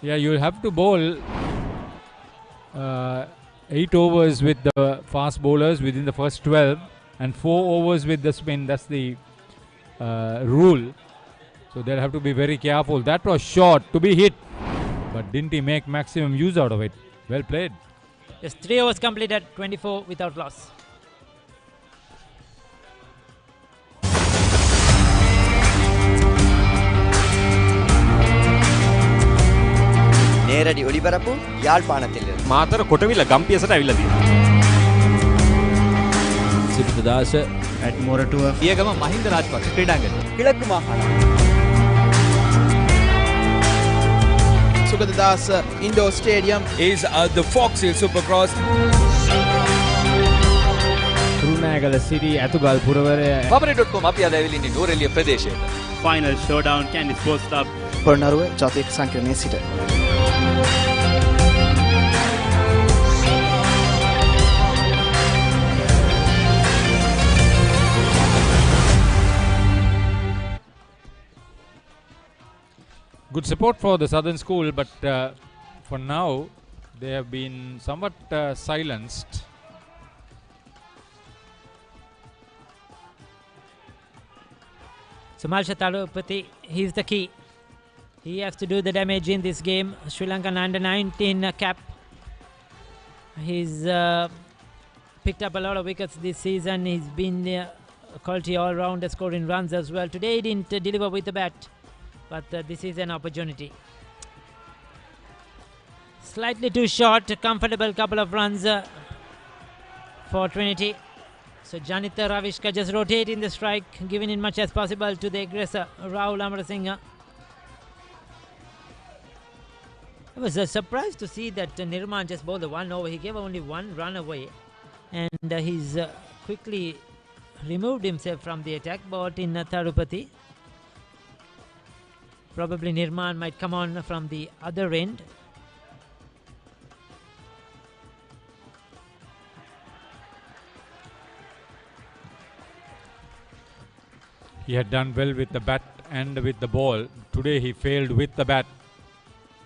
Yeah, you'll have to bowl 8 overs with the fast bowlers within the first 12 and 4 overs with the spin. That's the rule. So they'll have to be very careful. That was short to be hit, but didn't he make maximum use out of it? Well played. Just 3 overs completed, 24 without loss. நேரடி ஒளிபரப்பு யாழ்ப்பாணத்தில் මාතර කොටවිල ගම්පියසට ඇවිල්ලා තියෙනවා. සිරිතදාස ඇට්මෝරටුව පියගම මහින්ද රාජපක්ෂ ක්‍රීඩාංගණය. கிழக்கு மாகாணம் Sugadadasa Indoor Stadium is the Fox Hill Supercross. Galle City ඇතුගල් පුරවරය Pamare.com අපි අද ඇවිල්ලා ඉන්නේ නෝරෙලිය ප්‍රදේශයට. Final showdown Kandy Sports Club. Polonnaruwa ජාතික සංකීර්ණයේ සිට Good support for the Southern School, but for now they have been somewhat silenced. Sumal Shatarupati, he's the key. He has to do the damage in this game. Sri Lankan under-19 cap. He's picked up a lot of wickets this season. He's been a quality all-rounder, scoring runs as well. Today he didn't deliver with the bat, but this is an opportunity. Slightly too short, comfortable couple of runs for Trinity. So Janitha Ravishka just rotating the strike, giving in much as possible to the aggressor Rahul Amarasinghe. I was surprised to see that Nirman just bowled the 1 over. He gave only 1 run away, and he's quickly removed himself from the attack. But in Tharupati, probably Nirman might come on from the other end. He had done well with the bat and with the ball. Today he failed with the bat.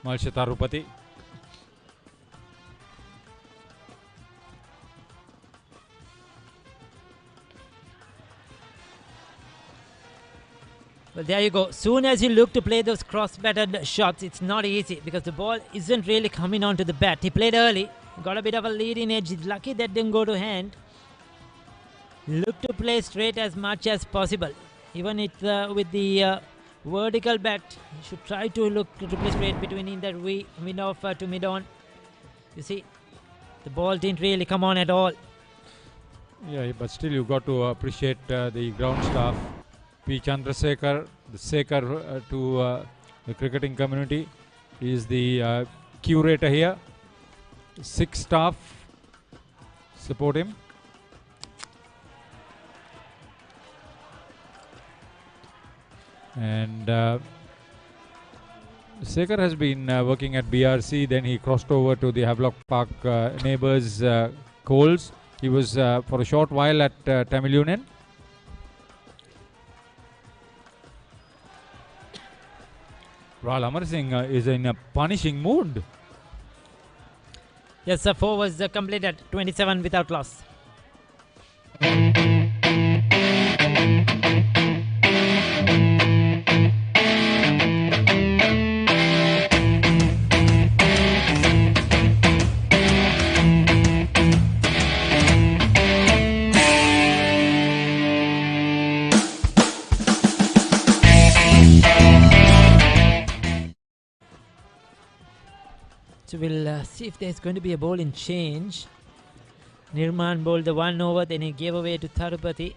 Malsha Tharupati. Well, there you go. Soon as you look to play those cross-batted shots, it's not easy because the ball isn't really coming onto the bat. He played early, got a bit of a leading edge. He's lucky that didn't go to hand. Look to play straight as much as possible. Even with the vertical bat, you should try to look to play straight between in that mid-off to mid-on. You see, the ball didn't really come on at all. Yeah, but still you got to appreciate the ground staff P. Chandrasekhar, the Sekhar to the cricketing community. He is the curator here. 6 staff support him. And Sekhar has been working at BRC, then he crossed over to the Havelock Park neighbours Coles. He was for a short while at Tamil Union. Rahul Amar Singh is in a punishing mood. Yes, 4 was completed, 27 without loss. So we'll see if there's going to be a bowling change. Nirman bowled the 1 over, then he gave away to Tharupati.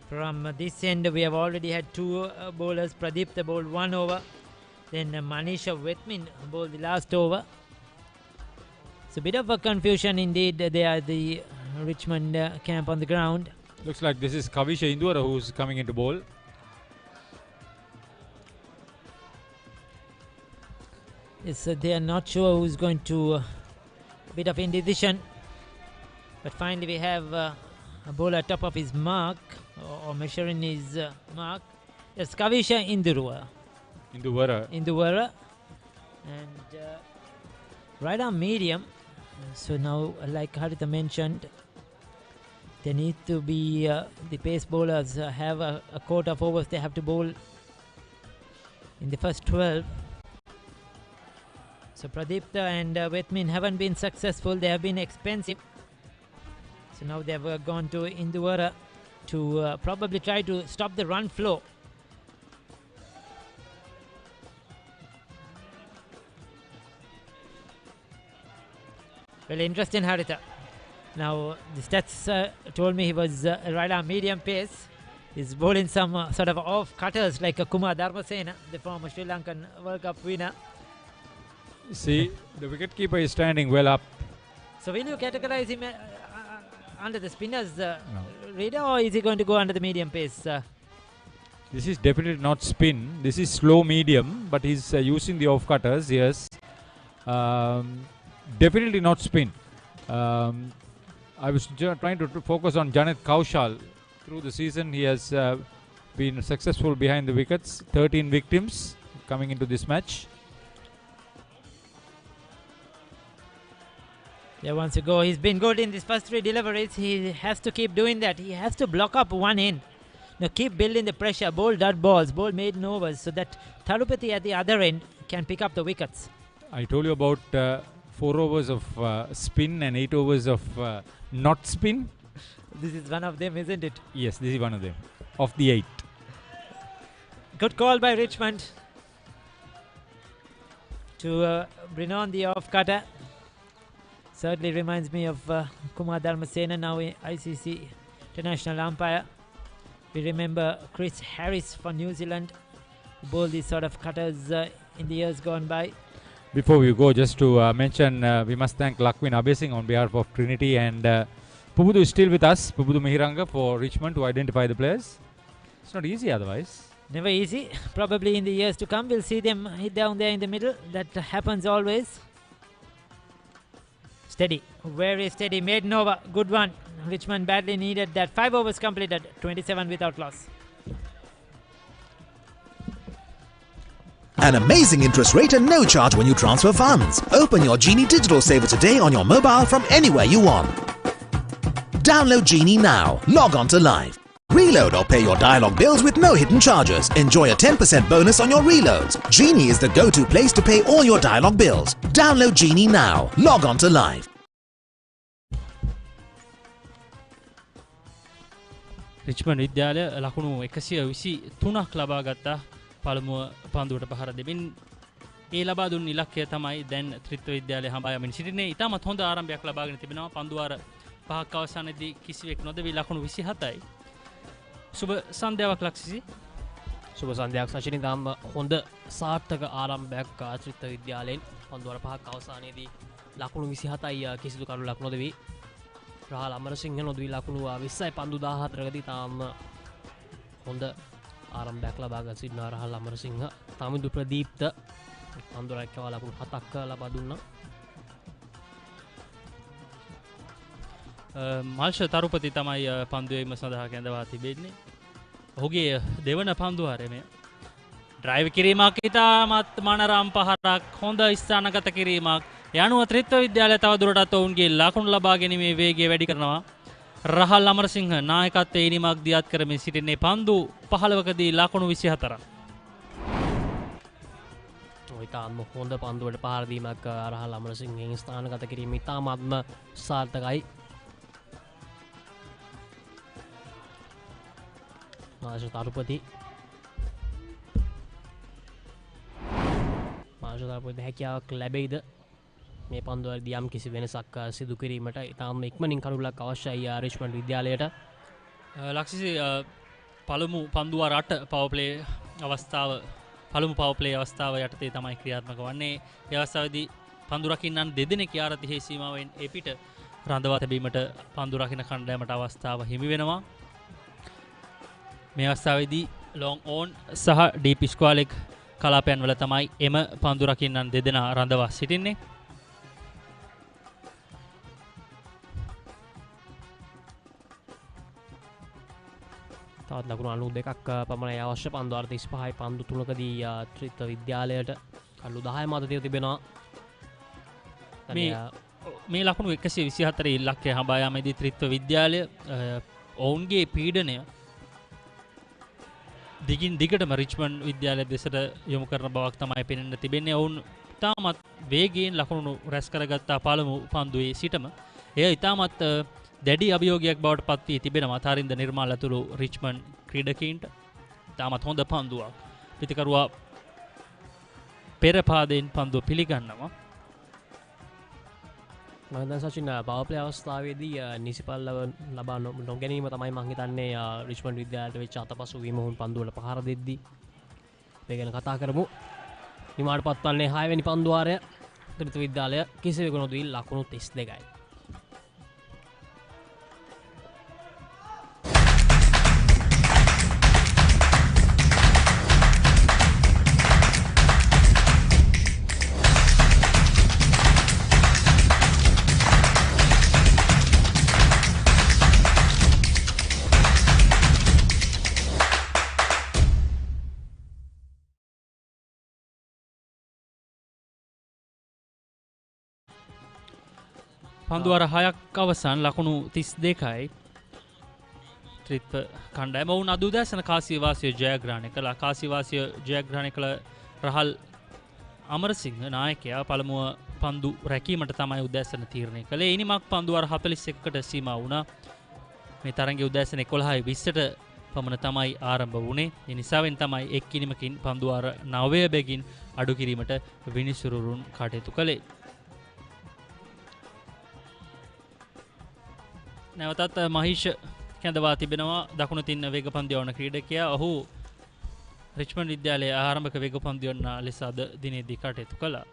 From this end, we have already had 2 bowlers. Pradeep bowled 1 over. Then Manisha Wetmin bowled the last over. It's a bit of a confusion indeed. They are the Richmond camp on the ground. Looks like this is Kavisha Indura who's coming into bowl. Yes, they are not sure who's going to. A bit of indecision. But finally we have a bowler top of his mark, or measuring his mark. Yes, Kavisha Indura. Induvara. And right arm medium. So now, like Haritha mentioned, they need to be, the pace bowlers have a quota of overs they have to bowl in the first 12. So Pradipta and Wetmin haven't been successful. They have been expensive. So now they have gone to Induvara to probably try to stop the run flow. Well, interesting, Haritha. Now the stats told me he was right arm medium pace. He's bowling some sort of off cutters like Kumar Dharmasena, the former Sri Lankan World Cup winner. See, the wicketkeeper is standing well up. So will you categorize him under the spinners radar, or is he going to go under the medium pace? This is definitely not spin. This is slow medium, but he's using the off cutters. Yes, definitely not spin. I was trying to focus on Janet Kaushal. Through the season, he has been successful behind the wickets. 13 victims coming into this match. Yeah, once ago, he's been good in these first 3 deliveries. He has to keep doing that. He has to block up one end. Now keep building the pressure. Bowl dot balls, bowl maiden overs, so that Tharupati at the other end can pick up the wickets. I told you about 4 overs of spin and 8 overs of not spin. This is one of them, isn't it? Yes, this is one of them. Of the 8. Good call by Richmond to bring on the off cutter. Certainly reminds me of Kumar Dharmasena, now ICC international umpire. We remember Chris Harris for New Zealand, who bowled these sort of cutters in the years gone by. Before we go, just to mention, we must thank Lakwin Abesing on behalf of Trinity, and Pubudu is still with us, Pubudu Mihiranga for Richmond, to identify the players. It's not easy otherwise. Never easy. Probably in the years to come, we'll see them hit down there in the middle. That happens always. Steady, very steady, maiden over, good one. Richmond badly needed that. 5 overs completed, 27 without loss. An amazing interest rate and no charge when you transfer funds. Open your Genie Digital Saver today on your mobile from anywhere you want. Download Genie now. Log on to Live. Reload or pay your dialogue bills with no hidden charges. Enjoy a 10% bonus on your reloads. Genie is the go-to place to pay all your dialogue bills. Download Genie now. Log on to Live. Richmond විද්‍යාලය ලකුණු 123ක් ලබා ගත්තා පළමුව පන්දුවට පහර දෙමින්. ඒ ලබා දුන් ඉලක්කය තමයි දැන් ත්‍රිත්ව විද්‍යාලය හඹා යමින් සිටින්නේ. ඉතාමත් හොඳ ආරම්භයක් ලබාගෙන තිබෙනවා. පන්දුවාර 5ක් අවසානයේදී කිසිවෙක් නොදෙවි ලකුණු 27යි. සුබ සන්ධ්‍යාවක් ලක්ෂිසි. සුබ සන්ධ්‍යාවක් සචිනි. තාම හොඳ සාර්ථක ආරම්භයක් ත්‍රිත්ව විද්‍යාලයෙන් පන්දුවර 5ක් අවසානයේදී ලකුණු 27යි කිසිදු කරුණක් නොදෙවි රාහල් අමරසිංහ නොදවි ලකුණු 20යි පන්දු 14කදී තාම හොඳ ආරම්භයක් ලබාගත් සිටින රාහල් අමරසිංහ. තමිදු ප්‍රදීප්ත පන්දුරක් කව ලකුණු 7ක් ලබා දුන්නා. මල්ෂ තරුපති තමයි පන්දුවේම සඳහා කැඳවා තිබෙන්නේ. ඔහුගේ දෙවන පන්දුහරය මේ ඩ්‍රයිව් කිරීමක් ඉතාමත් මනරම් පහරක් හොඳ ස්ථානගත කිරීමක් යනුව ත්‍රිත්ව විද්‍යාලය තවදුරටත් ඔවුන්ගේ ලකුණු ලබා ගැනීමේ වේගය වැඩි කරනවා. රාහල් අමරසිංහ නායකත්වයේ ඉනිමක් දියත් කරමින් සිටින්නේ පන්දු 15කදී ලකුණු 24ක්. ඉතාම හොඳ පන්දුවට පහර දීමක් රාහල් අමරසිංහෙන් ස්ථානගත කිරීම ඉතාමත්ම සාර්ථකයි. මාර්ෂ තරුපති හැකියාවක් ලැබෙයිද මේ පන්දුවේදී යම් කිසි වෙනසක් සිදු කිරීමට? ඉතාම ඉක්මනින් කරුණක් අවශ්‍යයි රිච්මන්ඩ් විද්‍යාලයට. ලක්ෂිසි පළමු පන්දුව 8 පවර් ප්ලේ අවස්ථාව පළමු පවර් ප්ලේ අවස්ථාව යටතේ තමයි ක්‍රියාත්මක වන්නේ. ඒ අවස්ථාවේදී පන්දු රකින්නන් දෙදෙනෙක් යාරතිහි සීමාවෙන් එපිට රඳවා තැබීමට පන්දු රකින්න කණ්ඩායමට අවස්ථාව හිමි වෙනවා. මේ අවස්ථාවේදී ලොන් ඕන් සහ ඩීප් ස්ක්වාලෙක් කලාපයන් වල තමයි එම පන්දු රකින්නන් දෙදෙනා රඳවා සිටින්නේ. තවත් ලකුණු 92ක් පමණයි අවශ්‍ය. පන්දු 35යි පන්දු 3කදී ත්‍රිත්ව විද්‍යාලයට කළු 10 මත තිබෙනවා. මේ ලකුණු 124 ඉලක්කය හඹා යාමේදී ත්‍රිත්ව විද්‍යාලය ඔවුන්ගේ පීඩනය දිගින් දිගටම රිච්මන්ඩ් විද්‍යාලය දෙසට යොමු කරන බවක් තමයි පෙනෙන්න තිබෙන්නේ. ඔවුන් ඉතාමත් වේගයෙන් ලකුණු රැස් කරගත්තා පළමු පන්දුවේ සිටම. එය ඉතාමත් දැඩි අභියෝගයක් බවට පත් වී තිබෙනවා තාරින්ද නිර්මාල ඇතුළු රිච්මන්ඩ් ක්‍රීඩකීන්ට. ඉතාමත් හොඳ පන්දුවක්. පිතිකරුවා පෙර පාදයෙන් පන්දුව පිළිගන්නවා. මම සචින් පවර් ප්ලේ අවස්ථාවේදී නිසිපල්ව ලබා නොගැනීම තමයි මම හිතන්නේ රිච්මන්ඩ් විද්‍යාලයට වෙච්ච අතපසු වීම වුන් පන්දුවල පහර දෙද්දී. මේ ගැන කතා කරමු. නිමාඩ පත්වන්නේ 6 වෙනි පන්දුවාරය ත්‍රිත්ව විද්‍යාලය කිසිවෙකු නොදී ලකුණු 32යි. පන්දුවර 6ක් අවසන් ලකුණු 32යි. ත්‍රිත්ව කණ්ඩායම වුණ අද උදෑසන කාසිවාසිය ජයග්‍රහණය කළා. කාසිවාසිය ජයග්‍රහණය කළ රාහල් අමරසිංහ නායකයා පළමුව පන්දු රැකීමට තමයි උදෑසන තීරණය කළේ. ඉනිමක් පන්දුවර 41කට සීමා වුණා. මේ තරඟයේ උදෑසන 11:20ට පමණ තමයි ආරම්භ වුණේ. ඒ නිසාවෙන් තමයි එක් ඉනිමකින් පන්දුවර 9 බැගින් අඩු කිරීමට විනිසුරුරුන් කටයුතු කළේ. නැවතත් මහිෂ කැඳවා තිබෙනවා දකුණු තින්න වේගපන්දු යවන ක්‍රීඩකයා. ඔහු රිච්මන්ඩ් විද්‍යාලයේ ආරම්භක වේගපන්දු යවන ලෙස අද දිනේදී කටයුතු කළා.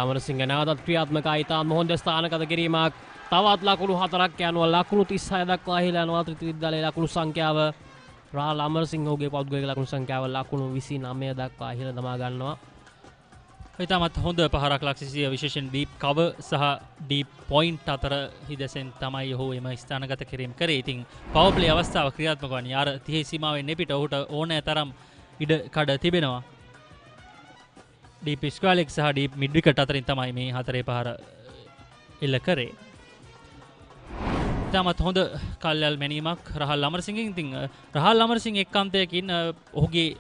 අමරසිංහ නැවතත් ක්‍රියාත්මකයි. තාම හොඳ ස්ථානගත කිරීමක්. තවත් ලකුණු 4ක් යනවා. ලකුණු 36 දක්වා ඉහළ යනවා ත්‍රිත්ව විද්‍යාලයේ ලකුණු සංඛ්‍යාව. රාහල් අමරසිංහගේ පෞද්ගලික ලකුණු සංඛ්‍යාව ලකුණු 29 දක්වා ඉහළ දමා ගන්නවා. ඉතාමත් හොඳ පහරක් ලක්ෂිසිය විශේෂයෙන් ඩීප් කව සහ ඩීප් පොයින්ට් අතර හිදැසෙන් තමයි ඔහු එම ස්ථානගත කිරීම කරේ. ඉතින් පවර් ප්ලේ අවස්ථාව ක්‍රියාත්මක වන්නේ අර 30 සීමාවෙන් එපිට ඔහුට ඕනෑ තරම් ඉඩ කඩ තිබෙනවා. ඩීප් ස්ක්වාලෙක් සහ ඩීප් මිඩ් විකට් අතරින් තමයි මේ හතරේ පහර එල්ල කරේ. ඉතාමත් හොඳ කල්යල් මැනීමක් රාහල් අමරසිංහෙන්. ඉතින් රාහල් අමරසිංහ එක් අන්තයකින් ඔහුගේ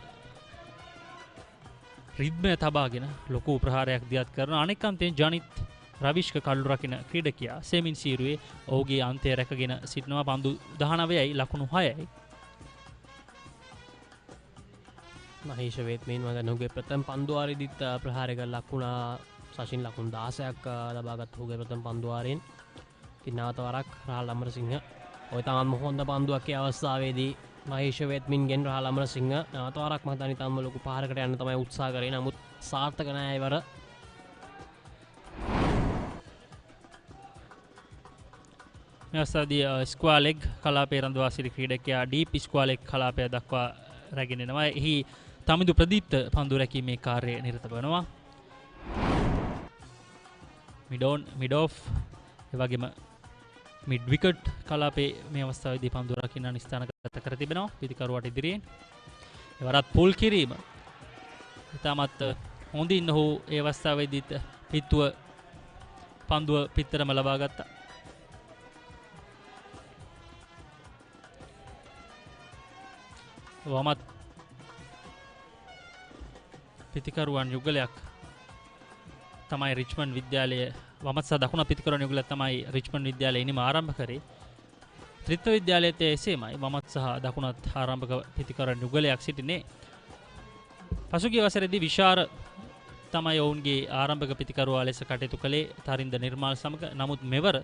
රිද්මය තබාගෙන ලොකු ප්‍රහාරයක් දියත් කරන. අනෙක් අන්තයෙන් ජනිත් රවිෂ්ක කල්ලු රකින ක්‍රීඩකයා සෙමින් සීරුවේ ඔහුගේ අන්තය රැකගෙන සිටිනවා. පන්දු 19යි ලකුණු 6යි. මහේෂ වේත්මීන් වගේ ඔහුගේ ප්‍රථම පන්දුවාරේදීත් ප්‍රහාරයක ලකුණ සචින් ලකුණු 16ක් ලබාගත් ඔහුගේ ප්‍රථම පන්දුවාරයෙන්. ඉතින් නැවත වරක් රාහල් අමරසිංහ ඔය තාම හොඳ පන්දුවක් ඒ අවස්ථාවේදී මහේෂ වෙත්මින්ගෙන් රාහල් අමරසිංහ නැවත වරක් මම හිතන්නේ තාම ලොකු පහරකට යන්න තමයි උත්සාහ කරේ. නමුත් සාර්ථක නෑ ඉවර. මේ අවස්ථාවේදී ස්ක්වා ලෙග් කලාපයේ රඳවා සිටි ක්‍රීඩකයා ඩීප් ස්ක්වා ලෙග් කලාපය දක්වා රැගෙන එනවා. එහි තමිඳු ප්‍රදීප්ත පන්දු රැකීමේ කාර්යය නිරත වෙනවා. මිඩ් ඔෆ් එවැගේම මිඩ් විකට් කලාපේ මේ අවස්ථාවේදී පන්දු රකින්න ස්ථානගත කර තිබෙනවා පිතිකරුවාට ඉදිරියෙන්. එවරත් පුල් කිරීම ඉතාමත් හොඳින් ඔහු ඒ අවස්ථාවේදීත් පන්දුව පිටතරම ලබා ගත්තා. වමත් පිතිකරුවන් යුගලයක් තමයි රිච්මන්ඩ් විද්‍යාලයේ වමත් සහ දකුණ පිතිකරුවන් යුගලයක් තමයි රිච්මන්ඩ් විද්‍යාලයේ ඉනිම ආරම්භ කරේ. ත්‍රිත්ව විද්‍යාලයේත් එසේමයි වමත් සහ දකුණත් ආරම්භක පිතිකරුවන් යුගලයක් සිටිනේ. පසුගිය වසරේදී විශාර තමයි ඔවුන්ගේ ආරම්භක පිතිකරුවා ලෙස කටයුතු කළේ තරින්ද නිර්මාල් සමග. නමුත් මෙවර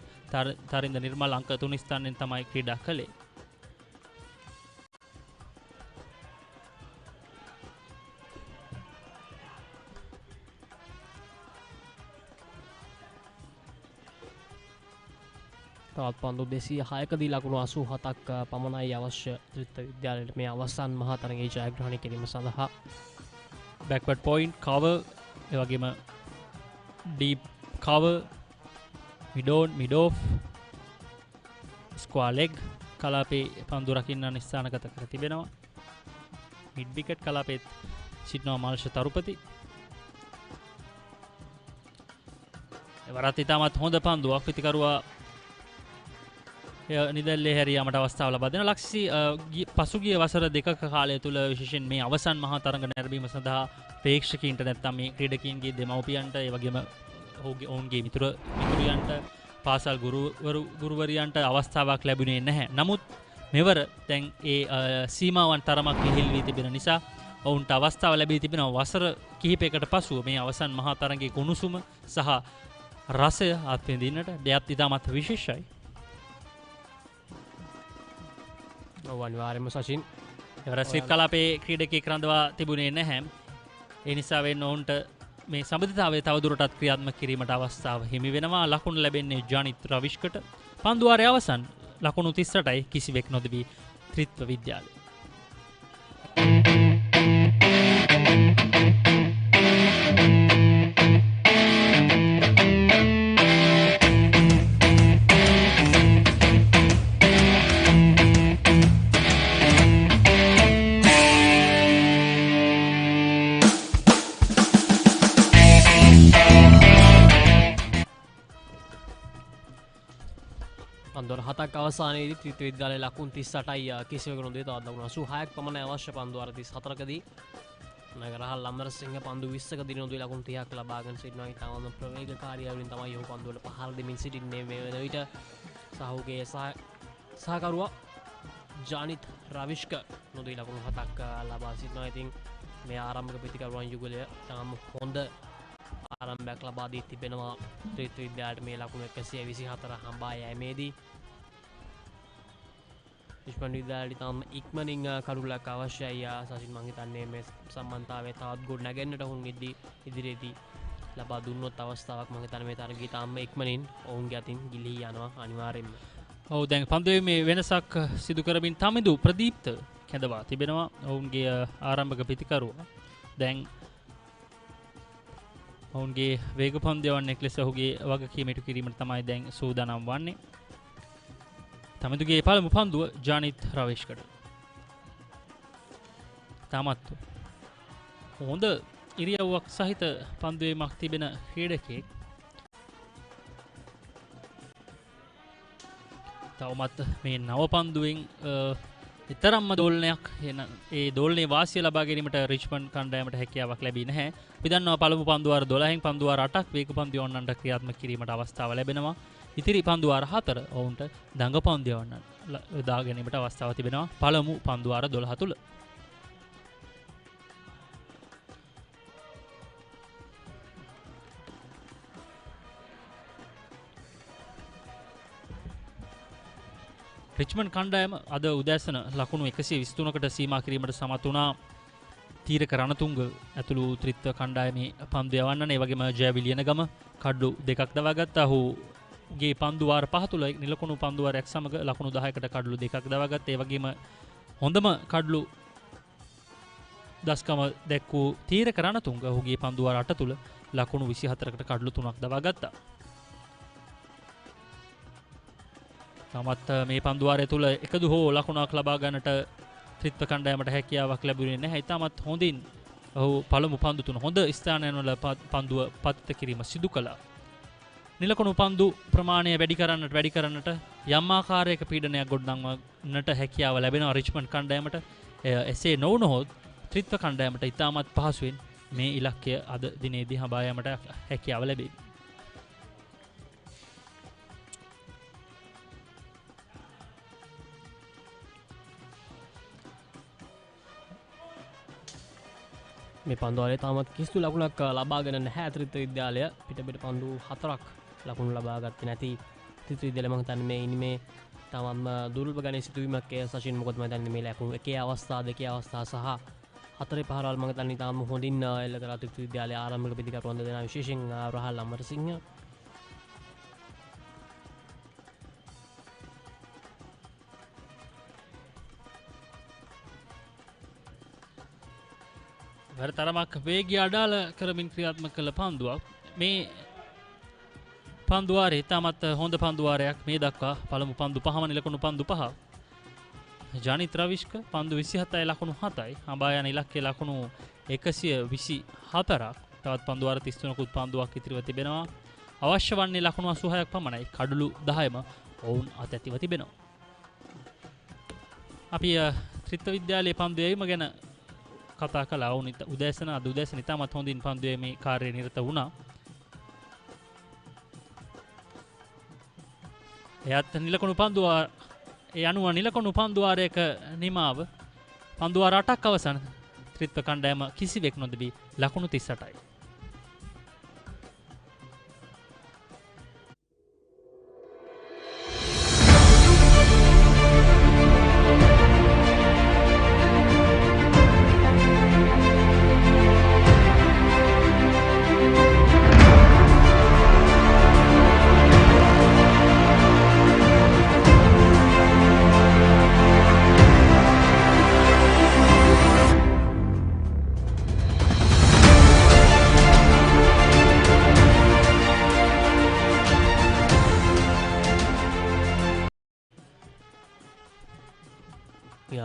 තරින්ද නිර්මාල් අංක 3 ස්ථානයෙන් තමයි ක්‍රීඩා කළේ. තවත් පන්දු 206කදී ලකුණු 87ක් පමණයි අවශ්‍ය ත්‍රිත්ව විද්‍යාලයට මේ අවසන් මහා තරගයේ ජයග්‍රහණය කිරීම සඳහා. බැක්වර්ඩ් පොයින්ට් කවර් එවැගේම deep cover mid off square leg කලාපේ පන්දු රකින්න ස්ථානගත කර තිබෙනවා. මිඩ් විකට් කලාපෙත් සිටිනවා මාල්ෂ තරුපති. එවරත් ඉතාමත් හොඳ පන්දුවක් පිතිකරුවා නිදැල්ලේ හැරියාමට අවස්ථාව ලබා දෙනවා. ලක්ෂි පසුගිය වසර දෙකක කාලය තුල විශේෂයෙන් මේ අවසන් මහා තරඟ නැරඹීම සඳහා ප්‍රේක්ෂකීන්ට නැත්නම් මේ ක්‍රීඩකීන්ගේ දෙමව්පියන්ට ඒ වගේම ඔවුන්ගේ මිතුරියන්ට පාසල් ගුරුවරියන්ට අවස්ථාවක් ලැබුණේ නැහැ. නමුත් මෙවර දැන් ඒ සීමාවන් තරමක් ලිහිල් වී තිබෙන නිසා ඔවුන්ට අවස්ථාව ලැබී තිබෙනවා වසර කිහිපයකට පසුව මේ අවසන් මහා තරඟයේ කුණුසුම සහ රසය අත්විඳින්නට. දෙයක් ඉතාමත් විශේෂයි. අනිවාර්යයෙන්ම සචින් එවර ස්විප් කලාපේ ක්‍රීඩකයෙක් රඳවා තිබුණේ නැහැ. ඒ නිසා වෙන්න ඔවුන්ට මේ සම්බන්ධතාවය තවදුරටත් ක්‍රියාත්මක කිරීමට අවස්ථාව හිමි වෙනවා. ලකුණු ලැබෙන්නේ ජානිත් රවිෂ්කට. පන්දුවාරය අවසන් ලකුණු 38යි කිසිවෙක් නොදවි ත්‍රිත්ව විද්‍යාලය. පන්දුවර 7ක් අවසානයේදී ත්‍රිත්ව විද්‍යාලයේ ලකුණු 38යි කිසිවෙකු නොදී තවත් ලකුණු 86ක් පමණ අවශ්‍ය පන්දුවර 34කදී නගරහල් අමරසිංහ පන්දු 20කදී නොදී ලකුණු 30ක් ලබාගෙන සිටිනවා. ඊටම ප්‍රවේගකාරී වලින් තමයි ඔහු පන්දුවලට පහර දෙමින් සිටින්නේ මේ වෙන විට. සහෝගේ සහකරුවා ජානිත් රවිෂ්ක නොදී ලකුණු 7ක් ලබා සිටිනවා. ඉතින් මේ ආරම්භක පිතිකරුවන් යුගලය තාම හොඳ ආරම්භයක් ලබා දී තිබෙනවා. ත්‍රිත්ව විද්‍යාලයට මේ ලකුණු 124 හඹා යෑමේදී රිච්මන්ඩ් විද්‍යාලයට තාම ඉක්මනින් කරුණක් අවශ්‍යයි. සසින් මං හිතන්නේ මේ සම්බන්ධතාවය තවත් ගොඩ නැගෙන්නට ඔවුන් ඉදිරියේදී ලබා දුන්නොත් අවස්ථාවක් මං හිතන්නේ මේ තරගයේ තාම ඉක්මනින් ඔවුන්ගේ අතින් ගිලී යනවා අනිවාර්යෙන්ම. ඔව් දැන් පන්දුවේ මේ වෙනසක් සිදු කරමින් තමිඳු ප්‍රදීප්ත කැඳවා තිබෙනවා. ඔවුන්ගේ ආරම්භක පිතිකරුවා දැන් ඔවුන්ගේ වේග පන්දයවන්නෙක් ලෙස ඔහුගේ වගකීම ඉටු කිරීමට තමයි දැන් සූදානම් වන්නේ. තමිඳුගේ පළමු පන්දුව ජානිත් රවේෂ්කට. තාමත් හොඳ ඉරියව්වක් සහිත පන්දුවීමක් තිබෙන ක්‍රීඩකයෙක්. තවමත් මේ නව පන්දුවෙන් තරම්ම දෝලනයක් ඒ දෝලනේ වාසිය ලබා ගැනීමට රිච්මන්ඩ් කණ්ඩායමට හැකියාවක් ලැබී නැහැ. අපි දන්නවා පළමු පන්දුවාර 12න් පන්දුවාර 8ක් වේග පන්දුවන්නන්ට ක්‍රියාත්මක කිරීමට අවස්ථාව ලැබෙනවා. ඉතිරි පන්දුවාර 4 ඔවුන්ට දඟ පන්දුවන්නන් යොදා ගැනීමට අවස්ථාව තිබෙනවා පළමු පන්දුවාර 12 තුල. රිච්මන්ඩ් කණ්ඩායම අද උදෑසන ලකුණු 123කට සීමා කිරීමට සමත් වුණා. තීරක රණතුංග ඇතුළු ත්‍රිත්ව කණ්ඩායමේ පන්දු යවන්නන. ඒ වගේම ජයවිලියනගම කඩලු දෙකක් දවා ගත්තා. ඔහුගේ පන්දු වාර 5 තුල නිලකුණු පන්දු වාරයක් සමග ලකුණු 10කට කඩලු දෙකක් දවා ගත්තා. ඒ වගේම හොඳම කඩලු දස්කම දැක්වූ තීරක රණතුංග ඔහුගේ පන්දු වාර 8 තුල ලකුණු 24කට කඩලු 3ක් දවා ගත්තා. තමත් මේ පන්දු වාරය තුල එකදු හෝ ලකුණක් ලබා ගන්නට ත්‍රිත්ව කණ්ඩායමට හැකියාවක් ලැබුණේ නැහැ. ඉතාමත් හොඳින් ඔහු පළමු පන්දු තුන හොඳ ස්ථානයන් වල පන්දුව පතිත කිරීම සිදු කළා. නිලකුණු පන්දු ප්‍රමාණය වැඩි කරන්නට යම් ආකාරයක පීඩනයක් ගොඩනංවන්නට හැකියාව ලැබෙනවා රිච්මන්ඩ් කණ්ඩායමට. එසේ නොවුනහොත් ත්‍රිත්ව කණ්ඩායමට ඉතාමත් පහසුවෙන් මේ ඉලක්කය අද දිනේදී හඹා යාමට හැකියාව ලැබේ. මේ පන්දුවාරේ තාමත් කිසිදු ලකුණක් ලබාගෙන නැහැ ත්‍රිත්ව විද්‍යාලය. පිටපිට පන්දු 4ක් ලකුණු ලබා ගත්තේ නැති ත්‍රිත්ව විද්‍යාලය. මම හිතන්නේ මේ ඉන්නේ මේ තමම දුර්ලභ ගණයේ සිදුවීමක් ඒ සචින්. මොකද මම හිතන්නේ මේ ලකුණු එකේ අවස්ථා දෙකේ අවස්ථා සහ හතරේ පහරවල් මම හිතන්නේ තාම හොඳින් එල්ල කරලා ත්‍රිත්ව විද්‍යාලය ආරම්භක පිටිකර වන්ද දෙනා විශේෂයෙන් රහල් අමරසිංහ තරමක් වේගය අඩාල කරමින් ක්‍රියාත්මක කළ පන්දුවක්. මේ පන්දුවාරේ ඉතාමත් හොඳ පන්දුවාරයක් මේ දක්වා. පළමු පන්දු 5ම නිලකුණු පන්දු 5. ජනිත් රවිෂ්ක පන්දු 27යි ලකුණු 7යි. හඹා යන ඉලක්කයේ ලකුණු 124ක්. තවත් පන්දුවාර 33කුත් පන්දුවක් ඉතිරිව තිබෙනවා. අවශ්‍ය වන්නේ ලකුණු 86ක් පමණයි. කඩලු 10ම ඔවුන් අතැතිව තිබෙනවා. අපි ත්‍රිත්ව විද්‍යාලයේ පන්දු යැවීම ගැන කතා කළා. ඔවුන් අද උදෑසන ඉතාමත් හොඳින් පන්දු යැවීමේ කාර්යයේ නිරත වුණා. එයත් නිලකුණු පන්දුවා ඒ අනුව නිලකුණු පන්දුවාරයක නිමාව පන්දුවාර 8ක් අවසන් ත්‍රිත්ව කණ්ඩායම කිසිවෙක් නොදැබී ලකුණු 38යි.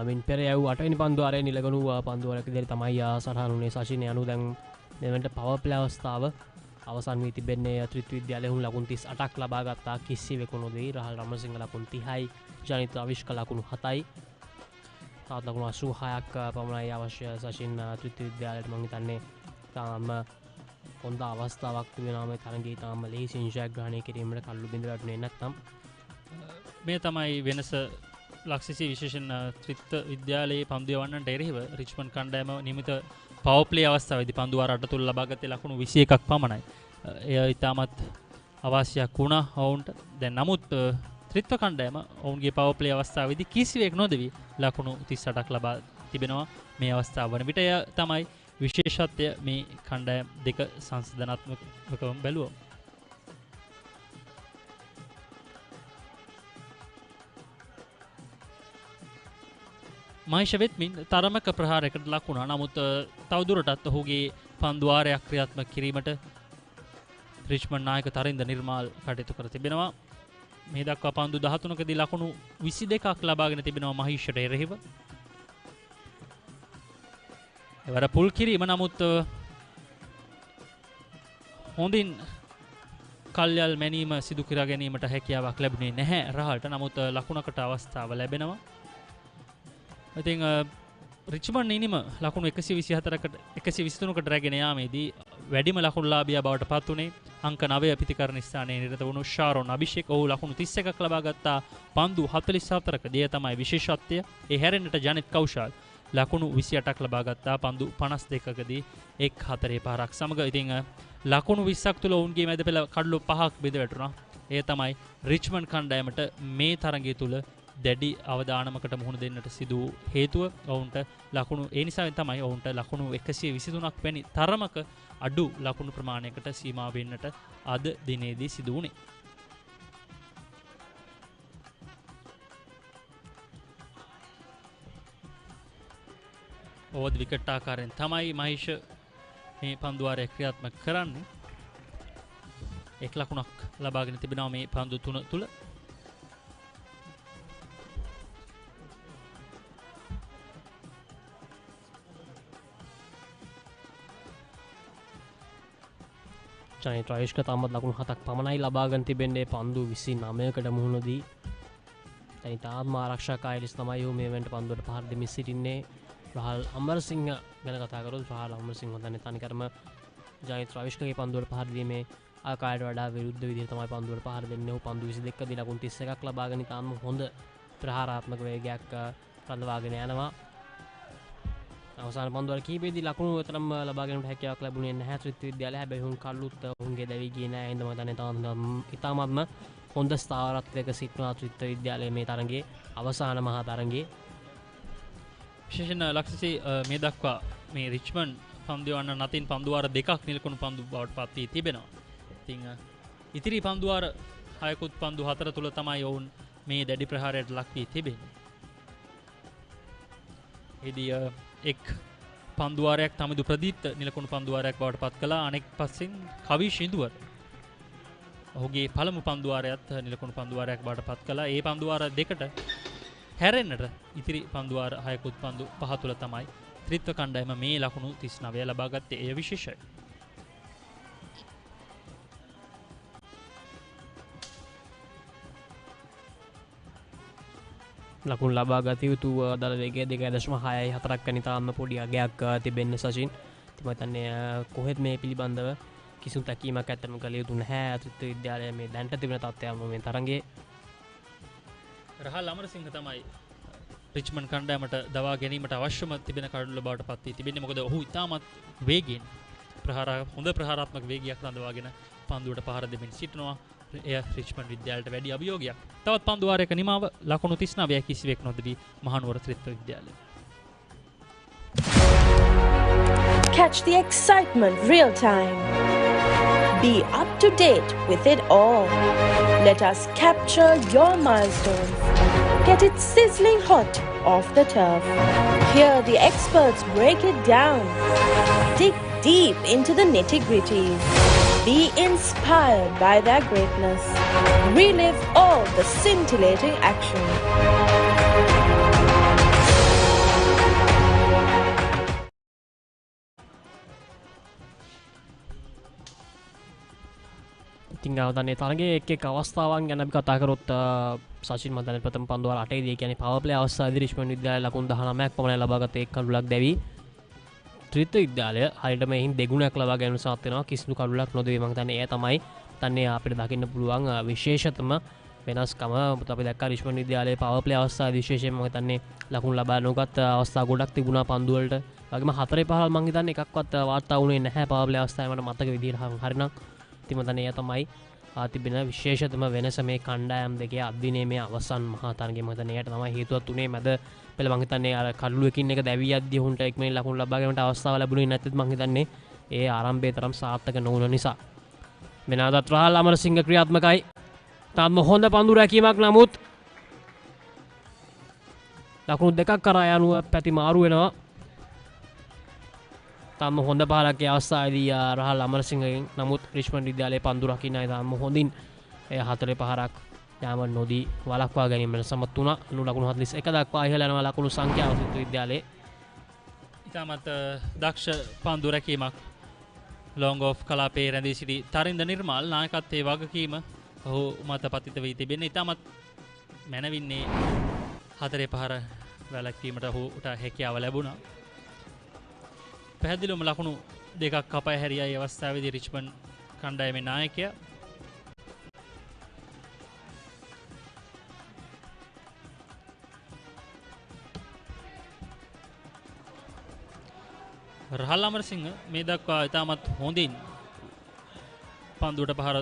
මින් පෙර යව් 8 වෙනි පන්දුවාරයේ නිලගණු පන්දුවාරයක ඉදිරි තමයි සටහන් වුණේ සචින්. යනු දැන් මෙවන්ට පවර් ප්ලේ අවස්ථාව අවසන් වී තිබෙන්නේ ත්‍රිත්ව විද්‍යාලය. ඔහු ලකුණු 38ක් ලබා ගත්තා. කිසිවෙකු නොදී. රහල් රමසිංහ ලකුණු 30යි. ජනිත් අවිෂ්ක ලකුණු 7යි. තවත් ලකුණු 86ක් පමණයි අවශ්‍ය සචින් ත්‍රිත්ව විද්‍යාලයට. මම හිතන්නේ තාම හොඳ අවස්ථාවක් තිබෙනවා මේ තරගයේ. තාම ලේසියෙන් ජයග්‍රහණය කිරීමට කල්ලු බිඳ වැටුනේ නැත්නම් මේ තමයි වෙනස. ලක්ෂිසි විශේෂයෙන් ත්‍රිත්ව විද්‍යාලයේ පන්දු යවන්නට එරෙහිව රිච්මන්ඩ් කණ්ඩායම නියමිත පවර් ප්ලේ අවස්ථාවේදී පන්දු වාර 8 තුල ලබාගත්තේ ලකුණු 21ක් පමණයි. එය ඉතාමත් අවශ්‍යයක් වුණා ඔවුන්ට. දැන් නමුත් ත්‍රිත්ව කණ්ඩායම ඔවුන්ගේ පවර් ප්ලේ අවස්ථාවේදී කිසිවෙක් නොදෙවි ලකුණු 38ක් ලබා තිබෙනවා මේ අවස්ථාව වන විට. එය තමයි විශේෂත්වය මේ කණ්ඩායම් දෙක සංසන්දනාත්මකව බැලුවොත්. මහේෂ වෙත්මින් තරමක ප්‍රහාරයකට ලක් වුණා. නමුත් තවදුරටත් ඔහුගේ පන්දුවාරයක් ක්‍රියාත්මක කිරීමට රිච්මන්ඩ් නායක තරින්ද නිර්මාල් කටයුතු කර තිබෙනවා. මේ දක්වා පන්දු 13කදී ලකුණු 22ක් ලබාගෙන තිබෙනවා මහේෂට එරෙහිව. එවර පුල් කිරීම නමුත් හොඳින් කල්යල් මැනීම සිදු කර ගැනීමට හැකියාවක් ලැබුණේ නැහැ රහල්ට. නමුත් ලකුණකට අවස්ථාව ලැබෙනවා. ඉතින් රිච්මන්ඩ් ඉනිම ලකුණු 123කට රැගෙන යාමේදී වැඩිම ලකුණුලාභියා බවට පත් වුණේ අංක 9 පිතිකරණ ස්ථානයේ නිරත වුණු ශාරොන් අභිෂේක්. ඔහු ලකුණු 31ක් ලබා ගත්තා පන්දු 44කදී. තමයි විශේෂත්වය. ඒ හැරෙන්නට ජනිත් කෞෂල් ලකුණු 28ක් ලබා ගත්තා පන්දු 52කදී 1-4 පාරක් සමග. ඉතින් ලකුණු 20ක් තුල ඔවුන්ගේ මැද පෙළ කඩලු 5ක් බෙද වැටුණා. ඒ තමයි රිච්මන්ඩ් කණ්ඩායමට මේ තරගය තුල දැඩි අවදානමකට මුහුණ දෙන්නට සිදු හේතුව ඔවුන්ට ලකුණු ඒ නිසාවෙන් තමයි ඔවුන්ට ලකුණු 123ක් වැනි තරමක අඩු ලකුණු ප්‍රමාණයකට සීමා වෙන්නට අද දිනේදී සිදු වුණේ. ඕවර් විකට් ආකාරයෙන් තමයි මහේෂ් මේ පන්දුවාරය ක්‍රියාත්මක කරන්නේ. 1 ලකුණක් ලබාගෙන තිබෙනවා මේ පන්දු තුන තුල. ජනිත් රායෂ්ක තාමත් ලකුණු 7ක් පමණයි ලබාගෙන තිබෙන්නේ පන්දු 29කට මුහුණදී. දැන් තාම ආරක්ෂක අයලිස් තමයි මේ වෙනට පන්දුවට පහර දෙමින් සිටින්නේ. රහල් අමරසිංහ ගැන කතා කරොත් රහල් අමරසිංහ හොඳන්නේ තනිකරම ජනිත් රායෂ්කගේ පන්දුවට පහර දීමේ ආකාරයට වඩා විරුද්ධ විදිහට තමයි පන්දුවට පහර දෙන්නේ. ඔහු පන්දු 22 දී ලකුණු 31ක් ලබාගෙන තාම හොඳ ප්‍රහාරාත්මක වේගයක් රඳවාගෙන යනවා. අවසාන පන්දුවල කීපෙදී ලකුණු විතරම ලබා ගැනීමට හැකියාවක් ලැබුණේ නැහැ ත්‍රිත්ව විද්‍යාලය. හැබැයි උන් කල්ලුත් උන්ගේ දැවි ගියේ නැහැ. එහෙනම් මම දන්නේ තාම ඉතාමත්ම හොඳ ස්ථාවරත්වයක සිටිනවා ත්‍රිත්ව විද්‍යාලයේ මේ තරඟයේ අවසාන මහා තරඟයේ. විශේෂයෙන් ලක්ෂසේ මේ දක්වා මේ රිච්මන්ඩ් පන්දුවන්න නතින් පන්දුවාර දෙකක් නිලකුණු පන්දු බවට පත් වී තිබෙනවා. ඉතින් ඉතිරි පන්දුවාර 6කුත් පන්දු 4 තුල තමයි ඔවුන් මේ දැඩි ප්‍රහාරයට ලක් වී තිබෙන්නේ. එදී එක් පන්දුවාරයක් තමිදු ප්‍රදීප්ත නිලකුණු පන්දුවාරයක් බවට පත් කළා. අනෙක් පස්සෙන් කවි ශිඳුවර ඔහුගේ පළමු පන්දුවාරයත් නිලකුණු පන්දුවාරයක් බවට පත් කළා. ඒ පන්දුවාර දෙකට හැරෙන්නට ඉතිරි පන්දුවාර 6කුත් පන්දු 5 තුල තමයි ත්‍රිත්ව කණ්ඩායම මේ ලකුණු 39 ලබා ගත්තේ. එය විශේෂයි. ලකුණු ලබා ගත යුතු දල වේගය 2.64ක් වැනි තාම පොඩි අගයක් තිබෙන්නේ සචින්. ඉතින් මම හිතන්නේ කොහෙත් මේ පිළිබඳව කිසිදු තැකීමක් ඇත්තටම කළ යුතු නැහැ. ත්‍රිත්ව විද්‍යාලය මේ දැන්ට තිබෙන තත්ත්වයම මේ තරඟයේ රහල් අමරසිංහ තමයි රිච්මන්ඩ් කණ්ඩායමට දවා ගැනීමට අවශ්‍යම තිබෙන කඩුල බවට පත් වී තිබෙන්නේ. මොකද ඔහු ඉතාමත් වේගයෙන් හොඳ ප්‍රහාරාත්මක වේගයක් රඳවාගෙන පන්දුවට පහර දෙමින් සිටිනවා. එය රිච්මන්ඩ් විද්‍යාලයට වැඩි අභියෝගයක්. තවත් පන්දුවාරයක නිමාව ලකුණු 39යි කිසිවෙක් නොදවි මහනුවර ත්‍රිත්ව විද්‍යාලය. Catch the excitement real time. Be up to date with it all. Let us capture your milestones. Get it sizzling hot off the turf. Hear the experts break it down. Dig deep into the nitty-gritties. Be inspired by their greatness. Relive all the scintillating action. ඉතින් අවදානේ තරගයේ එක් අවස්ථාවන් ගැන අපි කතා කරොත් සචින් මන්දන ප්‍රථම පන්දුවල 8 දී කියන්නේ පවර් ප්ලේ අවස්ථාවේදී රිච්මන්ඩ් විද්‍යාලය ලකුණු 19ක් පමණ ලබාගත එක් කඩුලක් දැවි ත්‍රිත්ව විද්‍යාලය හරියට මේහින් දෙගුණයක් ලබා ගැනීම සමත් වෙනවා. කිසිදු කඩුලක් නොදෙවි මම හිතන්නේ එය තමයි තන්නේ අපිට දකින්න පුළුවන් විශේෂතම වෙනස්කම. අපි දැක්කා රිච්මන්ඩ් විද්‍යාලයේ පවර් ප්ලේ අවස්ථාවේදී විශේෂයෙන්ම මම හිතන්නේ ලකුණු ලබා නොගත් අවස්ථා ගොඩක් තිබුණා පන්දු වලට. වගේම 4-5 මම හිතන්නේ එකක්වත් වාර්තා වුණේ නැහැ පවර් ප්ලේ අවස්ථාවේ මට මතක විදිහට හරිනම්. ඉතින් මම හිතන්නේ එය තමයි තිබෙන විශේෂතම වෙනස මේ කණ්ඩායම් දෙකේ අද්දිනේ මේ අවසන් මහා තරගයේ. මම හිතන්නේ එයට තමයි හේතුවක් තුනේ මැද පෙළ මම හිතන්නේ අර කඩුලුවකින් එක දැවි යද්දී උන්ට එක්මෙන් ලකුණු ලබා ගැනීමට අවස්ථාව ලැබුණේ නැත්නම් මම හිතන්නේ ඒ ආරම්භයේ තරම් සාර්ථක නොවුන නිසා. මෙනාදත් රහල් අමරසිංහ ක්‍රියාත්මකයි. තාම හොඳ පන්දු රැකීමක් නමුත් ලකුණු දෙකක් කරා යනුව පැති මාරු වෙනවා. තාම හොඳ පහරක් ඒ අවස්ථාවේදී රහල් අමරසිංහගෙන්. නමුත් රිච්මන්ඩ් විද්‍යාලයේ පන්දු රකින්නයි තාම හොඳින් ඒ 4 පහරක් යාම නොදී වළක්වා ගැනීමට සමත් වුණා. ලකුණු 41 දක්වා ඉහළ යනවා ලකුණු සංඛ්‍යාව ත්‍රිත්ව විද්‍යාලයේ. ඉතාමත් දක්ෂ පන්දු රැකීමක් ලොංග් ඔෆ් කලාපයේ රැඳී සිටි තරින්ද නිර්මාල් නායකත්වයේ වගකීම ඔහු මත පතිත වී තිබෙන්නේ. ඉතාමත් මැනවින්නේ 4 පහර වැළැක්වීමට ඔහුට හැකියාව ලැබුණා. පැහැදිලිවම ලකුණු දෙකක් කපා හැරියා ඒ අවස්ථාවේදී රිච්මන්ඩ් කණ්ඩායමේ නායකයා. රහල් අමරසිංහ මේ දක්වා ඉතාමත් හොඳින් පන්දුවට පහර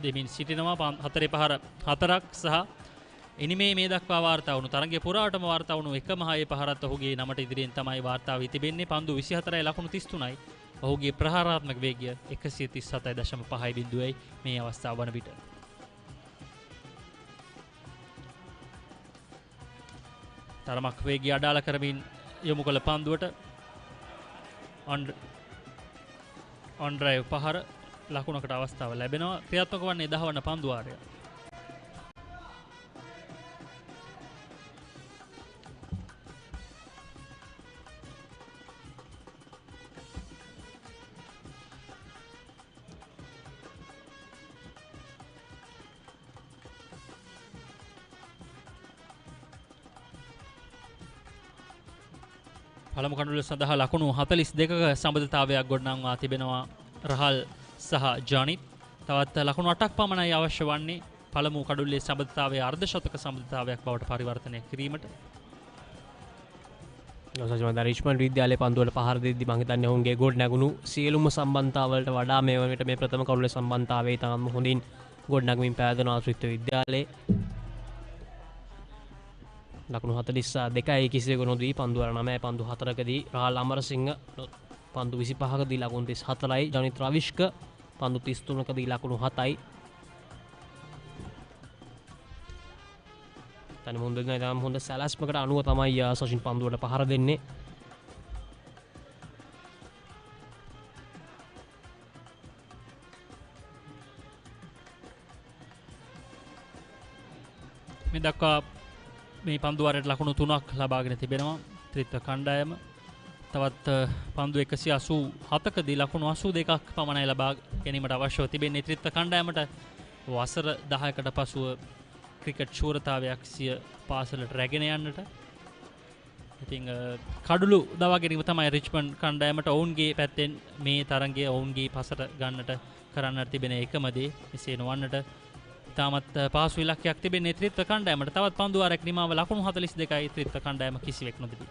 දෙමින් සිටිනවා. 4 පහර 4ක් සහ එනිමේ මේ දක්වා වාර්තා වුණු තරගයේ පුරාටම වාර්තා වුණු එකම හයේ පහරත් ඔහුගේ නමට ඉදිරියෙන් තමයි වාර්තා වී තිබෙන්නේ. පන්දු 24යි ලකුණු 33යි. ඔහුගේ ප්‍රහාරාත්මක වේගය 137.5 මේ අවස්ථාව වන විට. තරමක් වේගය අඩාල කරමින් යොමු කළ පන්දුවට on drive පහර ලකුණකට අවස්ථාව ලැබෙනවා. ක්‍රියාත්මක වන්නේ 10 වන පන්දු වාරය. පළමු කඩුල සඳහා ලකුණු 42ක සම්බන්ධතාවයක් ගොඩනංවා තිබෙනවා රහල් සහ ජනිත්. තවත් ලකුණු 8ක් පමණයි අවශ්‍ය වන්නේ පළමු කඩුල්ලේ සම්බන්ධතාවය අර්ධ ශතක සම්බන්ධතාවයක් බවට පරිවර්තනය කිරීමට. රිච්මන්ඩ් විද්‍යාලයේ පන්දුවලට පහර දෙද්දී මම හිතන්නේ ඔවුන්ගේ ගොඩ නැගුණු සියලුම සම්බන්ධතාවලට වඩා මේ වන විට මේ ප්‍රථම කඩුල්ලේ සම්බන්ධතාවයේ තාම හොඳින් ගොඩ නැගමින් පැවැදෙන ආශ්‍රිත විද්‍යාලයේ ලකුණු 42යි කිසිවෙකු නොදී පන්දුවර 9 පන්දු 4කදී රාහල් අමරසිංහ පන්දු 25කදී ලකුණු 34යි ජනිත් රවිෂ්ක පන්දු 33කදී ලකුණු 7යි තන මුන් දෙන්නා තාම හොඳ සැලැස්මකට අනුව තමයි සචින් පන්දුවට පහර දෙන්නේ. මේ දක්වා මේ පන්දුවාරයට ලකුණු 3ක් ලබාගෙන තිබෙනවා ත්‍රිත්ව කණ්ඩායම. තවත් පන්දු 187කදී ලකුණු 82ක් පමණයි ලබා ගැනීමට අවශ්‍යව තිබෙන්නේ ත්‍රිත්ව කණ්ඩායමට. වසර 10කට පසුව ක්‍රිකට් ශූරතාවයක් සිය පාසලට රැගෙන යන්නට. ඉතින් කඩුළු දවා ගැනීම තමයි රිච්මන්ඩ් කණ්ඩායමට ඔවුන්ගේ පැත්තෙන් මේ තරගය ඔවුන්ගේ පසට ගන්නට කරන්නට තිබෙන එකම දේ. එසේ නොවන්නට තාමත් පාසු ඉලක්කයක් තිබෙන්නේ ත්‍රිත්ව කණ්ඩායමට. තවත් පන්දුවාරයක් නිමාව ලකුණු 42යි ත්‍රිත්ව කණ්ඩායම කිසිවෙක් නොදෙති.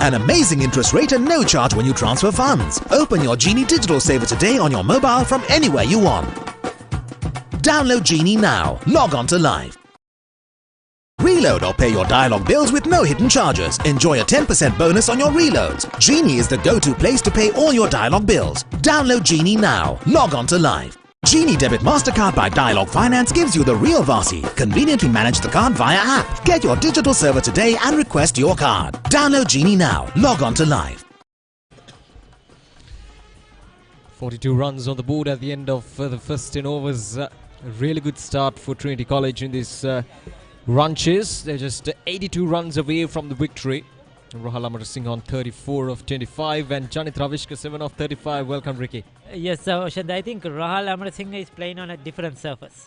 An amazing interest rate and no charge when you transfer funds. Open your Genie digital saver today on your mobile from anywhere you want. Download Genie now. Log on to Live. Reload or pay your dialogue bills with no hidden charges. Enjoy a 10% bonus on your reloads. Genie is the go-to place to pay all your dialogue bills. Download Genie now. Log on to Live. Genie Debit MasterCard by Dialog Finance gives you the real Vasi. Conveniently manage the card via app. Get your digital server today and request your card. Download Genie now. Log on to Live. 42 runs on the board at the end of the first 10 overs. A really good start for Trinity College in this run chase. They're just 82 runs away from the victory. Rahal Amarasinghe on 34 of 25 and Janit Ravishka 7 of 35. Welcome, Ricky. Yes, Oshad, I think Rahal Amarasinghe is playing on a different surface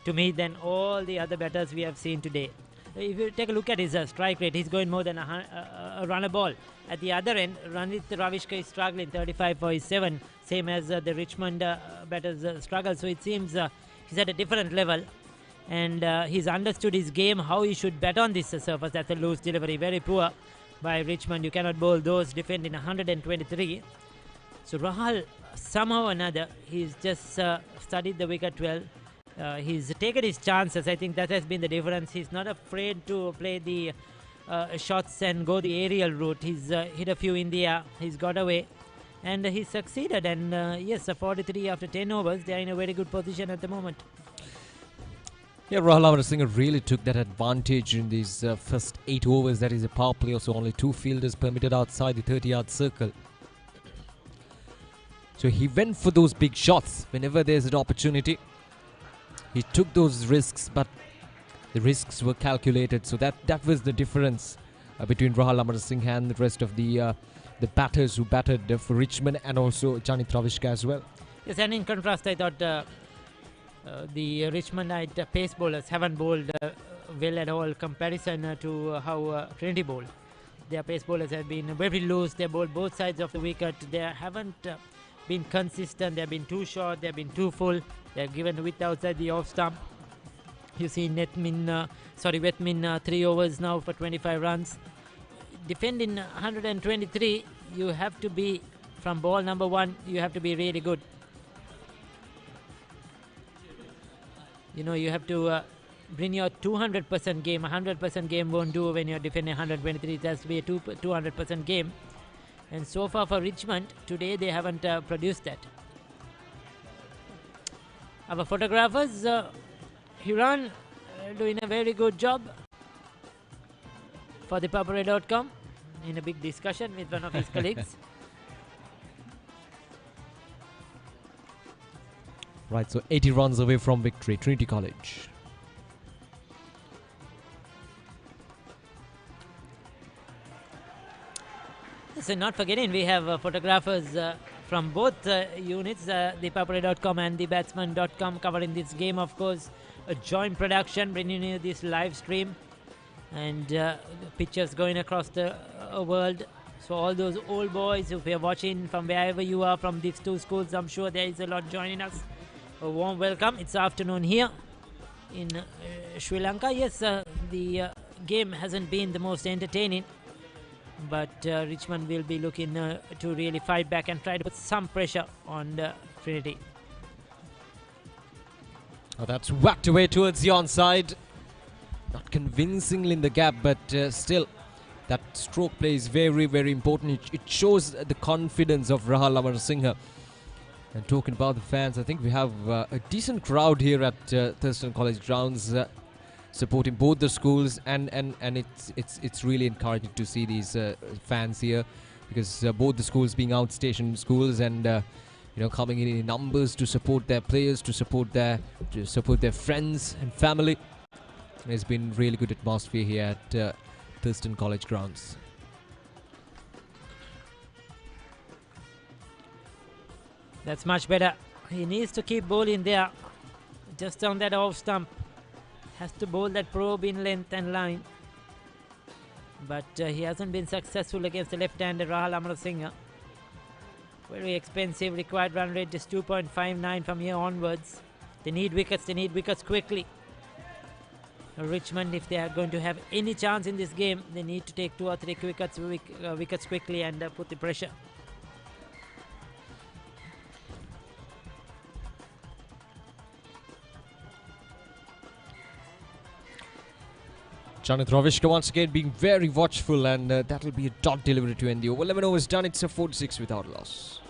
to me than all the other batters we have seen today. If you take a look at his strike rate, he's going more than a run a ball. At the other end, Ranjit Ravishka is struggling 35 for his 7, same as the Richmond batters struggle. So it seems he's at a different level. And he's understood his game, how he should bat on this surface. That's a loose delivery, very poor by Richmond. You cannot bowl those, defend in 123. So Rahal, somehow or another, he's just studied the wicket well. He's taken his chances. I think that has been the difference. He's not afraid to play the shots and go the aerial route. He's hit a few in the air. He's got away. And he's succeeded. And yes, 43 after 10 overs. They're in a very good position at the moment. Yeah, Rahal Amarasinghe really took that advantage in these first 8 overs. That is a power play. Also, only 2 fielders permitted outside the 30-yard circle. So he went for those big shots whenever there's an opportunity. He took those risks, but the risks were calculated. So that was the difference between Rahal Amarasinghe and the rest of the batters who batted for Richmond and also Janit Ravishka as well. Yes, and in contrast, I thought the Richmondite pace bowlers haven't bowled well at all comparison to how Trinity bowled. Their pace bowlers have been very loose. They bowled both sides of the wicket. They haven't been consistent. They've been too short. They've been too full. They've given width outside the off stump. You see Wetmin 3 overs now for 25 runs. Defending 123, you have to be, from ball number 1, you have to be really good. You know, you have to bring your 200% game. 100% game won't do when you're defending 123. It has to be a 200% game. And so far for Richmond, today they haven't produced that. Our photographers, Hiran, doing a very good job for the Papare.com in a big discussion with one of his colleagues. Right, so 80 runs away from victory, Trinity College. So not forgetting, we have photographers from both units, the Papare.com and the Batsman.com, covering this game, of course. A joint production, bringing you this live stream. And pictures going across the world. So all those old boys, if you're watching from wherever you are from these two schools, I'm sure there is a lot joining us. A warm welcome. It's afternoon here in Sri Lanka. Yes, the game hasn't been the most entertaining, but Richmond will be looking to really fight back and try to put some pressure on Trinity. Oh, that's whacked away towards the onside. Not convincingly in the gap, but still, that stroke play is very, very important. It shows the confidence of Rahul Amarasinghe. And talking about the fans, I think we have a decent crowd here at Thurstan College grounds, supporting both the schools, and it's really encouraging to see these fans here, because both the schools being outstation schools, and coming in numbers to support their players, to support their friends and family. It's been really good atmosphere here at Thurstan College grounds. That's much better. He needs to keep bowling there, just on that off stump. Has to bowl that probe in length and line. But he hasn't been successful against the left-hander Rahul Amarasinghe. Very expensive. Required run rate is 2.59 from here onwards. They need wickets. They need wickets quickly. Richmond, if they are going to have any chance in this game, they need to take 2 or 3 wickets quickly and put the pressure. Janit Ravishka once again being very watchful, and that'll be a dot delivery to end the over. 11 overs done. It's a 46 without loss.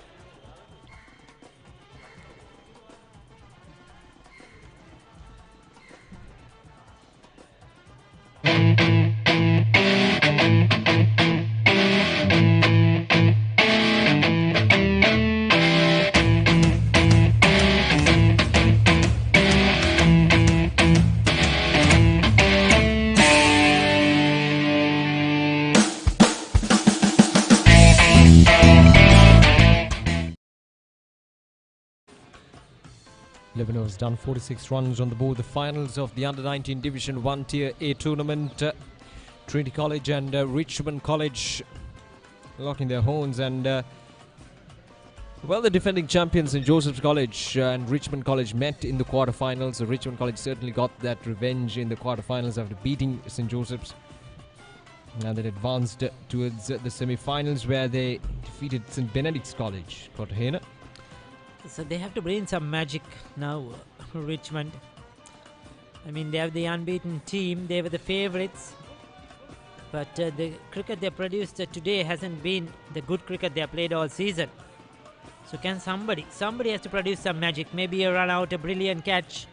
Overs done, 46 runs on the board. The finals of the Under-19 Division 1 Tier A tournament. Trinity College and Richmond College locking their horns, and the defending champions St. Joseph's College and Richmond College met in the quarterfinals. So Richmond College certainly got that revenge in the quarterfinals after beating St. Joseph's, and then advanced towards the semi-finals where they defeated St. Benedict's College, Cartagena. So they have to bring some magic now, Richmond. I mean, they have the unbeaten team. They were the favourites. But the cricket they produced today hasn't been the good cricket they have played all season. So can somebody has to produce some magic. Maybe a run out, a brilliant catch.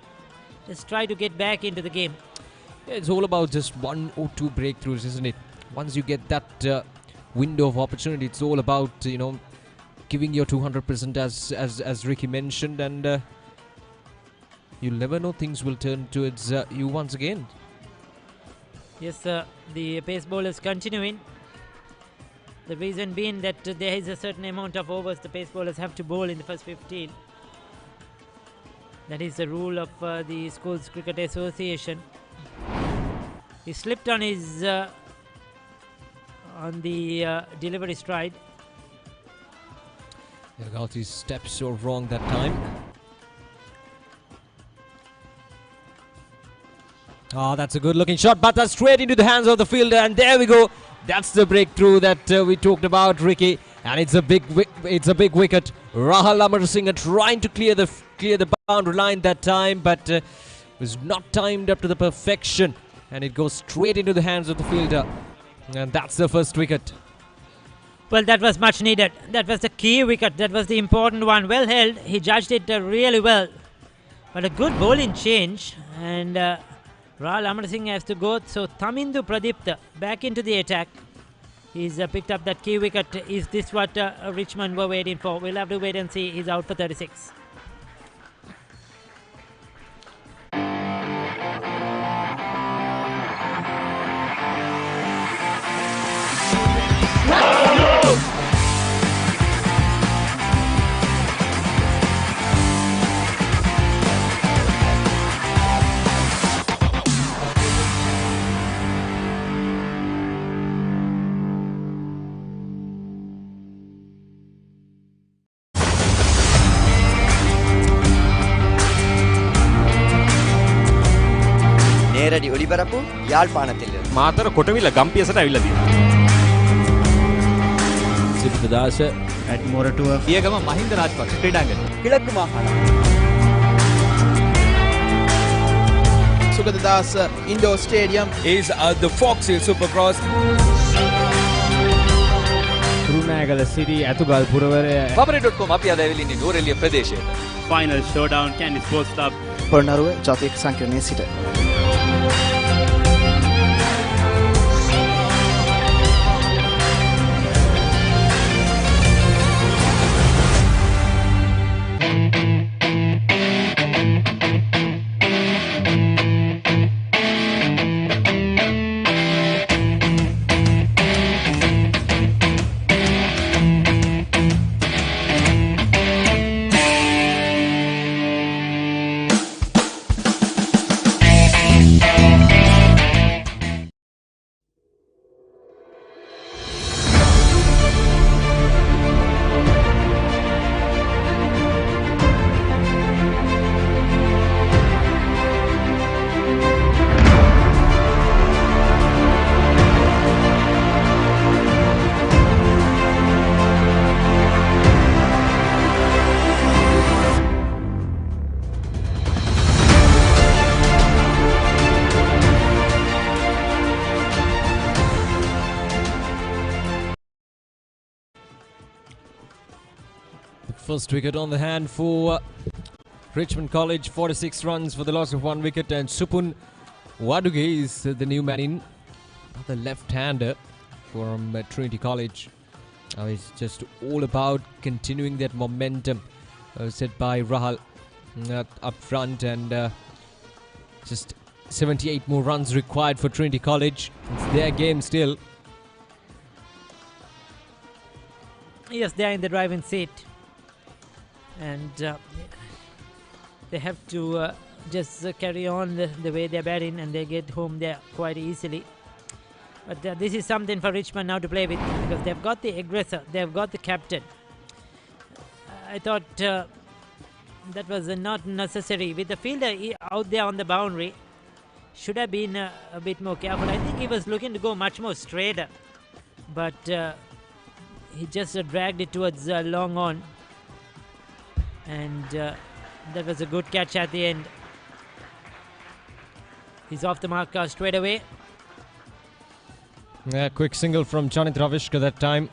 Just try to get back into the game. Yeah, it's all about just 1 or 2 breakthroughs, isn't it? Once you get that window of opportunity, it's all about, giving your 200% as Ricky mentioned, and you'll never know, things will turn towards you once again. Yes, the pace bowlers continuing. The reason being that there is a certain amount of overs the pace bowlers have to bowl in the first 15. That is the rule of the Schools Cricket Association. He slipped on his on the delivery stride. Got his steps so wrong that time. Oh, that's a good looking shot, but that's straight into the hands of the fielder, and there we go. That's the breakthrough that we talked about, Ricky, and it's a big wicket. Rahul Amarasinghe trying to clear the boundary line that time, but was not timed up to the perfection, and it goes straight into the hands of the fielder. And that's the first wicket. Well, that was much needed. That was the key wicket. That was the important one. Well held. He judged it really well. But a good bowling change. And Rahul Amar-Singh has to go. So Thamindu Pradipta back into the attack. He's picked up that key wicket. Is this what Richmond were waiting for? We'll have to wait and see. He's out for 36. நேரடி ஒளிபரப்பு யாழ்ப்பாணத்தில் මාතර කොටවිල ගම්පියසට ඇවිල්ලා තියෙනවා. සිද්ධාස at Moratuwa පියගම Mahinda Rajapaksa ක්‍රීඩාංගණය. கிழக்கு மாகாணம் Sugathadasa indoor stadium is the Fox Hill Supercross. Kurunegala සිටි ඇතුගල් පුරවරය Pamare.com අපි අද ඇවිල්ලා ඉන්නේ නූරෙලිය ප්‍රදේශයට. Final showdown Kandy Sports Club. Polonnaruwa ජාතික සංකීර්ණයේ සිට First wicket on the hand for Richmond College. 46 runs for the loss of 1 wicket. And Supun Waduge is the new man in. Another left-hander from Trinity College. It's just all about continuing that momentum set by Rahul up front. And just 78 more runs required for Trinity College. It's their game still. Yes, they are in the driving seat. And they have to just carry on the way they're batting, and they get home there quite easily. But this is something for Richmond now to play with, because they've got the aggressor, they've got the captain. I thought that was not necessary. With the fielder out there on the boundary, should have been a bit more careful. I think he was looking to go much more straighter, but he just dragged it towards long on. And that was a good catch at the end. He's off the mark straight away. Quick single from Janit Ravishka that time.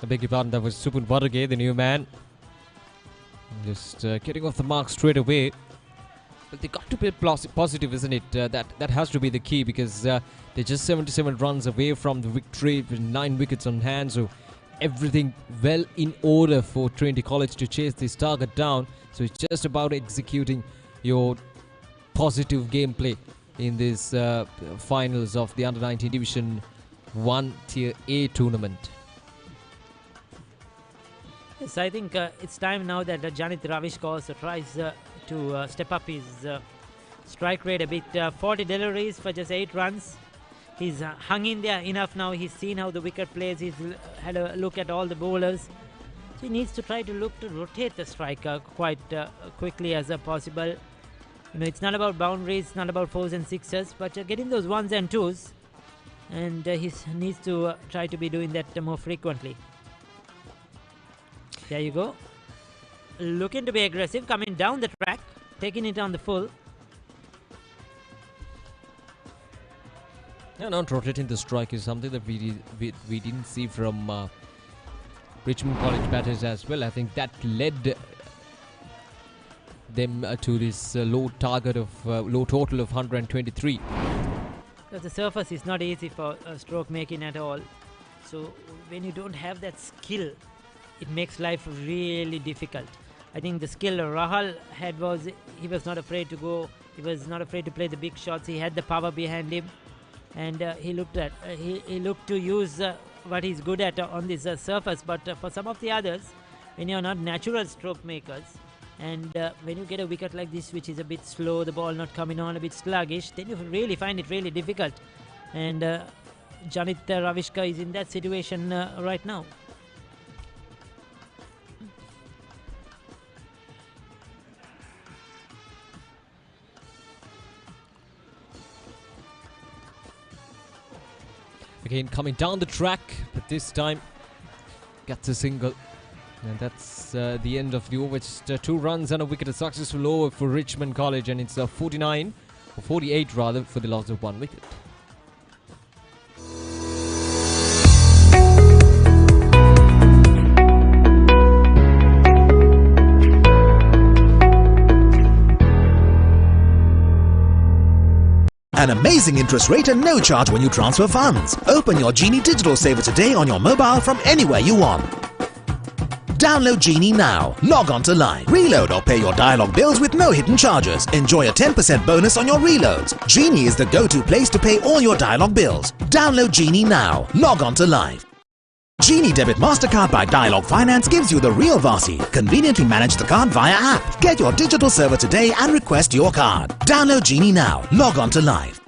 I beg your pardon, that was Supun Waduge, the new man. Just getting off the mark straight away. But they got to be positive, isn't it? That has to be the key, because they're just 77 runs away from the victory with 9 wickets on hand. So everything well in order for Trinity College to chase this target down. So it's just about executing your positive gameplay in this finals of the Under-19 Division 1 Tier A tournament. Yes, I think it's time now that Janit Ravishka also tries to step up his strike rate a bit. 40 deliveries for just 8 runs. He's hung in there enough now. He's seen how the wicket plays. He's had a look at all the bowlers. So he needs to try to look to rotate the striker quite quickly as possible. You know, it's not about boundaries, it's not about 4s and 6s, but getting those 1s and 2s. And he needs to try to be doing that more frequently. There you go. looking to be aggressive, coming down the track, taking it on the full. Yeah, not rotating the strike is something that we didn't see from Richmond College batters as well. I think that led them to this low total of 123. Because the surface is not easy for stroke making at all. So when you don't have that skill, it makes life really difficult. I think the skill Rahul had was he was not afraid to go. He was not afraid to play the big shots. He had the power behind him, and he looked to use what he's good at on this surface. But for some of the others, when you're not natural stroke makers, and when you get a wicket like this, which is a bit slow, the ball not coming on, a bit sluggish, then you really find it really difficult. And Janit Ravishka is in that situation right now. Again coming down the track, but this time gets a single. And that's the end of the over. Just 2 runs and a wicket. A successful over for Richmond College, and it's 49 or 48 rather for the loss of 1 wicket. An amazing interest rate and no charge when you transfer funds. Open your Genie Digital Saver today on your mobile from anywhere you want. Download Genie now. Log on to Live. Reload or pay your dialogue bills with no hidden charges. Enjoy a 10% bonus on your reloads. Genie is the go-to place to pay all your dialogue bills. Download Genie now. Log on to Live. Genie Debit MasterCard by Dialog Finance gives you the real Vasi. Conveniently manage the card via app. Get your digital server today and request your card. Download Genie now. Log on to Live.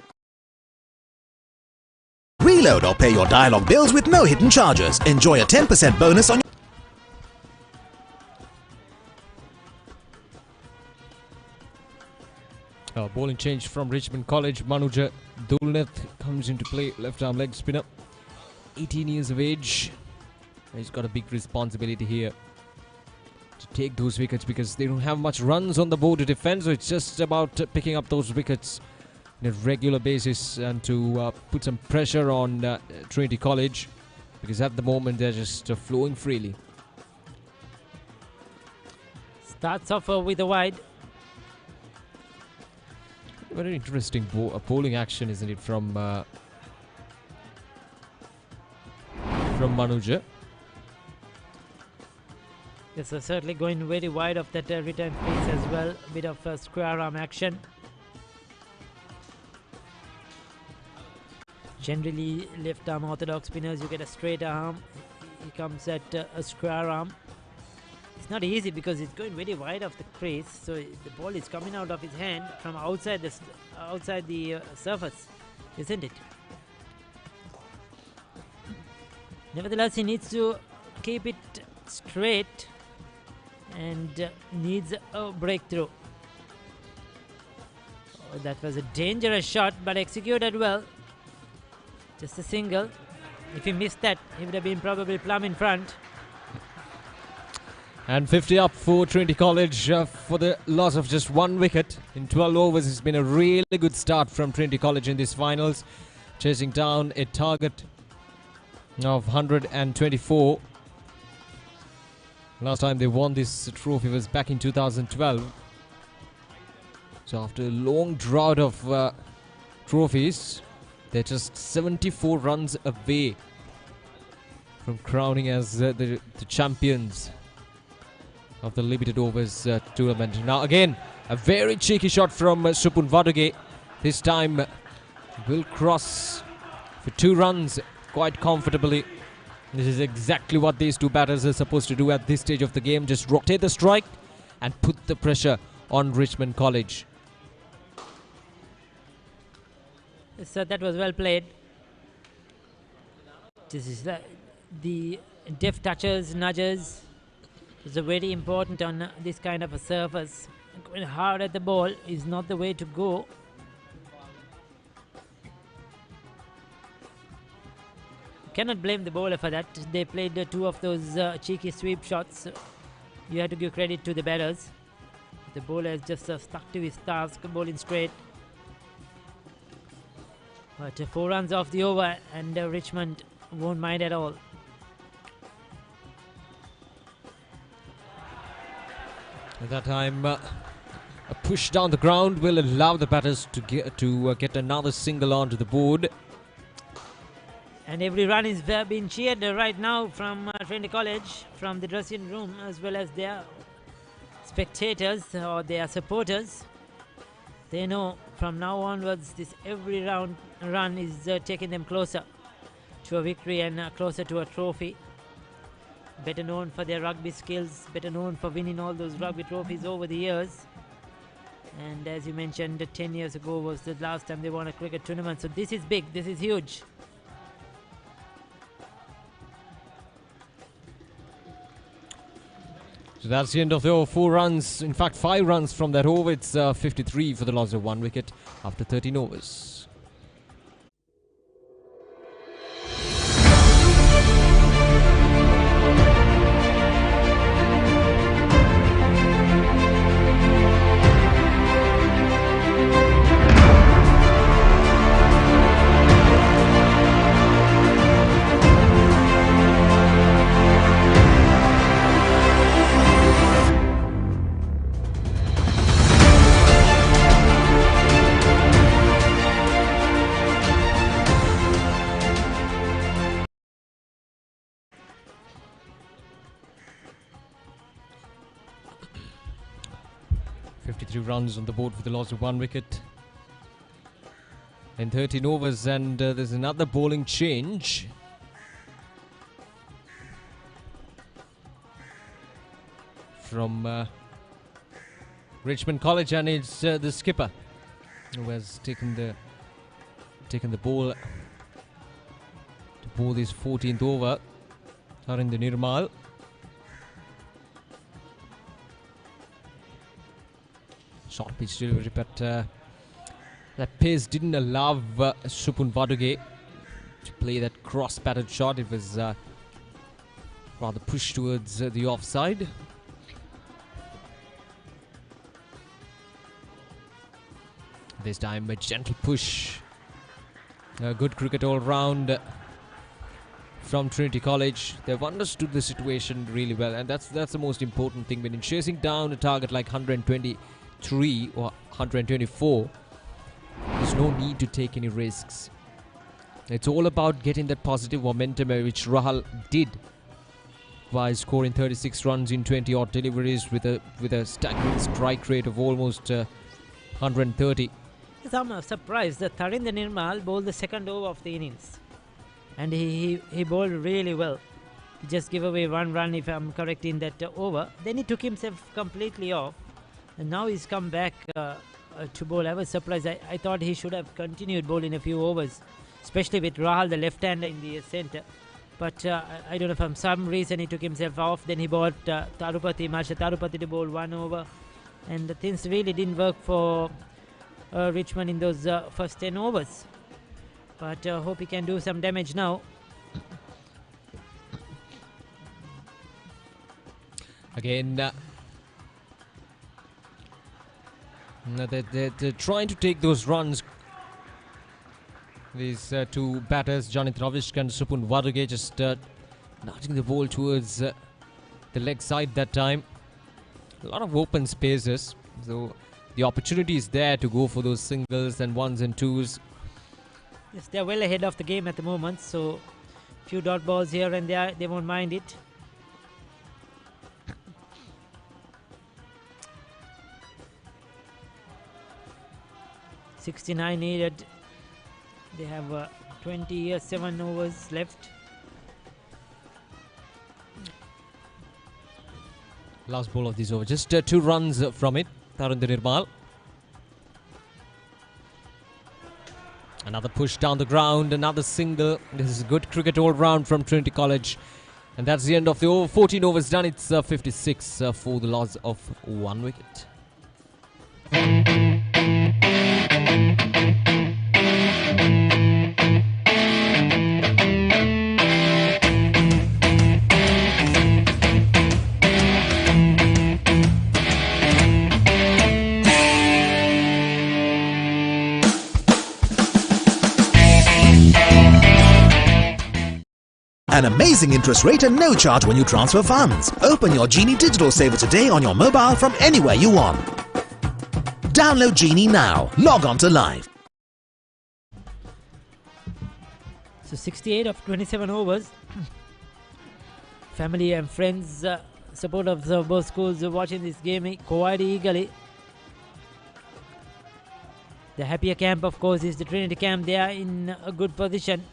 Reload or pay your dialogue bills with no hidden charges. Enjoy a 10% bonus on bowling change from Richmond College. Manuja Dulnath comes into play, left arm leg spinner. 18 years of age. He's got a big responsibility here to take those wickets because they don't have much runs on the board to defend, so it's just about picking up those wickets on a regular basis and to put some pressure on Trinity College, because at the moment they're just flowing freely. Starts off with a wide. Very interesting bowling action, isn't it, from Manuja. Yes, certainly going very wide of that return pace as well. A bit of square arm action. Generally, left arm orthodox spinners, you get a straight arm. He comes at a square arm. It's not easy because it's going very wide of the crease, so the ball is coming out of his hand from outside the surface, isn't it? Nevertheless, he needs to keep it straight and needs a breakthrough. Oh, that was a dangerous shot, but executed well. Just a single. If he missed that, he would have been probably plumb in front. And 50 up for Trinity College for the loss of just 1 wicket in 12 overs. It's been a really good start from Trinity College in these finals, chasing down a target of 124. Last time they won this trophy was back in 2012. So after a long drought of trophies, they're just 74 runs away from crowning as the champions of the limited overs tournament. Now again, a very cheeky shot from Supun Vaduge. This time will cross for 2 runs quite comfortably. This is exactly what these 2 batters are supposed to do at this stage of the game. Just rotate the strike and put the pressure on Richmond College. So that was well played. This is the deft touches, nudges. Is very important on this kind of a surface. Going hard at the ball is not the way to go. Cannot blame the bowler for that. They played 2 of those cheeky sweep shots you have to give credit to the batters. The bowler has just stuck to his task, bowling straight. But 4 runs off the over, and Richmond won't mind at all. At that time, a push down the ground will allow the batters to get another single onto the board. And every run is being cheered right now from Trinity College, from the dressing room, as well as their spectators or their supporters. They know from now onwards, this every run is taking them closer to a victory and closer to a trophy. Better known for their rugby skills, better known for winning all those rugby trophies over the years. And as you mentioned, 10 years ago was the last time they won a cricket tournament. So this is big, this is huge. So that's the end of the over. 4 runs, in fact 5 runs from that over. It's 53 for the loss of 1 wicket after 13 overs. Runs on the board for the loss of 1 wicket in 13 overs, and there's another bowling change. From Richmond College, and it's the skipper who has taken the ball to bowl this 14th over. Thurstan Nirmal. Short pitch delivery, but that pace didn't allow Supun Vaduge to play that cross-batted shot. It was rather pushed towards the offside. This time a gentle push. Good cricket all round from Trinity College. They've understood the situation really well, and that's the most important thing. When you're chasing down a target like 123 or 124, there's no need to take any risks. It's all about getting that positive momentum, which Rahul did by scoring 36 runs in 20 odd deliveries with a staggering strike rate of almost 130. I'm surprised that Thurstan Nirmal bowled the second over of the innings, and he bowled really well. He just gave away 1 run, if I'm correct, in that over. Then he took himself completely off, and now he's come back to bowl. I was surprised. I thought he should have continued bowling a few overs, especially with Rahul, the left-hander, in the centre. But I don't know, for some reason he took himself off. Then he bowled Marsha Tarupati to bowl 1 over, and things really didn't work for Richmond in those first 10 overs. But hope he can do some damage now. Again, they're trying to take those runs. These two batters, Jonathan Avishka and Supun Vaduge, just nudging the ball towards the leg side that time. A lot of open spaces, so the opportunity is there to go for those singles and 1s and 2s. Yes, they're well ahead of the game at the moment, so few dot balls here and there, they won't mind it. .69 needed. They have 7 overs left. Last ball of this over, just 2 runs from it. Thurstan Nirmal. Another push down the ground, another single. This is good cricket all round from Trinity College. And that's the end of the over. 14 overs done. It's 56 for the loss of 1 wicket. An amazing interest rate and no charge when you transfer funds. Open your Genie Digital Saver today on your mobile from anywhere you want. Download Genie now. Log on to Live. So 68 of 27 overs. Family and friends, supporters of both schools watching this game quite eagerly. The happier camp, of course, is the Trinity camp. They are in a good position.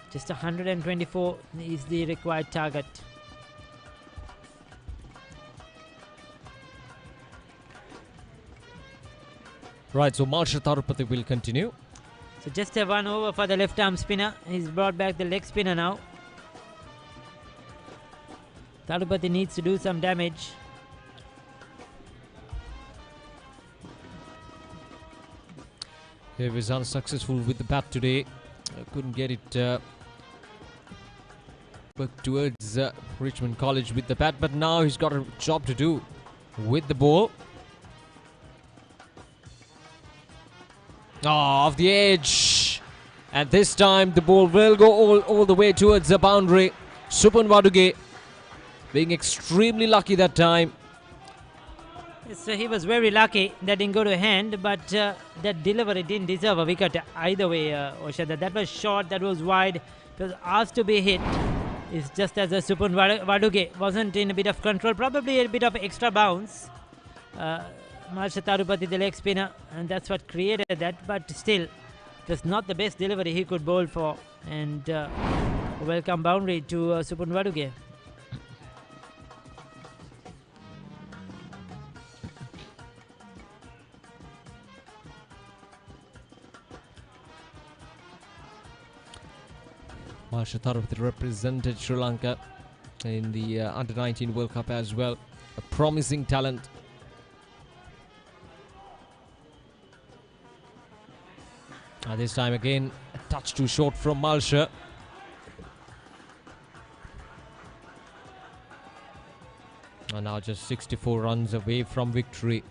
Just 124 is the required target. Right, so Malsha Tarupati will continue. So just a one over for the left arm spinner. He's brought back the leg spinner now. Tarupati needs to do some damage. He was unsuccessful with the bat today. Couldn't get it back towards Richmond College with the bat, but now he's got a job to do with the ball. Off the edge, and this time the ball will go all the way towards the boundary. Supan Waduge being extremely lucky that time. So he was very lucky that didn't go to hand, but that delivery didn't deserve a wicket either way, Oshada. That was short, that was wide, it was asked to be hit. It's just as a Supan Waduge wasn't in a bit of control, probably a bit of extra bounce. Malsha Tarupati, the leg spinner, and that's what created that, but still, it was not the best delivery he could bowl for. And welcome boundary to Supan Waduge. Malsha Tarupati represented Sri Lanka in the Under-19 World Cup as well. A promising talent. This time again, a touch too short from Malsha. And now just 64 runs away from victory.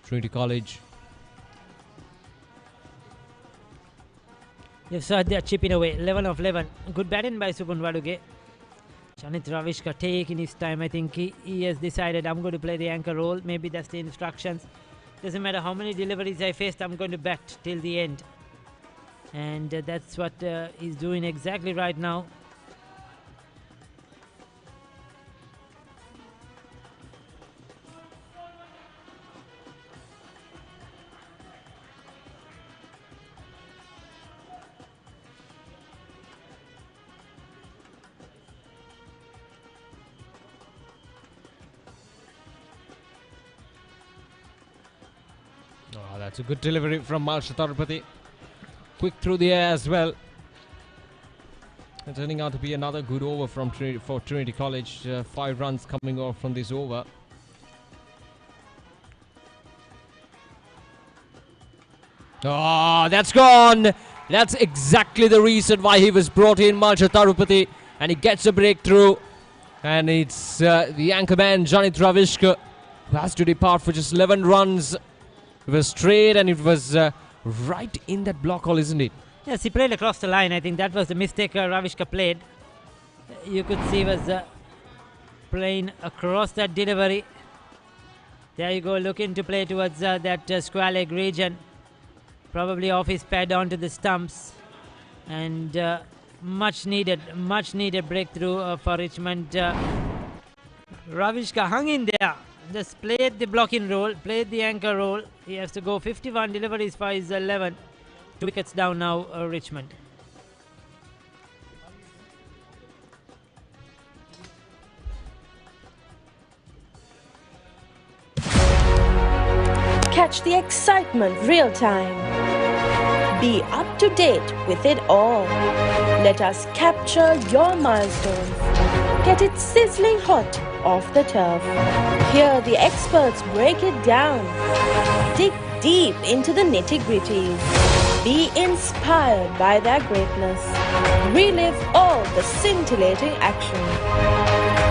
Trinity College. Yes, sir, they're chipping away. 11 of 11. Good batting by Supan Waduge. Janit Ravishka taking his time. I think he has decided I'm going to play the anchor role. Maybe that's the instructions. Doesn't matter how many deliveries I faced, I'm going to bat till the end. And that's what he's doing exactly right now. Oh, that's a good delivery from Malsha Tarupati. Quick through the air as well. And turning out to be another good over from Trinity College. 5 runs coming off from this over. Oh, that's gone. That's exactly the reason why he was brought in, Malsha Tarupati. And he gets a breakthrough. And it's the anchorman, Janit Ravishka, who has to depart for just 11 runs. It was straight and it was right in that block hole, isn't it? Yes, he played across the line. I think that was the mistake Ravishka played. You could see he was playing across that delivery. There you go, looking to play towards that square leg region. Probably off his pad onto the stumps. And much needed breakthrough for Richmond. Ravishka hung in there. Just played the blocking role, played the anchor role. He has to go 51 deliveries for his 11. 2 wickets down now, Richmond. Catch the excitement real time. Be up to date with it all. Let us capture your milestones. Get it sizzling hot off the turf. Hear the experts break it down. Dig deep into the nitty-gritties. Be inspired by their greatness. Relive all the scintillating action.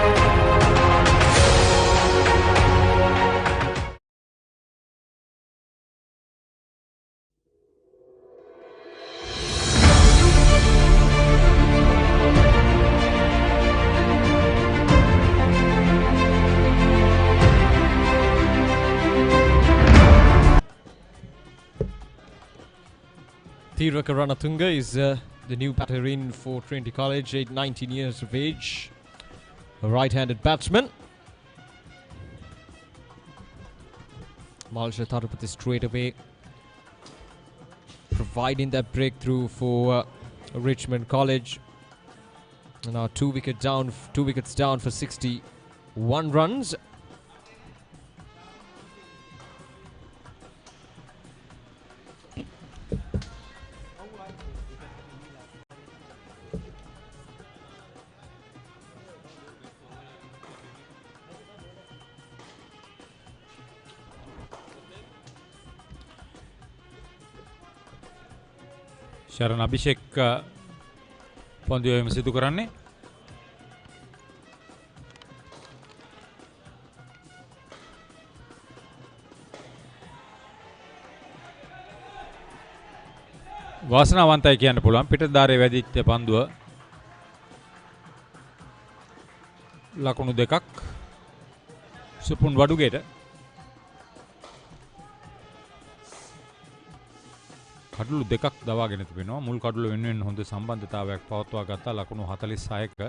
Thiraka Ranatunga is the new batter in for Trinity College, 19 years of age, a right-handed batsman. Malsha Tharupati straight away providing that breakthrough for Richmond College. Now 2 wickets down for 61 runs. Sharan Abhishek පන්දුවේම සිදු කරන්නේ වාසනාවන්තයි කියන්න පුළුවන් පිටදාරේ වැදිච්ච පන්දුව ලකුණු දෙකක් සුපුන් වඩුගේට කඩලු දෙකක් දවාගෙන තිබෙනවා මුල් කඩලු වෙනුවෙන් හොඳ සම්බන්ධතාවයක් පවත්වා ගත්තා ලකුණු 46ක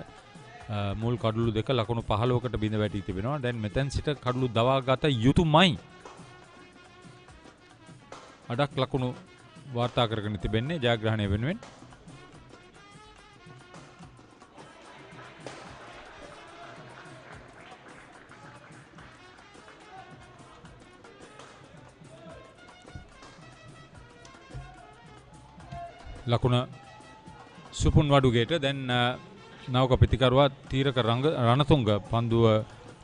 මුල් කඩලු දෙක ලකුණු 15කට බිඳ වැටී තිබෙනවා දැන් මෙතෙන් සිට කඩලු දවා ගත යුතුයමයි අඩක් ලකුණු වාර්තා කරගෙන තිබෙන්නේ ජයග්‍රහණය වෙනුවෙන් ලකුණ සුපුන් වඩුගේට දැන් නවක පිටිකරුවා තීරක රණතුංග පන්දුව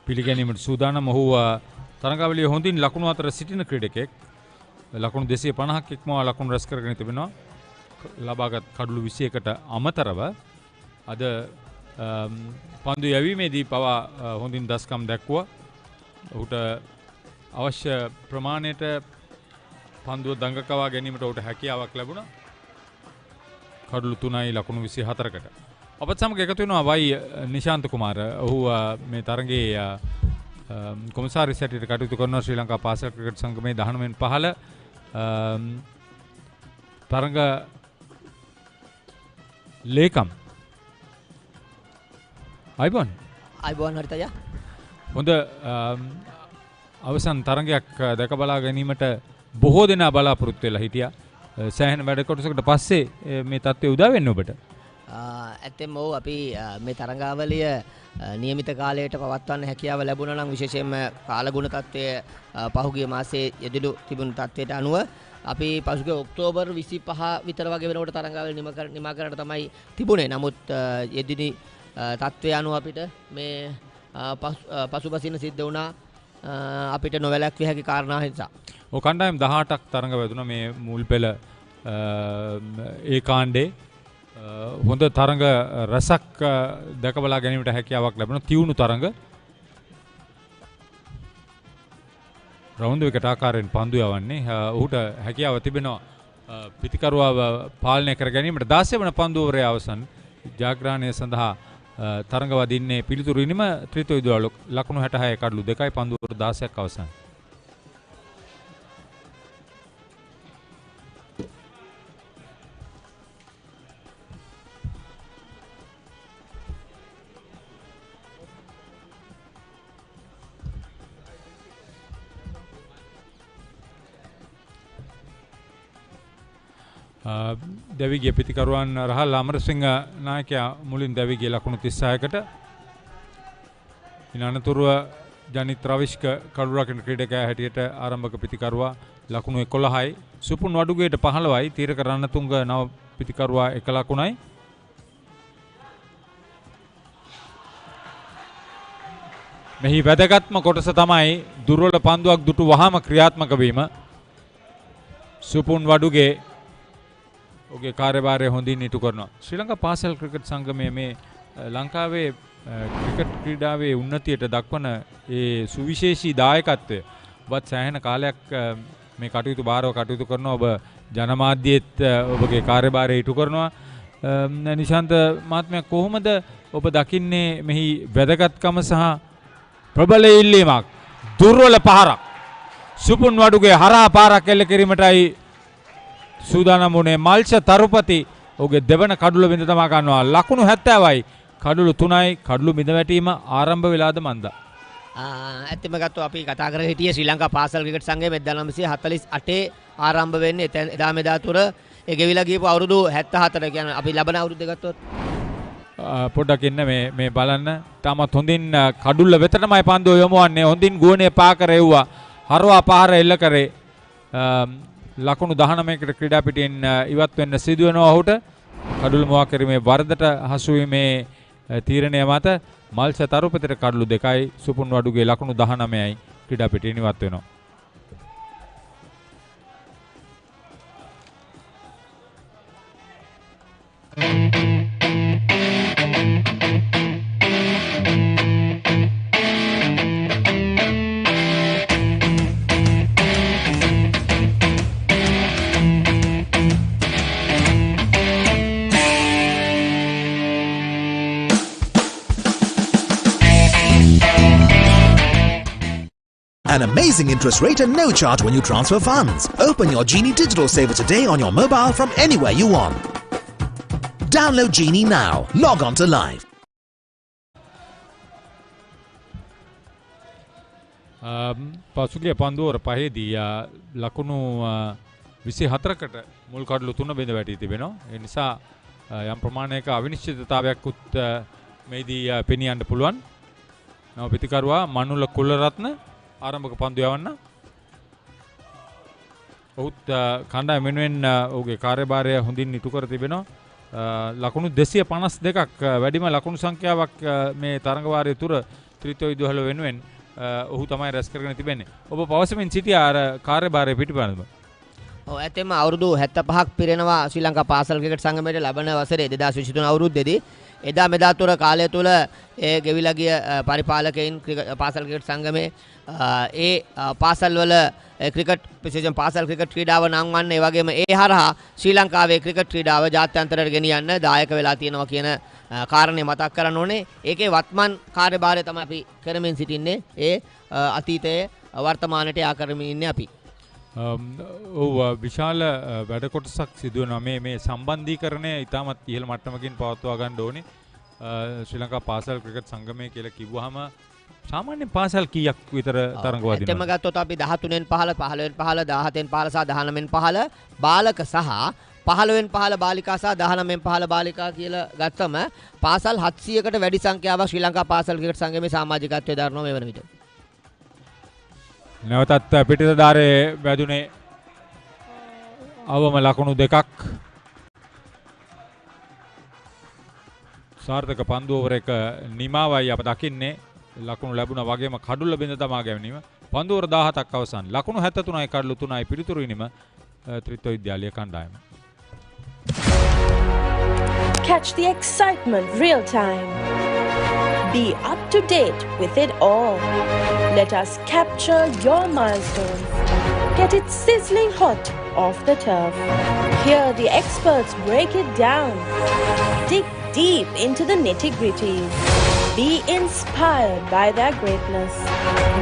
පිළිගැනීමට සූදානම් ඔහු තරඟාවලියේ හොඳින් ලකුණු අතර සිටින ක්‍රීඩකෙක් ලකුණු 250ක් ඉක්මවා ලකුණු රැස් කරගෙන තිබෙනවා ලබාගත් කඩලු 21ට අමතරව අද පන්දු යැවීමේදී පවා හොඳින් දස්කම් දැක්වුවා ඔහුට අවශ්‍ය ප්‍රමාණයට පන්දුව දඟකවා ගැනීමට ඔහුට හැකියාවක් ලැබුණා කඩලු 3යි ලකුණු 24කට අපත් සමග එකතු වෙනවා වයි නිශාන්ත කුමාර ඔහු මේ තරගයේ කොමසාරිස් හැටියට කටයුතු කරන ශ්‍රී ලංකා පාසල් ක්‍රිකට් සංගමේ 19 වෙනි පහළ තරග ලේකම් අයිබෝන් හරිතය හොඳ අවසන් තරගයක් දැක බලා ගැනීමට බොහෝ දෙනා බලාපොරොත්තු වෙලා හිටියා සෑහෙන වැඩ කොටසකට පස්සේ මේ තත්ත්වය උදා වෙන්න ඔබට ඇත්තෙන්ම ඔව් අපි මේ තරඟාවලිය નિયમિત කාලයට පවත්වන්න හැකියාව ලැබුණා නම් විශේෂයෙන්ම කාලගුණ තත්ත්වය පහුගිය මාසයේ යෙදුණු තිබුණු තත්ත්වයට අනුව අපි පසුගිය ඔක්තෝබර් 25 විතර වගේ වෙනකොට තරඟාවලිය නිමා කරන්න තමයි තිබුණේ. නමුත් යෙදිනි තත්ත්වය අනුව අපිට මේ පසුබසින්න සිද්ධ වුණා අපිට නොවැළැක්විය හැකි කාරණා නිසා. ඔය කණ්ඩායම් 18ක් තරඟ වැදුණා මේ මුල් පෙළ ඒ කාණ්ඩේ හොඳ තරඟ රසක් දැකබලා ගැනීමට හැකියාවක් ලැබුණා තියුණු තරඟ රවුන්ඩ් එකට ආකාරයෙන් පන්දු යවන්නේ ඔහුට හැකියාව තිබෙනවා පිටිකරුවාව පාලනය කර ගැනීමට 16 වන පන්දුවරේ අවසන් ජයග්‍රහණය සඳහා තරඟ වදින්නේ පිළිතුරු ඉනිම ත්‍රිතෝයිදුව ලකුණු 66 කඩලු 2යි පන්දුවර 16ක් අවසන් දැවිගේ පිටිකරුවන් රහල් අමරසිංහ නායකයා මුලින් දැවිගේ ලකුණු 36කට ඉන් අනතුරුව ජනිත් රවිෂ්ක කඩුරකින් ක්‍රීඩකයා හැටියට ආරම්භක පිටිකරුවා ලකුණු 11යි සුපුන් වඩුගේට 15යි තීරක රණතුංග නව පිටිකරුවා 1 ලකුණයි මෙහි වැදගත්ම කොටස තමයි දුර්වල පන්දුවක් දුටු වහාම ක්‍රියාත්මක වීම සුපුන් වඩුගේ ඔගේ කාර්යභාරය හොඳින් ඉටු කරනවා. ශ්‍රී ලංකා පාසල් ක්‍රිකට් සංගමයේ මේ ලංකාවේ ක්‍රිකට් ක්‍රීඩාවේ උන්නතියට දක්වන ඒ සුවිශේෂී දායකත්වය ඔබත් සෑහෙන කාලයක් මේ කටයුතු බාරව කටයුතු කරනවා. ඔබ ජනමාධ්‍යයේත් ඔබගේ කාර්යභාරය ඉටු කරනවා. නිශාන්ත මහත්මයා කොහොමද ඔබ දකින්නේ මෙහි වැදගත්කම සහ ප්‍රබල ඉල්ලීමක් දුර්වල පහරක් සුපුන් වඩුගේ හරහා පාරක් එල්ල කිරීමටයි සූදානම් වුණේ මල්ෂ තරුපති. ඔහුගේ දෙවන කඩුල බිඳ තමා ගන්නවා. ලකුණු 70යි. කඩුළු 3යි. කඩුළු බිඳ වැටීම ආරම්භ වෙලාද මන්දා. ඇත්තම ගත්තොත් අපි කතා කරගෙන හිටියේ ශ්‍රී ලංකා පාසල් ක්‍රිකට් සංඝය 1948 ආරම්භ වෙන්නේ එදා මෙදා තුර ඒ ගෙවිලා ගියපු අවුරුදු 74 කියන්නේ අපි ලබන අවුරුද්ද ගත්තොත් පොඩ්ඩක් ඉන්න මේ බලන්න. තාමත් හොඳින් කඩුල්ල වෙතටමයි පන්දුව යොමුවන්නේ. හොඳින් ගුවනේ පා කරෙව්වා. හරවා පහර එල්ල කරේ. ලකුණු 19කට ක්‍රීඩා පිටින් ඉවත් වෙන්න සිදු වෙනවා ඔහුට. කඩුල්ල මුවා කිරීමේ වරදට හසු වීමේ තීරණය මත මල්ෂ තරුපතිට කඩුළු 2යි සුපුන් වඩුගේ ලකුණු 19යි ක්‍රීඩා පිටින් ඉවත් වෙනවා. An amazing interest rate and no charge when you transfer funds. Open your Genie Digital Saver today on your mobile from anywhere you want. Download Genie now. Log on to live. පසුගිය පන්දුවර පහේදී ලකුණු 24කට මුල් කඩලු 3 බිඳ වැටී තිබෙනවා. ඒ නිසා යම් ප්‍රමාණයක අවිනිශ්චිතතාවයක් උත් මේදී පෙනියන්න පුළුවන්. නව පිටිකරුවා මනුල කුලරත්න ආරම්භක පන්දු යවන්න. ඔහුත් කණ්ඩායම වෙනුවෙන් ඔහුගේ කාර්යභාරය හොඳින් ඉටු කර තිබෙනවා. ලකුණු 252ක් වැඩිම ලකුණු සංඛ්‍යාවක් මේ තරඟ වාරය තුර ත්‍රිත්ව විදුහල වෙනුවෙන් ඔහු තමයි රැස් කරගෙන තිබෙන්නේ. ඔබ පවසමින් සිටියා අර කාර්යභාරය පිටිපැනම. ඔව් ඇත්තෙන්ම අවුරුදු 75ක් පිරෙනවා ශ්‍රී ලංකා පාසල් ක්‍රිකට් සංගමයේ ලබන වසරේ 2023 අවුරුද්දේදී එදා මෙදා තුර කාලය තුල ඒ ගෙවිලා ගිය පරිපාලකයින් පාසල් ක්‍රිකට් සංගමේ ඒ පාසල් වල ක්‍රිකට් විශේෂයෙන් පාසල් ක්‍රිකට් ක්‍රීඩාව නම් වන්නේ ඒ වගේම ඒ හරහා ශ්‍රී ලංකාවේ ක්‍රිකට් ක්‍රීඩාව ජාත්‍යන්තරයට ගෙනියන්න දායක වෙලා තියෙනවා කියන කාරණේ මතක් කරන්න ඕනේ. ඒකේ වත්මන් කාර්යභාරය තමයි අපි කරමින් සිටින්නේ. ඒ අතීතයේ වර්තමානයට යා කරමින් ඉන්නේ අපි. ඔව් විශාල වැඩ කොටසක් සිදු වෙනවා මේ සම්බන්ධීකරණය ඉතාමත් ඉහළ මට්ටමකින් පවත්වා ගන්න ඕනේ. ශ්‍රී ලංකා පාසල් ක්‍රිකට් සංගමය කියලා කිව්වහම සාමාන්‍ය පාසල් කීයක් විතර තරඟ වදිනවා? එතෙම ගත්තොත් අපි 13න් 15 15න් 15 17න් 15 සහ 19න් 15 බාලක සහ 15න් 15 බාලිකා සහ 19න් 15 බාලිකා කියලා ගත්තම පාසල් 700කට වැඩි සංඛ්‍යාවක් ශ්‍රී ලංකා පාසල් ක්‍රිකට් සංගමේ සමාජිකත්වයේ දරනවා මේ වන විට. නැවතත් පිටිතදාරේ වැදුනේ අවම ලකුණු 2ක්. සාර්ථක පන්දු ඕවර එක නිමාවයි අප දකින්නේ. ලකුණු ලැබුණා වගේම කඩුල්ල බිඳ තමා ගැනීම. පන්දු ඕවර 17ක් අවසන්. ලකුණු 73යි කඩලු 3යි පිළිතුරු ඉනිම ත්‍රිත්ව විද්‍යාලය කණ්ඩායම. Catch the excitement real time. Be up to date with it all. Let us capture your milestones. Get it sizzling hot off the turf. Hear the experts break it down. Dig deep into the nitty-gritties. Be inspired by their greatness.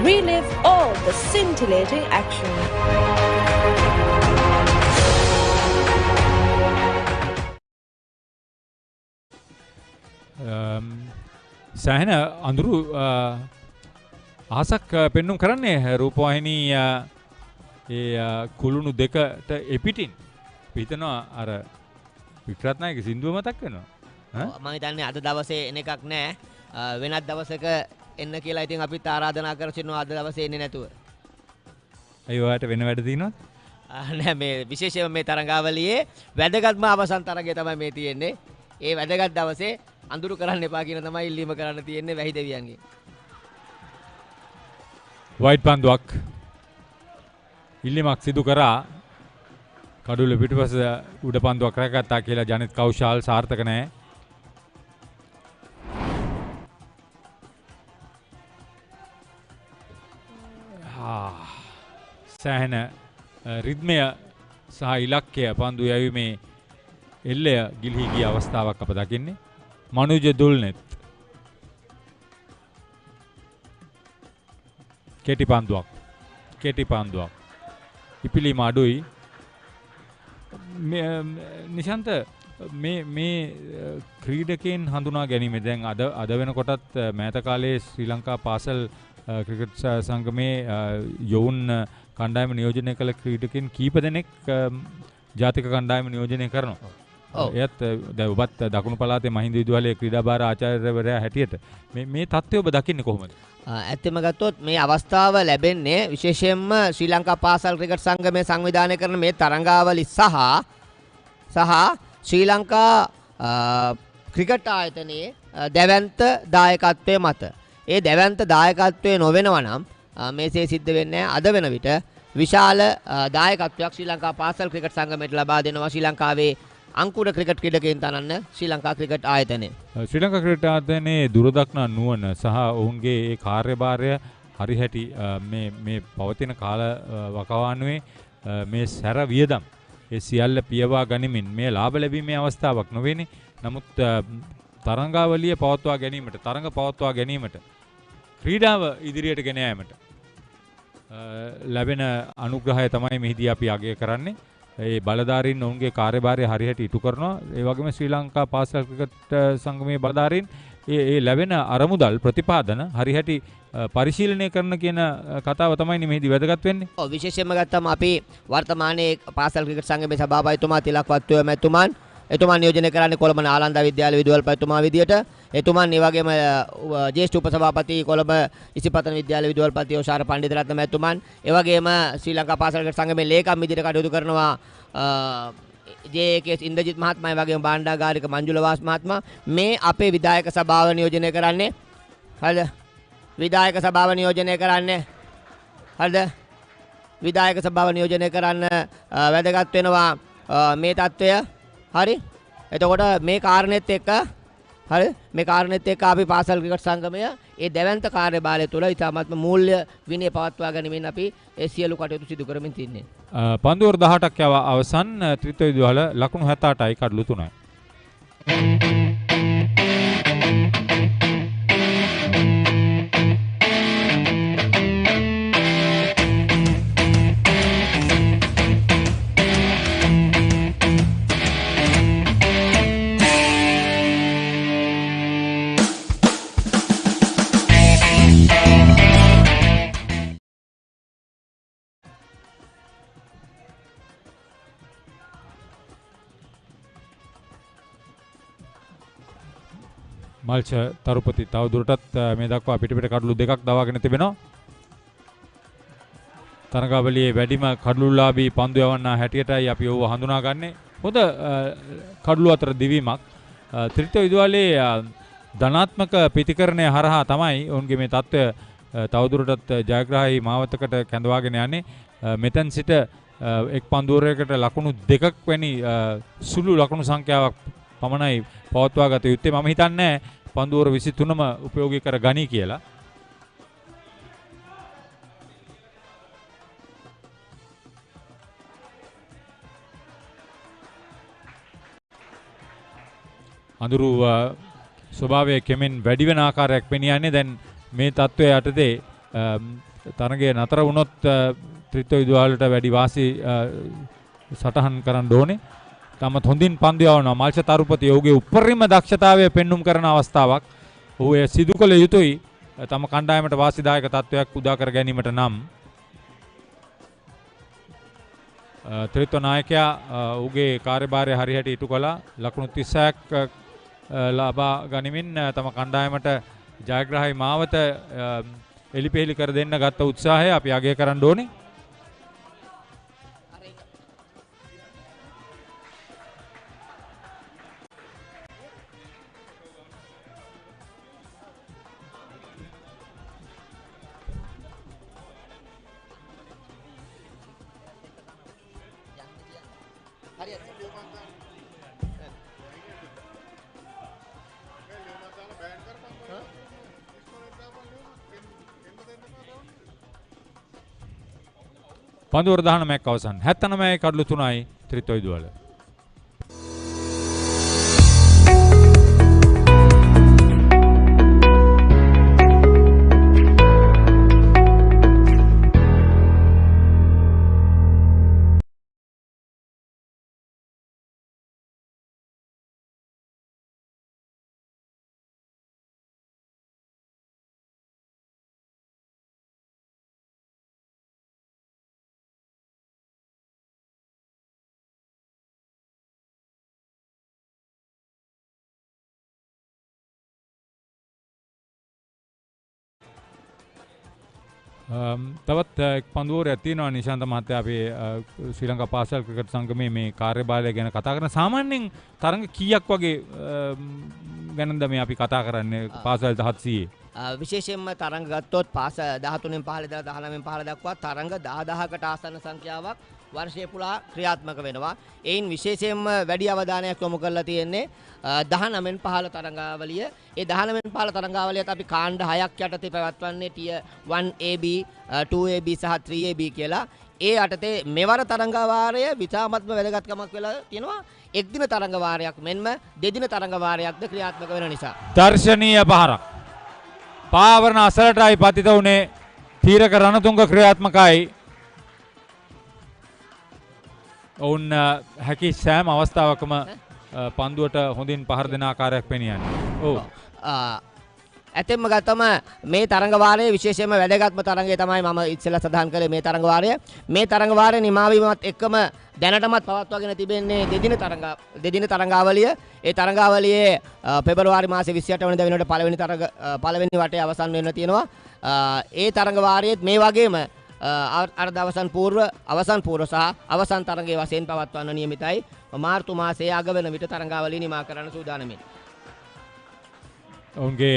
Relive all the scintillating action. සෑහෙන අඳුරු අහසක් පෙන්නුම් කරන්නේ රූපවාහිනී ඒ කුළුණු දෙකට එපිටින් පිටනවා අර වික්‍රත්නායක සින්දුව මතක් වෙනවා. මම හිතන්නේ අද දවසේ එන එකක් නෑ. වෙනත් දවසක එන්න කියලා ඉතින් අපිත් ආරාධනා කර සිටිනවා අද දවසේ එන්නේ නැතුව. අය ඔයාලට වෙන වැඩ තියෙනවද? නෑ මේ විශේෂයෙන්ම මේ තරඟාවලියේ වැදගත්ම අවසන් තරගය තමයි මේ තියෙන්නේ. ඒ වැදගත් දවසේ අඳුරු කරන්න එපා කියන තමයි ඉල්ලීම කරන්න තියෙන්නේ වැහි දෙවියන්ගේ. වයිට් පන්දුවක් ඉල්ලීමක් සිදු කරා. කඩුල්ල පිටුපස උඩ පන්දුවක් රැකගත්තා කියලා ජනිත් කෞශාල් සාර්ථක නැහැ. සෑහෙන රිද්මය සහ ඉලක්කය පන්දු යැවීමේ එල්ලය ගිලිහි ගිය අවස්ථාවක් අප දකින්නේ. මනුජ දුල්නෙත් කෙටි පන්දුවක් ඉපිලීම අඩුයි. නිශාන්ත මේ ක්‍රීඩකයන් හඳුනා ගැනීම දැන් අද වෙනකොටත් මෑත කාලයේ ශ්‍රී ලංකා පාසල් ක්‍රිකට් සංගමේ යොවුන් කණ්ඩායම නියෝජනය කළ ක්‍රීඩකයන් කීප දෙනෙක් ජාතික කණ්ඩායම නියෝජනය කරනවා. එයත් දැන් ඔබත් දකුණු පළාතේ මහින්ද විදුහලේ ක්‍රීඩා භාර ආචාර්යවරයා හැටියට මේ තත්ත්වය ඔබ දකින්නේ කොහොමද? ඇත්තම ගත්තොත් මේ අවස්ථාව ලැබෙන්නේ විශේෂයෙන්ම ශ්‍රී ලංකා පාසල් ක්‍රිකට් සංගමය සංවිධානය කරන මේ තරඟාවලි සහ ශ්‍රී ලංකා ක්‍රිකට් ආයතනයේ දැවැන්ත දායකත්වයේ මත. ඒ දැවැන්ත දායකත්වයේ නොවෙනවා නම් මේසේ සිද්ධ වෙන්නේ අද වෙන විට විශාල දායකත්වයක් ශ්‍රී ලංකා පාසල් ක්‍රිකට් සංගමයට ලබා දෙනවා ශ්‍රී ලංකාවේ අංකුර ක්‍රිකට් ක්‍රීඩකයන් තනන්න ශ්‍රී ලංකා ක්‍රිකට් ආයතනය. ශ්‍රී ලංකා ක්‍රිකට් ආයතනයේ දුරදක්නා නුවණ සහ ඔවුන්ගේ ඒ කාර්යභාරය හරිහැටි මේ පවතින කාල වකවානුවේ මේ සැර වියදම් ඒ සියල්ල පියවා ගනිමින් මේ ලාභ ලැබීමේ අවස්ථාවක් නොවේනේ. නමුත් තරඟාවලිය පවත්වා ගැනීමට තරඟ පවත්වා ගැනීමට ක්‍රීඩාව ඉදිරියට ගෙන යාමට ලැබෙන අනුග්‍රහය තමයි මෙහිදී අපි අගය කරන්නේ. ඒ බලධාරීන් ඔවුන්ගේ කාර්යභාරය හරියට ඉටු කරනවා. ඒ වගේම ශ්‍රී ලංකා පාසල් ක්‍රිකට් සංගමයේ බලධාරීන් ඒ ලැබෙන අරමුදල් ප්‍රතිපාදන හරියට පරිශීලනය කරන කියන කතාව තමයි මෙහිදී වැදගත් වෙන්නේ. ඔව් විශේෂයෙන්ම ගත්තම අපි වර්තමානයේ පාසල් ක්‍රිකට් සංගමේ සභාපතිතුමා තිලක් වත්තුව එතුමන් නියෝජනය කරන්නේ කොළඹ නාලන්ද විද්‍යාල විදුහල්පතිතුමා විදියට. එතුමන් ඒ වගේම ජ්‍යෙෂ්ඨ උපසභාපති කොළඹ ඉසිපතන විද්‍යාල විදුහල්පති ඕෂාර පණ්ඩිතරත්න මැතිතුමන් ඒ වගේම ශ්‍රී ලංකා පාසල් ක්‍රිකට් සංගමේ ලේකම් විදියට කටයුතු කරනවා ජේ.කේ ඉන්ද්‍රජිත් මහත්මයා වගේම බාණ්ඩාගාරික මංජුල වාස් මහත්මයා. මේ අපේ විධායක සභාව නියෝජනය කරන්නේ හරිද? විධායක සභාව නියෝජනය කරන්නේ හරිද? විධායක සභාව නියෝජනය කරන්න වැදගත් වෙනවා මේ தত্ত্বය. හරි? එතකොට මේ කාරණෙත් එක්ක හරි මේ කාරණෙත් එක්ක අපි පාසල් ක්‍රිකට් සංගමය ඒ දැවැන්ත කාර්යභාරය තුළ ඉතාමත්ම මූල්‍ය විනය පවත්වා ගැනීමෙන් අපි ඒ සියලු කටයුතු සිදු කරමින් තින්නේ. පන්දුවර 18ක් අවසන් ත්‍රිත්ව විදුහල ලකුණු 78යි කඩලු 3යි. මල්ච තරුපති තවදුරටත් මේ දක්වා පිටපිට කඩලු දෙකක් දවාගෙන තිබෙනවා. තරඟාවලියේ වැඩිම කඩලුලාභී පන්දු යවන්නා හැටියටයි අපි ඔව හඳුනාගන්නේ. හොඳ කඩලු අතර දිවීමක්. ත්‍රිත්ව විදුහලේ ධනාත්මක ප්‍රතිකරණය හරහා තමයි ඔවුන්ගේ මේ තත්ත්වය තවදුරටත් ජයග්‍රාහී මාවතකට කැඳවාගෙන යන්නේ. මෙතෙන් සිට එක් පන්දුවරයකට ලකුණු දෙකක් වැනි සුළු ලකුණු සංඛ්‍යාවක් පමණයි පවත්වා ගත යුත්තේ. මම හිතන්නේ පන්දුවර 23ම උපයෝගී කර ගනී කියලා. අඳුරු ස්වභාවය කෙමෙන් වැඩි වෙන ආකාරයක් පෙනියන්නේ. දැන් මේ තත්ත්වය යටතේ තරගය නතර වුණොත් ත්‍රිත්ව විදුහලට වැඩි වාසි සටහන් කරන්න ඕනේ. තමත් හොඳින් පන්දු යවනවා. මල්ච තරුපති ඔහුගේ උපරිම දක්ෂතාවය පෙන්눔 කරන අවස්ථාවක්. ඔහු එය සිදු කළ යුතුයි තම කණ්ඩායමට වාසිදායක තත්ත්වයක් උදා කර ගැනීමට නම්. ත්‍රිත්ව නායකයා ඔහුගේ කාර්යභාරය හරියට ඉටු කළා. ලකුණු 36ක් ලබා ගනිමින් තම කණ්ඩායමට ජයග්‍රාහී මාවත එලිපෙහෙලි කර දෙන්න ගත්ත උත්සාහය අපි අගය කරන්න ඕනේ. පන්දුවර 19ක් අවසන් 79යි කඩලු 3යි ත්‍රිත්ව විදුහල. තවත් එක් පන්දුවරයක් තියෙනවා නිශාන්ත මහත්තයා අපේ ශ්‍රී ලංකා පාසල් ක්‍රිකට් සංගමයේ මේ කාර්යභාරය ගැන කතා කරන සාමාන්‍යයෙන් තරඟ කීයක් වගේ ගැනද මේ අපි කතා කරන්නේ පාසල් 700 විශේෂයෙන්ම තරඟ ගත්තොත් පාස 13න් 15 ඉඳලා 19න් 15 දක්වා තරඟ 10000කට ආසන්න සංඛ්‍යාවක් වර්ෂය පුරා ක්‍රියාත්මක වෙනවා. එයින් විශේෂයෙන්ම වැඩි අවධානයක් යොමු කරලා තියෙන්නේ 19න් 15 තරඟාවලිය. ඒ 19න් 15 තරඟාවලියත් අපි කාණ්ඩ 6ක් යටතේ පැවැත්වන්නේ Tier 1AB, 2AB සහ 3AB කියලා. ඒ යටතේ මෙවර තරඟවාරය විතාමත්ම වැදගත්කමක් වෙලා තියෙනවා. එක් දින තරඟවාරයක් මෙන්ම දෙදින තරඟවාරයක්ද ක්‍රියාත්මක වෙන නිසා. දර්ශනීය පහරක්. පාවරණ අසලටයි පතිත වුණේ. තීරක රණතුංග ක්‍රියාත්මකයි. ඔවුන් හැකි සෑම අවස්ථාවකම පන්දුවට හොඳින් පහර දෙන ආකාරයක් පෙනියන්නේ. ඔව්. ඇතෙම්ම ගත්තම මේ තරඟ වාරයේ විශේෂයෙන්ම වැදගත්ම තරඟය තමයි මම ඉස්සෙල්ලා සඳහන් කළේ මේ තරඟ වාරය. මේ තරඟ වාරය නිමාවීමත් එක්කම දැනටමත් පවත්වාගෙන තිබෙන්නේ දෙදින තරඟාවලිය. ඒ තරඟාවලියේ පෙබරවාරි මාසේ 28 වෙනිදා වෙනකොට පළවෙනි වටේ අවසන් වෙන්න තියෙනවා. ඒ තරඟ වාරයේත් මේ වගේම අර්ධ අවසන් පූර්ව සහ අවසන් තරඟයේ වශයෙන් පවත්වන්න නියමිතයි. මාර්තු මාසයේ අග වෙන විට තරඟාවලිය නිමා කරන්න සූදානම්යි. ඔවුන්ගේ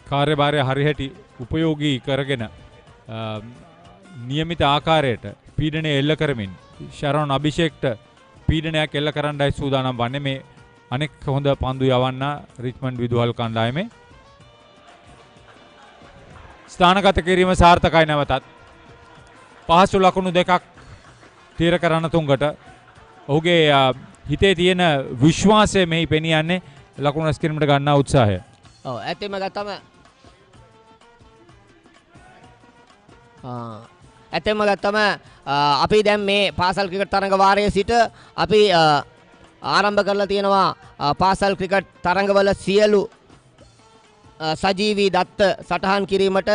කාර්යභාරය හරිහැටි උපයෝගී කරගෙන නියමිත ආකාරයට පීඩනය එල්ල කරමින් ශරණ අභිෂේක්ට පීඩනයක් එල්ල කරන්නයි සූදානම් වන්නේ මේ අනෙක් හොඳ පන්දු යවන්න රිච්මන්ඩ් විදුහල් කණ්ඩායමේ. ස්ථානගත කිරීම සාර්ථකයි නැවතත්. පහසු ලකුණු දෙකක් තීරක රණතුංගට. ඔහුගේ හිතේ තියෙන විශ්වාසය මෙහි පෙනියන්නේ ලකුණු රැස් කිරීමට ගන්නා උත්සාහය. ඔව් ඇත්තම ගත්තම අපි දැන් මේ පාසල් ක්‍රිකට් තරඟ වාරයේ සිට අපි ආරම්භ කරලා තියෙනවා පාසල් ක්‍රිකට් තරඟවල සියලු සජීවී දත්ත සටහන් කිරීමට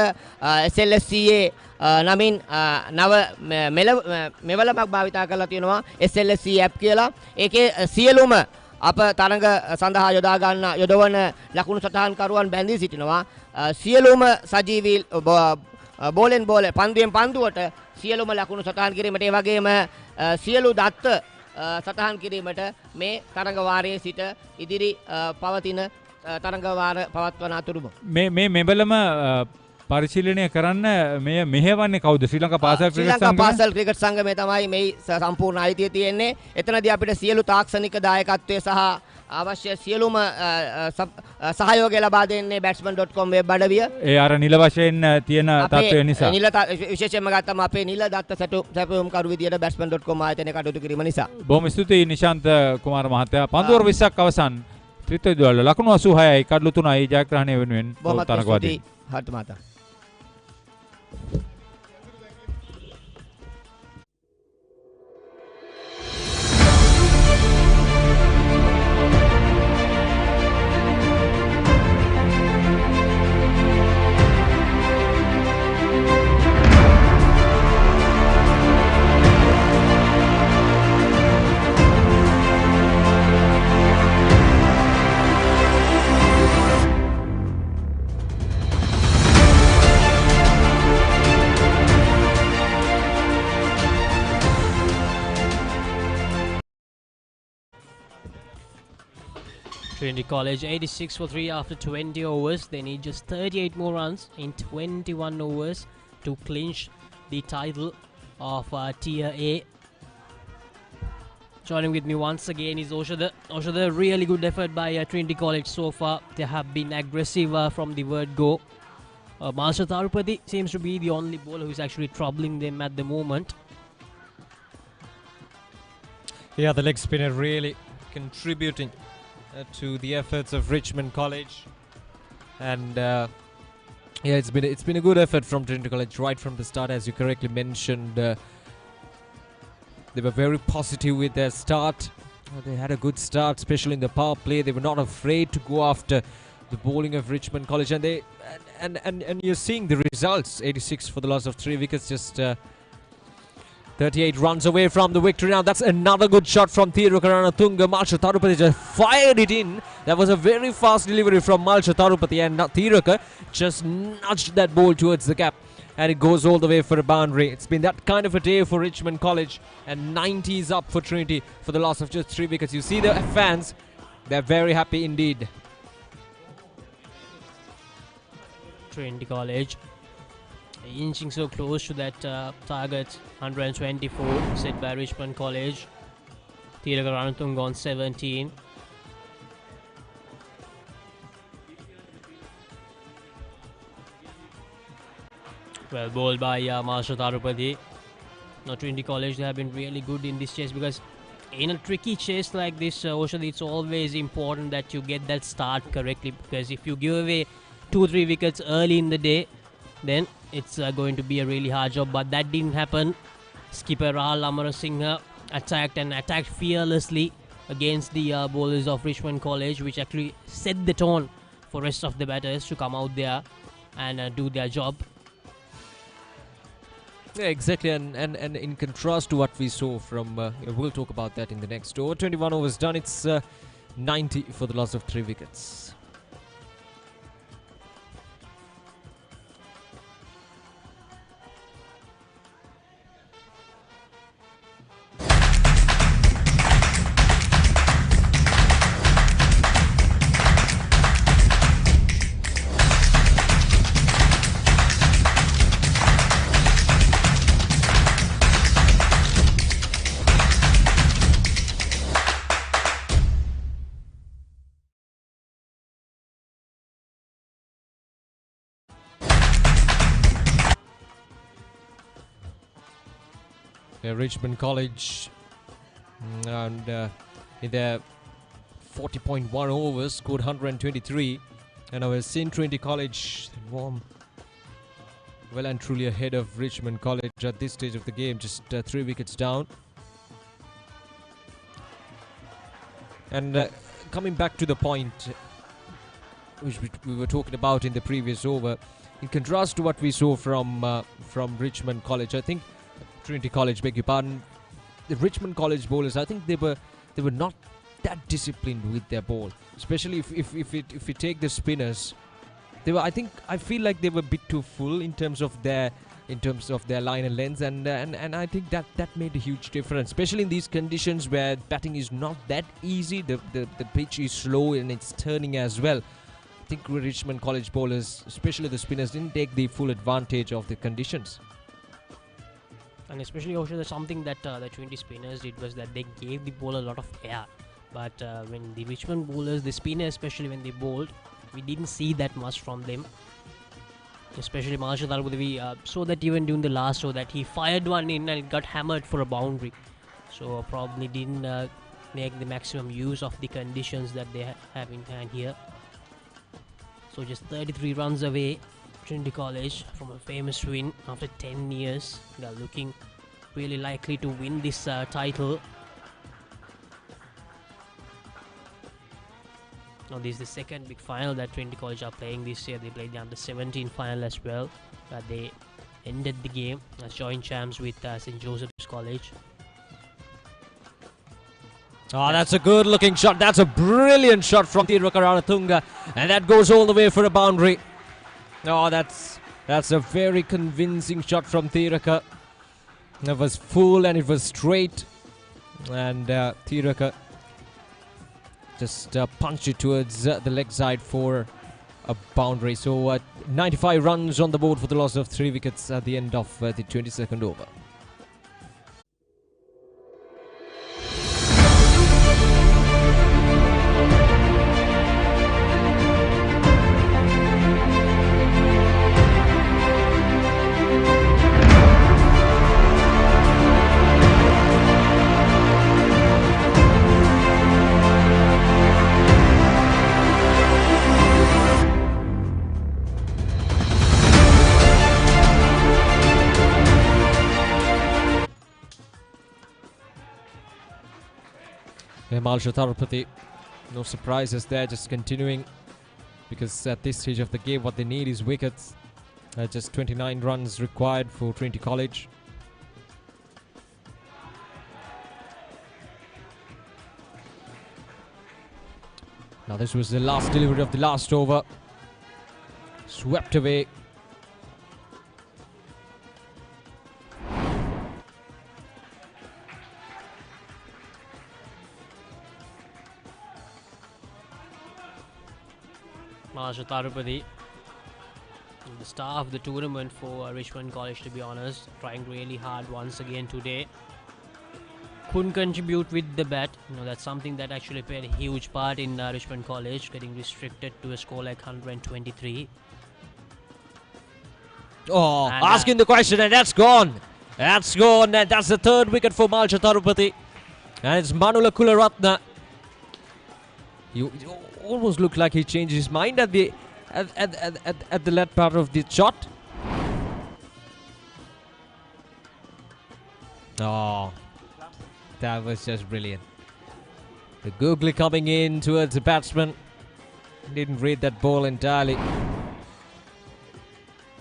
SLSCA නමින් නව මෙවලමක් භාවිතා කරලා තියෙනවා SLSC app කියලා. ඒකේ සියලුම අප තරඟ සඳහා යොදවන ලකුණු සටහන්කරුවන් බැඳී සිටිනවා. සියලුම සජීවී බෝලෙන් බෝල පන්දුවෙන් පන්දුවට සියලුම ලකුණු සටහන් කිරීමට ඒ වගේම සියලු දත්ත සටහන් කිරීමට මේ තරඟ වාරයේ සිට ඉදිරි පවතින තරඟ වාර පවත්වන අතුරුම මේ මෙබලම පරිශීලනය කරන්න මේ මෙහෙවන්නේ කවුද? ශ්‍රී ලංකා පාසල් ක්‍රිකට් සංගමය තමයි මේ සම්පූර්ණ අයිතිය තියෙන්නේ. එතනදී අපිට සියලු තාක්ෂණික දායකත්වය සහ අවශ්‍ය සියලුම සහයෝගය ලබා දෙන්නේ batsman.com වෙබ් අඩවිය. ඒ අර නිල වශයෙන් තියෙන තත්ත්වය නිසා. විශේෂයෙන්ම ගත්තම අපේ නිල දත්ත සැපයුම්කරු විදියට batsman.com ආයතනය කටයුතු කිරීම නිසා. බොහොම ස්තුතියි නිශාන්ත කුමාර මහත්තයා. පන්දුවර 20ක් අවසන්. ත්‍රිත්ව දුවල ලකුණු 86යි කඩලු 3යි ජයග්‍රහණය වෙනුවෙන් තරඟවාදී. හත් මාතා. Trinity College 86 for 3 after 20 overs. They need just 38 more runs in 21 overs to clinch the title of Tier A. Joining with me once again is Oshada. Oshada, really good effort by Trinity College so far. They have been aggressive from the word go. Master Tarupati seems to be the only bowler who is actually troubling them at the moment. Yeah, the leg spinner really contributing to the efforts of Richmond College, and yeah, it's been a good effort from Trinity College right from the start, as you correctly mentioned. They were very positive with their start. They had a good start, especially in the power play. They were not afraid to go after the bowling of Richmond College, and and you're seeing the results. 86 for the loss of 3 wickets. Just 38 runs away from the victory now. That's another good shot from Thiruka Ranatunga. Malsha Tarupati just fired it in. That was a very fast delivery from Malsha Tarupati, and Thiruka just nudged that ball towards the gap, and it goes all the way for a boundary. It's been that kind of a day for Richmond College, and 90s up for Trinity for the loss of just 3 wickets. You see the fans, they're very happy indeed. Trinity College inching so close to that target 124 set by Richmond College. Thiruka Ranatunga on 17. Well bowled by Malsha Tarupati. Now Trinity College, they have been really good in this chase, because in a tricky chase like this, Oshad, it's always important that you get that start correctly, because if you give away 2-3 wickets early in the day, then it's going to be a really hard job. But that didn't happen. Skipper Rahul Amarasinghe attacked fearlessly against the bowlers of Richmond College, which actually set the tone for rest of the batters to come out there and do their job. Yeah, exactly, and in contrast to what we saw from, we'll talk about that in the next over. 21 overs done, it's 90 for the loss of 3 wickets. Richmond College, and in their 40.1 overs scored 123, and our St. Trinity College well and truly ahead of Richmond College at this stage of the game, just 3 wickets down. And coming back to the point which we were talking about in the previous over, in contrast to what we saw from Richmond College, I think Trinity College, beg your pardon, the Richmond College bowlers, I think they were not that disciplined with their ball, especially if you take the spinners. I feel like they were a bit too full in terms of their line and length, and I think that made a huge difference, especially in these conditions where batting is not that easy. The pitch is slow and it's turning as well. I think Richmond College bowlers, especially the spinners, didn't take the full advantage of the conditions. And especially also something that the Trinity spinners did was that they gave the ball a lot of air. But when the Richmond bowlers, the spinners especially, when they bowled, we didn't see that much from them. Especially Malsha Tarupati, we saw that even during the last over that he fired one in and it got hammered for a boundary. So probably didn't make the maximum use of the conditions that they have in hand here. So just 33 runs away, Trinity College, from a famous win after 10 years. They are looking really likely to win this title. Now this is the second big final that Trinity College are playing this year. They played the under-17 final as well. They ended the game as joint champs with St. Joseph's College. Oh, that's a good looking shot. That's a brilliant shot from Thiruka Ranatunga, and that goes all the way for a boundary. Oh, that's a very convincing shot from Thiruka. It was full and it was straight, and Thiruka just punched it towards the leg side for a boundary. So 95 runs on the board for the loss of 3 wickets at the end of the 22nd over. Malsha Tarupati, no surprises there, just continuing, because at this stage of the game what they need is wickets. Just 29 runs required for Trinity College. Now this was the last delivery of the last over. Swept away. Maharashtra Tarupati, the star of the tournament for Richmond College, to be honest, trying really hard once again today. Couldn't contribute with the bat. That's something that actually played a huge part in Richmond College, getting restricted to a score like 123. Oh, and asking the question, and that's gone. That's gone, and that's the third wicket for Maharashtra Tarupati. And it's Manula Kularatne. You almost looked like he changed his mind at the late part of the shot. Oh, that was just brilliant. The googly coming in towards the batsman. Didn't read that ball entirely.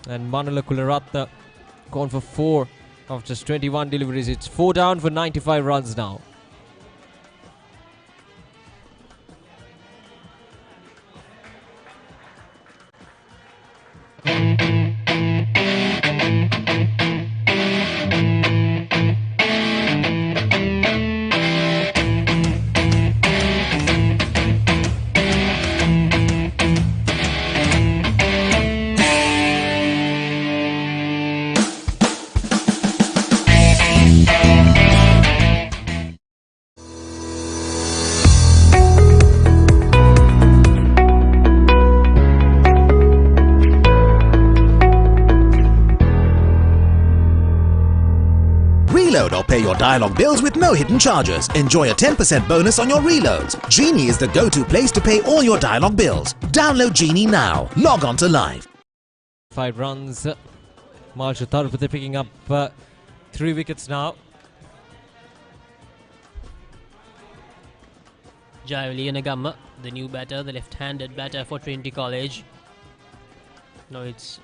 And Manula Kularatne gone for 4 of just 21 deliveries. It's 4 down for 95 runs now. Reload or pay your dialogue bills with no hidden charges. Enjoy a 10% bonus on your reloads. Genie is the go-to place to pay all your dialogue bills. Download Genie now. Log on to Live. 5 runs. Maharashtra Tarupati picking up 3 wickets now. Jayali Nagamma, the new batter, the left-handed batter for Trinity College. Now it's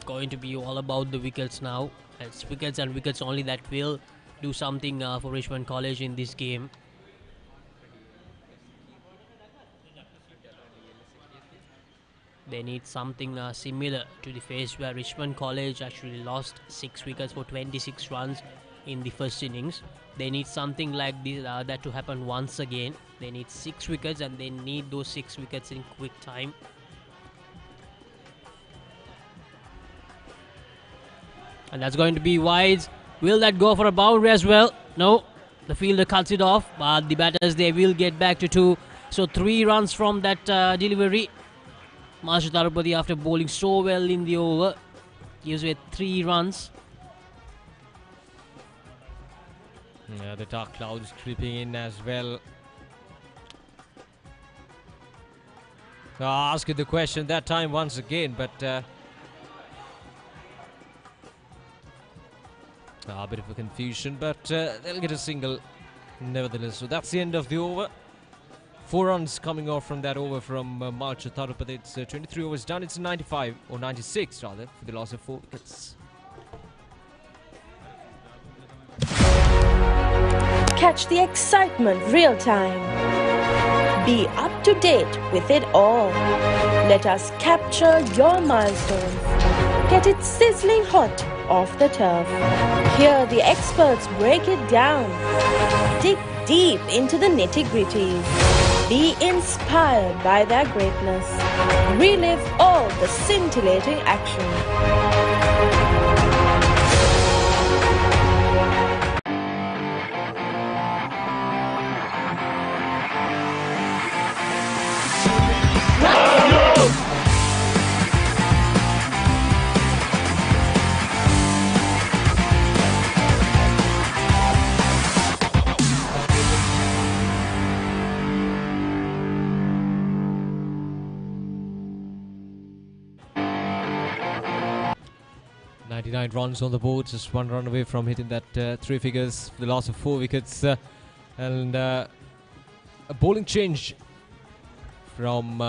going to be all about the wickets now. It's wickets and wickets only that will do something for Richmond College in this game. They need something similar to the phase where Richmond College actually lost 6 wickets for 26 runs in the first innings. They need something like this, that to happen once again. They need 6 wickets and they need those 6 wickets in quick time. And that's going to be wide. Will that go for a boundary as well? No. The fielder cuts it off. But the batters, they will get back to 2. So 3 runs from that delivery. Maharashtra Tarupati, after bowling so well in the over, gives away 3 runs. Yeah, the dark clouds creeping in as well. Asking the question that time once again, but a bit of a confusion, but they'll get a single nevertheless. So that's the end of the over. 4 runs coming off from that over from Maharashtra Tarupati. It's 23 overs done. It's 95 or 96 rather for the loss of 4 wickets. Catch the excitement real time. Be up to date with it all. Let us capture your milestones. Get it sizzling hot off the turf. Hear the experts break it down. Dig deep into the nitty-gritties. Be inspired by their greatness. Relive all the scintillating action. Runs on the board, just 1 run away from hitting that 3 figures for the loss of 4 wickets. And a bowling change from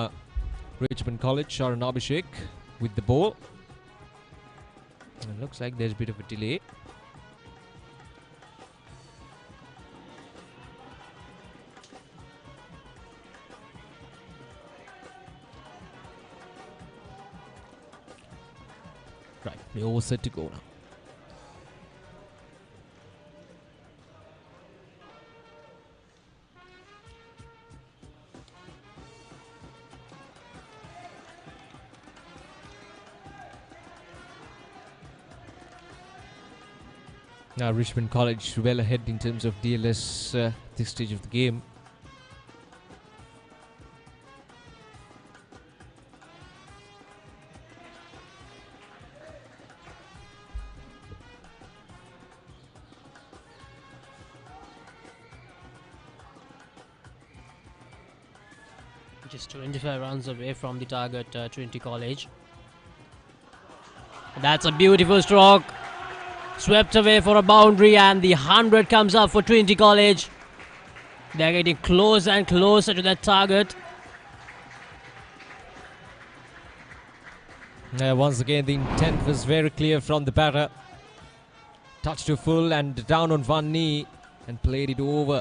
Richmond College. Sharan Abhishek with the ball. And it looks like there's a bit of a delay. Right, we're all set to go now. Now Richmond College well ahead in terms of DLS this stage of the game. Just 25 runs away from the target, Trinity College. That's a beautiful stroke. Swept away for a boundary, and the 100 comes up for Trinity College. They're getting closer and closer to that target. Once again, the intent was very clear from the batter. Touch to full and down on one knee and played it over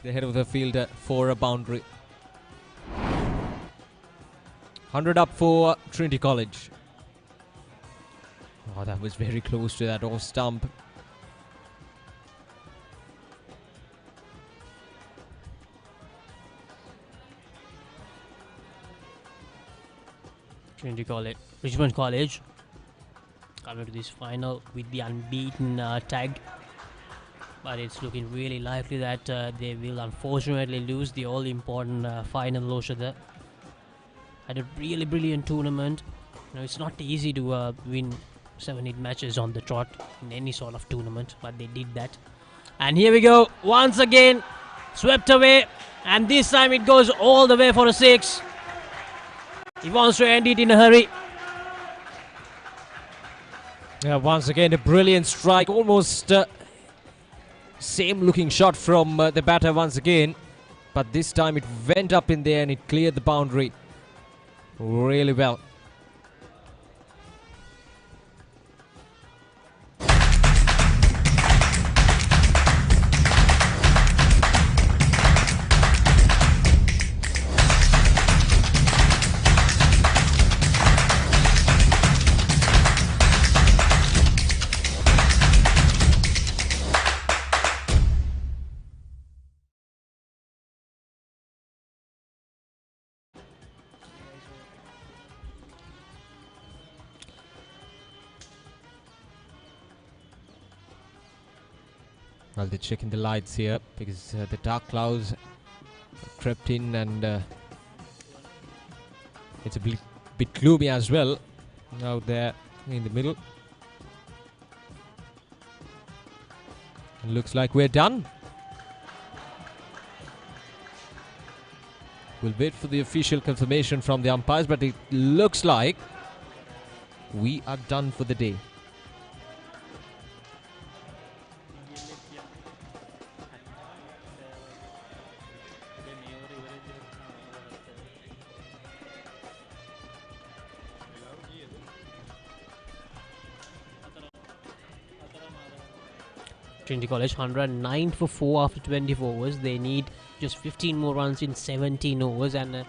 the head of the fielder for a boundary. 100 up for Trinity College. Oh, that was very close to that off stump. Trinity College, Richmond College coming to this final with the unbeaten tag, but it's looking really likely that they will unfortunately lose the all-important final. Loshada had a really brilliant tournament. You know, it's not easy to win 7-8 matches on the trot in any sort of tournament, but they did that. And here we go, once again swept away, and this time it goes all the way for a 6. He wants to end it in a hurry. Once again a brilliant strike, almost same looking shot from the batter once again, but this time it went up in there and it cleared the boundary really well. Well, they're checking the lights here because the dark clouds crept in and it's a bit gloomy as well out there in the middle. It looks like we're done. We'll wait for the official confirmation from the umpires, but it looks like we are done for the day. Trinity College 109 for 4 after 24 overs. They need just 15 more runs in 17 overs, and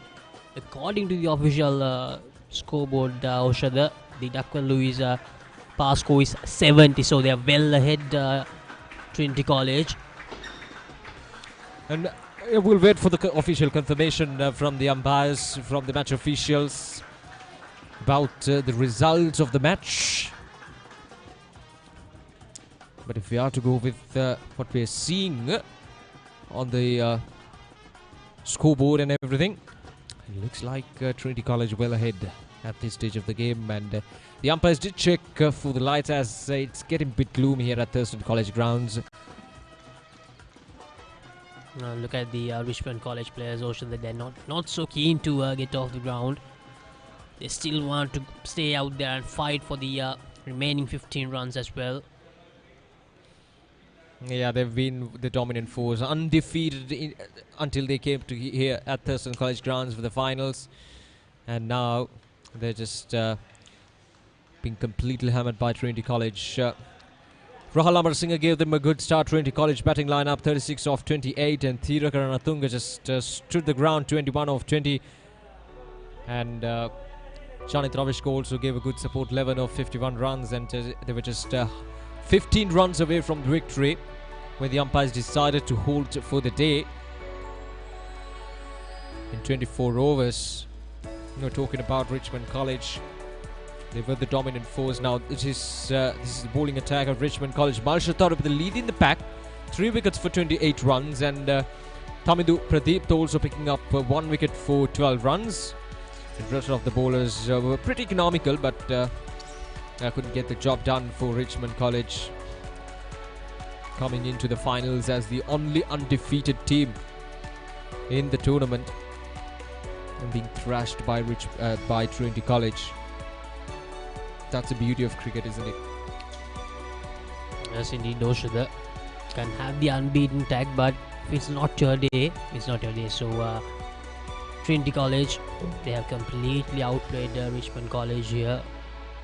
according to the official scoreboard, Oshada, the Duckman Lewis pass score is 70, so they are well ahead, Trinity College. And we'll wait for the official confirmation from the umpires, from the match officials about the results of the match. But if we are to go with what we are seeing on the scoreboard and everything, it looks like Trinity College well ahead at this stage of the game. And the umpires did check for the lights as it's getting a bit gloomy here at Thurstan College grounds. Look at the Richmond College players also, that they're not so keen to get off the ground. They still want to stay out there and fight for the remaining 15 runs as well. Yeah, they've been the dominant force, undefeated until they came to here at Thurstan College grounds for the finals, and now they're just being completely hammered by Trinity College. Rahul Amarasinghe gave them a good start. Trinity College batting lineup 36 off 28, and Thira Karanatunga just stood the ground 21 off 20, and Janit Ravishko also gave a good support, 11 of 51 runs, and they were just 15 runs away from victory when the umpires decided to hold for the day in 24 overs. Talking about Richmond College, they were the dominant force. Now this is the bowling attack of Richmond College. Malshatar with the lead in the pack, 3 wickets for 28 runs, and Tamidu Pradeep also picking up 1 wicket for 12 runs. The rest of the bowlers were pretty economical, but couldn't get the job done for Richmond College, coming into the finals as the only undefeated team in the tournament and being thrashed by Trinity College. That's the beauty of cricket, isn't it? Yes, indeed, Doshada can have the unbeaten tag, but if it's not your day, it's not your day. So Trinity College, they have completely outplayed Richmond College here.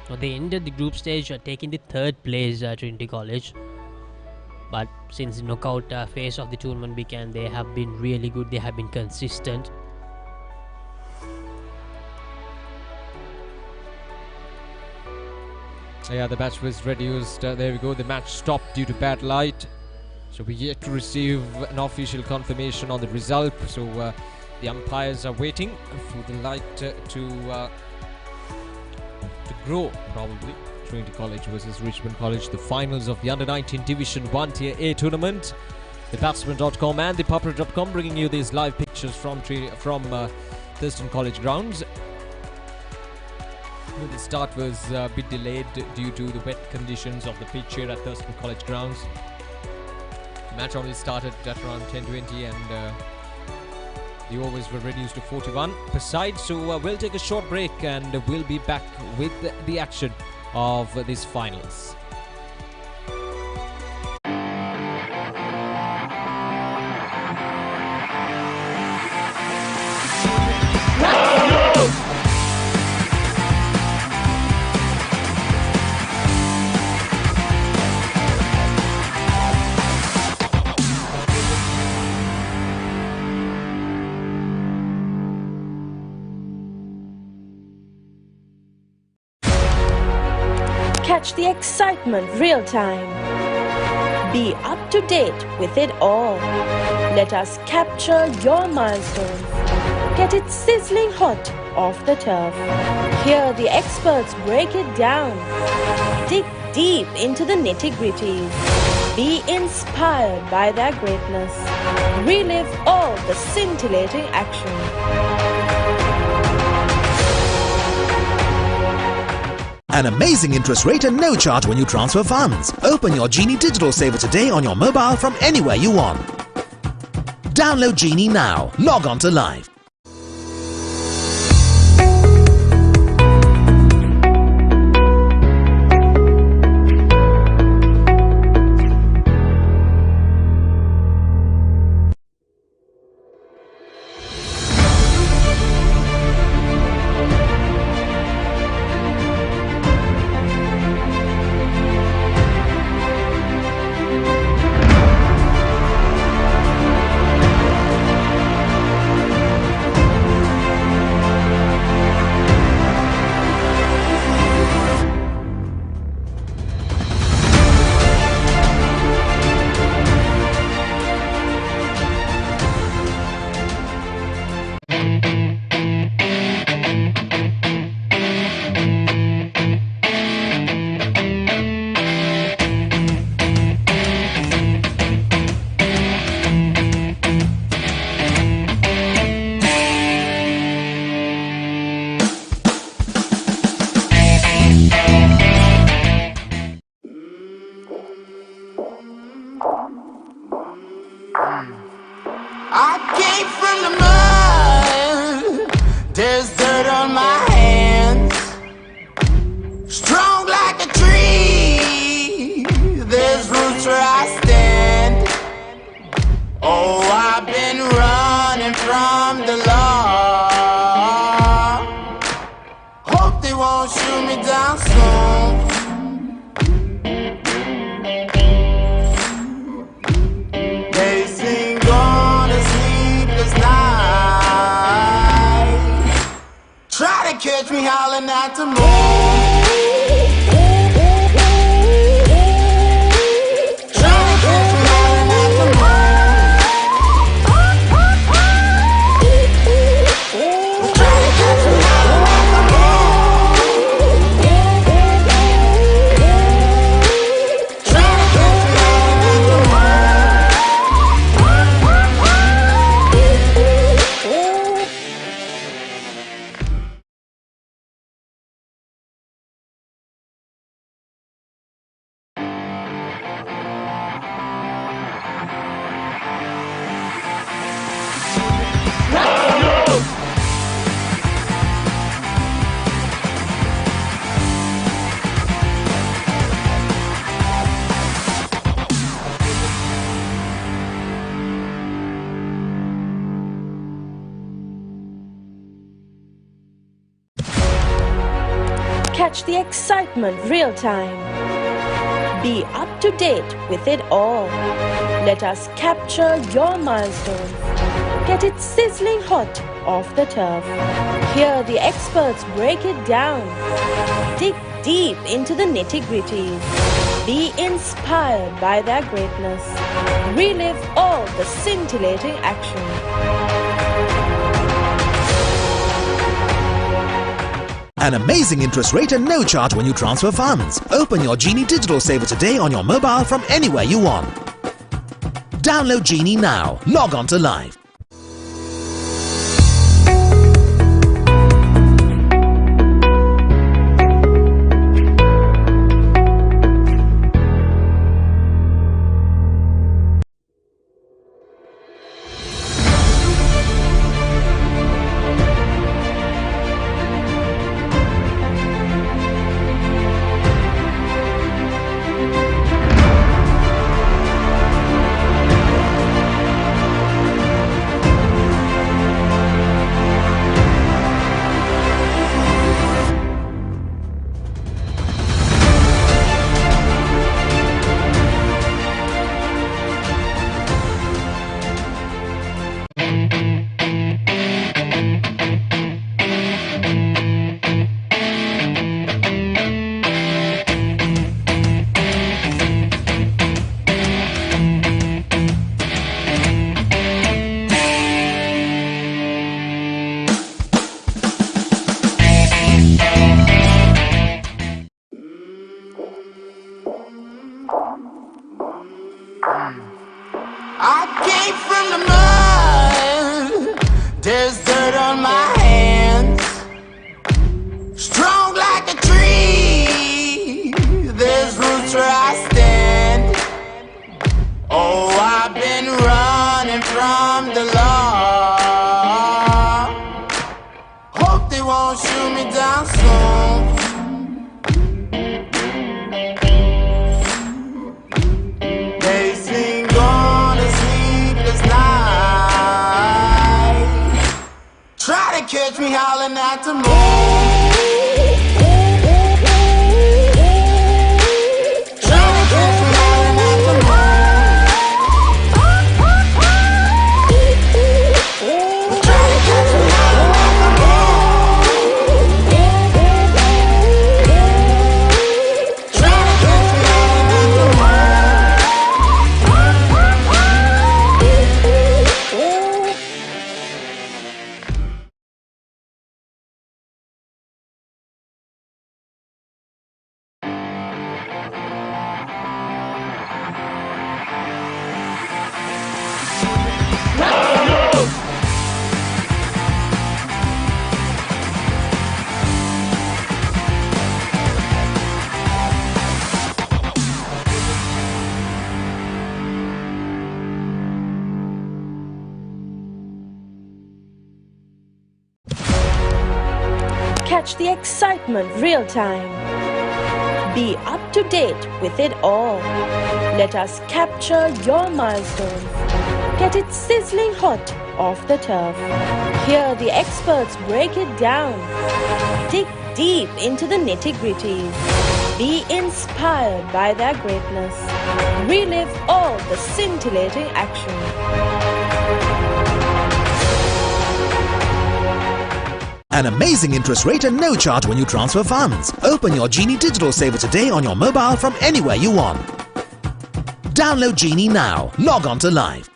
Now, they ended the group stage taking the 3rd place, Trinity College. But since the knockout phase of the tournament began, they have been really good. They have been consistent. Yeah, the match was reduced. There we go. The match stopped due to bad light. So we yet to receive an official confirmation on the result. So the umpires are waiting for the light to grow, probably. Trinity College versus Richmond College, the finals of the Under-19 Division 1 Tier A tournament. The Batsman.com and the Papra.com bringing you these live pictures from Thurstan College grounds. The start was a bit delayed due to the wet conditions of the pitch here at Thurstan College grounds. The match only started at around 10:20 and the overs were reduced to 41 per side. So we'll take a short break and we'll be back with the action of these finals. Catch the excitement real time. Be up to date with it all. Let us capture your milestones. Get it sizzling hot off the turf. Hear the experts break it down. Dig deep into the nitty-gritties. Be inspired by their greatness. Relive all the scintillating action. An amazing interest rate and no charge when you transfer funds. Open your Genie Digital Saver today on your mobile from anywhere you want. Download Genie now. Log on to Live. I came from the mud. There's dirt on my hands. Strong like a tree. There's roots where I stand. Oh, I've been running from the law. Hope they won't shoot me down soon. Catch catch me howling at the moon. Catch the excitement real time. Be up to date with it all. Let us capture your milestone. Get it sizzling hot off the turf. Hear the experts break it down. Dig deep into the nitty-gritties. Be inspired by their greatness. Relive all the scintillating action. An amazing interest rate and no charge when you transfer funds. Open your Genie Digital Saver today on your mobile from anywhere you want. Download Genie now. Log on to Live. I came from the mud. There's dirt on my hands. Strong like a tree. There's roots where I stand. Oh, I've been running from the law. Hope they won't shoot me down soon. Catch me howling at the moon. Catch the excitement real time. Be up to date with it all. Let us capture your milestone. Get it sizzling hot off the turf. Hear the experts break it down. Dig deep into the nitty-gritties. Be inspired by their greatness. Relive all the scintillating action. An amazing interest rate and no charge when you transfer funds. Open your Genie Digital Saver today on your mobile from anywhere you want. Download Genie now. Log on to Live.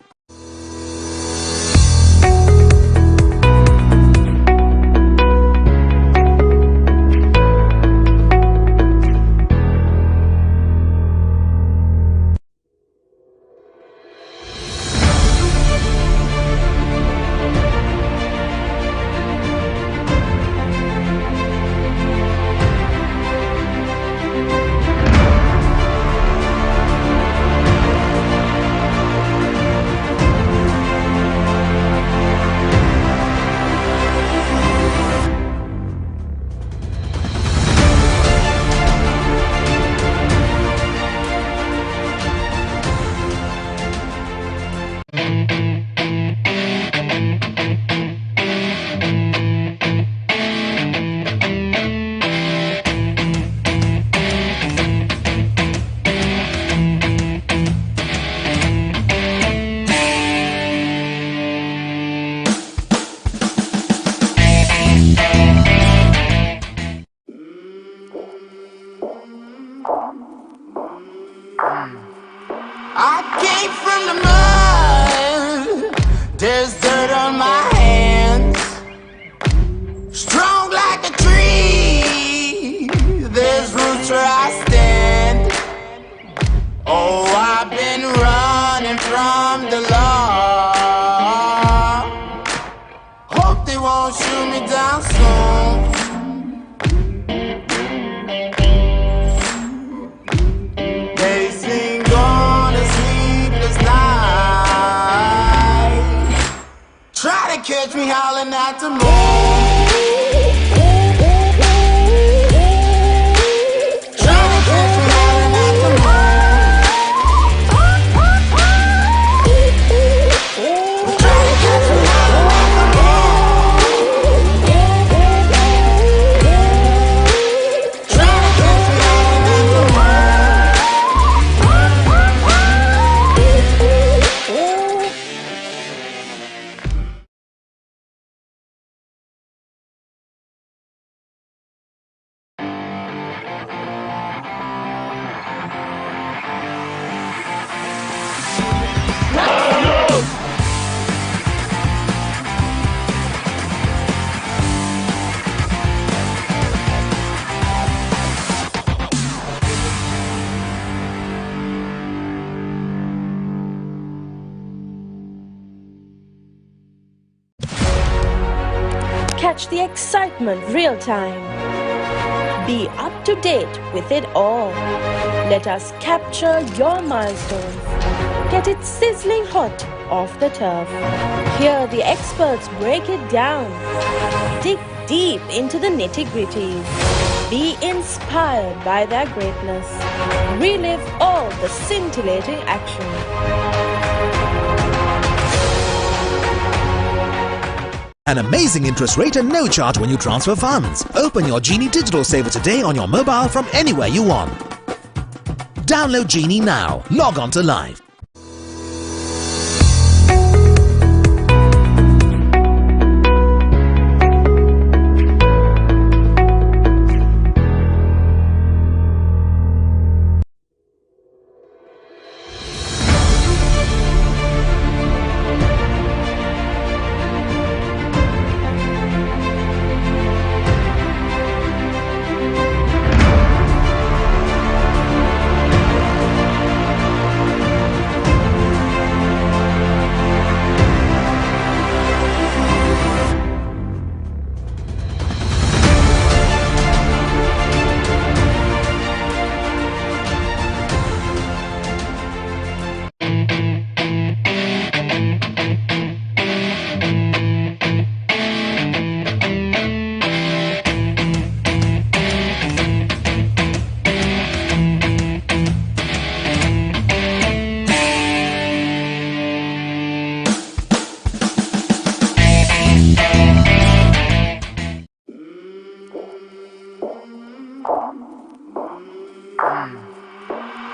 I came from the mud. There's dirt on my hands. Strong like a tree. There's roots where I stand. Oh, I've been running from the law. Hope they won't shoot me down soon. Catch me howling at the moon. Catch the excitement real time. Be up to date with it all. Let us capture your milestones. Get it sizzling hot off the turf. Hear the experts break it down. Dig deep into the nitty-gritties. Be inspired by their greatness. Relive all the scintillating action. An amazing interest rate and no charge when you transfer funds. Open your Genie Digital Saver today on your mobile from anywhere you want. Download Genie now. Log on to Live.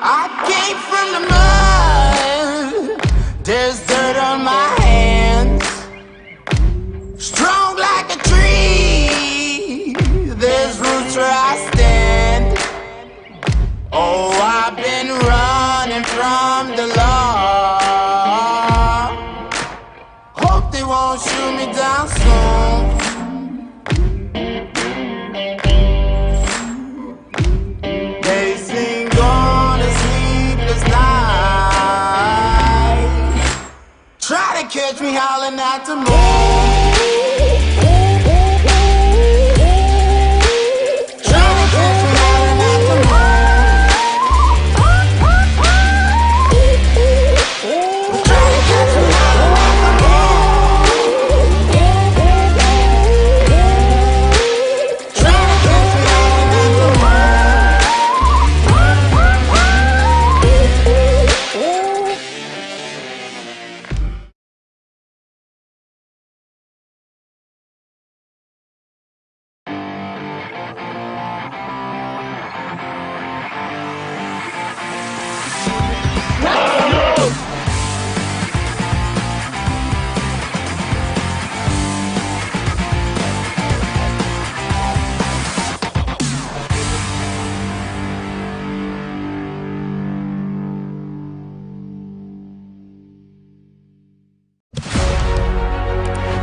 I came from the mud. There's dirt on my hands. Strong like a tree. the law. Hope they won't shoot me down soon. They sing on a sleepless night. Try to catch me howling at the moon.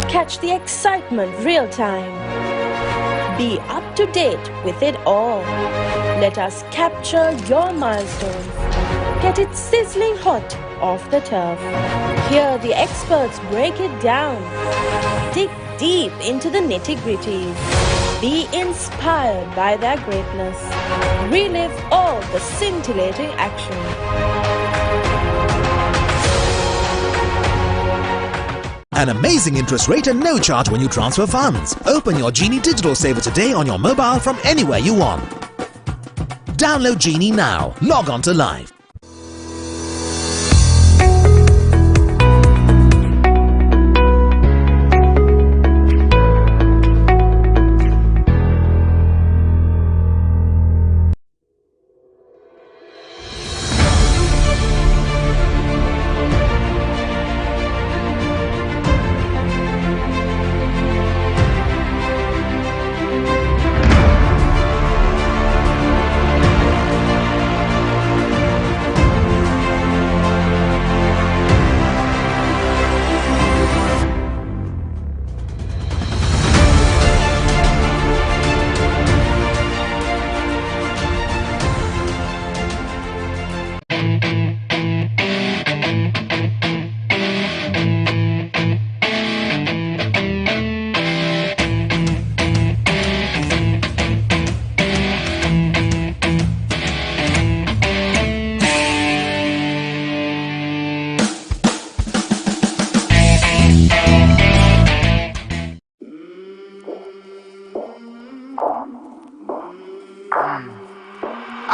Catch the excitement real time. Be up to date with it all. Let us capture your milestones. Get it sizzling hot off the turf. Hear the experts break it down. Dig deep into the nitty-gritties. Be inspired by their greatness. Relive all the scintillating action. An amazing interest rate and no charge when you transfer funds. Open your Genie Digital Saver today on your mobile from anywhere you want. Download Genie now. Log on to Live.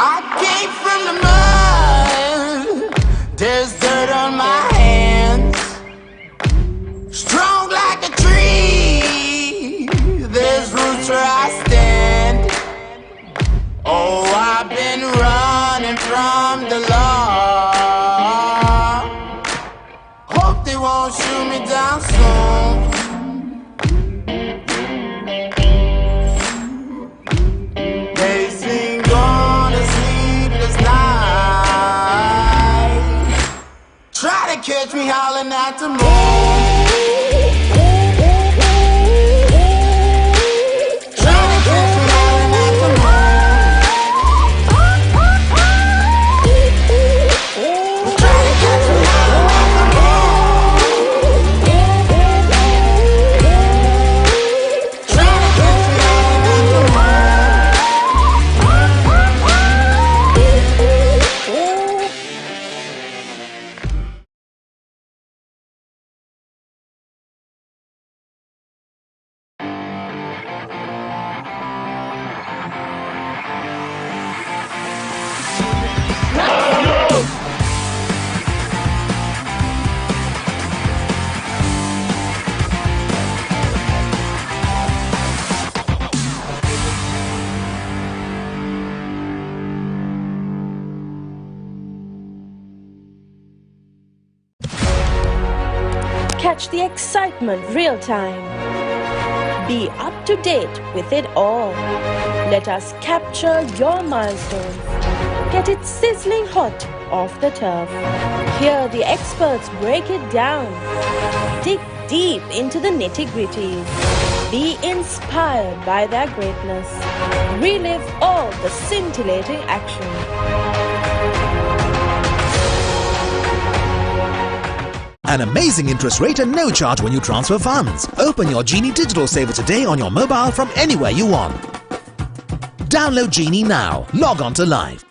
I came from the mud. There's dirt on my hands. Strong like a tree. There's roots where I stand. Oh, I've been running from the law. Hope they won't shoot me down soon. Catch me howling at the moon. Catch the excitement real time. Be up to date with it all. Let us capture your milestones. Get it sizzling hot off the turf. Here the experts break it down. Dig deep into the nitty-gritties. Be inspired by their greatness. Relive all the scintillating action. An amazing interest rate and no charge when you transfer funds. Open your Genie Digital Saver today on your mobile from anywhere you want. Download Genie now. Log on to Live.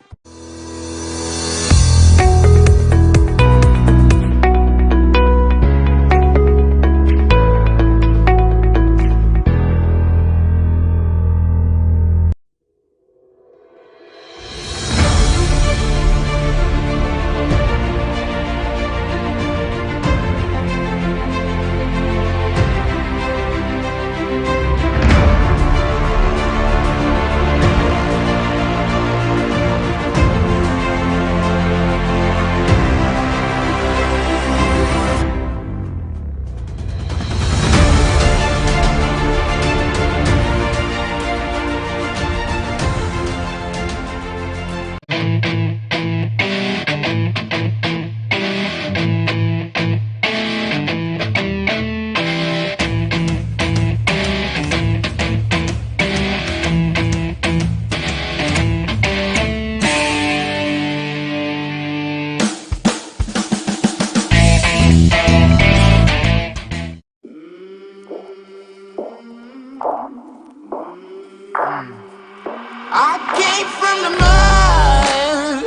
I came from the mud.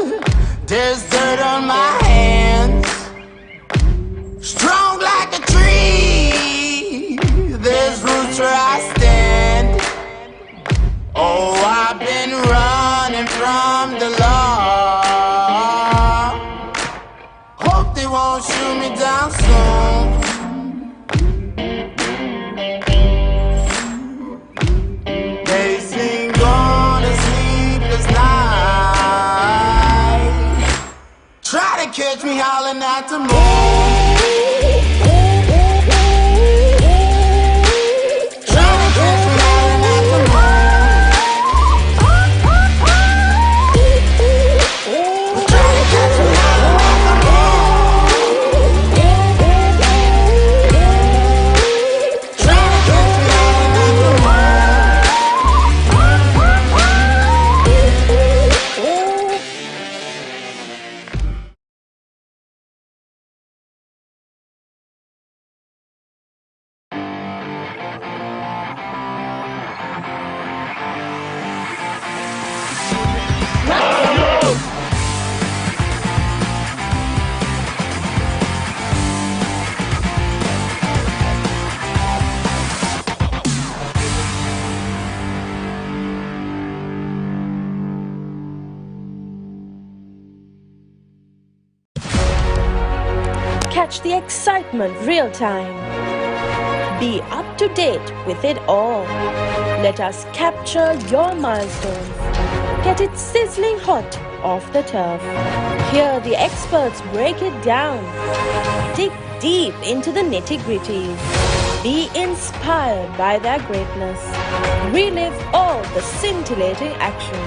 There's dirt on my hands. Strong like a tree. There's roots where I stand. Oh, I've been running from the law. Hope they won't shoot me down soon. They sing on a sleepless night. Try to catch me howling at the moon. Try to catch me howling at the moon. Try to catch me howling at the moon. Try to catch me howling at the moon. Catch the excitement real time. Be up to date with it all. Let us capture your milestones. Get it sizzling hot off the turf. Here the experts break it down. Dig deep into the nitty-gritties. Be inspired by their greatness. Relive all the scintillating action.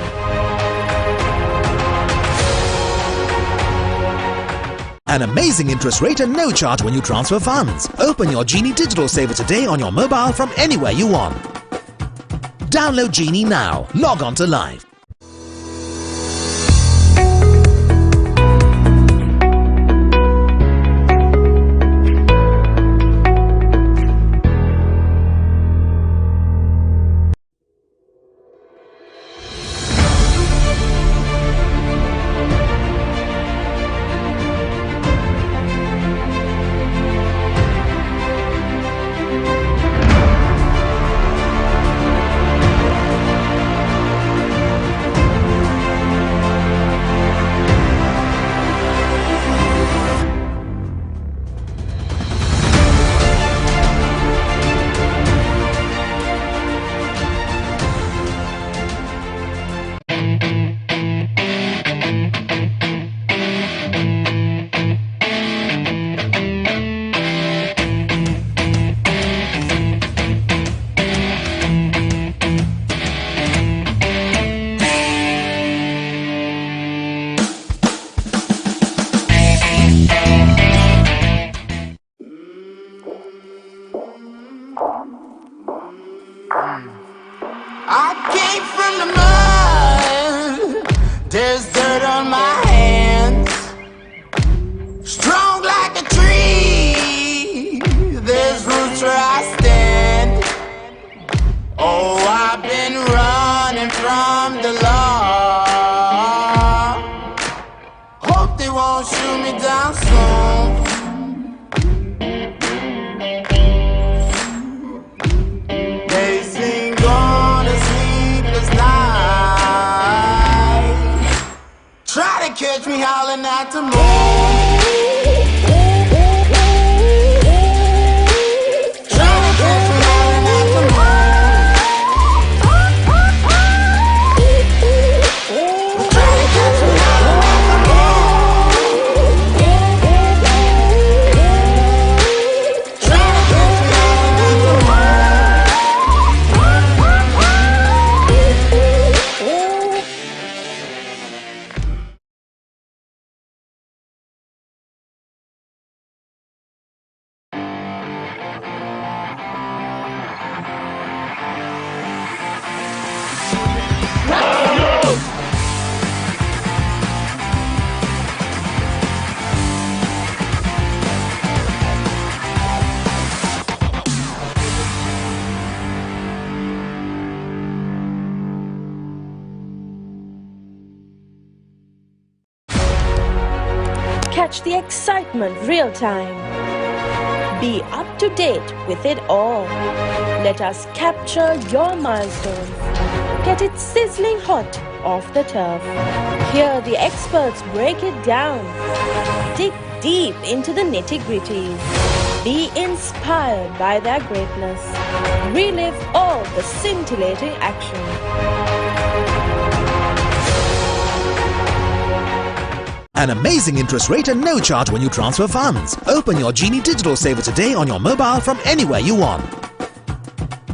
An amazing interest rate and no charge when you transfer funds. Open your Genie Digital Saver today on your mobile from anywhere you want. Download Genie now. Log on to Live. There's dirt on my hands, strong like a tree. There's roots where I stand. Oh, I've been running from the law. Hope they won't shoot me down soon. Days been gone, a sleepless night. Try to catch me howling at the moon. Catch the excitement real time. Be up to date with it all. Let us capture your milestone. Get it sizzling hot off the turf. Hear the experts break it down. Dig deep into the nitty-gritties. Be inspired by their greatness. Relive all the scintillating action. An amazing interest rate and no charge when you transfer funds. Open your Genie Digital Saver today on your mobile from anywhere you want.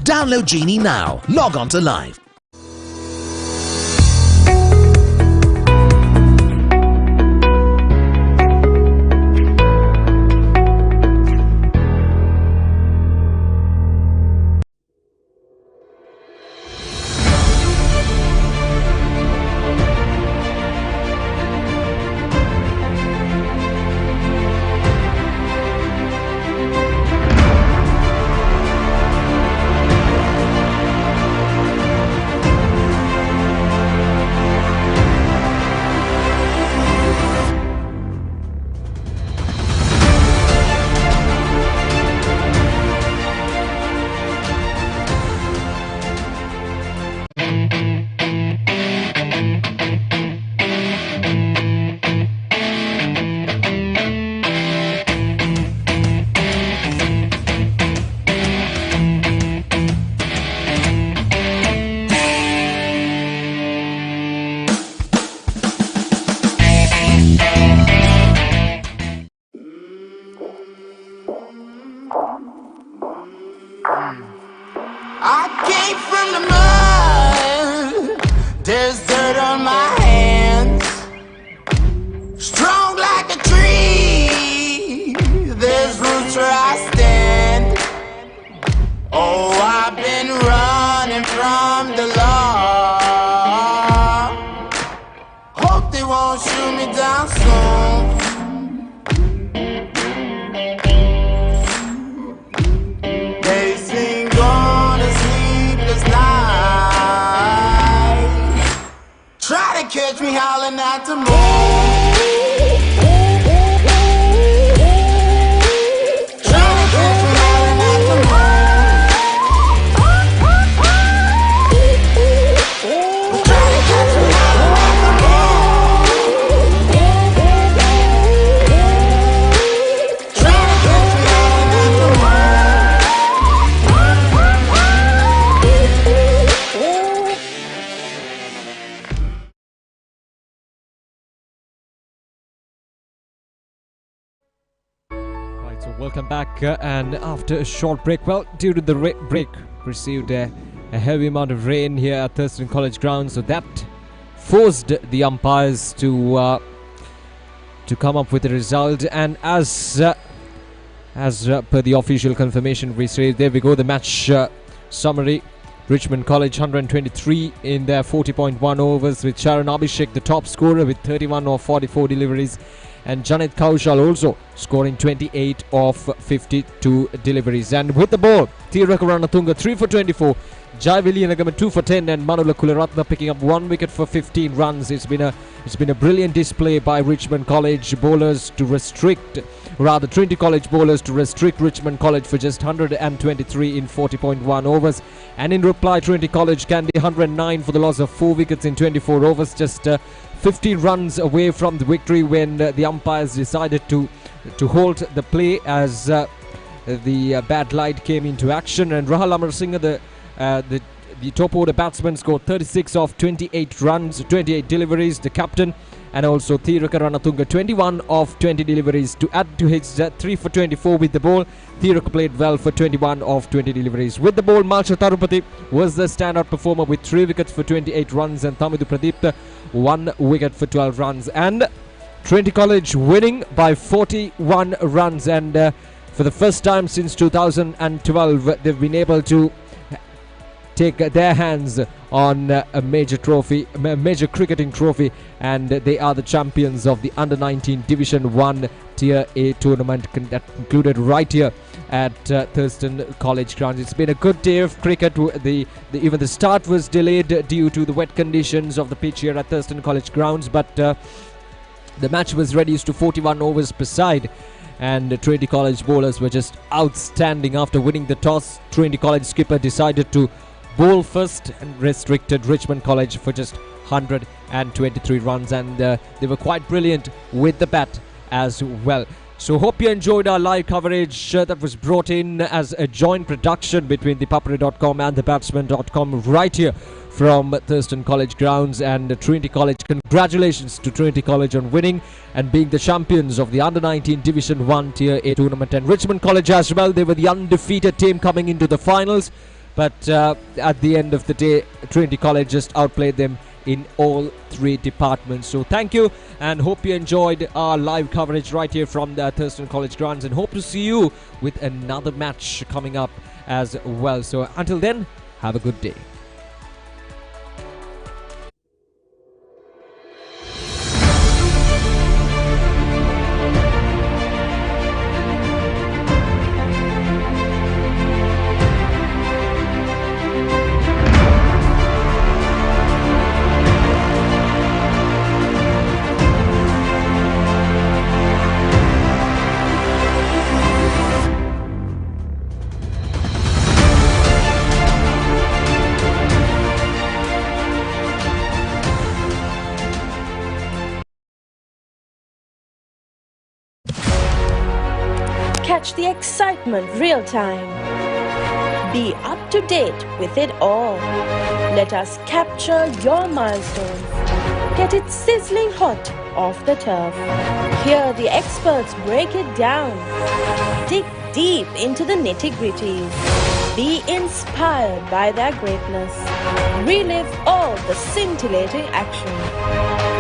Download Genie now. Log on to Live. There's dirt on my hands, strong like a tree. There's roots where I stand. Oh, I've been running from the law. Hope they won't shoot me down soon. Days been gone, a sleepless night. Try to catch me howling at the moon. So welcome back, and after a short break, well, due to the break, received a heavy amount of rain here at Thurstan College ground, so that forced the umpires to come up with a result. And as per the official confirmation received, there we go, the match summary. Richmond College 123 in their 40.1 overs, with Sharon Abhishek the top scorer with 31 of 44 deliveries, and Janet Kaushal also scoring 28 of 52 deliveries. And with the ball, Thiraka Ranatunga 3 for 24, Jai Villianagama 2 for 10, and Manula Kularatna picking up 1 wicket for 15 runs. It's been a brilliant display by Richmond College bowlers to restrict, rather Trinity College bowlers to restrict Richmond College for just 123 in 40.1 overs. And in reply, Trinity College Kandy 109 for the loss of 4 wickets in 24 overs, just 15 runs away from the victory when the umpires decided to halt the play as the bad light came into action. And Rahul Amarasinghe, the top order batsman, scored 36 of 28 runs, 28 deliveries, the captain, and also Thiraka Ranatunga 21 of 20 deliveries to add to his 3 for 24 with the ball. Thiraka played well for 21 of 20 deliveries. With the ball, Malsha Tarupati was the standout performer with 3 wickets for 28 runs, and Tamidu Pradeep 1 wicket for 12 runs. And Trinity College winning by 41 runs, and for the first time since 2012 they've been able to take their hands on a major trophy, a major cricketing trophy, and they are the champions of the Under-19 Division 1 Tier A tournament that concluded right here at Thurstan College grounds. It's been a good day of cricket. Even the start was delayed due to the wet conditions of the pitch here at Thurstan College grounds, but the match was reduced to 41 overs per side. And the Trinity College bowlers were just outstanding. After winning the toss, Trinity College skipper decided to bowl first and restricted Richmond College for just 123 runs, and they were quite brilliant with the bat as well. So hope you enjoyed our live coverage that was brought in as a joint production between the Papare.com and the Batsman.com right here from Thurstan College grounds. And Trinity College, congratulations to Trinity College on winning and being the champions of the Under-19 Division 1 Tier A tournament. And Richmond College as well, they were the undefeated team coming into the finals. But at the end of the day, Trinity College just outplayed them in all 3 departments. So thank you, and hope you enjoyed our live coverage right here from the Thurstan College grounds, and hope to see you with another match coming up as well. So until then, have a good day. Catch the excitement real time. Be up to date with it all. Let us capture your milestones. Get it sizzling hot off the turf. Hear the experts break it down. Dig deep into the nitty-gritties. Be inspired by their greatness. Relive all the scintillating action.